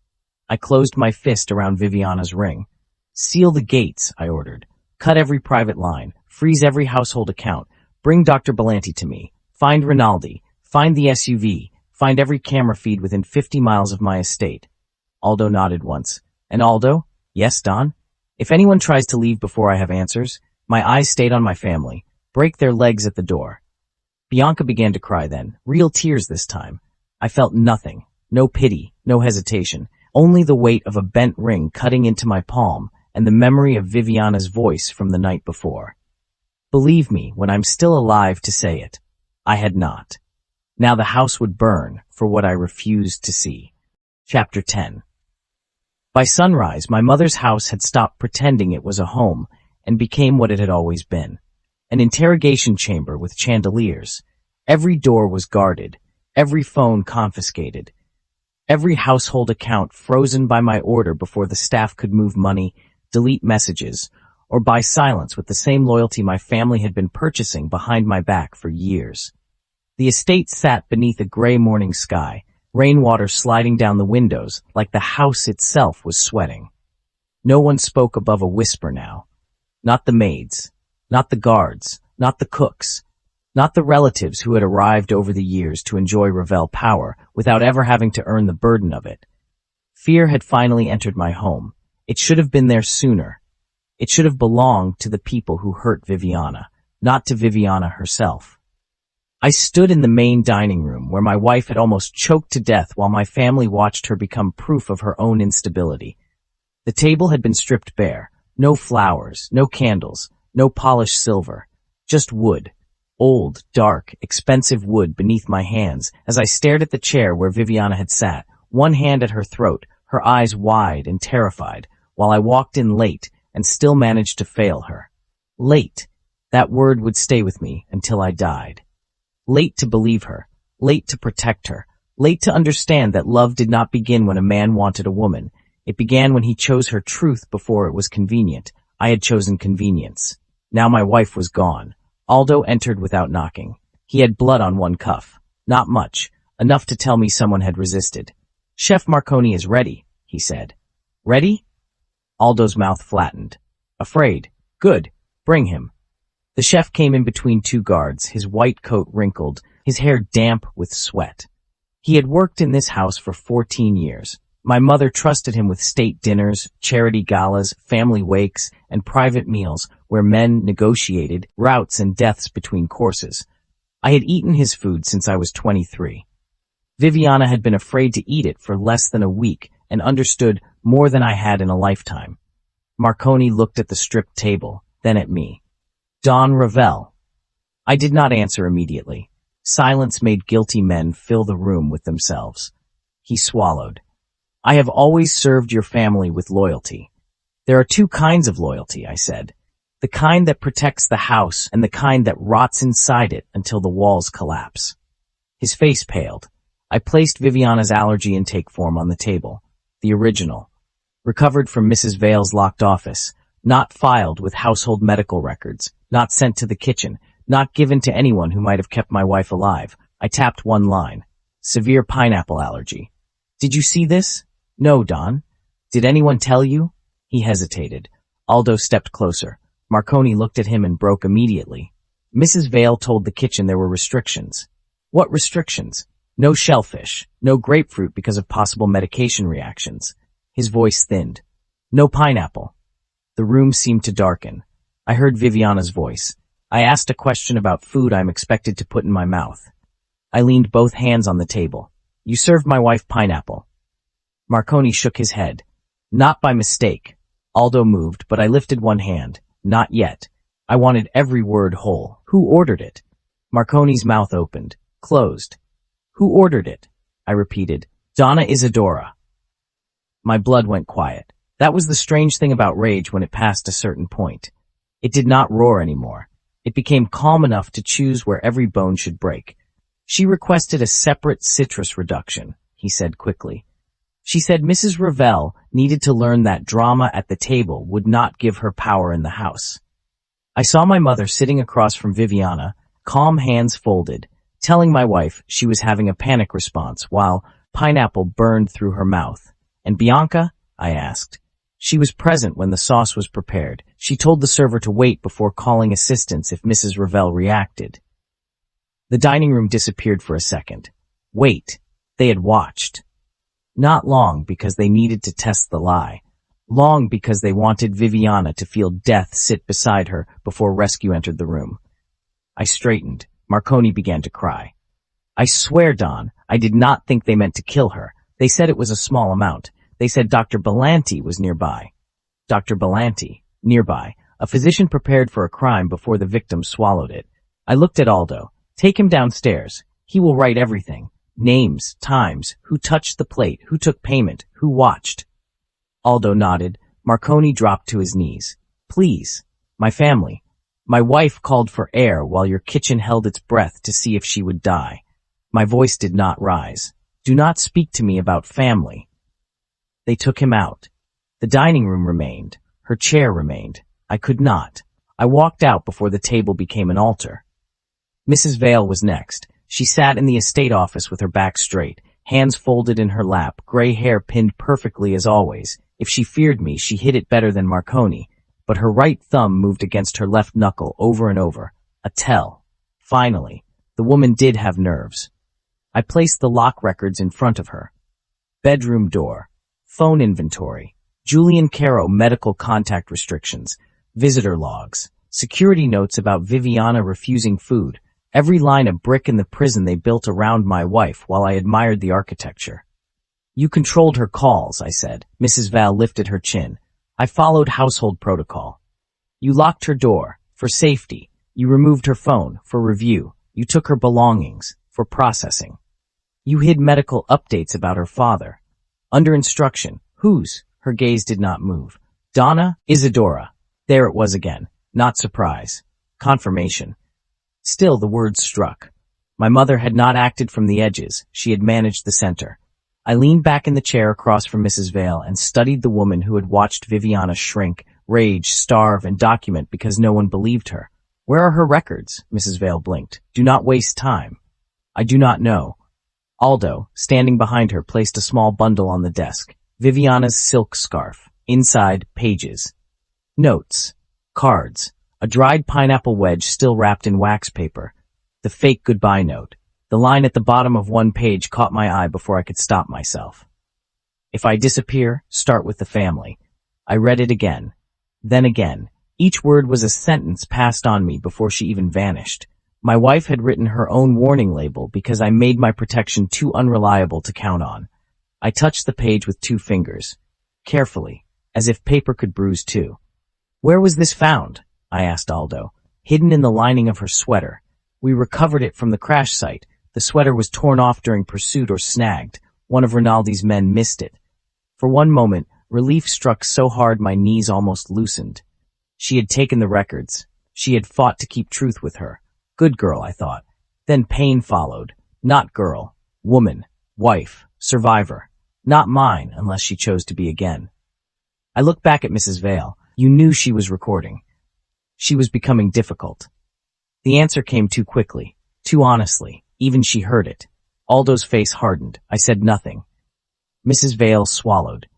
Speaker 2: I closed my fist around Viviana's ring. Seal the gates, I ordered. Cut every private line. Freeze every household account. Bring Dr. Belanti to me. Find Rinaldi. Find the SUV. Find every camera feed within 50 miles of my estate. Aldo nodded once. And Aldo? Yes, Don? If anyone tries to leave before I have answers, my eyes stayed on my family. Break their legs at the door. Bianca began to cry then, real tears this time. I felt nothing, no pity, no hesitation, only the weight of a bent ring cutting into my palm and the memory of Viviana's voice from the night before. Believe me, when I'm still alive to say it, I had not. Now the house would burn for what I refused to see. Chapter 10. By sunrise, my mother's house had stopped pretending it was a home and became what it had always been. An interrogation chamber with chandeliers. Every door was guarded, every phone confiscated, every household account frozen by my order before the staff could move money, delete messages, or buy silence with the same loyalty my family had been purchasing behind my back for years. The estate sat beneath a gray morning sky, rainwater sliding down the windows like the house itself was sweating. No one spoke above a whisper now. Not the maids, not the guards, not the cooks, not the relatives who had arrived over the years to enjoy Ravelle power without ever having to earn the burden of it. Fear had finally entered my home. It should have been there sooner. It should have belonged to the people who hurt Viviana, not to Viviana herself. I stood in the main dining room where my wife had almost choked to death while my family watched her become proof of her own instability. The table had been stripped bare. No flowers, no candles, no polished silver. Just wood. Old, dark, expensive wood beneath my hands as I stared at the chair where Viviana had sat, one hand at her throat, her eyes wide and terrified, while I walked in late and still managed to fail her. Late. That word would stay with me until I died. Late to believe her, late to protect her, late to understand that love did not begin when a man wanted a woman. It began when he chose her truth before it was convenient. I had chosen convenience. Now my wife was gone. Aldo entered without knocking. He had blood on one cuff. Not much. Enough to tell me someone had resisted. Chef Marconi is ready, he said. Ready? Aldo's mouth flattened. Afraid. Good. Bring him. The chef came in between two guards, his white coat wrinkled, his hair damp with sweat. He had worked in this house for 14 years. My mother trusted him with state dinners, charity galas, family wakes, and private meals where men negotiated routes and deaths between courses. I had eaten his food since I was 23. Viviana had been afraid to eat it for less than a week and understood more than I had in a lifetime. Marconi looked at the stripped table, then at me. Don Ravelle. I did not answer immediately. Silence made guilty men fill the room with themselves. He swallowed. I have always served your family with loyalty. There are two kinds of loyalty, I said. The kind that protects the house and the kind that rots inside it until the walls collapse. His face paled. I placed Viviana's allergy intake form on the table. The original. Recovered from Mrs. Vale's locked office. Not filed with household medical records. Not sent to the kitchen. Not given to anyone who might have kept my wife alive. I tapped one line. Severe pineapple allergy. Did you see this? No, Don. Did anyone tell you? He hesitated. Aldo stepped closer. Marconi looked at him and broke immediately. Mrs. Vale told the kitchen there were restrictions. What restrictions? No shellfish. No grapefruit because of possible medication reactions. His voice thinned. No pineapple. The room seemed to darken. I heard Viviana's voice. I asked a question about food I'm expected to put in my mouth. I leaned both hands on the table. You served my wife pineapple. Marconi shook his head. Not by mistake. Aldo moved, but I lifted one hand. Not yet. I wanted every word whole. Who ordered it? Marconi's mouth opened, closed. Who ordered it? I repeated. Donna Isadora. My blood went quiet. That was the strange thing about rage when it passed a certain point. It did not roar anymore. It became calm enough to choose where every bone should break. She requested a separate citrus reduction, he said quickly. She said Mrs. Ravelle needed to learn that drama at the table would not give her power in the house. I saw my mother sitting across from Viviana, calm hands folded, telling my wife she was having a panic response while pineapple burned through her mouth. And Bianca? I asked. She was present when the sauce was prepared. She told the server to wait before calling assistance if Mrs. Ravelle reacted. The dining room disappeared for a second. Wait, they had watched. Not long because they needed to test the lie. Long because they wanted Viviana to feel death sit beside her before rescue entered the room. I straightened. Marconi began to cry. I swear, Don, I did not think they meant to kill her. They said it was a small amount. They said Dr. Belanti was nearby. Dr. Belanti, nearby. A physician prepared for a crime before the victim swallowed it. I looked at Aldo. Take him downstairs. He will write everything. Names, times, who touched the plate, who took payment, who watched. Aldo nodded. Marconi dropped to his knees. Please. My family. My wife called for air while your kitchen held its breath to see if she would die. My voice did not rise. Do not speak to me about family. They took him out. The dining room remained. Her chair remained. I could not. I walked out before the table became an altar. Mrs. Vale was next. She sat in the estate office with her back straight, hands folded in her lap, gray hair pinned perfectly as always. If she feared me, she hid it better than Marconi, but her right thumb moved against her left knuckle over and over. A tell. Finally, the woman did have nerves. I placed the lock records in front of her. Bedroom door. Phone inventory. Julian Carrow medical contact restrictions. Visitor logs. Security notes about Viviana refusing food. Every line of brick in the prison they built around my wife while I admired the architecture. You controlled her calls, I said. Mrs. Val lifted her chin. I followed household protocol. You locked her door, for safety. You removed her phone, for review. You took her belongings, for processing. You hid medical updates about her father. Under instruction. Whose? Her gaze did not move. Donna Isadora. There it was again. Not surprise. Confirmation. Still the words struck. My mother had not acted from the edges. She had managed the center. I leaned back in the chair across from Mrs. Vale and studied the woman who had watched Viviana shrink, rage, starve, and document because no one believed her. Where are her records? Mrs. Vale blinked. Do not waste time. I do not know. Aldo, standing behind her, placed a small bundle on the desk. Viviana's silk scarf. Inside, pages. Notes. Cards. A dried pineapple wedge still wrapped in wax paper. The fake goodbye note. The line at the bottom of one page caught my eye before I could stop myself. If I disappear, start with the family. I read it again. Then again. Each word was a sentence passed on me before she even vanished. My wife had written her own warning label because I made my protection too unreliable to count on. I touched the page with 2 fingers. Carefully, as if paper could bruise too. Where was this found? I asked Aldo. Hidden in the lining of her sweater. We recovered it from the crash site. The sweater was torn off during pursuit or snagged. One of Rinaldi's men missed it. For one moment, relief struck so hard my knees almost loosened. She had taken the records. She had fought to keep truth with her. Good girl, I thought. Then pain followed. Not girl. Woman. Wife. Survivor. Not mine, unless she chose to be again. I looked back at Mrs. Vale. You knew she was recording. She was becoming difficult. The answer came too quickly, too honestly. Even she heard it. Aldo's face hardened. I said nothing. Mrs. Vale swallowed.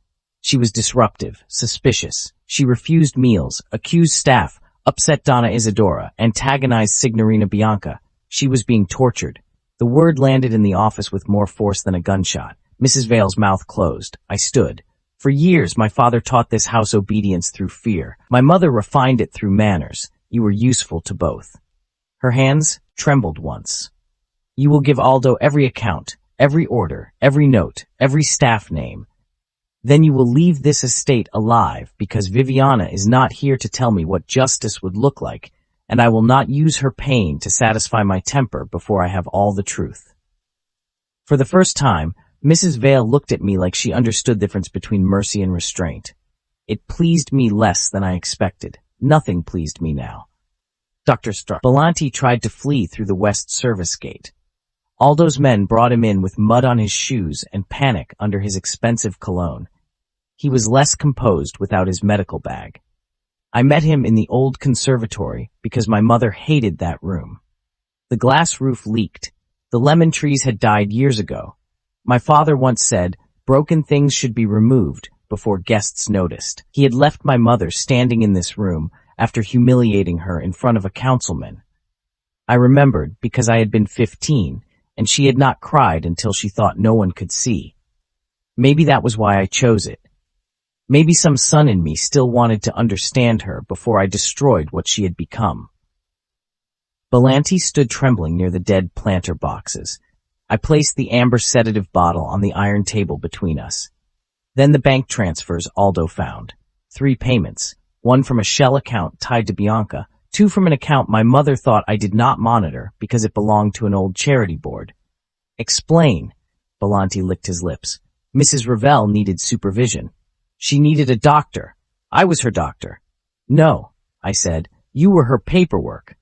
Speaker 2: She was disruptive, suspicious. She refused meals, accused staff, upset Donna Isadora, antagonized Signorina Bianca. She was being tortured. The word landed in the office with more force than a gunshot. Mrs. Vale's mouth closed. I stood. For years, my father taught this house obedience through fear. My mother refined it through manners. You were useful to both. Her hands trembled once. You will give Aldo every account, every order, every note, every staff name. Then you will leave this estate alive because Viviana is not here to tell me what justice would look like, and I will not use her pain to satisfy my temper before I have all the truth." For the first time, Mrs. Vale looked at me like she understood the difference between mercy and restraint. It pleased me less than I expected. Nothing pleased me now. Dr. Belanti tried to flee through the west service gate. Aldo's men brought him in with mud on his shoes and panic under his expensive cologne. He was less composed without his medical bag. I met him in the old conservatory because my mother hated that room. The glass roof leaked. The lemon trees had died years ago. My father once said, broken things should be removed before guests noticed. He had left my mother standing in this room after humiliating her in front of a councilman. I remembered because I had been 15, and she had not cried until she thought no one could see. Maybe that was why I chose it. Maybe some son in me still wanted to understand her before I destroyed what she had become. Belanti stood trembling near the dead planter boxes. I placed the amber sedative bottle on the iron table between us. Then the bank transfers Aldo found. 3 payments, 1 from a shell account tied to Bianca, 2 from an account my mother thought I did not monitor because it belonged to an old charity board. "Explain." Belanti licked his lips. "Mrs. Ravelle needed supervision. She needed a doctor. I was her doctor." "No," I said. "You were her paperwork."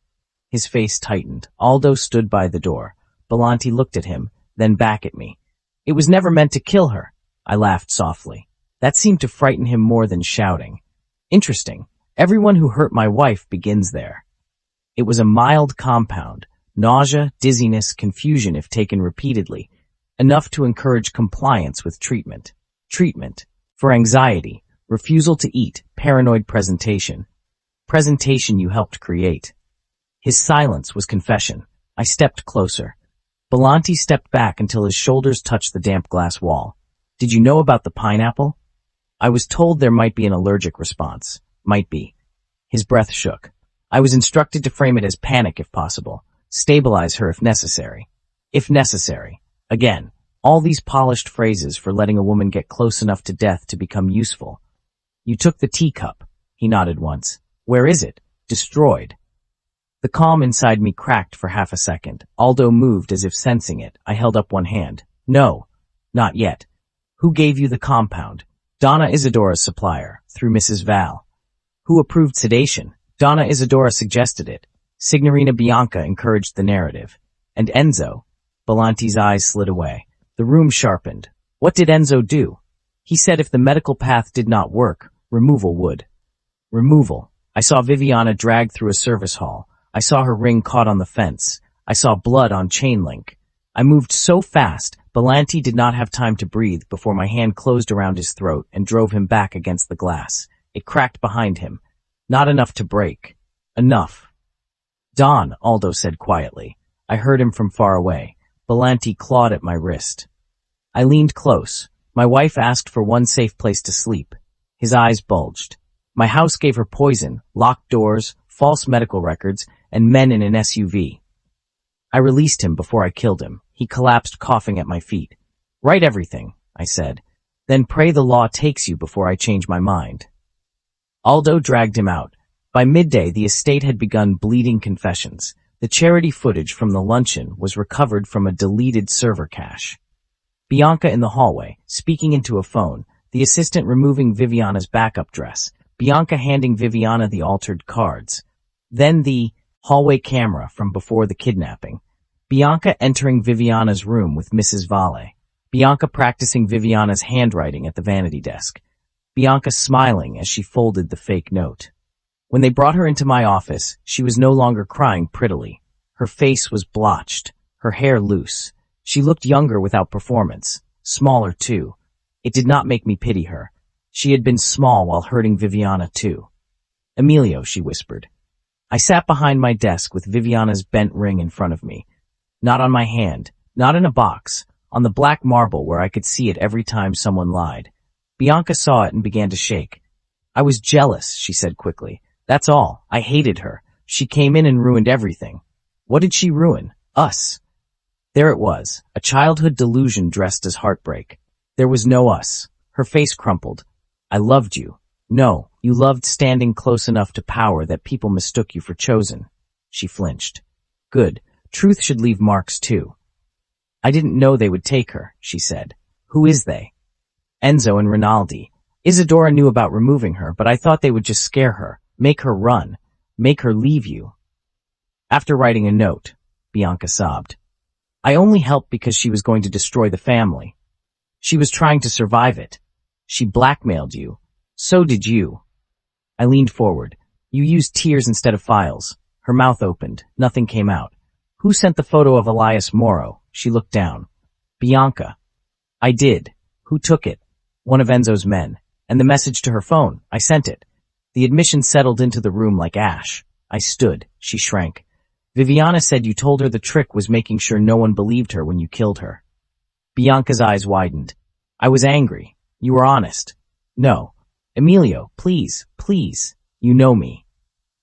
Speaker 2: His face tightened. Aldo stood by the door. Belanti looked at him, then back at me. "It was never meant to kill her." I laughed softly. That seemed to frighten him more than shouting. "Interesting. Everyone who hurt my wife begins there." It was a mild compound, nausea, dizziness, confusion if taken repeatedly, enough to encourage compliance with treatment. Treatment. For anxiety, refusal to eat, paranoid presentation. Presentation you helped create. His silence was confession. I stepped closer. Belanti stepped back until his shoulders touched the damp glass wall. "Did you know about the pineapple?" "I was told there might be an allergic response." "Might be." His breath shook. "I was instructed to frame it as panic if possible. Stabilize her if necessary." If necessary. Again, all these polished phrases for letting a woman get close enough to death to become useful. "You took the teacup." He nodded once. "Where is it?" "Destroyed." The calm inside me cracked for half a second. Aldo moved as if sensing it. I held up one hand. "No, not yet." "Who gave you the compound?" "Donna Isidora's supplier, through Mrs. Val." "Who approved sedation?" "Donna Isidora suggested it. Signorina Bianca encouraged the narrative." "And Enzo?" Belanti's eyes slid away. The room sharpened. "What did Enzo do?" "He said if the medical path did not work, removal would." "Removal." I saw Viviana dragged through a service hall. I saw her ring caught on the fence. I saw blood on chain link. I moved so fast, Belanti did not have time to breathe before my hand closed around his throat and drove him back against the glass. It cracked behind him. Not enough to break. Enough. "Don," Aldo said quietly. I heard him from far away. Belanti clawed at my wrist. I leaned close. My wife asked for one safe place to sleep. His eyes bulged. My house gave her poison, locked doors, false medical records, and men in an SUV. I released him before I killed him. He collapsed coughing at my feet. "Write everything," I said. "Then pray the law takes you before I change my mind." Aldo dragged him out. By midday, the estate had begun bleeding confessions. The charity footage from the luncheon was recovered from a deleted server cache. Bianca in the hallway, speaking into a phone, the assistant removing Viviana's backup dress, Bianca handing Viviana the altered cards. Then the hallway camera from before the kidnapping. Bianca entering Viviana's room with Mrs. Vale. Bianca practicing Viviana's handwriting at the vanity desk. Bianca smiling as she folded the fake note. When they brought her into my office, she was no longer crying prettily. Her face was blotched, her hair loose. She looked younger without performance, smaller too. It did not make me pity her. She had been small while hurting Viviana too. "Emilio," she whispered. I sat behind my desk with Viviana's bent ring in front of me. Not on my hand, not in a box, on the black marble where I could see it every time someone lied. Bianca saw it and began to shake. "I was jealous," she said quickly. "That's all. I hated her. She came in and ruined everything." "What did she ruin?" "Us." There it was, a childhood delusion dressed as heartbreak. There was no us. Her face crumpled. I loved you. No, you loved standing close enough to power that people mistook you for chosen. She flinched. Good. Truth should leave marks too. I didn't know they would take her, she said. Who is they? Enzo and Rinaldi. Isadora knew about removing her, but I thought they would just scare her, make her run, make her leave you. After writing a note, Bianca sobbed. I only helped because she was going to destroy the family. She was trying to survive it. She blackmailed you. So did you. I leaned forward. You used tears instead of files. Her mouth opened. Nothing came out. Who sent the photo of Elias Moro? She looked down. Bianca. I did. Who took it? One of Enzo's men. And the message to her phone. I sent it. The admission settled into the room like ash. I stood. She shrank. Viviana said you told her the trick was making sure no one believed her when you killed her. Bianca's eyes widened. I was angry. You were honest. No. Emilio, please, please. You know me.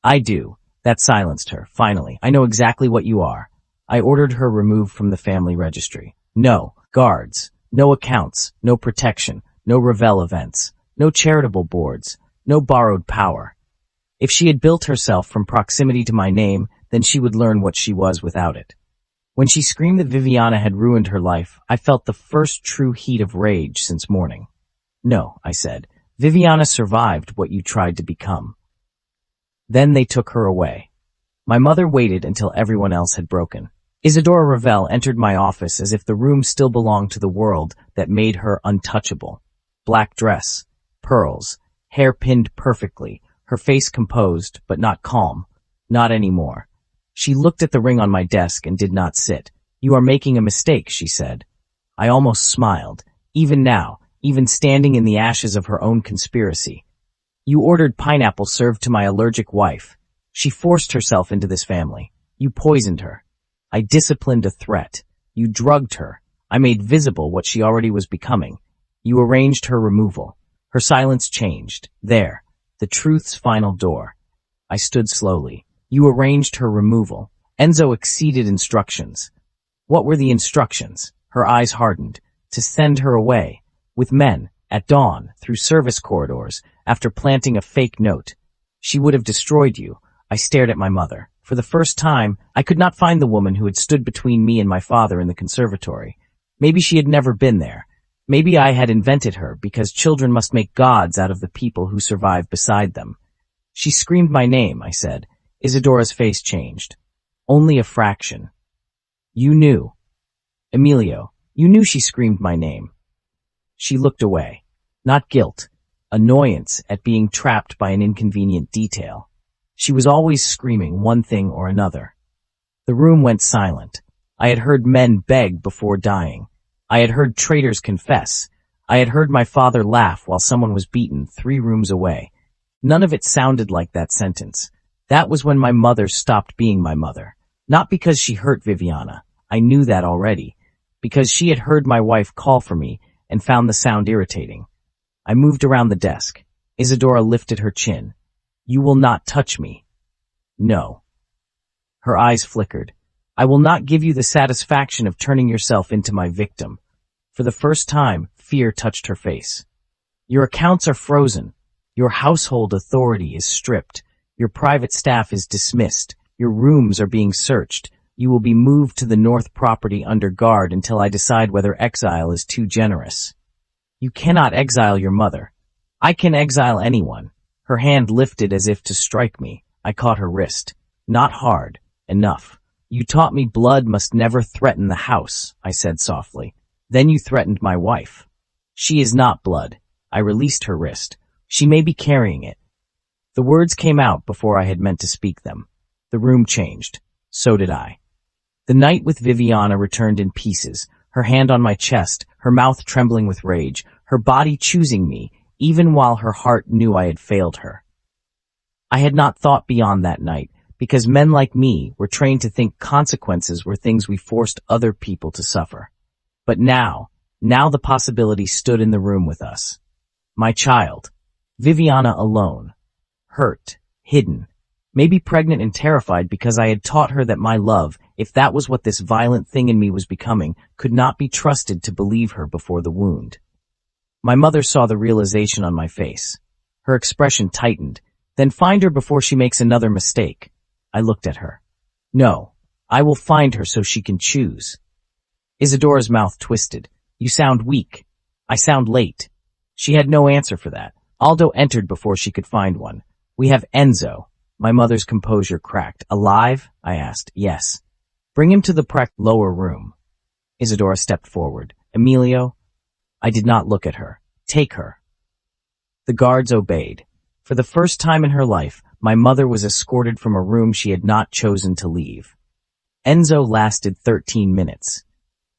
Speaker 2: I do. That silenced her, finally. I know exactly what you are. I ordered her removed from the family registry. No guards, no accounts, no protection, no Ravelle events, no charitable boards, no borrowed power. If she had built herself from proximity to my name, then she would learn what she was without it. When she screamed that Viviana had ruined her life, I felt the first true heat of rage since morning. No, I said. Viviana survived what you tried to become. Then they took her away. My mother waited until everyone else had broken. Isadora Ravelle entered my office as if the room still belonged to the world that made her untouchable. Black dress, pearls, hair pinned perfectly, her face composed but not calm. Not anymore. She looked at the ring on my desk and did not sit. You are making a mistake, she said. I almost smiled. Even now, even standing in the ashes of her own conspiracy. You ordered pineapple served to my allergic wife. She forced herself into this family. You poisoned her. I disciplined a threat. You drugged her. I made visible what she already was becoming. You arranged her removal. Her silence changed. There. The truth's final door. I stood slowly. You arranged her removal. Enzo exceeded instructions. What were the instructions? Her eyes hardened. To send her away. With men. At dawn. Through service corridors. After planting a fake note. She would have destroyed you. I stared at my mother. For the first time, I could not find the woman who had stood between me and my father in the conservatory. Maybe she had never been there. Maybe I had invented her because children must make gods out of the people who survive beside them. She screamed my name, I said. Isadora's face changed. Only a fraction. You knew. Emilio, you knew she screamed my name. She looked away. Not guilt. Annoyance at being trapped by an inconvenient detail. She was always screaming one thing or another. The room went silent. I had heard men beg before dying. I had heard traitors confess. I had heard my father laugh while someone was beaten 3 rooms away. None of it sounded like that sentence. That was when my mother stopped being my mother. Not because she hurt Viviana. I knew that already. Because she had heard my wife call for me and found the sound irritating. I moved around the desk. Isadora lifted her chin. You will not touch me. No. Her eyes flickered. I will not give you the satisfaction of turning yourself into my victim. For the first time, fear touched her face. Your accounts are frozen. Your household authority is stripped. Your private staff is dismissed. Your rooms are being searched. You will be moved to the north property under guard until I decide whether exile is too generous. You cannot exile your mother. I can exile anyone. Her hand lifted as if to strike me. I caught her wrist. Not hard. Enough. You taught me blood must never threaten the house, I said softly. Then you threatened my wife. She is not blood. I released her wrist. She may be carrying it. The words came out before I had meant to speak them. The room changed. So did I. The night with Viviana returned in pieces, her hand on my chest, her mouth trembling with rage, her body choosing me, even while her heart knew I had failed her. I had not thought beyond that night, because men like me were trained to think consequences were things we forced other people to suffer. But now the possibility stood in the room with us. My child, Viviana alone, hurt, hidden, maybe pregnant and terrified because I had taught her that my love, if that was what this violent thing in me was becoming, could not be trusted to believe her before the wound. My mother saw the realization on my face. Her expression tightened. Then find her before she makes another mistake. I looked at her. No, I will find her so she can choose. Isadora's mouth twisted. You sound weak. I sound late. She had no answer for that. Aldo entered before she could find one. We have Enzo. My mother's composure cracked. Alive? I asked. Yes. Bring him to the lower room. Isadora stepped forward. Emilio? I did not look at her. Take her. The guards obeyed. For the first time in her life, my mother was escorted from a room she had not chosen to leave. Enzo lasted 13 minutes.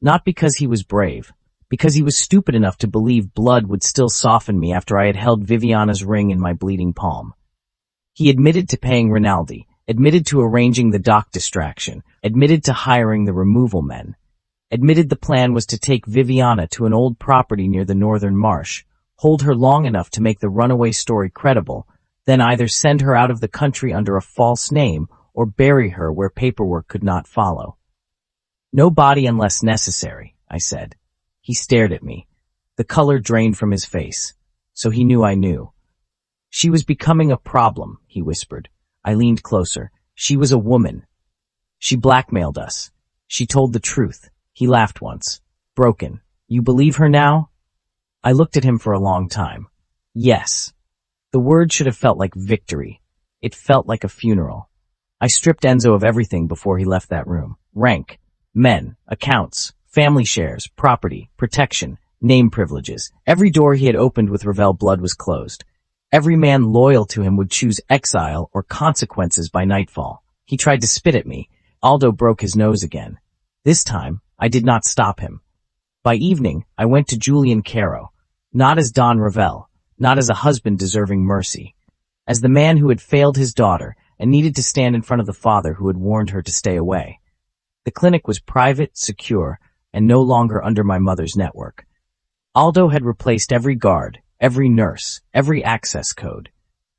Speaker 2: Not because he was brave, because he was stupid enough to believe blood would still soften me after I had held Viviana's ring in my bleeding palm. He admitted to paying Rinaldi, admitted to arranging the dock distraction, admitted to hiring the removal men, admitted the plan was to take Viviana to an old property near the northern marsh, hold her long enough to make the runaway story credible, then either send her out of the country under a false name or bury her where paperwork could not follow. No body unless necessary, I said. He stared at me. The color drained from his face. So he knew I knew. She was becoming a problem, he whispered. I leaned closer. She was a woman. She blackmailed us. She told the truth. He laughed once. Broken. You believe her now? I looked at him for a long time. Yes. The word should have felt like victory. It felt like a funeral. I stripped Enzo of everything before he left that room. Rank, men, accounts, family shares, property, protection, name privileges. Every door he had opened with Ravelle blood was closed. Every man loyal to him would choose exile or consequences by nightfall. He tried to spit at me. Aldo broke his nose again. This time, I did not stop him. By evening, I went to Viviana Carrow. Not as Don Ravelle, not as a husband deserving mercy. As the man who had failed his daughter and needed to stand in front of the father who had warned her to stay away. The clinic was private, secure, and no longer under my mother's network. Aldo had replaced every guard, every nurse, every access code.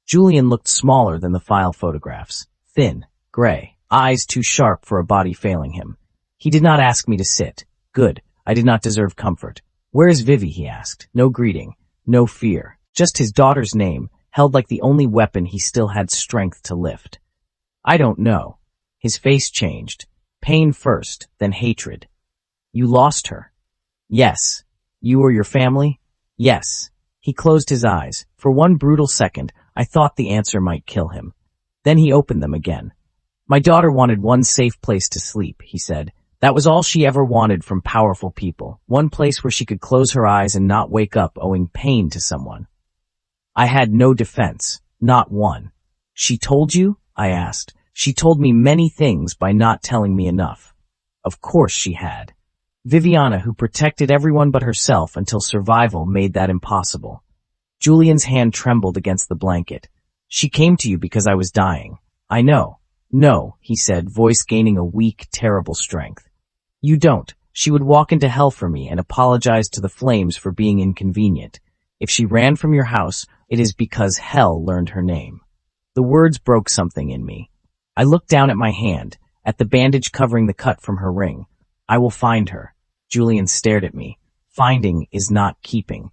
Speaker 2: Julian looked smaller than the file photographs. Thin, gray, eyes too sharp for a body failing him. He did not ask me to sit. Good, I did not deserve comfort. Where is Vivi, he asked. No greeting, no fear. Just his daughter's name, held like the only weapon he still had strength to lift. I don't know. His face changed. Pain first, then hatred. You lost her. Yes. You or your family? Yes. He closed his eyes. For one brutal second, I thought the answer might kill him. Then he opened them again. My daughter wanted one safe place to sleep, he said. That was all she ever wanted from powerful people. One place where she could close her eyes and not wake up owing pain to someone. I had no defense. Not one. She told you? I asked. She told me many things by not telling me enough. Of course she had. Viviana, who protected everyone but herself until survival made that impossible. Julian's hand trembled against the blanket. She came to you because I was dying. I know. No, he said, voice gaining a weak, terrible strength. You don't. She would walk into hell for me and apologize to the flames for being inconvenient. If she ran from your house, it is because hell learned her name. The words broke something in me. I looked down at my hand, at the bandage covering the cut from her ring. I will find her. Julian stared at me. Finding is not keeping.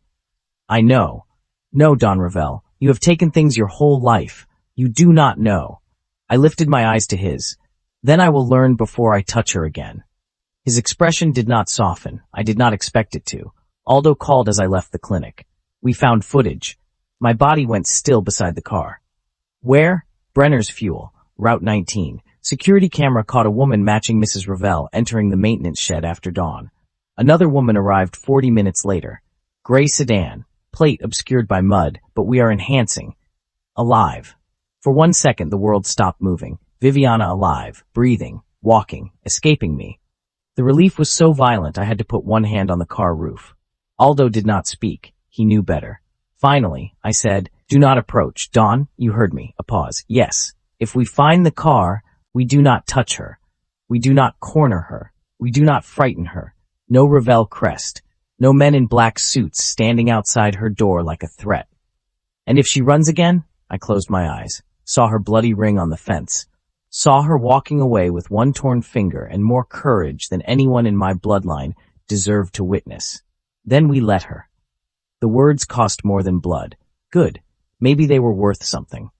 Speaker 2: I know. No, Don Ravelle, you have taken things your whole life. You do not know. I lifted my eyes to his. Then I will learn before I touch her again. His expression did not soften. I did not expect it to. Aldo called as I left the clinic. We found footage. My body went still beside the car. Where? Brenner's Fuel, Route 19. Security camera caught a woman matching Mrs. Ravelle entering the maintenance shed after dawn. Another woman arrived 40 minutes later. Gray sedan, plate obscured by mud, but we are enhancing. Alive. For 1 second the world stopped moving. Viviana alive, breathing, walking, escaping me. The relief was so violent I had to put one hand on the car roof. Aldo did not speak. He knew better. Finally, I said, do not approach. Don, you heard me. A pause. Yes. If we find the car, we do not touch her. We do not corner her. We do not frighten her. No Ravelle crest. No men in black suits standing outside her door like a threat. And if she runs again? I closed my eyes, saw her bloody ring on the fence, Saw her walking away with one torn finger and more courage than anyone in my bloodline deserved to witness. Then we let her. The words cost more than blood. Good. Maybe they were worth something.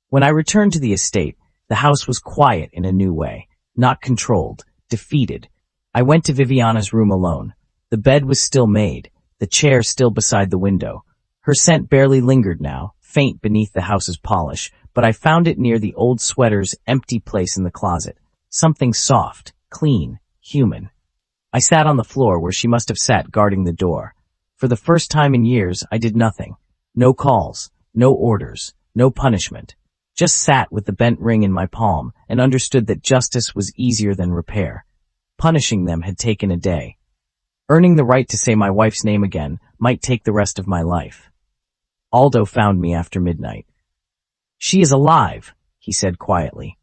Speaker 2: When I returned to the estate, the house was quiet in a new way, not controlled, defeated. I went to Viviana's room alone. The bed was still made, the chair still beside the window. Her scent barely lingered now, faint beneath the house's polish, but I found it near the old sweater's empty place in the closet. Something soft, clean, human. I sat on the floor where she must have sat guarding the door. For the first time in years, I did nothing. No calls, no orders, no punishment. Just sat with the bent ring in my palm and understood that justice was easier than repair. Punishing them had taken a day. Earning the right to say my wife's name again might take the rest of my life. Aldo found me after midnight. "She is alive," he said quietly.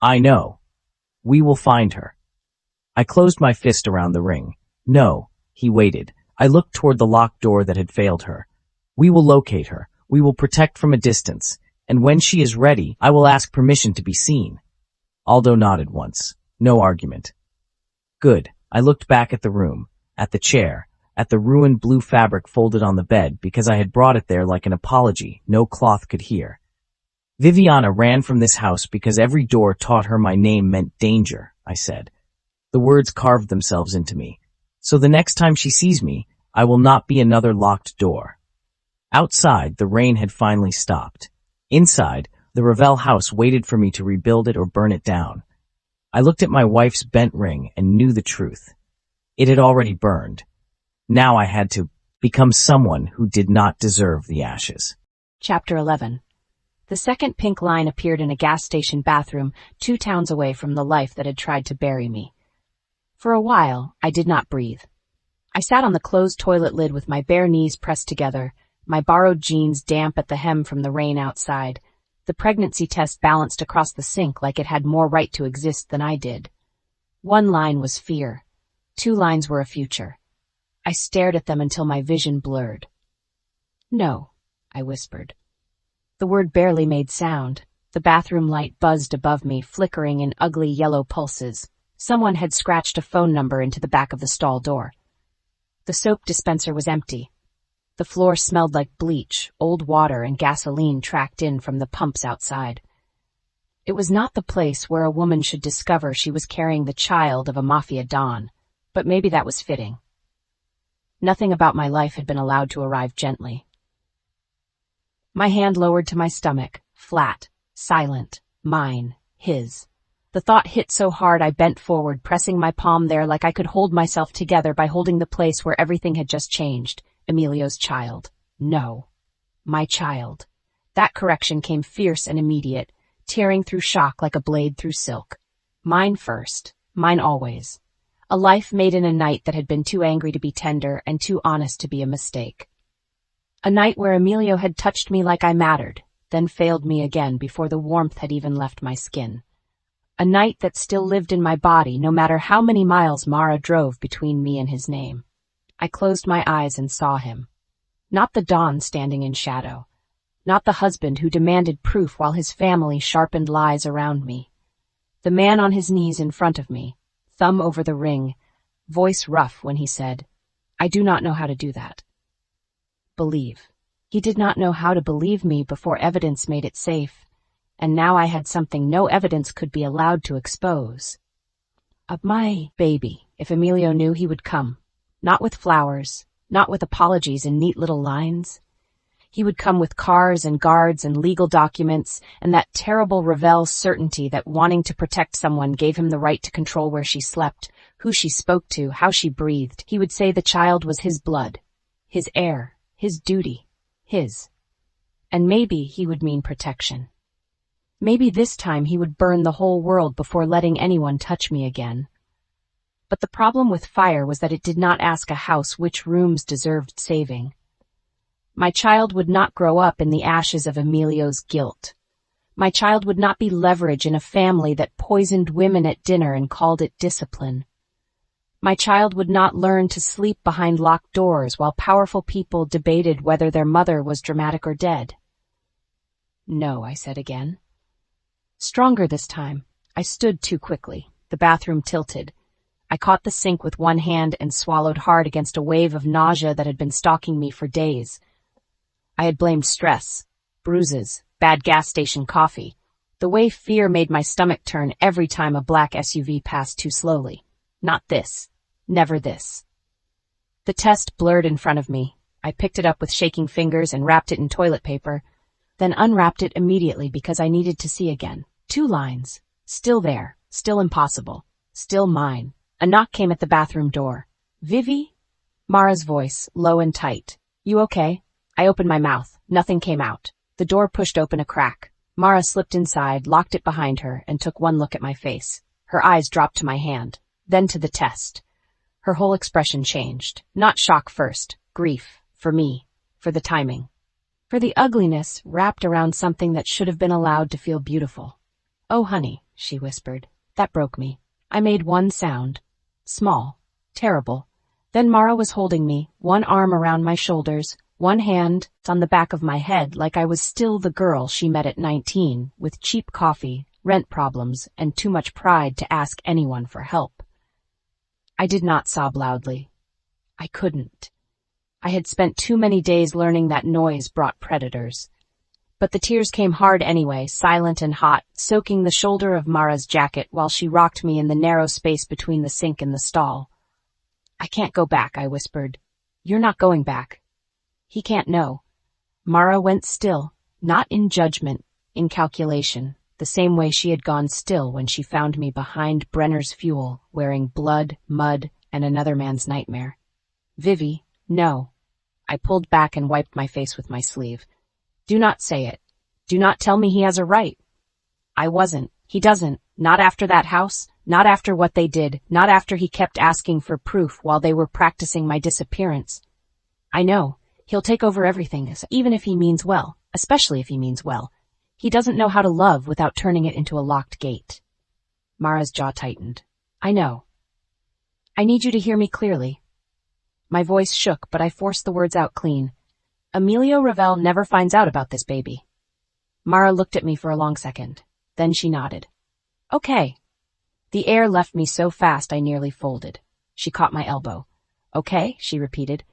Speaker 2: "I know. We will find her." I closed my fist around the ring. "No," he waited. I looked toward the locked door that had failed her. "We will locate her. We will protect from a distance. And when she is ready, I will ask permission to be seen." Aldo nodded once. No argument. Good. I looked back at the room, at the chair, at the ruined blue fabric folded on the bed because I had brought it there like an apology no cloth could hear. "Viviana ran from this house because every door taught her my name meant danger," I said. The words carved themselves into me. So the next time she sees me, I will not be another locked door. Outside, the rain had finally stopped. Inside, the Ravelle house waited for me to rebuild it or burn it down. I looked at my wife's bent ring and knew the truth. It had already burned. Now I had to become someone who did not deserve the ashes.
Speaker 1: Chapter 11. The second pink line appeared in a gas station bathroom 2 towns away from the life that had tried to bury me. For a while, I did not breathe. I sat on the closed toilet lid with my bare knees pressed together, my borrowed jeans damp at the hem from the rain outside. The pregnancy test balanced across the sink like it had more right to exist than I did. 1 line was fear. 2 lines were a future. I stared at them until my vision blurred. "No," I whispered. The word barely made sound. The bathroom light buzzed above me, flickering in ugly yellow pulses. Someone had scratched a phone number into the back of the stall door. The soap dispenser was empty. The floor smelled like bleach, old water, and gasoline tracked in from the pumps outside. It was not the place where a woman should discover she was carrying the child of a Mafia Don, but maybe that was fitting. Nothing about my life had been allowed to arrive gently. My hand lowered to my stomach, flat, silent, mine, his. The thought hit so hard I bent forward, pressing my palm there like I could hold myself together by holding the place where everything had just changed. Emilio's child. No. My child. That correction came fierce and immediate, tearing through shock like a blade through silk. Mine first. Mine always. A life made in a night that had been too angry to be tender and too honest to be a mistake. A night where Emilio had touched me like I mattered, then failed me again before the warmth had even left my skin. A night that still lived in my body no matter how many miles Mara drove between me and his name. I closed my eyes and saw him. Not the Don standing in shadow. Not the husband who demanded proof while his family sharpened lies around me. The man on his knees in front of me, thumb over the ring, voice rough when he said, "I do not know how to do that." Believe. He did not know how to believe me before evidence made it safe, and now I had something no evidence could be allowed to expose. Of my baby, if Emilio knew, he would come. Not with flowers, not with apologies in neat little lines. He would come with cars and guards and legal documents and that terrible Ravelle certainty that wanting to protect someone gave him the right to control where she slept, who she spoke to, how she breathed. He would say the child was his blood, his heir, his duty, his. And maybe he would mean protection. Maybe this time he would burn the whole world before letting anyone touch me again. But the problem with fire was that it did not ask a house which rooms deserved saving. My child would not grow up in the ashes of Emilio's guilt. My child would not be leverage in a family that poisoned women at dinner and called it discipline. My child would not learn to sleep behind locked doors while powerful people debated whether their mother was dramatic or dead. "No," I said again. Stronger this time. I stood too quickly. The bathroom tilted. I caught the sink with one hand and swallowed hard against a wave of nausea that had been stalking me for days. I had blamed stress, bruises, bad gas station coffee, the way fear made my stomach turn every time a black SUV passed too slowly. Not this. Never this. The test blurred in front of me. I picked it up with shaking fingers and wrapped it in toilet paper, then unwrapped it immediately because I needed to see again. 2 lines. Still there. Still impossible. Still mine. A knock came at the bathroom door. Vivi? Mara's voice, low and tight. You okay? I opened my mouth. Nothing came out. The door pushed open a crack. Mara slipped inside, locked it behind her, and took one look at my face. Her eyes dropped to my hand, then to the test. Her whole expression changed. Not shock first. Grief. For me. For the timing. For the ugliness wrapped around something that should have been allowed to feel beautiful. Oh, honey, she whispered. That broke me. I made one sound. Small. Terrible. Then Mara was holding me, one arm around my shoulders, one hand on the back of my head like I was still the girl she met at 19, with cheap coffee, rent problems, and too much pride to ask anyone for help. I did not sob loudly. I couldn't. I had spent too many days learning that noise brought predators. But the tears came hard anyway, silent and hot, soaking the shoulder of Mara's jacket while she rocked me in the narrow space between the sink and the stall. I can't go back, I whispered. You're not going back. He can't know. Mara went still, not in judgment, in calculation, the same way she had gone still when she found me behind Brenner's fuel, wearing blood, mud, and another man's nightmare. Vivi, no. I pulled back and wiped my face with my sleeve. Do not say it. Do not tell me he has a right. I wasn't. He doesn't. Not after that house. Not after what they did. Not after he kept asking for proof while they were practicing my disappearance. I know. He'll take over everything, even if he means well. Especially if he means well. He doesn't know how to love without turning it into a locked gate. Mara's jaw tightened. I know. I need you to hear me clearly. My voice shook, but I forced the words out clean. Emilio Ravelle never finds out about this baby. Mara looked at me for a long second. Then she nodded. Okay. The air left me so fast I nearly folded. She caught my elbow. Okay, she repeated.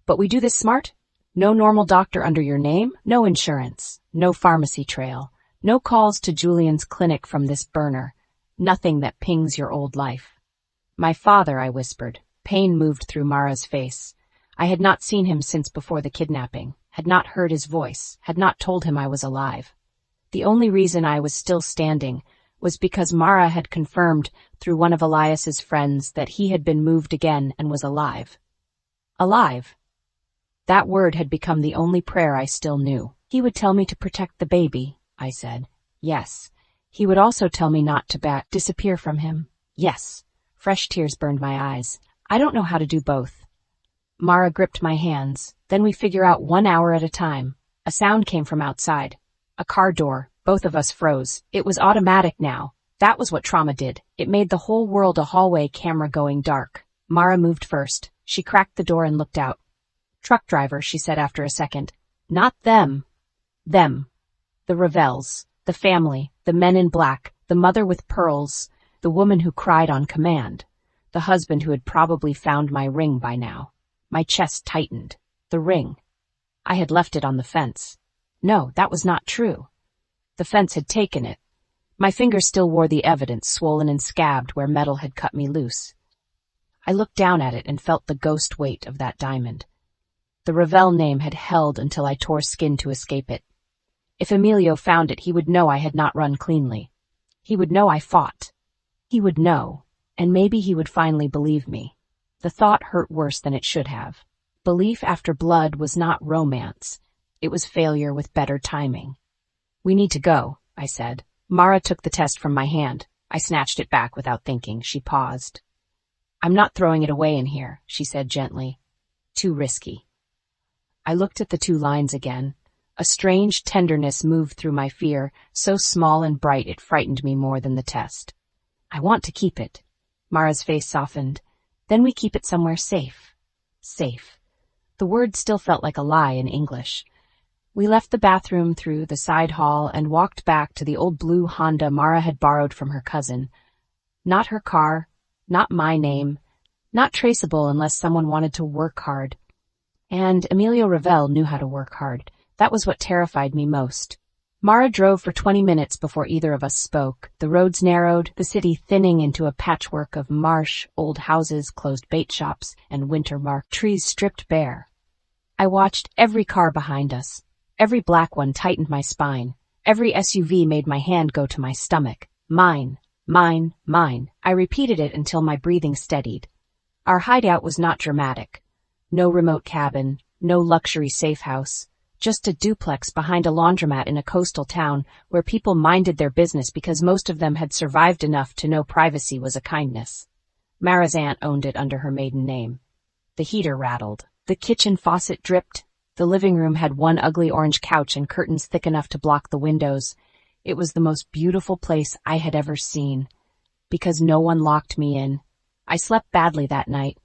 Speaker 1: But we do this smart? No normal doctor under your name, no insurance, no pharmacy trail, no calls to Julian's clinic from this burner, nothing that pings your old life. My father, I whispered. Pain moved through Mara's face. I had not seen him since before the kidnapping, had not heard his voice, had not told him I was alive. The only reason I was still standing was because Mara had confirmed through one of Elias's friends that he had been moved again and was alive. Alive. That word had become the only prayer I still knew. He would tell me to protect the baby, I said. Yes. He would also tell me not to disappear from him. Yes. Fresh tears burned my eyes. I don't know how to do both. Mara gripped my hands. Then we figure out 1 hour at a time. A sound came from outside. A car door. Both of us froze. It was automatic now. That was what trauma did. It made the whole world a hallway camera going dark. Mara moved first. She cracked the door and looked out. Truck driver, she said after a second. Not them. Them. The Ravelles. The family. The men in black. The mother with pearls. The woman who cried on command. The husband who had probably found my ring by now. My chest tightened. The ring. I had left it on the fence. No, that was not true. The fence had taken it. My fingers still wore the evidence, swollen and scabbed where metal had cut me loose. I looked down at it and felt the ghost weight of that diamond. The Ravelle name had held until I tore skin to escape it. If Emilio found it, he would know I had not run cleanly. He would know I fought. He would know, and maybe he would finally believe me. The thought hurt worse than it should have. Belief after blood was not romance. It was failure with better timing. We need to go, I said. Mara took the test from my hand. I snatched it back without thinking. She paused. I'm not throwing it away in here, she said gently. Too risky. I looked at the 2 lines again. A strange tenderness moved through my fear, so small and bright it frightened me more than the test. I want to keep it. Mara's face softened. Then we keep it somewhere safe. Safe. The word still felt like a lie in English. We left the bathroom through the side hall and walked back to the old blue Honda Mara had borrowed from her cousin. Not her car, not my name, not traceable unless someone wanted to work hard. And Emilio Ravelle knew how to work hard. That was what terrified me most. Mara drove for 20 minutes before either of us spoke. The roads narrowed, the city thinning into a patchwork of marsh, old houses, closed bait shops, and winter-marked trees stripped bare. I watched every car behind us. Every black one tightened my spine. Every SUV made my hand go to my stomach. Mine, mine, mine. I repeated it until my breathing steadied. Our hideout was not dramatic. No remote cabin, no luxury safe house. Just a duplex behind a laundromat in a coastal town where people minded their business because most of them had survived enough to know privacy was a kindness. Mara's aunt owned it under her maiden name. The heater rattled. The kitchen faucet dripped. The living room had one ugly orange couch and curtains thick enough to block the windows. It was the most beautiful place I had ever seen. Because no one locked me in. I slept badly that night.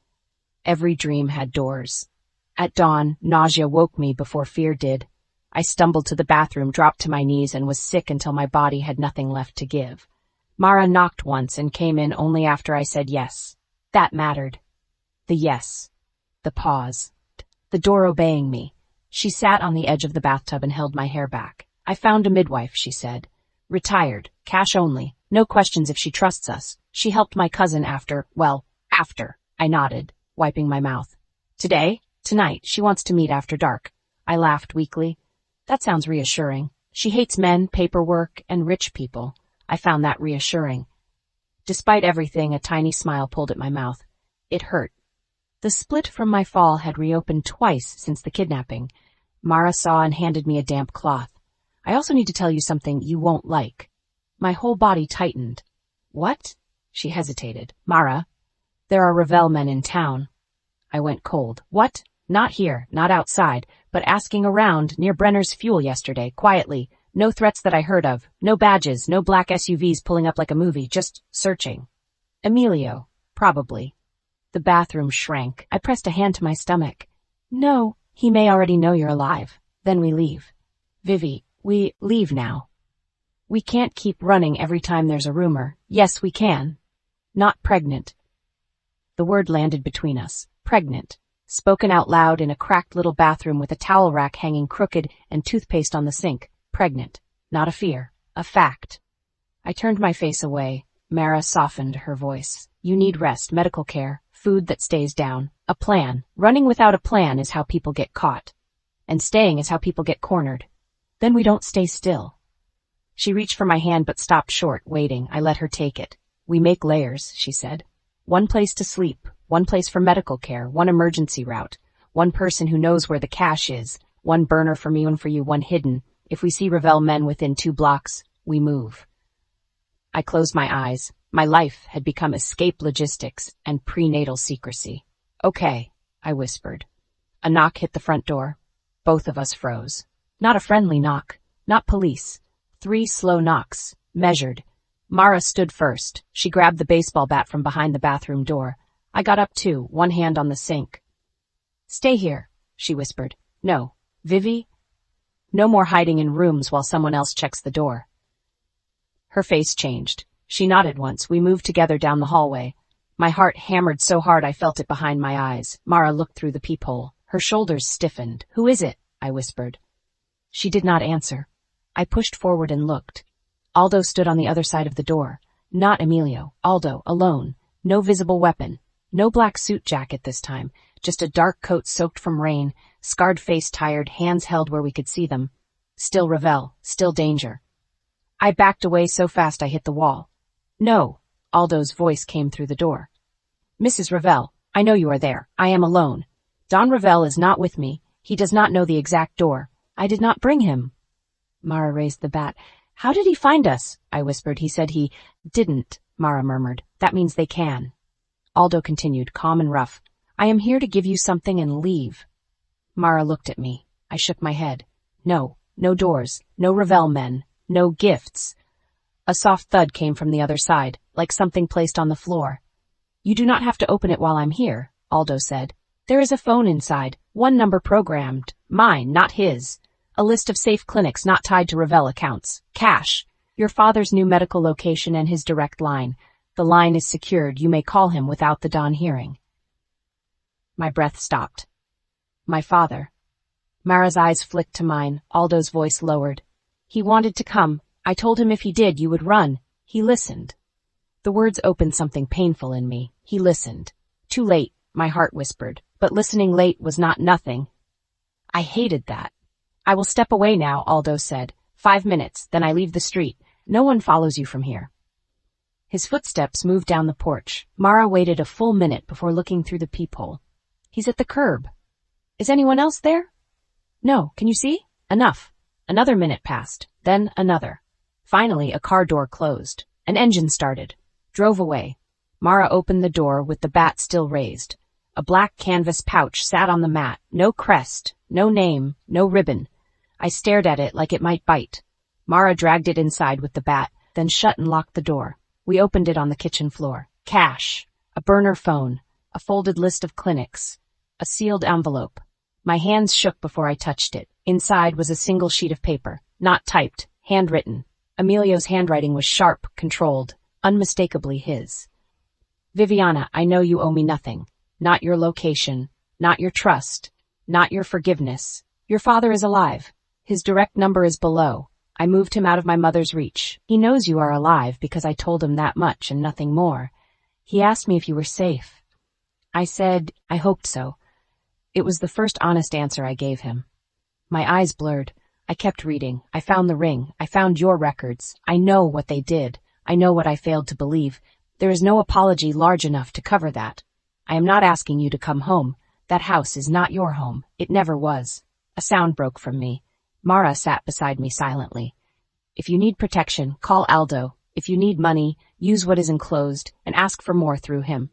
Speaker 1: Every dream had doors. At dawn, nausea woke me before fear did. I stumbled to the bathroom, dropped to my knees, and was sick until my body had nothing left to give. Mara knocked once and came in only after I said yes. That mattered. The yes. The pause. The door obeying me. She sat on the edge of the bathtub and held my hair back. I found a midwife, she said. Retired. Cash only. No questions if she trusts us. She helped my cousin after. I nodded, wiping my mouth. Today? Tonight, she wants to meet after dark. I laughed weakly. That sounds reassuring. She hates men, paperwork, and rich people. I found that reassuring. Despite everything, a tiny smile pulled at my mouth. It hurt. The split from my fall had reopened twice since the kidnapping. Mara saw and handed me a damp cloth. I also need to tell you something you won't like. My whole body tightened. What? She hesitated. Mara, there are Ravelle men in town. I went cold. What? Not here, not outside, but asking around near Brenner's Fuel yesterday, quietly. No threats that I heard of. No badges, no black SUVs pulling up like a movie, just searching. Emilio, probably. The bathroom shrank. I pressed a hand to my stomach. No, he may already know you're alive. Then we leave. Vivi, we leave now. We can't keep running every time there's a rumor. Yes, we can. Not pregnant. The word landed between us. Pregnant. Spoken out loud in a cracked little bathroom with a towel rack hanging crooked and toothpaste on the sink. Pregnant. Not a fear. A fact. I turned my face away. Mara softened her voice. You need rest, medical care, food that stays down. A plan. Running without a plan is how people get caught. And staying is how people get cornered. Then we don't stay still. She reached for my hand but stopped short, waiting. I let her take it. We make layers, she said. One place to sleep. One place for medical care, one emergency route, one person who knows where the cash is, one burner for me and for you, one hidden. If we see Ravelle men within 2 blocks, we move. I closed my eyes. My life had become escape logistics and prenatal secrecy. Okay, I whispered. A knock hit the front door. Both of us froze. Not a friendly knock, not police. 3 slow knocks, measured. Mara stood first. She grabbed the baseball bat from behind the bathroom door. I got up too, one hand on the sink. Stay here, she whispered. No, Vivi? No more hiding in rooms while someone else checks the door. Her face changed. She nodded once. We moved together down the hallway. My heart hammered so hard I felt it behind my eyes. Mara looked through the peephole. Her shoulders stiffened. Who is it? I whispered. She did not answer. I pushed forward and looked. Aldo stood on the other side of the door. Not Emilio. Aldo, alone. No visible weapon. No black suit jacket this time, just a dark coat soaked from rain, scarred face tired, hands held where we could see them. Still Ravelle, still danger. I backed away so fast I hit the wall. No, Aldo's voice came through the door. Mrs. Ravelle, I know you are there. I am alone. Don Ravelle is not with me. He does not know the exact door. I did not bring him. Mara raised the bat. How did he find us? I whispered. He said he didn't, Mara murmured. That means they can. Aldo continued, calm and rough. I am here to give you something and leave. Mara looked at me. I shook my head. No, no doors, no Ravelle men, no gifts. A soft thud came from the other side, like something placed on the floor. You do not have to open it while I'm here, Aldo said. There is a phone inside, one number programmed. Mine, not his. A list of safe clinics not tied to Ravelle accounts. Cash. Your father's new medical location and his direct line. The line is secured. You may call him without the Don hearing. My breath stopped. My father. Mara's eyes flicked to mine. Aldo's voice lowered. He wanted to come. I told him if he did, you would run. He listened. The words opened something painful in me. He listened. Too late, my heart whispered. But listening late was not nothing. I hated that. I will step away now, Aldo said. 5 minutes, then I leave the street. No one follows you from here. His footsteps moved down the porch. Mara waited a full minute before looking through the peephole. He's at the curb. Is anyone else there? No, can you see? Enough. Another minute passed, then another. Finally, a car door closed. An engine started. Drove away. Mara opened the door with the bat still raised. A black canvas pouch sat on the mat. No crest, no name, no ribbon. I stared at it like it might bite. Mara dragged it inside with the bat, then shut and locked the door. We opened it on the kitchen floor. Cash. A burner phone. A folded list of clinics. A sealed envelope. My hands shook before I touched it. Inside was a single sheet of paper. Not typed. Handwritten. Emilio's handwriting was sharp, controlled, unmistakably his. Viviana, I know you owe me nothing. Not your location. Not your trust. Not your forgiveness. Your father is alive. His direct number is below. I moved him out of my mother's reach. He knows you are alive because I told him that much and nothing more. He asked me if you were safe. I said, I hoped so. It was the first honest answer I gave him. My eyes blurred. I kept reading. I found the ring. I found your records. I know what they did. I know what I failed to believe. There is no apology large enough to cover that. I am not asking you to come home. That house is not your home. It never was. A sound broke from me. Mara sat beside me silently. If you need protection, call Aldo. If you need money, use what is enclosed and ask for more through him.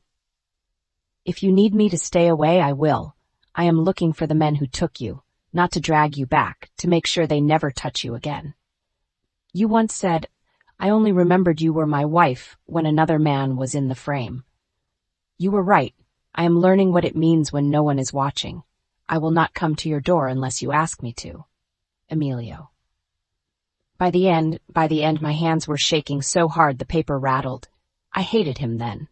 Speaker 1: If you need me to stay away, I will. I am looking for the men who took you, not to drag you back, to make sure they never touch you again. You once said, I only remembered you were my wife when another man was in the frame. You were right. I am learning what it means when no one is watching. I will not come to your door unless you ask me to. Emilio. By the end, my hands were shaking so hard the paper rattled. I hated him then.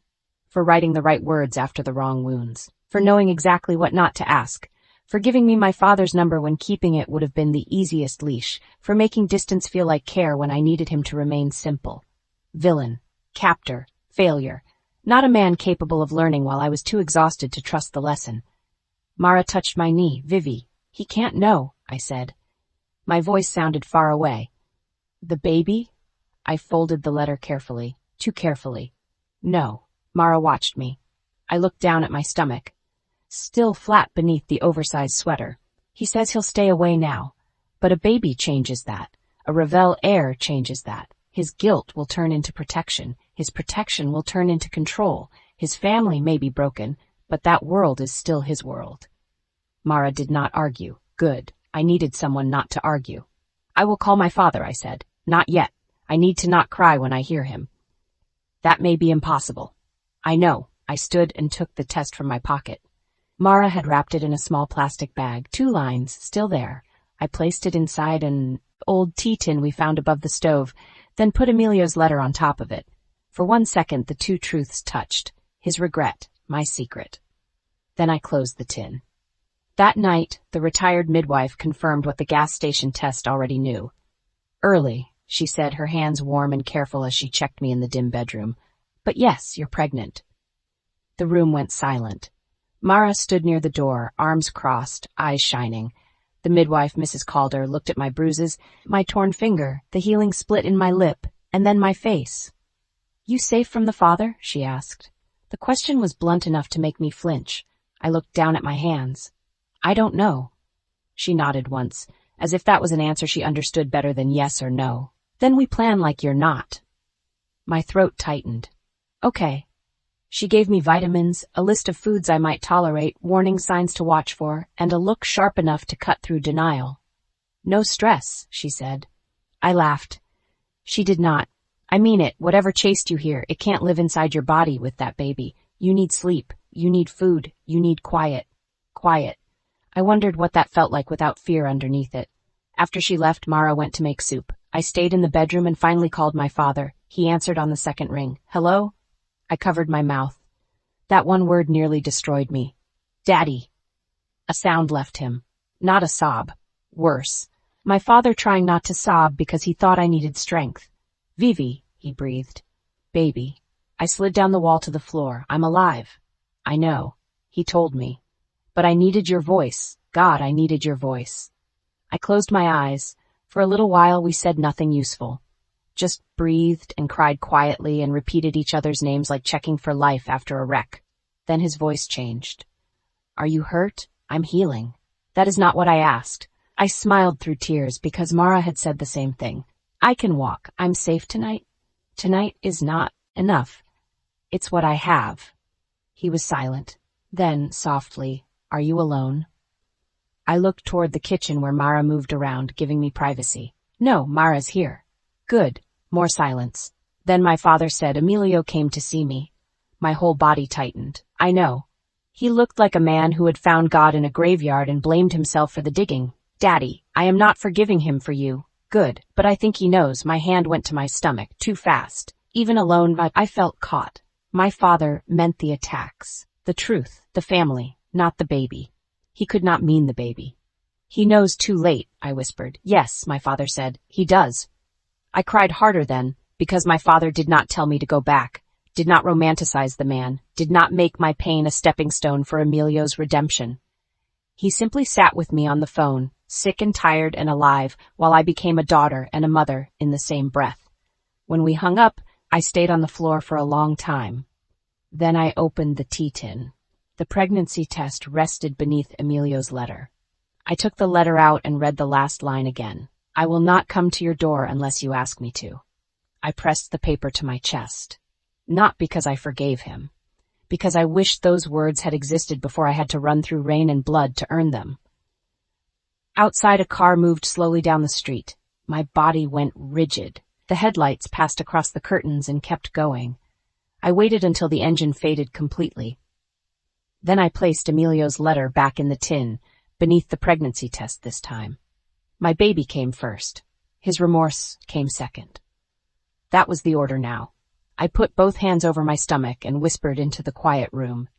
Speaker 1: For writing the right words after the wrong wounds. For knowing exactly what not to ask. For giving me my father's number when keeping it would have been the easiest leash. For making distance feel like care when I needed him to remain simple. Villain. Captor. Failure. Not a man capable of learning while I was too exhausted to trust the lesson. Mara touched my knee. Vivi. He can't know, I said. My voice sounded far away. The baby? I folded the letter carefully. Too carefully. No. Mara watched me. I looked down at my stomach. Still flat beneath the oversized sweater. He says he'll stay away now. But a baby changes that. A Ravelle heir changes that. His guilt will turn into protection. His protection will turn into control. His family may be broken, but that world is still his world. Mara did not argue. Good. I needed someone not to argue. I will call my father, I said. Not yet. I need to not cry when I hear him. That may be impossible. I know. I stood and took the test from my pocket. Mara had wrapped it in a small plastic bag, 2 lines, still there. I placed it inside an old tea tin we found above the stove, then put Emilio's letter on top of it. For 1 second, the 2 truths touched. His regret, my secret. Then I closed the tin. That night, the retired midwife confirmed what the gas station test already knew. Early, she said, her hands warm and careful as she checked me in the dim bedroom. But yes, you're pregnant. The room went silent. Mara stood near the door, arms crossed, eyes shining. The midwife, Mrs. Calder, looked at my bruises, my torn finger, the healing split in my lip, and then my face. You safe from the father? She asked. The question was blunt enough to make me flinch. I looked down at my hands. I don't know. She nodded once, as if that was an answer she understood better than yes or no. Then we plan like you're not. My throat tightened. Okay. She gave me vitamins, a list of foods I might tolerate, warning signs to watch for, and a look sharp enough to cut through denial. No stress, she said. I laughed. She did not. I mean it, whatever chased you here, it can't live inside your body with that baby. You need sleep, you need food, you need quiet. Quiet. I wondered what that felt like without fear underneath it. After she left, Mara went to make soup. I stayed in the bedroom and finally called my father. He answered on the second ring. Hello? I covered my mouth. That one word nearly destroyed me. Daddy. A sound left him. Not a sob. Worse. My father trying not to sob because he thought I needed strength. Vivi, he breathed. Baby. I slid down the wall to the floor. I'm alive. I know. He told me. But I needed your voice. God, I needed your voice. I closed my eyes. For a little while we said nothing useful. Just breathed and cried quietly and repeated each other's names like checking for life after a wreck. Then his voice changed. Are you hurt? I'm healing. That is not what I asked. I smiled through tears because Mara had said the same thing. I can walk. I'm safe tonight. Tonight is not enough. It's what I have. He was silent. Then, softly, are you alone? I looked toward the kitchen where Mara moved around, giving me privacy. No, Mara's here. Good. More silence. Then my father said Emilio came to see me. My whole body tightened. I know. He looked like a man who had found God in a graveyard and blamed himself for the digging. Daddy, I am not forgiving him for you. Good, but I think he knows. My hand went to my stomach, too fast. Even alone, I felt caught. My father meant the attacks. The truth, the family, not the baby. He could not mean the baby. He knows too late, I whispered. Yes, my father said. He does. I cried harder then, because my father did not tell me to go back, did not romanticize the man, did not make my pain a stepping stone for Emilio's redemption. He simply sat with me on the phone, sick and tired and alive, while I became a daughter and a mother in the same breath. When we hung up, I stayed on the floor for a long time. Then I opened the tea tin. The pregnancy test rested beneath Emilio's letter. I took the letter out and read the last line again. I will not come to your door unless you ask me to. I pressed the paper to my chest. Not because I forgave him. Because I wished those words had existed before I had to run through rain and blood to earn them. Outside, a car moved slowly down the street. My body went rigid. The headlights passed across the curtains and kept going. I waited until the engine faded completely. Then I placed Emilio's letter back in the tin, beneath the pregnancy test this time. My baby came first. His remorse came second. That was the order now. I put both hands over my stomach and whispered into the quiet room.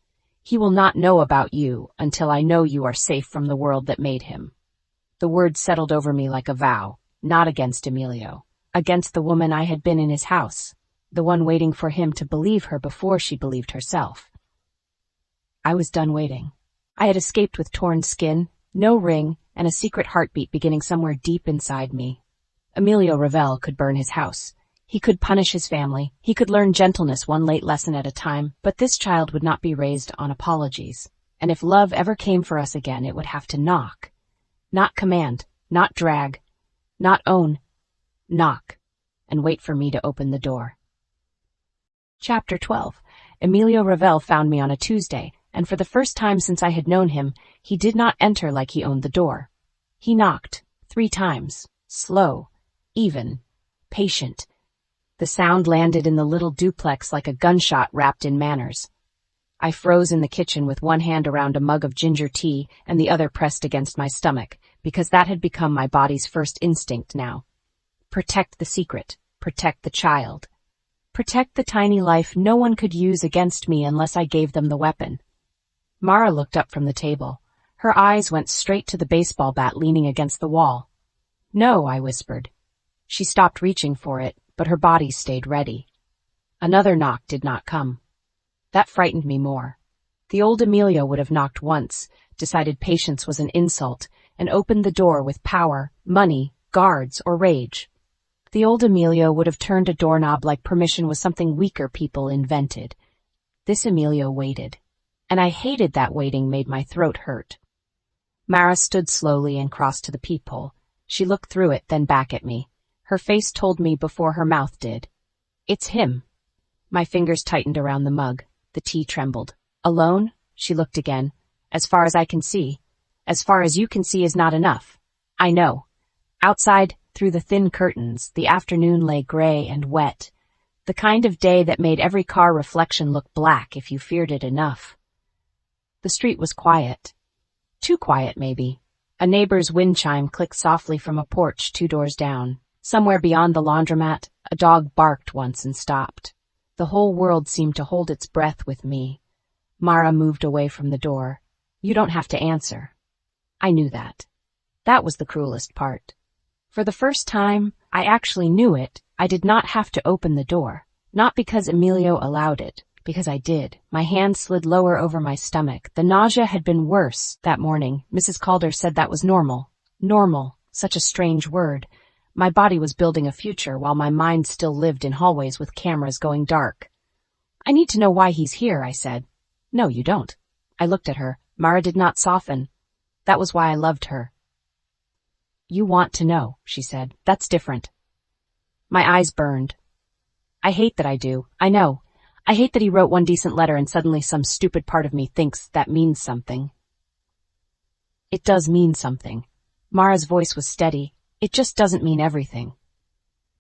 Speaker 1: He will not know about you until I know you are safe from the world that made him. The words settled over me like a vow, not against Emilio, against the woman I had been in his house, the one waiting for him to believe her before she believed herself. I was done waiting. I had escaped with torn skin, no ring, and a secret heartbeat beginning somewhere deep inside me. Emilio Ravelle could burn his house. He could punish his family. He could learn gentleness one late lesson at a time, but this child would not be raised on apologies. And if love ever came for us again, it would have to knock. Not command, not drag, not own. Knock, and wait for me to open the door. Chapter 12. Emilio Ravelle found me on a Tuesday, and for the first time since I had known him, he did not enter like he owned the door. He knocked 3 times, slow, even, patient. The sound landed in the little duplex like a gunshot wrapped in manners. I froze in the kitchen with one hand around a mug of ginger tea and the other pressed against my stomach, because that had become my body's first instinct now. Protect the secret, protect the child. Protect the tiny life no one could use against me unless I gave them the weapon. Mara looked up from the table. Her eyes went straight to the baseball bat leaning against the wall. No, I whispered. She stopped reaching for it, but her body stayed ready. Another knock did not come. That frightened me more. The old Emilio would have knocked once, decided patience was an insult, and opened the door with power, money, guards, or rage. The old Emilio would have turned a doorknob like permission was something weaker people invented. This Emilio waited, and I hated that waiting made my throat hurt. Mara stood slowly and crossed to the peephole. She looked through it, then back at me. Her face told me before her mouth did. It's him. My fingers tightened around the mug. The tea trembled. Alone? She looked again. As far as I can see. As far as you can see is not enough. I know. Outside, through the thin curtains, the afternoon lay gray and wet. The kind of day that made every car reflection look black if you feared it enough. The street was quiet. Too quiet, maybe. A neighbor's wind chime clicked softly from a porch 2 doors down. Somewhere beyond the laundromat, a dog barked once and stopped. The whole world seemed to hold its breath with me. Mara moved away from the door. You don't have to answer. I knew that. That was the cruelest part. For the first time, I actually knew it. I did not have to open the door. Not because Emilio allowed it, because I did. My hand slid lower over my stomach. The nausea had been worse that morning. Mrs. Calder said that was normal. Normal. Such a strange word. My body was building a future while my mind still lived in hallways with cameras going dark. I need to know why he's here, I said. No, you don't. I looked at her. Mara did not soften. That was why I loved her. You want to know, she said. That's different. My eyes burned. I hate that I do. I know. I hate that he wrote one decent letter and suddenly some stupid part of me thinks that means something. It does mean something. Mara's voice was steady. It just doesn't mean everything.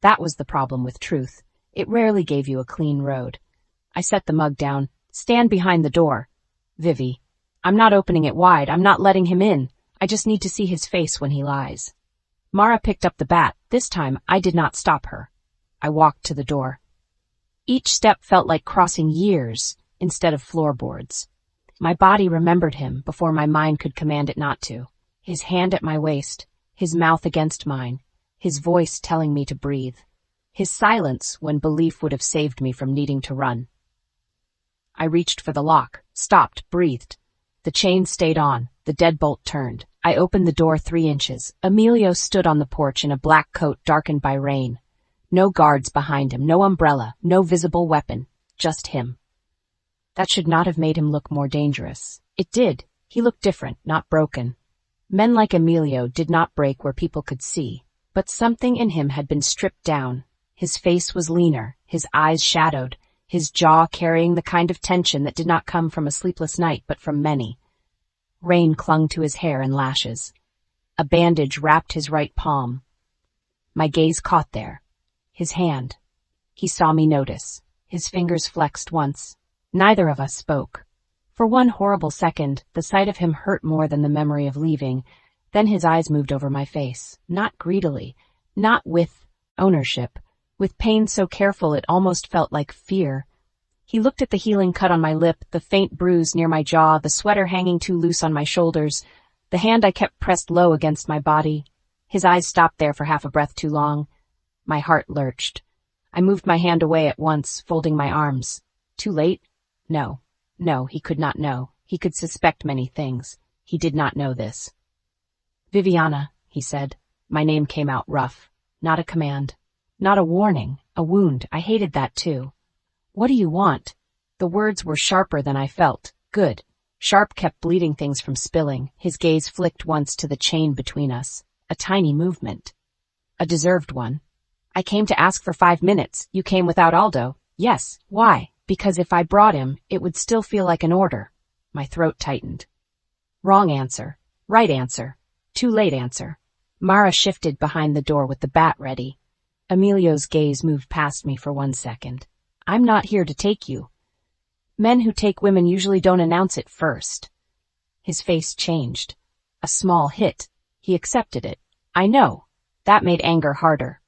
Speaker 1: That was the problem with truth. It rarely gave you a clean road. I set the mug down. Stand behind the door. Vivi, I'm not opening it wide. I'm not letting him in. I just need to see his face when he lies. Mara picked up the bat. This time, I did not stop her. I walked to the door. Each step felt like crossing years instead of floorboards. My body remembered him before my mind could command it not to. His hand at my waist, his mouth against mine, his voice telling me to breathe, his silence when belief would have saved me from needing to run. I reached for the lock, stopped, breathed. The chain stayed on, the deadbolt turned. I opened the door 3 inches. Emilio stood on the porch in a black coat darkened by rain. No guards behind him, no umbrella, no visible weapon, just him. That should not have made him look more dangerous. It did. He looked different, not broken. Men like Emilio did not break where people could see, but something in him had been stripped down. His face was leaner, his eyes shadowed, his jaw carrying the kind of tension that did not come from a sleepless night but from many. Rain clung to his hair and lashes. A bandage wrapped his right palm. My gaze caught there. His hand. He saw me notice. His fingers flexed once. Neither of us spoke. For one horrible second, the sight of him hurt more than the memory of leaving. Then his eyes moved over my face, not greedily, not with ownership, with pain so careful it almost felt like fear. He looked at the healing cut on my lip, the faint bruise near my jaw, the sweater hanging too loose on my shoulders, the hand I kept pressed low against my body. His eyes stopped there for half a breath too long. My heart lurched. I moved my hand away at once, folding my arms. Too late? No. No, he could not know. He could suspect many things. He did not know this. Viviana, he said. My name came out rough. Not a command. Not a warning. A wound. I hated that too. What do you want? The words were sharper than I felt. Good. Sharp kept bleeding things from spilling. His gaze flicked once to the chain between us. A tiny movement. A deserved one. I came to ask for 5 minutes. You came without Aldo. Yes. Why? Because if I brought him, it would still feel like an order. My throat tightened. Wrong answer. Right answer. Too late answer. Mara shifted behind the door with the bat ready. Emilio's gaze moved past me for 1 second. I'm not here to take you. Men who take women usually don't announce it first. His face changed. A small hit. He accepted it. I know. That made anger harder.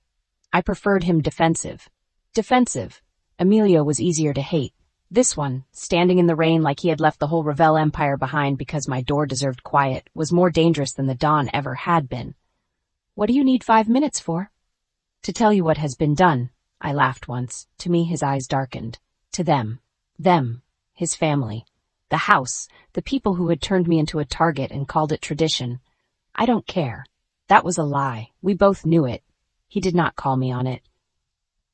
Speaker 1: I preferred him defensive. Defensive. Emilio was easier to hate. This one, standing in the rain like he had left the whole Ravelle empire behind because my door deserved quiet, was more dangerous than the Don ever had been. What do you need 5 minutes for? To tell you what has been done. I laughed once. To me, his eyes darkened. To them. Them. His family. The house. The people who had turned me into a target and called it tradition. I don't care. That was a lie. We both knew it. He did not call me on it.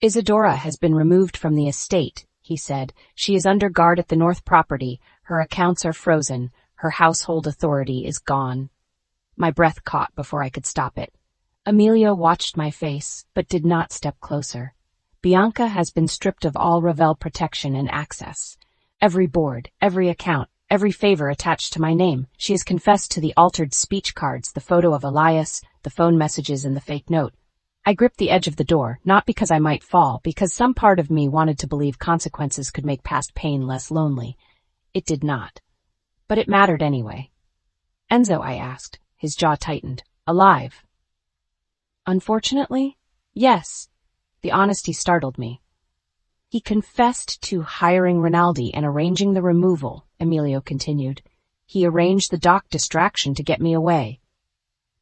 Speaker 1: Isadora has been removed from the estate, he said. She is under guard at the North property. Her accounts are frozen. Her household authority is gone. My breath caught before I could stop it. Emilio watched my face, but did not step closer. Bianca has been stripped of all Ravelle protection and access. Every board, every account, every favor attached to my name. She has confessed to the altered speech cards, the photo of Elias, the phone messages, and the fake note. I gripped the edge of the door, not because I might fall, because some part of me wanted to believe consequences could make past pain less lonely. It did not. But it mattered anyway. Enzo, I asked. His jaw tightened. Alive. Unfortunately, yes. The honesty startled me. He confessed to hiring Rinaldi and arranging the removal, Emilio continued. He arranged the dock distraction to get me away.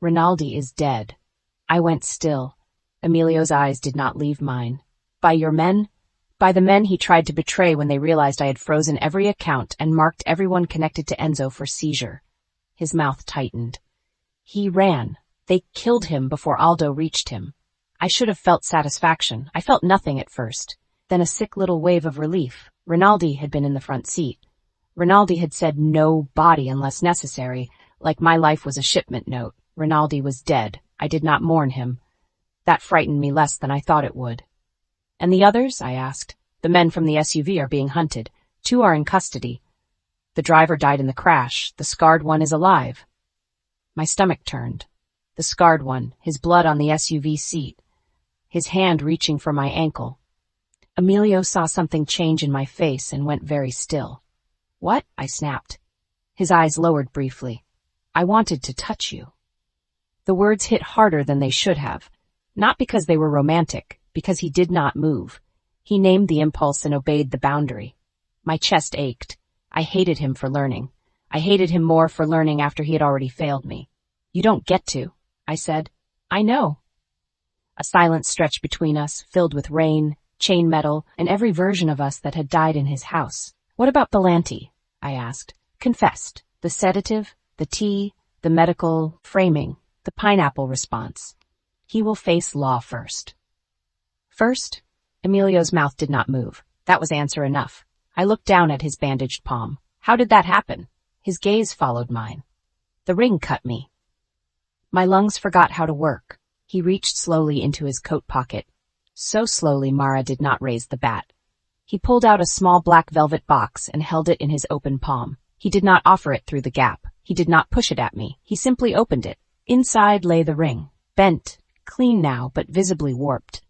Speaker 1: Rinaldi is dead. I went still. Emilio's eyes did not leave mine. By your men? By the men he tried to betray when they realized I had frozen every account and marked everyone connected to Enzo for seizure. His mouth tightened. He ran. They killed him before Aldo reached him. I should have felt satisfaction. I felt nothing at first. Then a sick little wave of relief. Rinaldi had been in the front seat. Rinaldi had said no body unless necessary, like my life was a shipment note. Rinaldi was dead. I did not mourn him. That frightened me less than I thought it would. And the others? I asked. The men from the SUV are being hunted. 2 are in custody. The driver died in the crash. The scarred one is alive. My stomach turned. The scarred one, his blood on the SUV seat, his hand reaching for my ankle. Emilio saw something change in my face and went very still. What? I snapped. His eyes lowered briefly. I wanted to touch you. The words hit harder than they should have. Not because they were romantic, because he did not move. He named the impulse and obeyed the boundary. My chest ached. I hated him for learning. I hated him more for learning after he had already failed me. You don't get to, I said. I know. A silence stretched between us, filled with rain, chain metal, and every version of us that had died in his house. What about Belanti? I asked. Confessed. The sedative, the tea, the medical framing, the pineapple response. He will face law first. First? Emilio's mouth did not move. That was answer enough. I looked down at his bandaged palm. How did that happen? His gaze followed mine. The ring cut me. My lungs forgot how to work. He reached slowly into his coat pocket. So slowly Mara did not raise the bat. He pulled out a small black velvet box and held it in his open palm. He did not offer it through the gap. He did not push it at me. He simply opened it. Inside lay the ring. Bent, clean now, but visibly warped.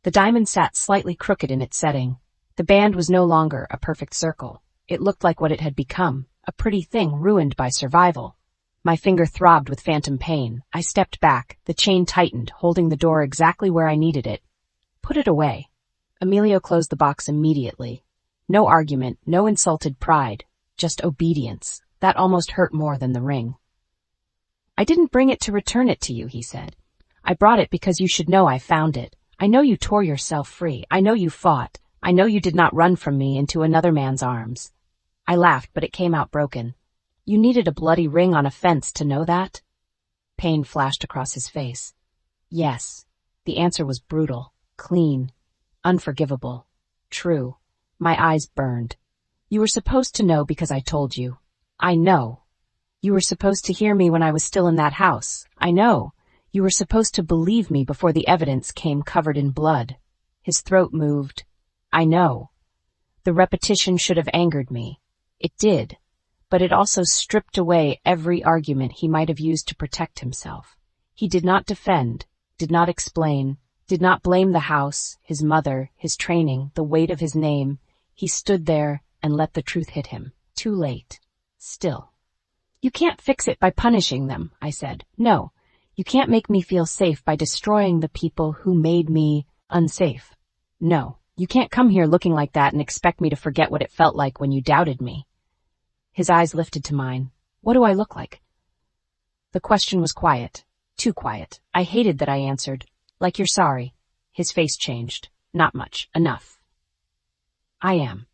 Speaker 1: The diamond sat slightly crooked in its setting. The band was no longer a perfect circle. It looked like what it had become, a pretty thing ruined by survival. My finger throbbed with phantom pain. I stepped back. The chain tightened, holding the door exactly where I needed it. Put it away. Emilio closed the box immediately. No argument, no insulted pride, just obedience. That almost hurt more than the ring. I didn't bring it to return it to you, he said. I brought it because you should know I found it. I know you tore yourself free. I know you fought. I know you did not run from me into another man's arms. I laughed, but it came out broken. You needed a bloody ring on a fence to know that? Pain flashed across his face. Yes. The answer was brutal, clean, unforgivable, true. My eyes burned. You were supposed to know because I told you. I know. You were supposed to hear me when I was still in that house. I know. You were supposed to believe me before the evidence came covered in blood. His throat moved. I know. The repetition should have angered me. It did. But it also stripped away every argument he might have used to protect himself. He did not defend, did not explain, did not blame the house, his mother, his training, the weight of his name. He stood there and let the truth hit him. Too late. Still. You can't fix it by punishing them, I said. No. You can't make me feel safe by destroying the people who made me unsafe. No. You can't come here looking like that and expect me to forget what it felt like when you doubted me. His eyes lifted to mine. What do I look like? The question was quiet. Too quiet. I hated that I answered. Like you're sorry. His face changed. Not much. Enough. I am.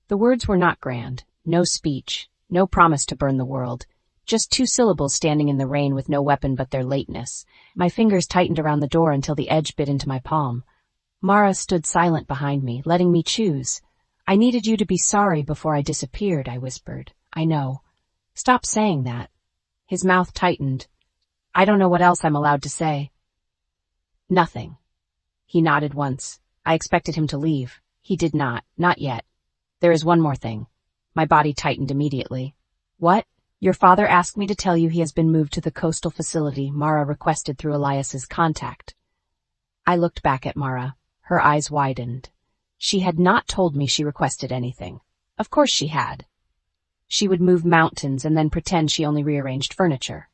Speaker 1: The words were not grand. No speech. No promise to burn the world. Just 2 syllables standing in the rain with no weapon but their lateness. My fingers tightened around the door until the edge bit into my palm. Mara stood silent behind me, letting me choose. I needed you to be sorry before I disappeared, I whispered. I know. Stop saying that. His mouth tightened. I don't know what else I'm allowed to say. Nothing. He nodded once. I expected him to leave. He did not. Not yet. There is one more thing. My body tightened immediately. What? Your father asked me to tell you he has been moved to the coastal facility Mara requested through Elias's contact. I looked back at Mara. Her eyes widened. She had not told me she requested anything. Of course she had. She would move mountains and then pretend she only rearranged furniture.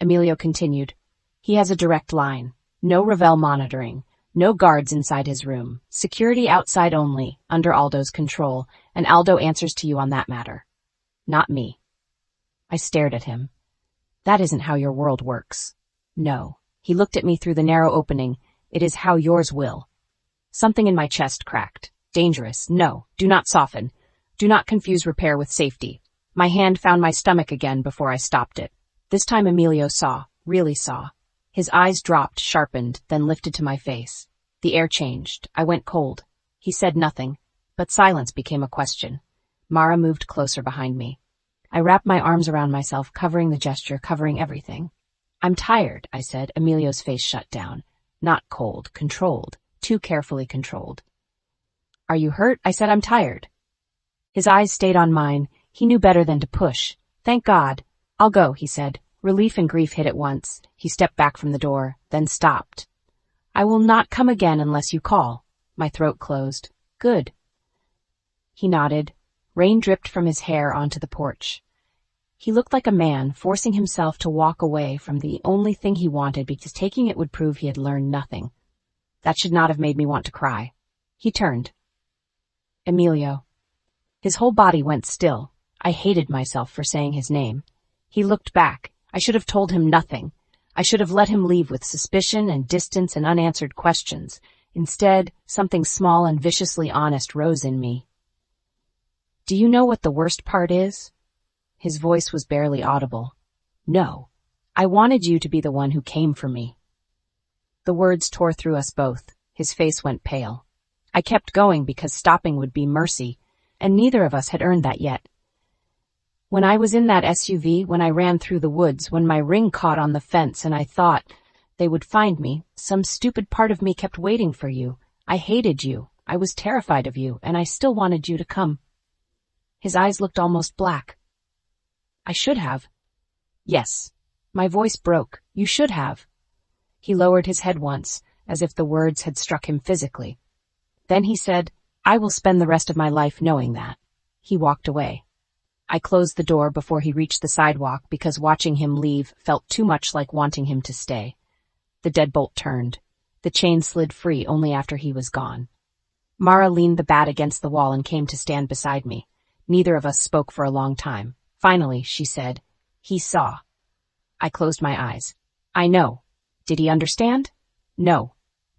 Speaker 1: Emilio continued. He has a direct line. No Ravelle monitoring. No guards inside his room. Security outside only, under Aldo's control, and Aldo answers to you on that matter. Not me. I stared at him. That isn't how your world works. No. He looked at me through the narrow opening. It is how yours will. Something in my chest cracked. Dangerous. No. Do not soften. Do not confuse repair with safety. My hand found my stomach again before I stopped it. This time Emilio saw, really saw. His eyes dropped, sharpened, then lifted to my face. The air changed. I went cold. He said nothing, but silence became a question. Mara moved closer behind me. I wrapped my arms around myself, covering the gesture, covering everything. I'm tired, I said. Emilio's face shut down. Not cold, controlled, too carefully controlled. Are you hurt? I said. I'm tired. His eyes stayed on mine. He knew better than to push. Thank God. I'll go, he said. Relief and grief hit at once. He stepped back from the door, then stopped. I will not come again unless you call. My throat closed. Good. He nodded. Rain dripped from his hair onto the porch. He looked like a man forcing himself to walk away from the only thing he wanted because taking it would prove he had learned nothing. That should not have made me want to cry. He turned. Emilio. His whole body went still. I hated myself for saying his name. He looked back. I should have told him nothing. I should have let him leave with suspicion and distance and unanswered questions. Instead, something small and viciously honest rose in me. Do you know what the worst part is? His voice was barely audible. No. I wanted you to be the one who came for me. The words tore through us both. His face went pale. I kept going because stopping would be mercy, and neither of us had earned that yet. When I was in that SUV, when I ran through the woods, when my ring caught on the fence and I thought they would find me, some stupid part of me kept waiting for you. I hated you. I was terrified of you, and I still wanted you to come. His eyes looked almost black. I should have. Yes. My voice broke. You should have. He lowered his head once, as if the words had struck him physically. Then he said, I will spend the rest of my life knowing that. He walked away. I closed the door before he reached the sidewalk because watching him leave felt too much like wanting him to stay. The deadbolt turned. The chain slid free only after he was gone. Mara leaned the bat against the wall and came to stand beside me. Neither of us spoke for a long time. Finally, she said, He saw. I closed my eyes. I know. Did he understand? No.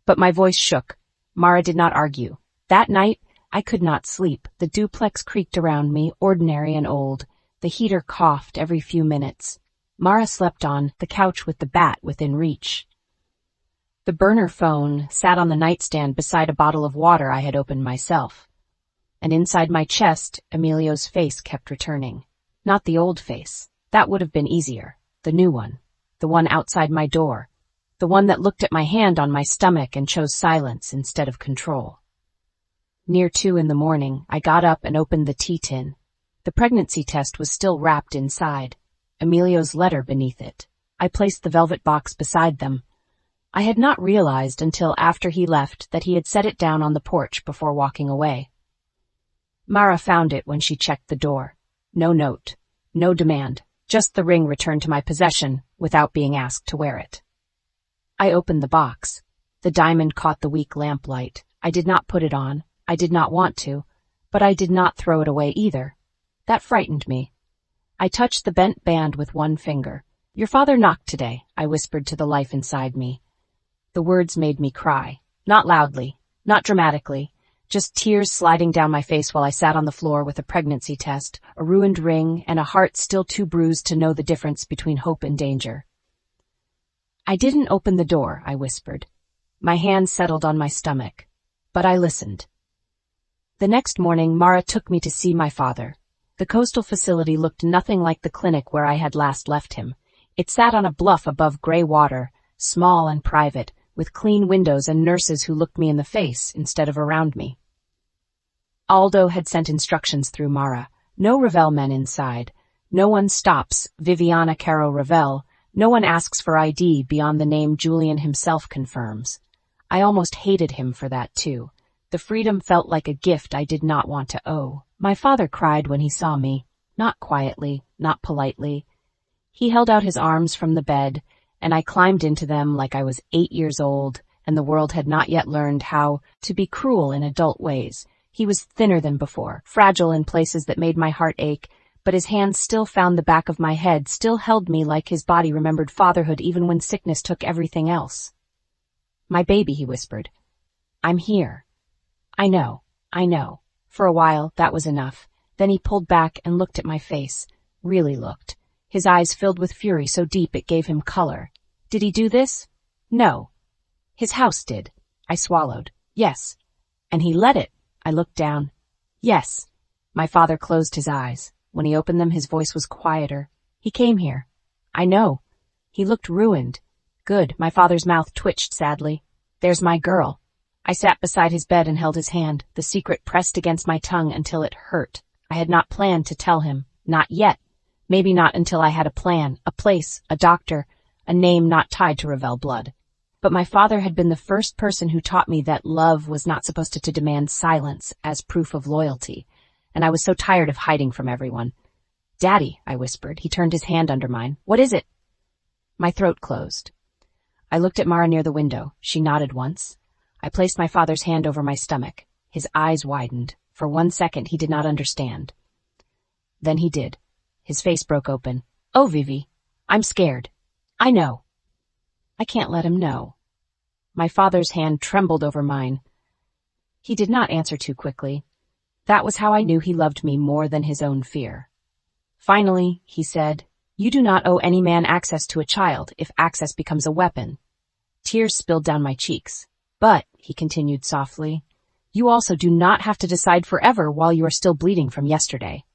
Speaker 1: But my voice shook. Mara did not argue. That night, I could not sleep. The duplex creaked around me, ordinary and old. The heater coughed every few minutes. Mara slept on the couch with the bat within reach. The burner phone sat on the nightstand beside a bottle of water I had opened myself. And inside my chest, Emilio's face kept returning. Not the old face. That would have been easier. The new one. The one outside my door. The one that looked at my hand on my stomach and chose silence instead of control. Near 2 a.m, I got up and opened the tea tin. The pregnancy test was still wrapped inside. Emilio's letter beneath it. I placed the velvet box beside them. I had not realized until after he left that he had set it down on the porch before walking away. Mara found it when she checked the door. No note. No demand. Just the ring returned to my possession without being asked to wear it. I opened the box. The diamond caught the weak lamplight. I did not put it on. I did not want to, but I did not throw it away either. That frightened me. I touched the bent band with one finger. Your father knocked today, I whispered to the life inside me. The words made me cry. Not loudly, not dramatically, just tears sliding down my face while I sat on the floor with a pregnancy test, a ruined ring, and a heart still too bruised to know the difference between hope and danger. I didn't open the door, I whispered. My hand settled on my stomach, but I listened. The next morning, Mara took me to see my father. The coastal facility looked nothing like the clinic where I had last left him. It sat on a bluff above gray water, small and private, with clean windows and nurses who looked me in the face instead of around me. Aldo had sent instructions through Mara. No Ravelle men inside. No one stops Viviana Carrow Ravelle. No one asks for ID beyond the name Julian himself confirms. I almost hated him for that too. The freedom felt like a gift I did not want to owe. My father cried when he saw me. Not quietly, not politely. He held out his arms from the bed, and I climbed into them like I was 8 years old, and the world had not yet learned how to be cruel in adult ways. He was thinner than before, fragile in places that made my heart ache, but his hands still found the back of my head, still held me like his body remembered fatherhood even when sickness took everything else. "My baby," he whispered. "I'm here." I know. For a while, that was enough. Then he pulled back and looked at my face. Really looked. His eyes filled with fury so deep it gave him color. Did he do this? No. His house did. I swallowed. Yes. And he let it. I looked down. Yes. My father closed his eyes. When he opened them, his voice was quieter. He came here. I know. He looked ruined. Good. My father's mouth twitched sadly. There's my girl. I sat beside his bed and held his hand, the secret pressed against my tongue until it hurt. I had not planned to tell him. Not yet. Maybe not until I had a plan, a place, a doctor, a name not tied to Ravelle blood. But my father had been the first person who taught me that love was not supposed to demand silence as proof of loyalty, and I was so tired of hiding from everyone. "Daddy," I whispered. He turned his hand under mine. "What is it?" My throat closed. I looked at Mara near the window. She nodded once. I placed my father's hand over my stomach. His eyes widened. For 1 second, he did not understand. Then he did. His face broke open. "Oh, Vivi, I'm scared." "I know." I can't let him know. My father's hand trembled over mine. He did not answer too quickly. That was how I knew he loved me more than his own fear. Finally, he said, "You do not owe any man access to a child if access becomes a weapon." Tears spilled down my cheeks. "But," he continued softly, "you also do not have to decide forever while you are still bleeding from yesterday."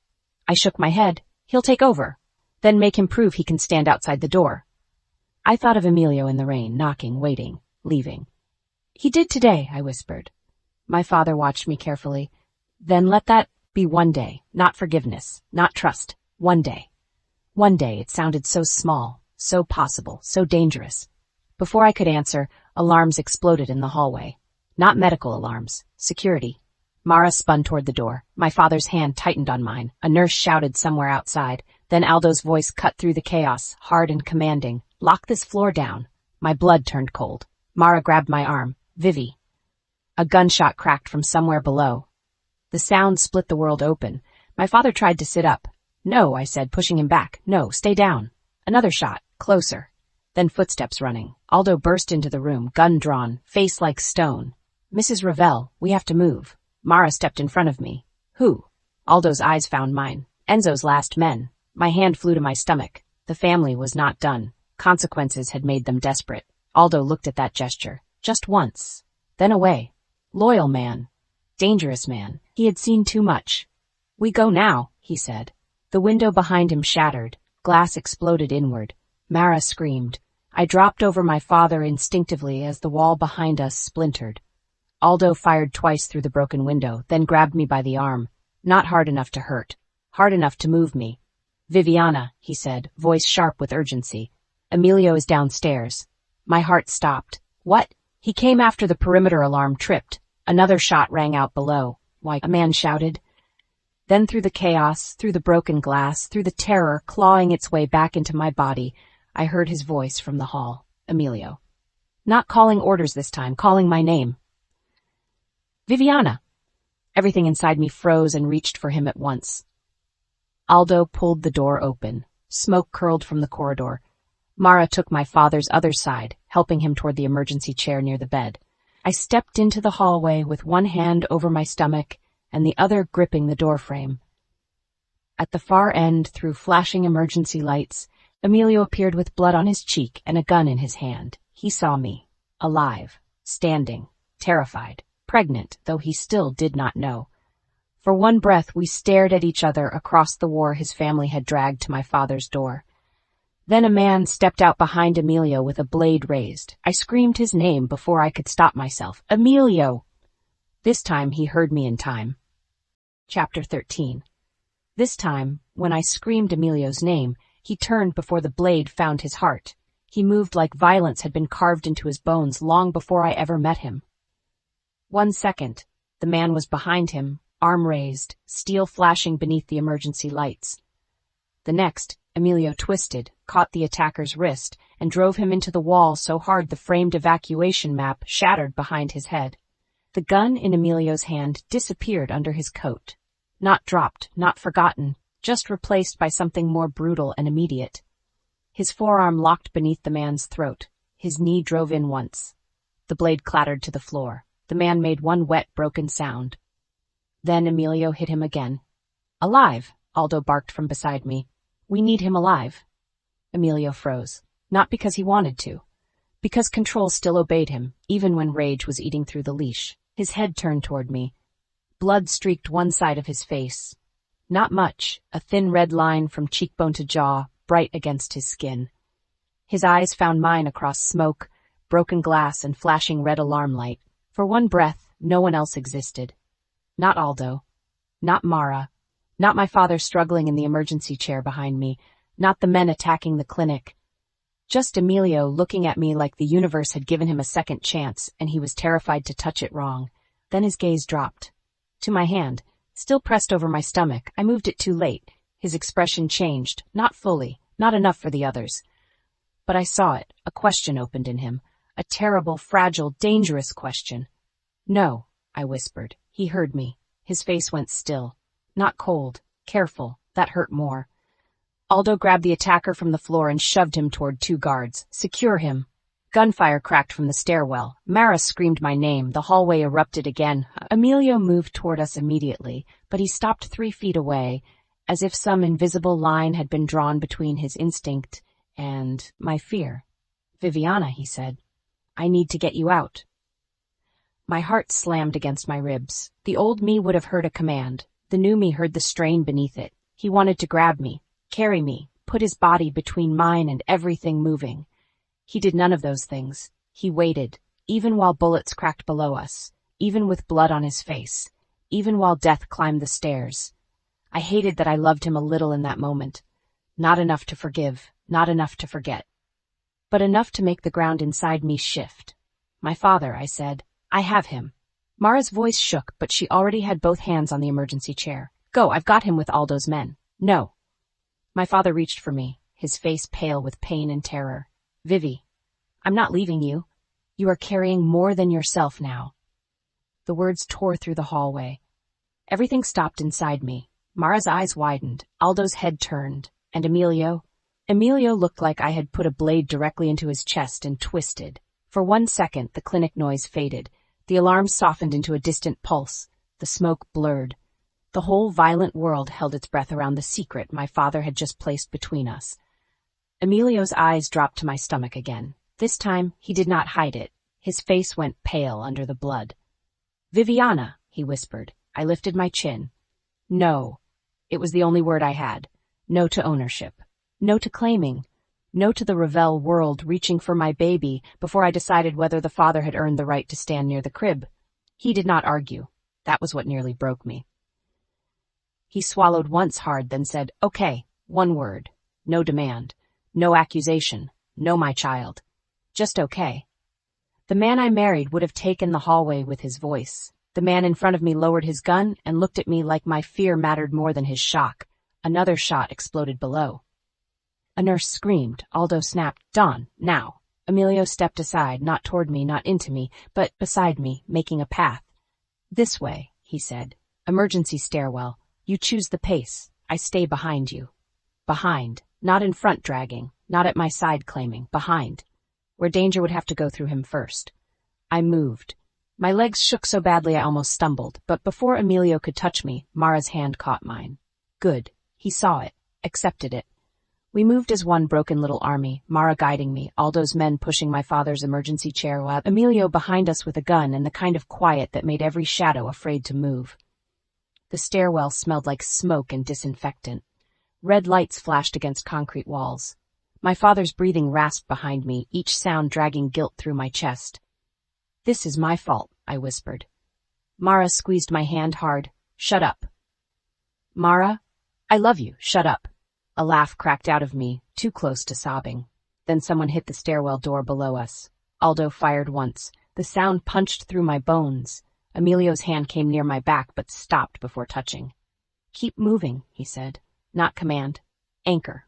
Speaker 1: I shook my head. "He'll take over. Then make him prove he can stand outside the door." I thought of Emilio in the rain, knocking, waiting, leaving. "He did today," I whispered. My father watched me carefully. "Then let that be one day, not forgiveness, not trust. One day." One day, it sounded so small, so possible, so dangerous. Before I could answer, alarms exploded in the hallway. Not medical alarms, security. Mara spun toward the door. My father's hand tightened on mine. A nurse shouted somewhere outside. Then Aldo's voice cut through the chaos, hard and commanding. "Lock this floor down." My blood turned cold. Mara grabbed my arm. "Vivi." A gunshot cracked from somewhere below. The sound split the world open. My father tried to sit up. "No," I said, pushing him back. "No, stay down." Another shot, closer. Then footsteps running. Aldo burst into the room, gun drawn, face like stone. "Mrs. Ravelle, we have to move." Mara stepped in front of me. "Who?" Aldo's eyes found mine. "Enzo's last men." My hand flew to my stomach. The family was not done. Consequences had made them desperate. Aldo looked at that gesture. Just once. Then away. Loyal man. Dangerous man. He had seen too much. "We go now," he said. The window behind him shattered. Glass exploded inward. Mara screamed. I dropped over my father instinctively as the wall behind us splintered. Aldo fired twice through the broken window, then grabbed me by the arm. Not hard enough to hurt. Hard enough to move me. "Viviana," he said, voice sharp with urgency. "Emilio is downstairs." My heart stopped. "What?" He came after the perimeter alarm tripped. Another shot rang out below. "Why?" a man shouted. Then through the chaos, through the broken glass, through the terror clawing its way back into my body, I heard his voice from the hall. Emilio. Not calling orders this time, calling my name. "Viviana." Everything inside me froze and reached for him at once. Aldo pulled the door open. Smoke curled from the corridor. Mara took my father's other side, helping him toward the emergency chair near the bed. I stepped into the hallway with one hand over my stomach and the other gripping the doorframe. At the far end, through flashing emergency lights, Emilio appeared with blood on his cheek and a gun in his hand. He saw me, alive, standing, terrified, pregnant, though he still did not know. For one breath, we stared at each other across the war his family had dragged to my father's door. Then a man stepped out behind Emilio with a blade raised. I screamed his name before I could stop myself. "Emilio!" This time he heard me in time. Chapter 13. This time, when I screamed Emilio's name, he turned before the blade found his heart. He moved like violence had been carved into his bones long before I ever met him. 1 second, the man was behind him, arm raised, steel flashing beneath the emergency lights. The next, Emilio twisted, caught the attacker's wrist, and drove him into the wall so hard the framed evacuation map shattered behind his head. The gun in Emilio's hand disappeared under his coat. Not dropped, not forgotten, just replaced by something more brutal and immediate. His forearm locked beneath the man's throat. His knee drove in once. The blade clattered to the floor. The man made one wet, broken sound. Then Emilio hit him again. "Alive!" Aldo barked from beside me. "We need him alive." Emilio froze. Not because he wanted to. Because control still obeyed him, even when rage was eating through the leash. His head turned toward me. Blood streaked one side of his face. Not much, a thin red line from cheekbone to jaw, bright against his skin. His eyes found mine across smoke, broken glass, and flashing red alarm light. For one breath, no one else existed. Not Aldo. Not Mara. Not my father struggling in the emergency chair behind me. Not the men attacking the clinic. Just Emilio looking at me like the universe had given him a second chance, and he was terrified to touch it wrong. Then his gaze dropped. To my hand, still pressed over my stomach. I moved it too late. His expression changed, not fully, not enough for the others. But I saw it. A question opened in him. A terrible, fragile, dangerous question. "No," I whispered. He heard me. His face went still. Not cold. Careful. That hurt more. Aldo grabbed the attacker from the floor and shoved him toward two guards. "Secure him." Gunfire cracked from the stairwell. Mara screamed my name. The hallway erupted again. Emilio moved toward us immediately, but he stopped 3 feet away, as if some invisible line had been drawn between his instinct and my fear. "Viviana," he said, "I need to get you out." My heart slammed against my ribs. The old me would have heard a command. The new me heard the strain beneath it. He wanted to grab me, carry me, put his body between mine and everything moving. He did none of those things. He waited, even while bullets cracked below us, even with blood on his face, even while death climbed the stairs. I hated that I loved him a little in that moment. Not enough to forgive, not enough to forget. But enough to make the ground inside me shift. "My father," I said. "I have him." Mara's voice shook, but she already had both hands on the emergency chair. "Go, I've got him with Aldo's men." "No." My father reached for me, his face pale with pain and terror. "Vivi, I'm not leaving you. You are carrying more than yourself now." The words tore through the hallway. Everything stopped inside me. Mara's eyes widened, Aldo's head turned, and Emilio looked like I had put a blade directly into his chest and twisted. For 1 second, the clinic noise faded. The alarm softened into a distant pulse. The smoke blurred. The whole violent world held its breath around the secret my father had just placed between us. Emilio's eyes dropped to my stomach again. This time, he did not hide it. His face went pale under the blood. "Viviana," he whispered. I lifted my chin. No. It was the only word I had. No to ownership. No to claiming. No to the Ravelle world reaching for my baby before I decided whether the father had earned the right to stand near the crib. He did not argue. That was what nearly broke me. He swallowed once hard, then said, "Okay, 1 word. No demand. No accusation. No, my child. Just okay." The man I married would have taken the hallway with his voice. The man in front of me lowered his gun and looked at me like my fear mattered more than his shock. Another shot exploded below. A nurse screamed. Aldo snapped, "Don, now." Emilio stepped aside, not toward me, not into me, but beside me, making a path. "This way," he said. "Emergency stairwell. You choose the pace. I stay behind you." Behind. Not in front dragging. Not at my side claiming. Behind. Where danger would have to go through him first. I moved. My legs shook so badly I almost stumbled, but before Emilio could touch me, Mara's hand caught mine. Good. He saw it. Accepted it. We moved as one broken little army, Mara guiding me, Aldo's men pushing my father's emergency chair while Emilio behind us with a gun and the kind of quiet that made every shadow afraid to move. The stairwell smelled like smoke and disinfectant. Red lights flashed against concrete walls. My father's breathing rasped behind me, each sound dragging guilt through my chest. "This is my fault," I whispered. Mara squeezed my hand hard. "Shut up." "Mara, I love you. Shut up." A laugh cracked out of me, too close to sobbing. Then someone hit the stairwell door below us. Aldo fired once. The sound punched through my bones. Emilio's hand came near my back, but stopped before touching. "Keep moving," he said. Not command. Anchor.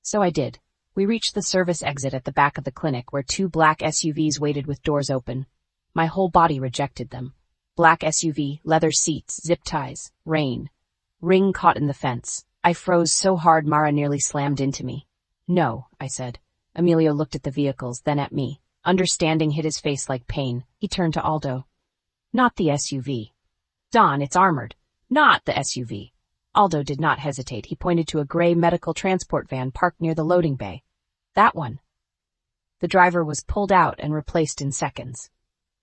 Speaker 1: So I did. We reached the service exit at the back of the clinic where two black SUVs waited with doors open. My whole body rejected them. Black SUV, leather seats, zip ties, rain. Ring caught in the fence. I froze so hard Mara nearly slammed into me. No, I said. Emilio looked at the vehicles, then at me. Understanding hit his face like pain. He turned to Aldo. Not the SUV. Don, it's armored. Not the SUV. Aldo did not hesitate. He pointed to a gray medical transport van parked near the loading bay. That one. The driver was pulled out and replaced in seconds.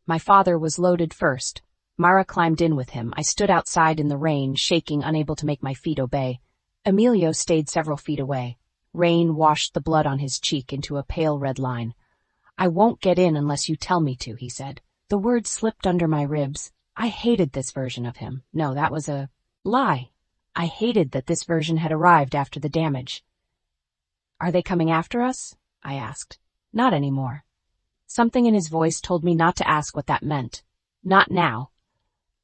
Speaker 1: My father was loaded first. Mara climbed in with him. I stood outside in the rain, shaking, unable to make my feet obey. Emilio stayed several feet away. Rain washed the blood on his cheek into a pale red line. I won't get in unless you tell me to, he said. The words slipped under my ribs. I hated this version of him. No, that was a lie. I hated that this version had arrived after the damage. Are they coming after us? I asked. Not anymore. Something in his voice told me not to ask what that meant. Not now.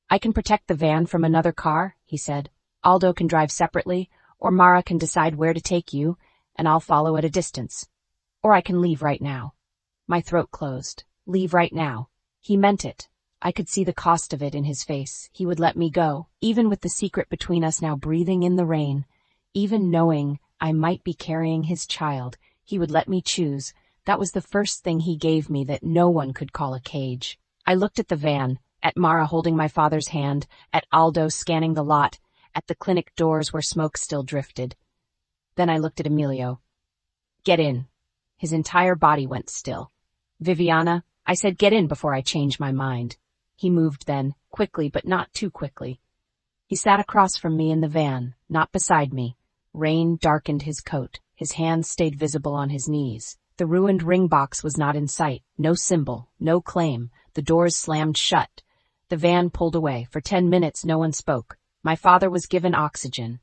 Speaker 1: I can protect the van from another car, he said. Aldo can drive separately, or Mara can decide where to take you, and I'll follow at a distance. Or I can leave right now. My throat closed. Leave right now. He meant it. I could see the cost of it in his face. He would let me go, even with the secret between us now breathing in the rain. Even knowing I might be carrying his child, he would let me choose. That was the first thing he gave me that no one could call a cage. I looked at the van, at Mara holding my father's hand, at Aldo scanning the lot, at the clinic doors where smoke still drifted. Then I looked at Emilio. Get in. His entire body went still. Viviana, I said get in before I change my mind. He moved then, quickly but not too quickly. He sat across from me in the van, not beside me. Rain darkened his coat. His hands stayed visible on his knees. The ruined ring box was not in sight. No symbol, no claim. The doors slammed shut. The van pulled away. For 10 minutes no one spoke. My father was given oxygen.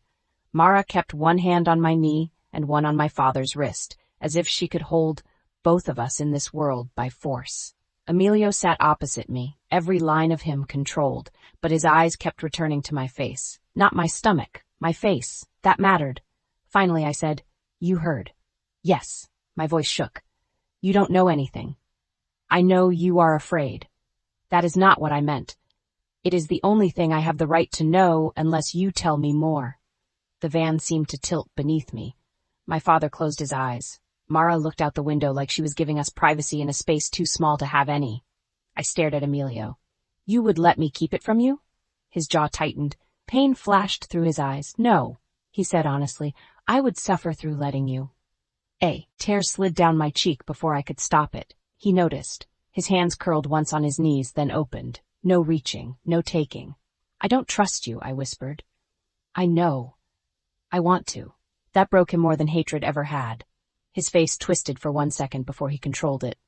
Speaker 1: Mara kept one hand on my knee and one on my father's wrist, as if she could hold both of us in this world by force. Emilio sat opposite me, every line of him controlled, but his eyes kept returning to my face. Not my stomach, my face. That mattered. Finally I said, You heard. Yes. My voice shook. You don't know anything. I know you are afraid. That is not what I meant. It is the only thing I have the right to know unless you tell me more. The van seemed to tilt beneath me. My father closed his eyes. Mara looked out the window like she was giving us privacy in a space too small to have any. I stared at Emilio. You would let me keep it from you? His jaw tightened. Pain flashed through his eyes. No, he said honestly. I would suffer through letting you. A tear slid down my cheek before I could stop it. He noticed. His hands curled once on his knees, then opened. No reaching, no taking. I don't trust you, I whispered. I know. I want to. That broke him more than hatred ever had. His face twisted for 1 second before he controlled it.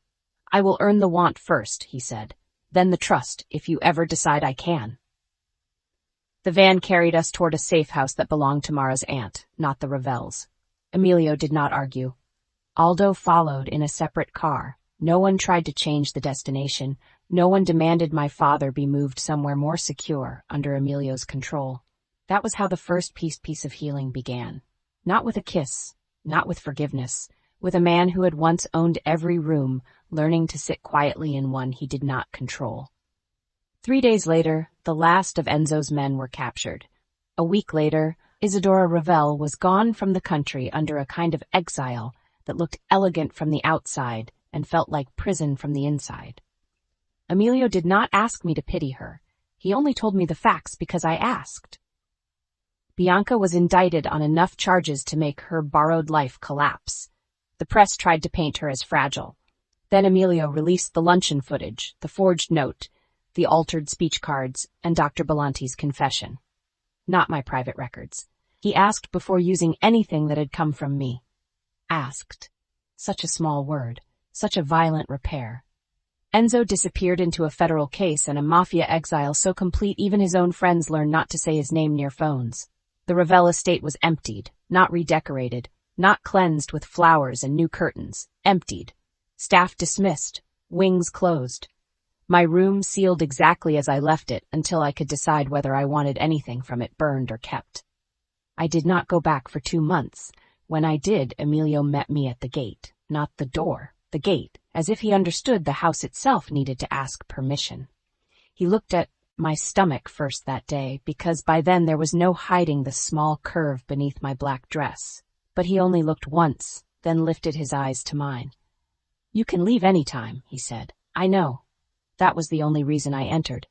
Speaker 1: I will earn the want first, he said. Then the trust, if you ever decide I can. The van carried us toward a safe house that belonged to Mara's aunt, not the Ravelles. Emilio did not argue. Aldo followed in a separate car. No one tried to change the destination. No one demanded my father be moved somewhere more secure under Emilio's control. That was how the first piece of healing began. Not with a kiss, not with forgiveness, with a man who had once owned every room, learning to sit quietly in one he did not control. 3 days later, the last of Enzo's men were captured. A week later, Isadora Ravelle was gone from the country under a kind of exile that looked elegant from the outside and felt like prison from the inside. Emilio did not ask me to pity her. He only told me the facts because I asked. Bianca was indicted on enough charges to make her borrowed life collapse. The press tried to paint her as fragile. Then Emilio released the luncheon footage, the forged note, the altered speech cards, and Dr. Belanti's confession. Not my private records. He asked before using anything that had come from me. Asked. Such a small word. Such a violent repair. Enzo disappeared into a federal case and a Mafia exile so complete even his own friends learned not to say his name near phones. The Ravelle estate was emptied, not redecorated, not cleansed with flowers and new curtains. Emptied. Staff dismissed. Wings closed. My room sealed exactly as I left it until I could decide whether I wanted anything from it burned or kept. I did not go back for 2 months. When I did, Emilio met me at the gate, not the door, the gate, as if he understood the house itself needed to ask permission. He looked at my stomach first that day, because by then there was no hiding the small curve beneath my black dress. But he only looked once, then lifted his eyes to mine. "You can leave any time," he said. "I know." That was the only reason I entered.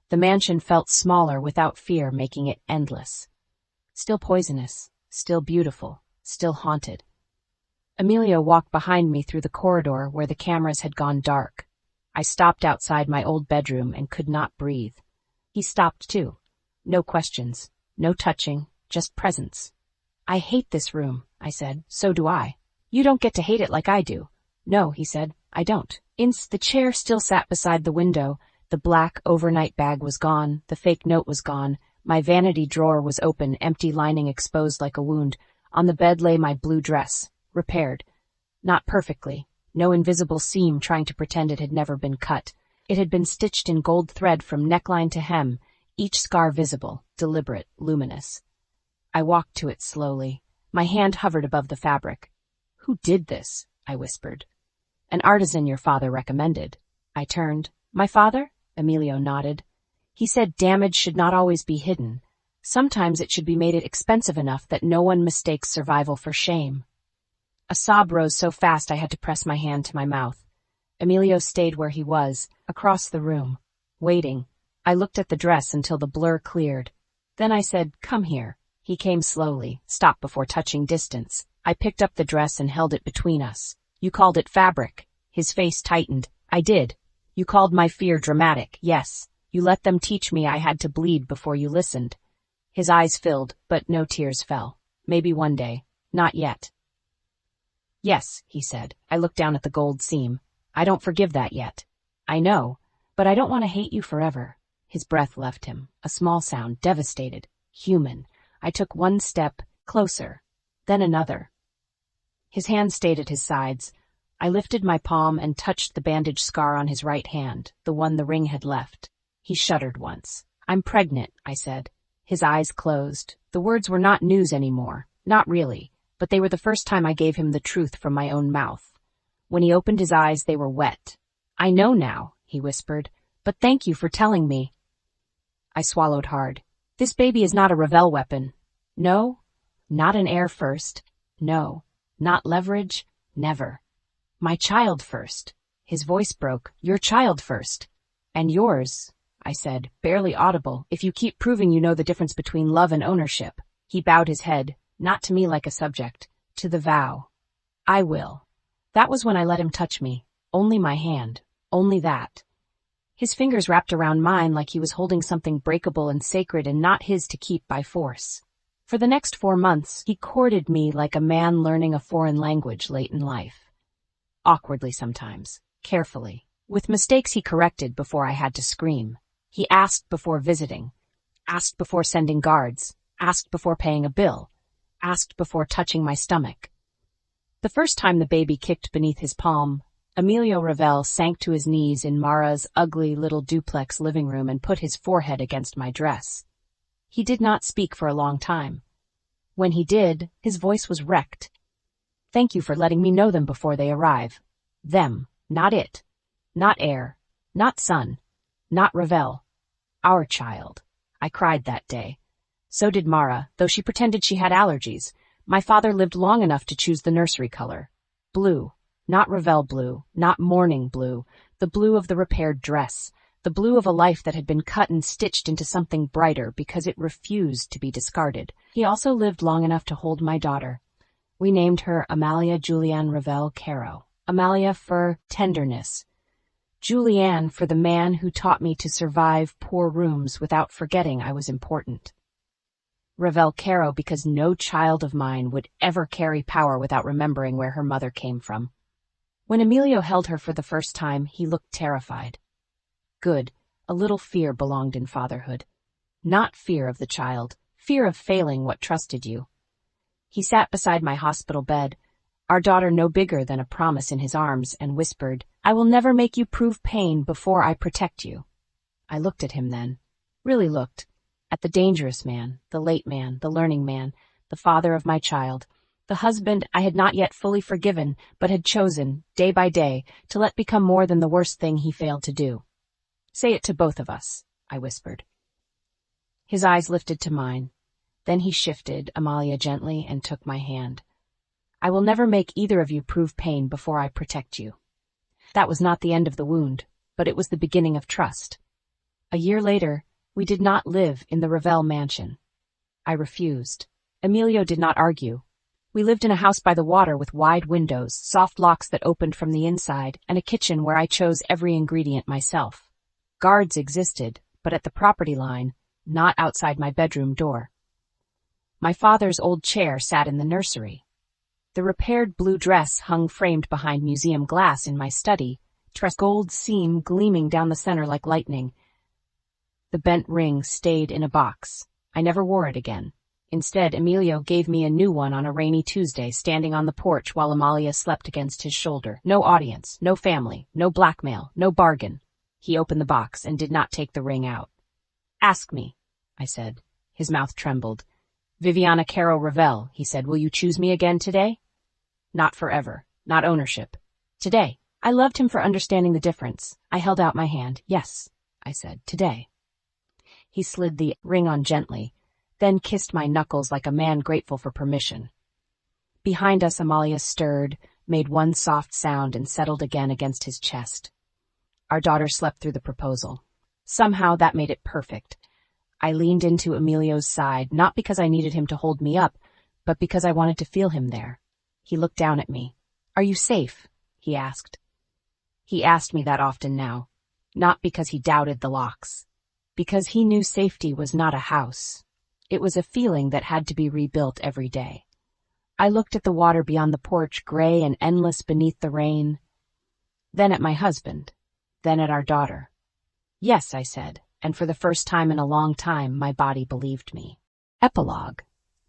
Speaker 1: The mansion felt smaller without fear, making it endless. Still poisonous, still beautiful, still haunted. Emilio walked behind me through the corridor where the cameras had gone dark. I stopped outside my old bedroom and could not breathe. He stopped too. No questions, no touching, just presence. "I hate this room," I said. "So do I." "You don't get to hate it like I do." "No," he said, "I don't." The chair still sat beside the window. The black overnight bag was gone. The fake note was gone. My vanity drawer was open, empty lining exposed like a wound. On the bed lay my blue dress, repaired. Not perfectly. No invisible seam trying to pretend it had never been cut. It had been stitched in gold thread from neckline to hem, each scar visible, deliberate, luminous. I walked to it slowly. My hand hovered above the fabric. "Who did this?" I whispered. "An artisan your father recommended." I turned. "My father?" Emilio nodded. "He said damage should not always be hidden. Sometimes it should be made expensive enough that no one mistakes survival for shame." A sob rose so fast I had to press my hand to my mouth. Emilio stayed where he was, across the room, waiting. I looked at the dress until the blur cleared. Then I said, "Come here." He came slowly, stopped before touching distance. I picked up the dress and held it between us. "You called it fabric." His face tightened. "I did. You called my fear dramatic, yes. You let them teach me I had to bleed before you listened." His eyes filled, but no tears fell. "Maybe one day. Not yet." "Yes," he said. I looked down at the gold seam. "I don't forgive that yet." "I know, but I don't want to hate you forever." His breath left him. A small sound, devastated, human. I took one step, closer, then another. His hand stayed at his sides. I lifted my palm and touched the bandage scar on his right hand, the one the ring had left. He shuddered once. "I'm pregnant," I said. His eyes closed. The words were not news anymore. Not really. But they were the first time I gave him the truth from my own mouth. When he opened his eyes, they were wet. "I know now," he whispered, "but thank you for telling me." I swallowed hard. "This baby is not a Ravelle weapon. No, not an heir first. No, not leverage. Never. My child first." His voice broke. "Your child first. And yours," I said, barely audible, "if you keep proving you know the difference between love and ownership." He bowed his head. Not to me like a subject, to the vow. "I will." That was when I let him touch me. Only my hand. Only that. His fingers wrapped around mine like he was holding something breakable and sacred and not his to keep by force. For the next 4 months, he courted me like a man learning a foreign language late in life. Awkwardly sometimes. Carefully. With mistakes he corrected before I had to scream. He asked before visiting. Asked before sending guards. Asked before paying a bill. Asked before touching my stomach. The first time the baby kicked beneath his palm, Emilio Ravelle sank to his knees in Mara's ugly little duplex living room and put his forehead against my dress. He did not speak for a long time. When he did, his voice was wrecked. "Thank you for letting me know them before they arrive. Them, not it. Not heir. Not son. Not Ravelle. Our child." I cried that day. So did Mara, though she pretended she had allergies. My father lived long enough to choose the nursery color. Blue. Not Ravelle blue, not mourning blue, the blue of the repaired dress, the blue of a life that had been cut and stitched into something brighter because it refused to be discarded. He also lived long enough to hold my daughter. We named her Amalia Julianne Ravelle Carrow. Amalia for tenderness. Julianne for the man who taught me to survive poor rooms without forgetting I was important. Ravelle Carrow because no child of mine would ever carry power without remembering where her mother came from. When Emilio held her for the first time, he looked terrified. Good. A little fear belonged in fatherhood. Not fear of the child, fear of failing what trusted you. He sat beside my hospital bed, our daughter no bigger than a promise in his arms, and whispered, "I will never make you prove pain before I protect you." I looked at him then. Really looked. At the dangerous man, the late man, the learning man, the father of my child, The husband I had not yet fully forgiven, but had chosen, day by day, to let become more than the worst thing he failed to do. Say it to both of us, I whispered. His eyes lifted to mine. Then he shifted, Amalia gently, and took my hand. I will never make either of you prove pain before I protect you. That was not the end of the wound, but it was the beginning of trust. A year later, we did not live in the Ravelle mansion. I refused. Emilio did not argue. We lived in a house by the water with wide windows, soft locks that opened from the inside, and a kitchen where I chose every ingredient myself. Guards existed, but at the property line, not outside my bedroom door. My father's old chair sat in the nursery. The repaired blue dress hung framed behind museum glass in my study, gold seam gleaming down the center like lightning. The bent ring stayed in a box. I never wore it again. Instead, Emilio gave me a new one on a rainy Tuesday, standing on the porch while Amalia slept against his shoulder. No audience, no family, no blackmail, no bargain. He opened the box and did not take the ring out. Ask me, I said. His mouth trembled. Viviana Carrow Ravelle, he said, will you choose me again today? Not forever, not ownership. Today. I loved him for understanding the difference. I held out my hand. Yes, I said, today. He slid the ring on gently, then kissed my knuckles like a man grateful for permission. Behind us, Amalia stirred, made one soft sound, and settled again against his chest. Our daughter slept through the proposal. Somehow that made it perfect. I leaned into Emilio's side, not because I needed him to hold me up, but because I wanted to feel him there. He looked down at me. Are you safe? He asked. He asked me that often now, not because he doubted the locks, because he knew safety was not a house. It was a feeling that had to be rebuilt every day. I looked at the water beyond the porch, gray and endless beneath the rain, then at my husband, then at our daughter. Yes, I said, and for the first time in a long time, my body believed me. Epilogue.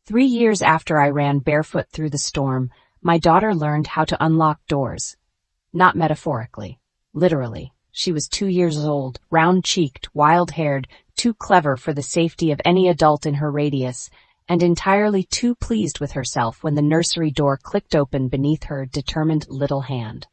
Speaker 1: 3 years after I ran barefoot through the storm, my daughter learned how to unlock doors. Not metaphorically, literally. She was 2 years old, round-cheeked, wild-haired, too clever for the safety of any adult in her radius, and entirely too pleased with herself when the nursery door clicked open beneath her determined little hand.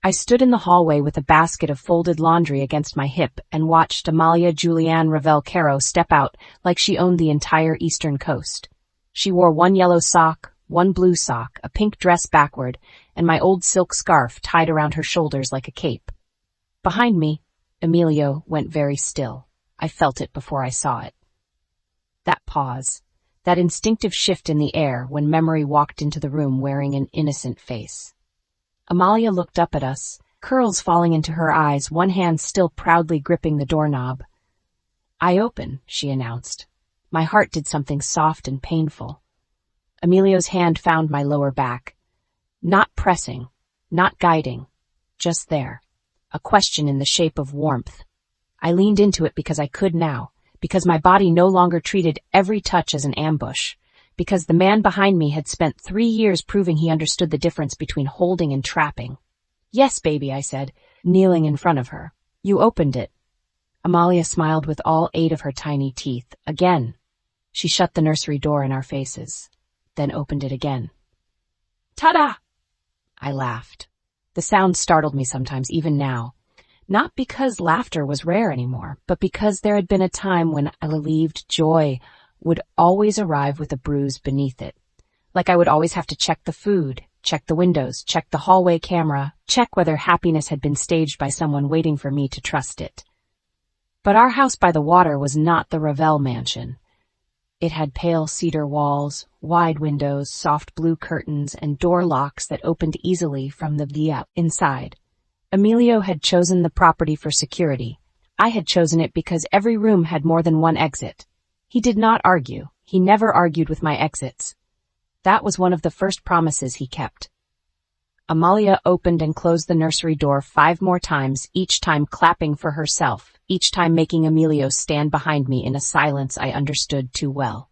Speaker 1: I stood in the hallway with a basket of folded laundry against my hip and watched Amalia Julianne Ravelle Carrow step out like she owned the entire eastern coast. She wore one yellow sock, one blue sock, a pink dress backward, and my old silk scarf tied around her shoulders like a cape. Behind me, Emilio went very still. I felt it before I saw it. That pause, that instinctive shift in the air when memory walked into the room wearing an innocent face. Amalia looked up at us, curls falling into her eyes, one hand still proudly gripping the doorknob. I open, she announced. My heart did something soft and painful. Emilio's hand found my lower back. Not pressing, not guiding, just there. A question in the shape of warmth. I leaned into it because I could now, because my body no longer treated every touch as an ambush, because the man behind me had spent 3 years proving he understood the difference between holding and trapping. Yes, baby, I said, kneeling in front of her. You opened it. Amalia smiled with all 8 of her tiny teeth. Again. She shut the nursery door in our faces, then opened it again. Ta-da! I laughed. The sound startled me sometimes, even now. Not because laughter was rare anymore, but because there had been a time when I believed joy would always arrive with a bruise beneath it. Like I would always have to check the food, check the windows, check the hallway camera, check whether happiness had been staged by someone waiting for me to trust it. But our house by the water was not the Ravelle mansion. It had pale cedar walls, wide windows, soft blue curtains, and door locks that opened easily from the inside. Emilio had chosen the property for security. I had chosen it because every room had more than one exit. He did not argue. He never argued with my exits. That was one of the first promises he kept. Amalia opened and closed the nursery door 5 more times, each time clapping for herself, each time making Emilio stand behind me in a silence I understood too well.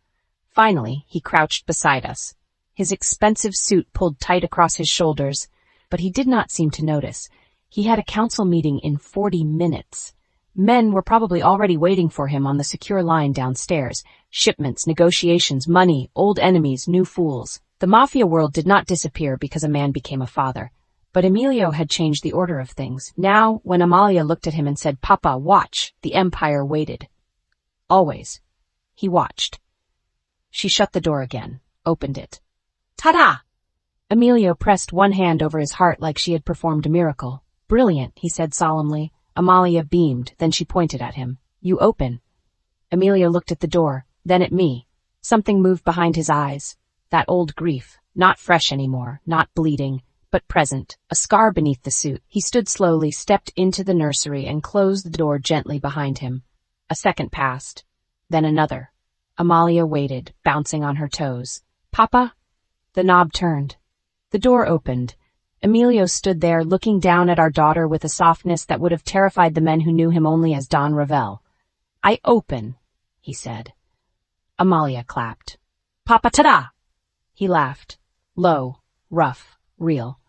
Speaker 1: Finally, he crouched beside us, his expensive suit pulled tight across his shoulders, but he did not seem to notice. He had a council meeting in 40 minutes. Men were probably already waiting for him on the secure line downstairs. Shipments, negotiations, money, old enemies, new fools. The Mafia world did not disappear because a man became a father, but Emilio had changed the order of things. Now, when Amalia looked at him and said, "Papa, watch," the empire waited. Always. He watched. She shut the door again, opened it. Ta-da! Emilio pressed one hand over his heart like she had performed a miracle. "Brilliant," he said solemnly. Amalia beamed, then she pointed at him. "You open." Emilio looked at the door, then at me. Something moved behind his eyes. That old grief, not fresh anymore, not bleeding, but present, a scar beneath the suit. He stood slowly, stepped into the nursery, and closed the door gently behind him. A second passed, then another. Amalia waited, bouncing on her toes. "Papa?" The knob turned. The door opened. Emilio stood there, looking down at our daughter with a softness that would have terrified the men who knew him only as Don Ravelle. "I open," he said. Amalia clapped. "Papa, ta-da!" He laughed. Low, rough, real.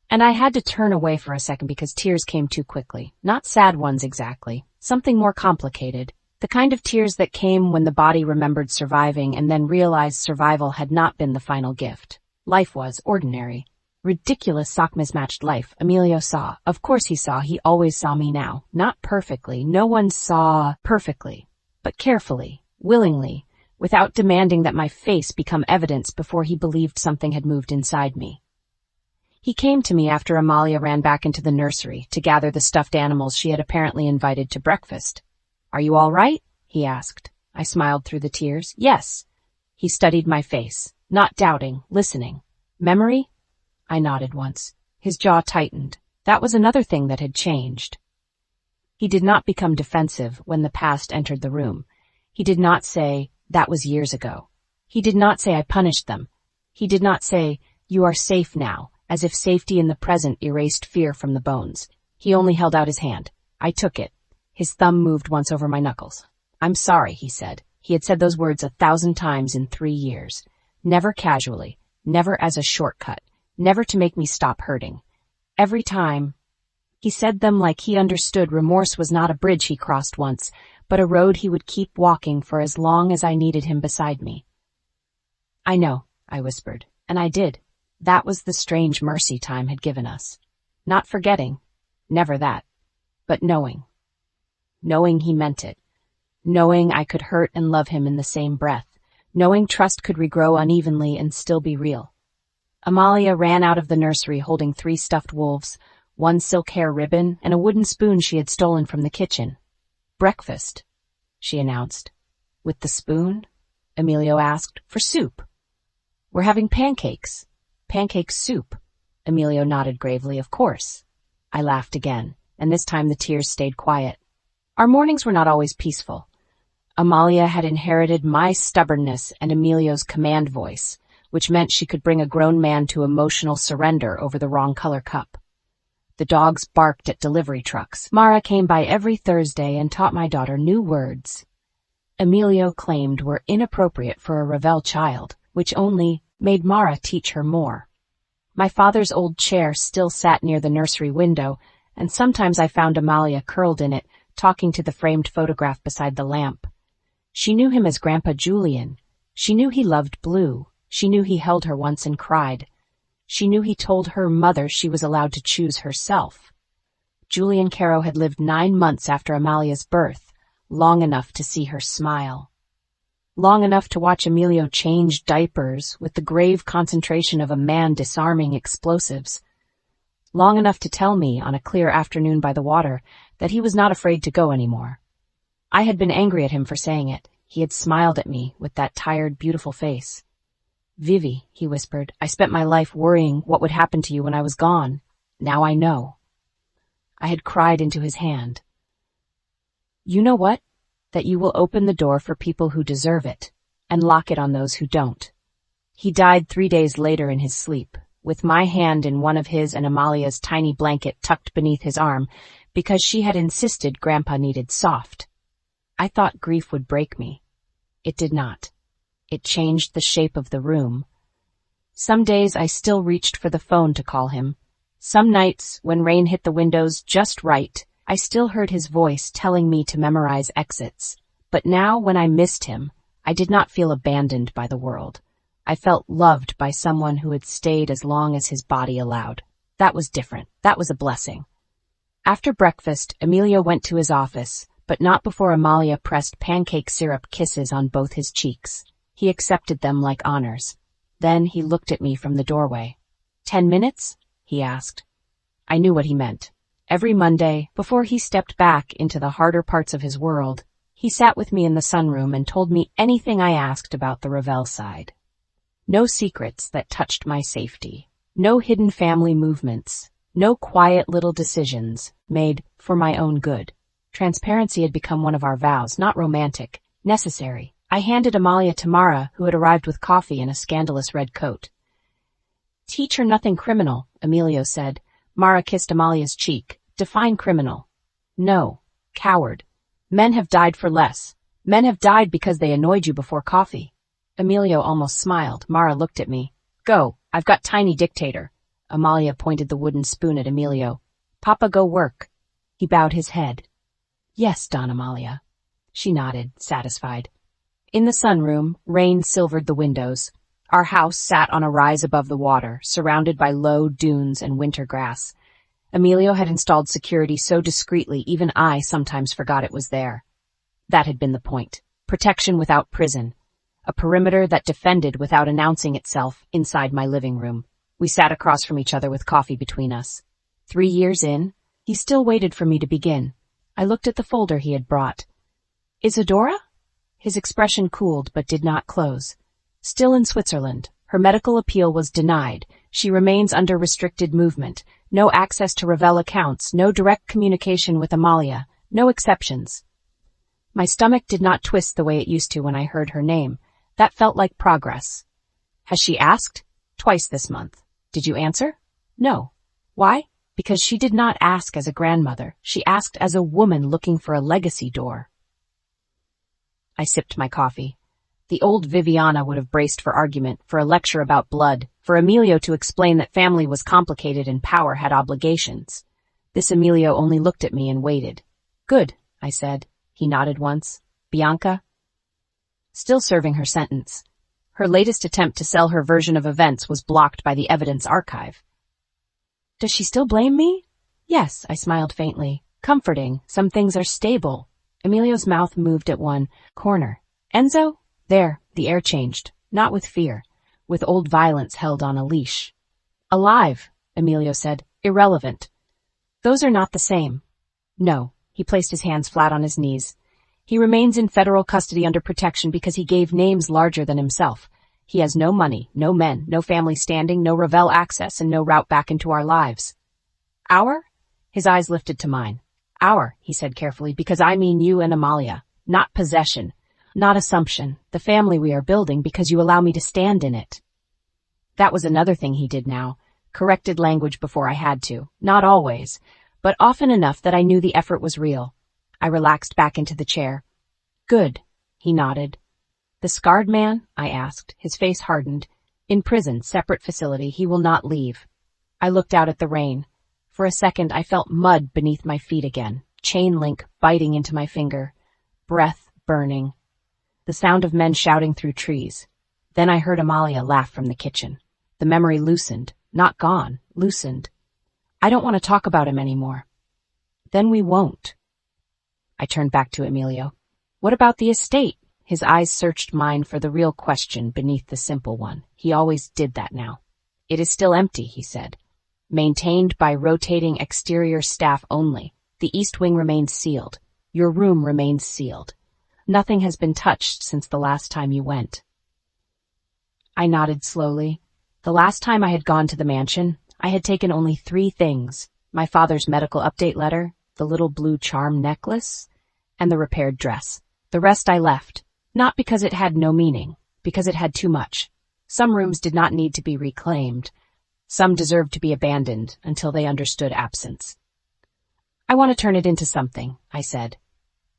Speaker 1: And I had to turn away for a second because tears came too quickly. Not sad ones exactly. Something more complicated. The kind of tears that came when the body remembered surviving and then realized survival had not been the final gift. Life was ordinary. Ridiculous sock-mismatched life. Emilio saw. Of course he saw. He always saw me now. Not perfectly. No one saw perfectly. But carefully. Willingly. Without demanding that my face become evidence before he believed something had moved inside me. He came to me after Amalia ran back into the nursery to gather the stuffed animals she had apparently invited to breakfast. "Are you all right?" he asked. I smiled through the tears. "Yes." He studied my face, not doubting, listening. "Memory?" I nodded once. His jaw tightened. That was another thing that had changed. He did not become defensive when the past entered the room. He did not say, "That was years ago." He did not say, "I punished them." He did not say, "You are safe now," as if safety in the present erased fear from the bones. He only held out his hand. I took it. His thumb moved once over my knuckles. "I'm sorry," he said. He had said those words 1,000 times in 3 years. Never casually, never as a shortcut, never to make me stop hurting. Every time, he said them like he understood remorse was not a bridge he crossed once, but a road he would keep walking for as long as I needed him beside me. "I know," I whispered, and I did. That was the strange mercy time had given us. Not forgetting, never that, but knowing. Knowing he meant it. Knowing I could hurt and love him in the same breath. Knowing trust could regrow unevenly and still be real. Amalia ran out of the nursery holding 3 stuffed wolves, 1 silk hair ribbon, and a wooden spoon she had stolen from the kitchen. "Breakfast," she announced. "With the spoon?" Emilio asked. "For soup." "We're having pancakes." "Pancake soup." Emilio nodded gravely. "Of course." I laughed again, and this time the tears stayed quiet. Our mornings were not always peaceful. Amalia had inherited my stubbornness and Emilio's command voice, which meant she could bring a grown man to emotional surrender over the wrong color cup. The dogs barked at delivery trucks. Mara came by every Thursday and taught my daughter new words Emilio claimed were inappropriate for a Ravelle child, which only made Mara teach her more. My father's old chair still sat near the nursery window, and sometimes I found Amalia curled in it, talking to the framed photograph beside the lamp. She knew him as Grandpa Julian. She knew he loved blue. She knew he held her once and cried. She knew he told her mother she was allowed to choose herself. Julian Carrow had lived 9 months after Amalia's birth, long enough to see her smile. Long enough to watch Emilio change diapers with the grave concentration of a man disarming explosives. Long enough to tell me, on a clear afternoon by the water, that he was not afraid to go anymore. I had been angry at him for saying it. He had smiled at me with that tired, beautiful face. "Vivi," he whispered, "I spent my life worrying what would happen to you when I was gone. Now I know." I had cried into his hand. "You know what? That you will open the door for people who deserve it, and lock it on those who don't." He died 3 days later in his sleep, with my hand in one of his and Amalia's tiny blanket tucked beneath his arm, because she had insisted Grandpa needed soft. I thought grief would break me. It did not. It changed the shape of the room. Some days I still reached for the phone to call him. Some nights, when rain hit the windows just right, I still heard his voice telling me to memorize exits. But now, when I missed him, I did not feel abandoned by the world. I felt loved by someone who had stayed as long as his body allowed. That was different. That was a blessing. After breakfast, Emilio went to his office, but not before Amalia pressed pancake syrup kisses on both his cheeks. He accepted them like honors. Then he looked at me from the doorway. 10 minutes? He asked. I knew what he meant. Every Monday, before he stepped back into the harder parts of his world, he sat with me in the sunroom and told me anything I asked about the Ravelle side. No secrets that touched my safety. No hidden family movements. No quiet little decisions made for my own good. Transparency had become one of our vows, not romantic, necessary. I handed Amalia to Mara, who had arrived with coffee and a scandalous red coat. Teach her nothing criminal, Emilio said. Mara kissed Amalia's cheek. Define criminal. No. Coward. Men have died for less. Men have died because they annoyed you before coffee. Emilio almost smiled. Mara looked at me. Go. I've got tiny dictator. Amalia pointed the wooden spoon at Emilio. Papa, go work. He bowed his head. Yes, Don Amalia. She nodded, satisfied. In the sunroom, rain silvered the windows. Our house sat on a rise above the water, surrounded by low dunes and winter grass. Emilio had installed security so discreetly even I sometimes forgot it was there. That had been the point. Protection without prison. A perimeter that defended without announcing itself inside my living room. We sat across from each other with coffee between us. 3 years in, he still waited for me to begin. I looked at the folder he had brought. Isadora? His expression cooled but did not close. Still in Switzerland. Her medical appeal was denied. She remains under restricted movement. No access to Ravelle accounts. No direct communication with Amalia. No exceptions. My stomach did not twist the way it used to when I heard her name. That felt like progress. Has she asked? Twice this month. Did you answer? No. Why? Because she did not ask as a grandmother. She asked as a woman looking for a legacy door. I sipped my coffee. The old Viviana would have braced for argument, for a lecture about blood, for Emilio to explain that family was complicated and power had obligations. This Emilio only looked at me and waited. Good, I said. He nodded once. Bianca? Still serving her sentence. Her latest attempt to sell her version of events was blocked by the evidence archive. Does she still blame me? Yes, I smiled faintly. Comforting. Some things are stable. Emilio's mouth moved at one corner. Enzo? There, the air changed. Not with fear. With old violence held on a leash. Alive, Emilio said. Irrelevant. Those are not the same. No. He placed his hands flat on his knees. He remains in federal custody under protection because he gave names larger than himself. He has no money, no men, no family standing, no Ravelle access, and no route back into our lives. Our? His eyes lifted to mine. Our, he said carefully, because I mean you and Amalia. Not possession. Not assumption. The family we are building because you allow me to stand in it. That was another thing he did now. Corrected language before I had to. Not always, but often enough that I knew the effort was real. I relaxed back into the chair. Good, he nodded. The scarred man? I asked. His face hardened. In prison, separate facility, he will not leave. I looked out at the rain. For a second, I felt mud beneath my feet again. Chain link biting into my finger. Breath burning. The sound of men shouting through trees. Then I heard Amalia laugh from the kitchen. The memory loosened. Not gone. Loosened. I don't want to talk about him anymore. Then we won't. I turned back to Emilio. What about the estate? His eyes searched mine for the real question beneath the simple one. He always did that now. It is still empty, he said. Maintained by rotating exterior staff only. The east wing remains sealed. Your room remains sealed. Nothing has been touched since the last time you went. I nodded slowly. The last time I had gone to the mansion, I had taken only 3 things. My father's medical update letter, the little blue charm necklace, and the repaired dress. The rest I left, not because it had no meaning, because it had too much. Some rooms did not need to be reclaimed. Some deserved to be abandoned until they understood absence. I want to turn it into something, I said.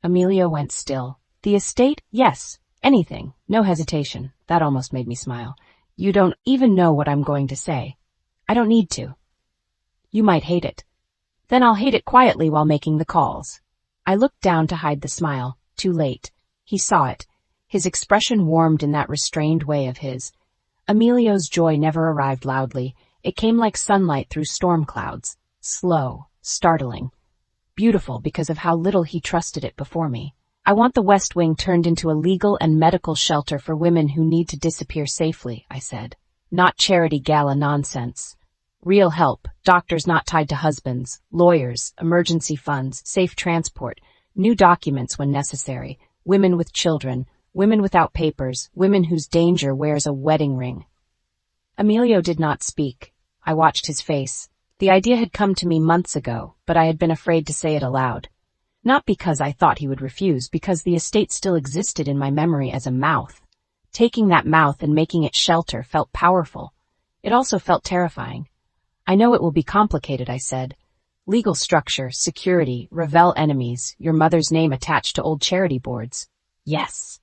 Speaker 1: Emilio went still. The estate? Yes. Anything. No hesitation. That almost made me smile. You don't even know what I'm going to say. I don't need to. You might hate it. Then I'll hate it quietly while making the calls. I looked down to hide the smile. Too late. He saw it. His expression warmed in that restrained way of his. Emilio's joy never arrived loudly. It came like sunlight through storm clouds, slow, startling, beautiful because of how little he trusted it before me. I want the West Wing turned into a legal and medical shelter for women who need to disappear safely, I said. Not charity gala nonsense. Real help, doctors not tied to husbands, lawyers, emergency funds, safe transport, new documents when necessary, women with children, women without papers, women whose danger wears a wedding ring. Emilio did not speak. I watched his face. The idea had come to me months ago, but I had been afraid to say it aloud. Not because I thought he would refuse, because the estate still existed in my memory as a mouth. Taking that mouth and making it shelter felt powerful. It also felt terrifying. I know it will be complicated, I said. Legal structure, security, Ravelle enemies, your mother's name attached to old charity boards. Yes.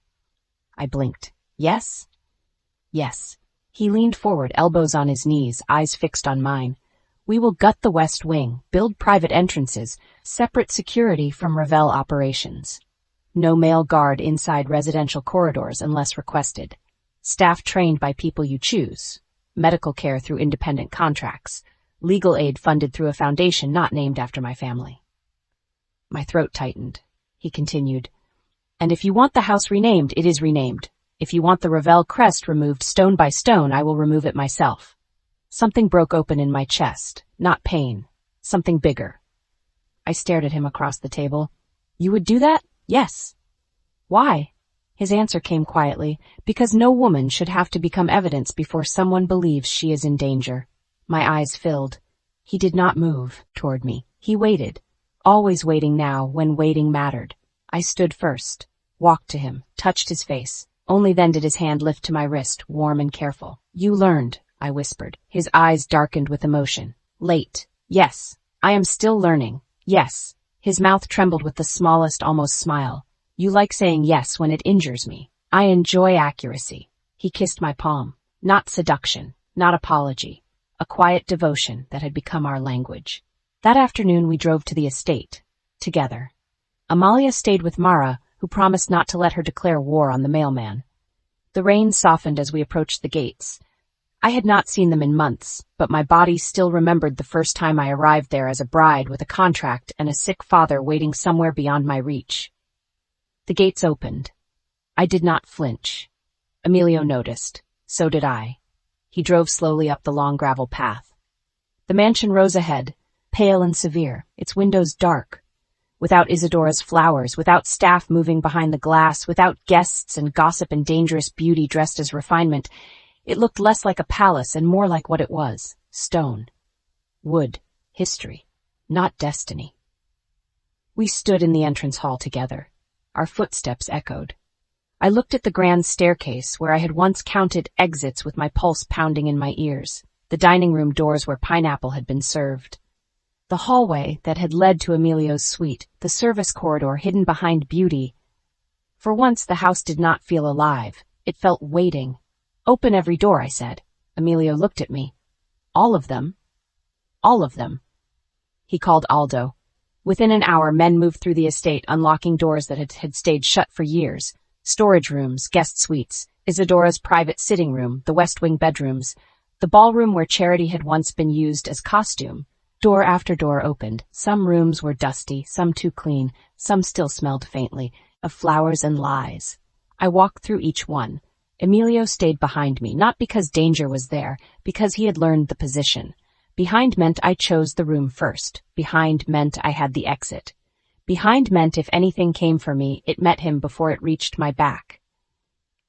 Speaker 1: I blinked. Yes? Yes. He leaned forward, elbows on his knees, eyes fixed on mine. We will gut the West Wing, build private entrances, separate security from Ravelle operations. No male guard inside residential corridors unless requested. Staff trained by people you choose. Medical care through independent contracts. Legal aid funded through a foundation not named after my family. My throat tightened. He continued, and if you want the house renamed, it is renamed. If you want the Ravelle crest removed stone by stone, I will remove it myself. Something broke open in my chest, not pain, something bigger. I stared at him across the table. You would do that? Yes. Why? His answer came quietly, because no woman should have to become evidence before someone believes she is in danger. My eyes filled. He did not move toward me. He waited, always waiting now when waiting mattered. I stood first, walked to him, touched his face. Only then did his hand lift to my wrist, warm and careful. You learned, I whispered. His eyes darkened with emotion. Late. Yes. I am still learning. Yes. His mouth trembled with the smallest, almost smile. You like saying yes when it injures me. I enjoy accuracy. He kissed my palm. Not seduction, not apology. A quiet devotion that had become our language. That afternoon we drove to the estate. Together. Amalia stayed with Mara, who promised not to let her declare war on the mailman. The rain softened as we approached the gates. I had not seen them in months, but my body still remembered the first time I arrived there as a bride with a contract and a sick father waiting somewhere beyond my reach. The gates opened. I did not flinch. Emilio noticed. So did I. He drove slowly up the long gravel path. The mansion rose ahead, pale and severe, its windows dark. Without Isadora's flowers, without staff moving behind the glass, without guests and gossip and dangerous beauty dressed as refinement, it looked less like a palace and more like what it was, stone, wood, history, not destiny. We stood in the entrance hall together. Our footsteps echoed. I looked at the grand staircase where I had once counted exits with my pulse pounding in my ears, the dining room doors where pineapple had been served, the hallway that had led to Emilio's suite, the service corridor hidden behind beauty. For once the house did not feel alive. It felt waiting. Open every door, I said. Emilio looked at me. All of them? All of them. He called Aldo. Within an hour, men moved through the estate, unlocking doors that had stayed shut for years. Storage rooms, guest suites, Isadora's private sitting room, the West Wing bedrooms, the ballroom where Charity had once been used as costume. Door after door opened. Some rooms were dusty, some too clean, some still smelled faintly, of flowers and lies. I walked through each one. Emilio stayed behind me, not because danger was there, because he had learned the position. Behind meant I chose the room first. Behind meant I had the exit. Behind meant if anything came for me, it met him before it reached my back.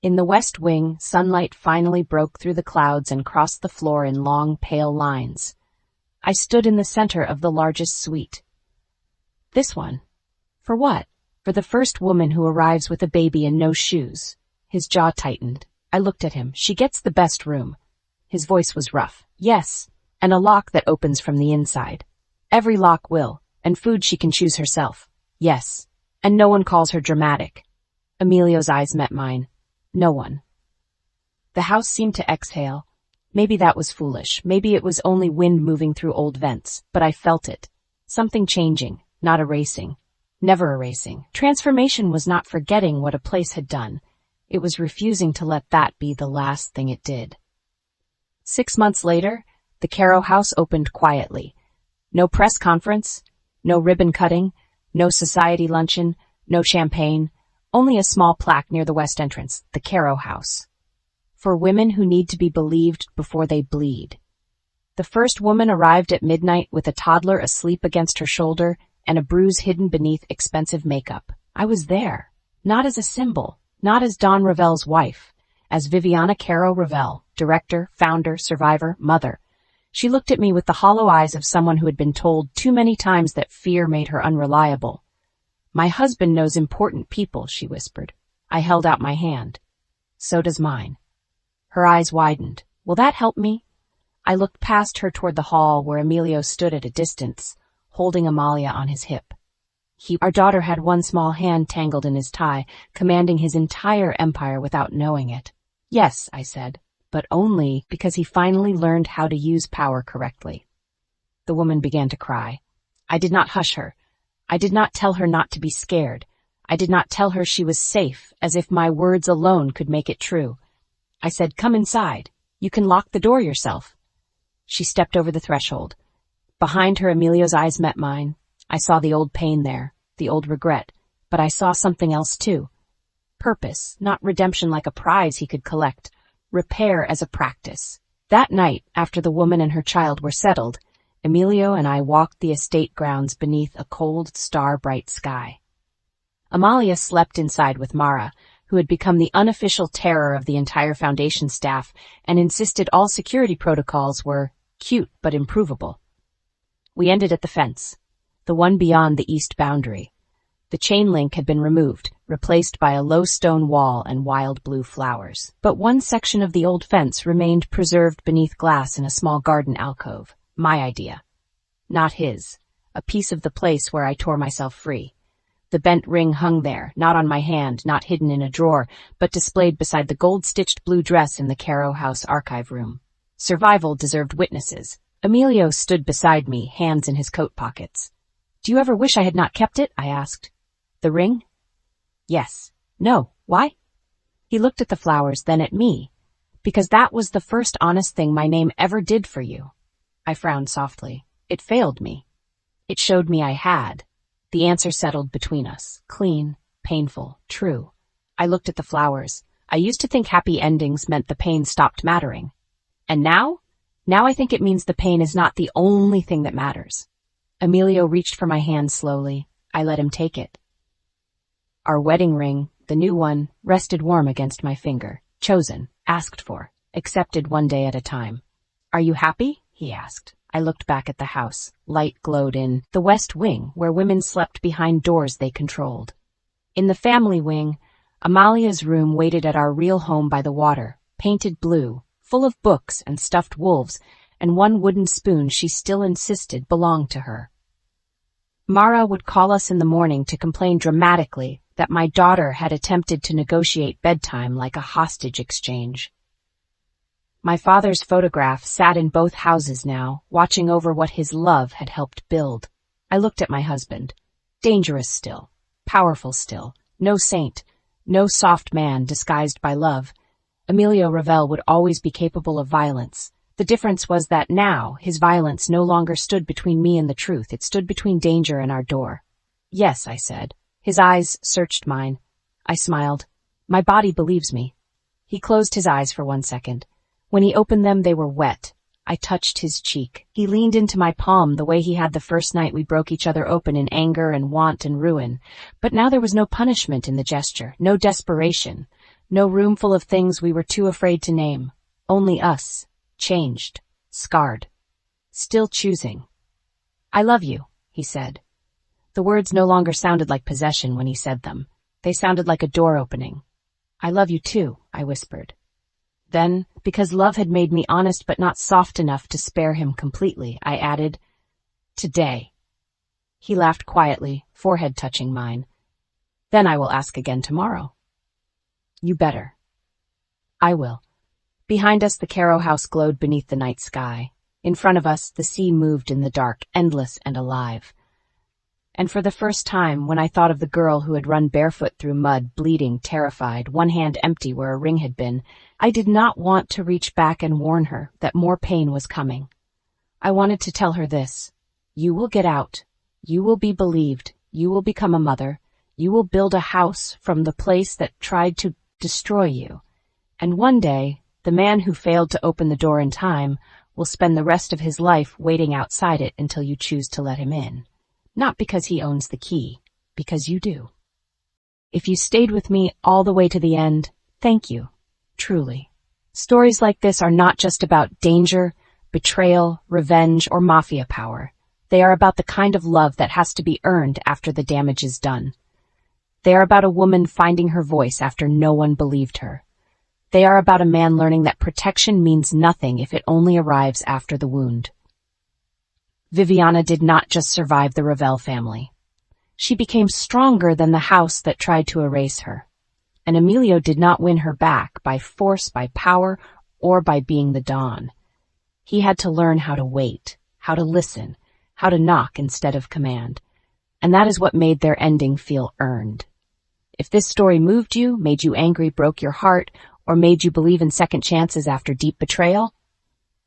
Speaker 1: In the West Wing, sunlight finally broke through the clouds and crossed the floor in long, pale lines. I stood in the center of the largest suite. This one. For what? For the first woman who arrives with a baby and no shoes. His jaw tightened. I looked at him. She gets the best room. His voice was rough. Yes, and a lock that opens from the inside. Every lock will, and food she can choose herself. Yes, and no one calls her dramatic. Emilio's eyes met mine. No one. The house seemed to exhale. Maybe that was foolish. Maybe it was only wind moving through old vents, but I felt it. Something changing, not erasing. Never erasing. Transformation was not forgetting what a place had done. It was refusing to let that be the last thing it did. 6 months later, the Carrow house opened quietly. No press conference, no ribbon cutting, no society luncheon, no champagne, only a small plaque near the west entrance, the Carrow house. For women who need to be believed before they bleed. The first woman arrived at midnight with a toddler asleep against her shoulder and a bruise hidden beneath expensive makeup. I was there, not as a symbol, not as Don Ravelle's wife, as Viviana Carrow Ravelle, director, founder, survivor, mother. She looked at me with the hollow eyes of someone who had been told too many times that fear made her unreliable. "My husband knows important people," she whispered. I held out my hand. "So does mine." Her eyes widened. "Will that help me?" I looked past her toward the hall where Emilio stood at a distance, holding Amalia on his hip. Our daughter had one small hand tangled in his tie, commanding his entire empire without knowing it. "Yes," I said, "but only because he finally learned how to use power correctly." The woman began to cry. I did not hush her. I did not tell her not to be scared. I did not tell her she was safe, as if my words alone could make it true. I said, "Come inside. You can lock the door yourself." She stepped over the threshold. Behind her, Emilio's eyes met mine. I saw the old pain there, the old regret, but I saw something else too. Purpose, not redemption like a prize he could collect. Repair as a practice. That night, after the woman and her child were settled, Emilio and I walked the estate grounds beneath a cold, star-bright sky. Amalia slept inside with Mara, who had become the unofficial terror of the entire foundation staff and insisted all security protocols were cute but improvable. We ended at the fence, the one beyond the east boundary. The chain link had been removed, replaced by a low stone wall and wild blue flowers. But one section of the old fence remained preserved beneath glass in a small garden alcove. My idea. Not his. A piece of the place where I tore myself free. The bent ring hung there, not on my hand, not hidden in a drawer, but displayed beside the gold-stitched blue dress in the Carrow house archive room. Survival deserved witnesses. Emilio stood beside me, hands in his coat pockets. "Do you ever wish I had not kept it?" I asked. "The ring?" "Yes." "No. Why?" He looked at the flowers, then at me. "Because that was the first honest thing my name ever did for you." I frowned softly. It failed me. It showed me I had. The answer settled between us. Clean, painful, true. I looked at the flowers. I used to think happy endings meant the pain stopped mattering. And now? Now I think it means the pain is not the only thing that matters. Emilio reached for my hand slowly. I let him take it. Our wedding ring, the new one, rested warm against my finger. Chosen, asked for, accepted one day at a time. "Are you happy?" he asked. I looked back at the house. Light glowed in the west wing, where women slept behind doors they controlled. In the family wing, Amalia's room waited at our real home by the water, painted blue, full of books and stuffed wolves, and one wooden spoon she still insisted belonged to her. Mara would call us in the morning to complain dramatically that my daughter had attempted to negotiate bedtime like a hostage exchange. My father's photograph sat in both houses now, watching over what his love had helped build. I looked at my husband. Dangerous still, powerful still, no saint, no soft man disguised by love. Emilio Ravelle would always be capable of violence. The difference was that now his violence no longer stood between me and the truth. It stood between danger and our door. "Yes," I said. His eyes searched mine. I smiled. "My body believes me." He closed his eyes for 1 second. When he opened them, they were wet. I touched his cheek. He leaned into my palm the way he had the first night we broke each other open in anger and want and ruin. But now there was no punishment in the gesture, no desperation, no room full of things we were too afraid to name. Only us, changed, scarred, still choosing. "I love you," he said. The words no longer sounded like possession when he said them. They sounded like a door opening. "I love you too," I whispered. Then, because love had made me honest but not soft enough to spare him completely, I added, "Today." He laughed quietly, forehead touching mine. "Then I will ask again tomorrow." "You better." "I will." Behind us, the Carrow house glowed beneath the night sky. In front of us, the sea moved in the dark, endless and alive. And for the first time, when I thought of the girl who had run barefoot through mud, bleeding, terrified, one hand empty where a ring had been, I did not want to reach back and warn her that more pain was coming. I wanted to tell her this: you will get out. You will be believed. You will become a mother. You will build a house from the place that tried to destroy you. And one day, the man who failed to open the door in time will spend the rest of his life waiting outside it until you choose to let him in. Not because he owns the key, because you do. If you stayed with me all the way to the end, thank you, truly. Stories like this are not just about danger, betrayal, revenge, or mafia power. They are about the kind of love that has to be earned after the damage is done. They are about a woman finding her voice after no one believed her. They are about a man learning that protection means nothing if it only arrives after the wound. Viviana did not just survive the Ravelle family. She became stronger than the house that tried to erase her. And Emilio did not win her back by force, by power, or by being the Don. He had to learn how to wait, how to listen, how to knock instead of command. And that is what made their ending feel earned. If this story moved you, made you angry, broke your heart, or made you believe in second chances after deep betrayal,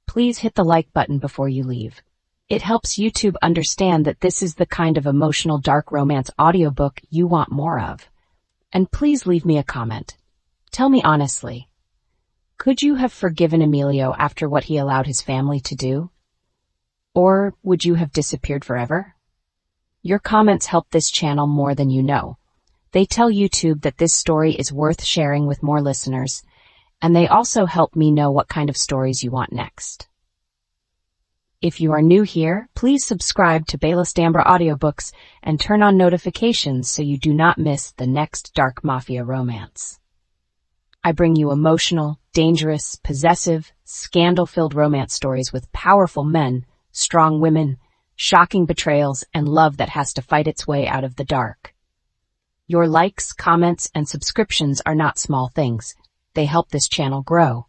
Speaker 1: please hit the like button before you leave. It helps YouTube understand that this is the kind of emotional dark romance audiobook you want more of. And please leave me a comment. Tell me honestly, could you have forgiven Emilio after what he allowed his family to do? Or would you have disappeared forever? Your comments help this channel more than you know. They tell YouTube that this story is worth sharing with more listeners, and they also help me know what kind of stories you want next. If you are new here, please subscribe to Bianca Audiobooks and turn on notifications so you do not miss the next dark mafia romance. I bring you emotional, dangerous, possessive, scandal-filled romance stories with powerful men, strong women, shocking betrayals, and love that has to fight its way out of the dark. Your likes, comments, and subscriptions are not small things. They help this channel grow.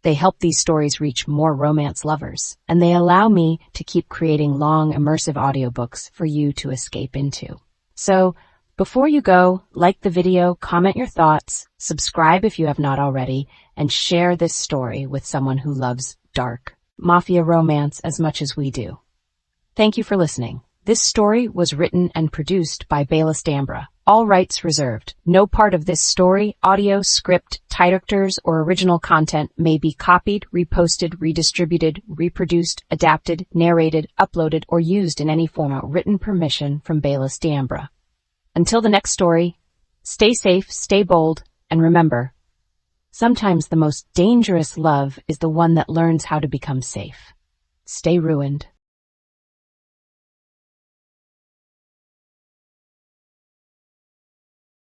Speaker 1: They help these stories reach more romance lovers, and they allow me to keep creating long, immersive audiobooks for you to escape into. So, before you go, like the video, comment your thoughts, subscribe if you have not already, and share this story with someone who loves dark mafia romance as much as we do. Thank you for listening. This story was written and produced by Bianca. All rights reserved. No part of this story, audio, script, characters, or original content may be copied, reposted, redistributed, reproduced, adapted, narrated, uploaded, or used in any form without written permission from Bianca. Until the next story, stay safe, stay bold, and remember, sometimes the most dangerous love is the one that learns how to become safe. Stay ruined.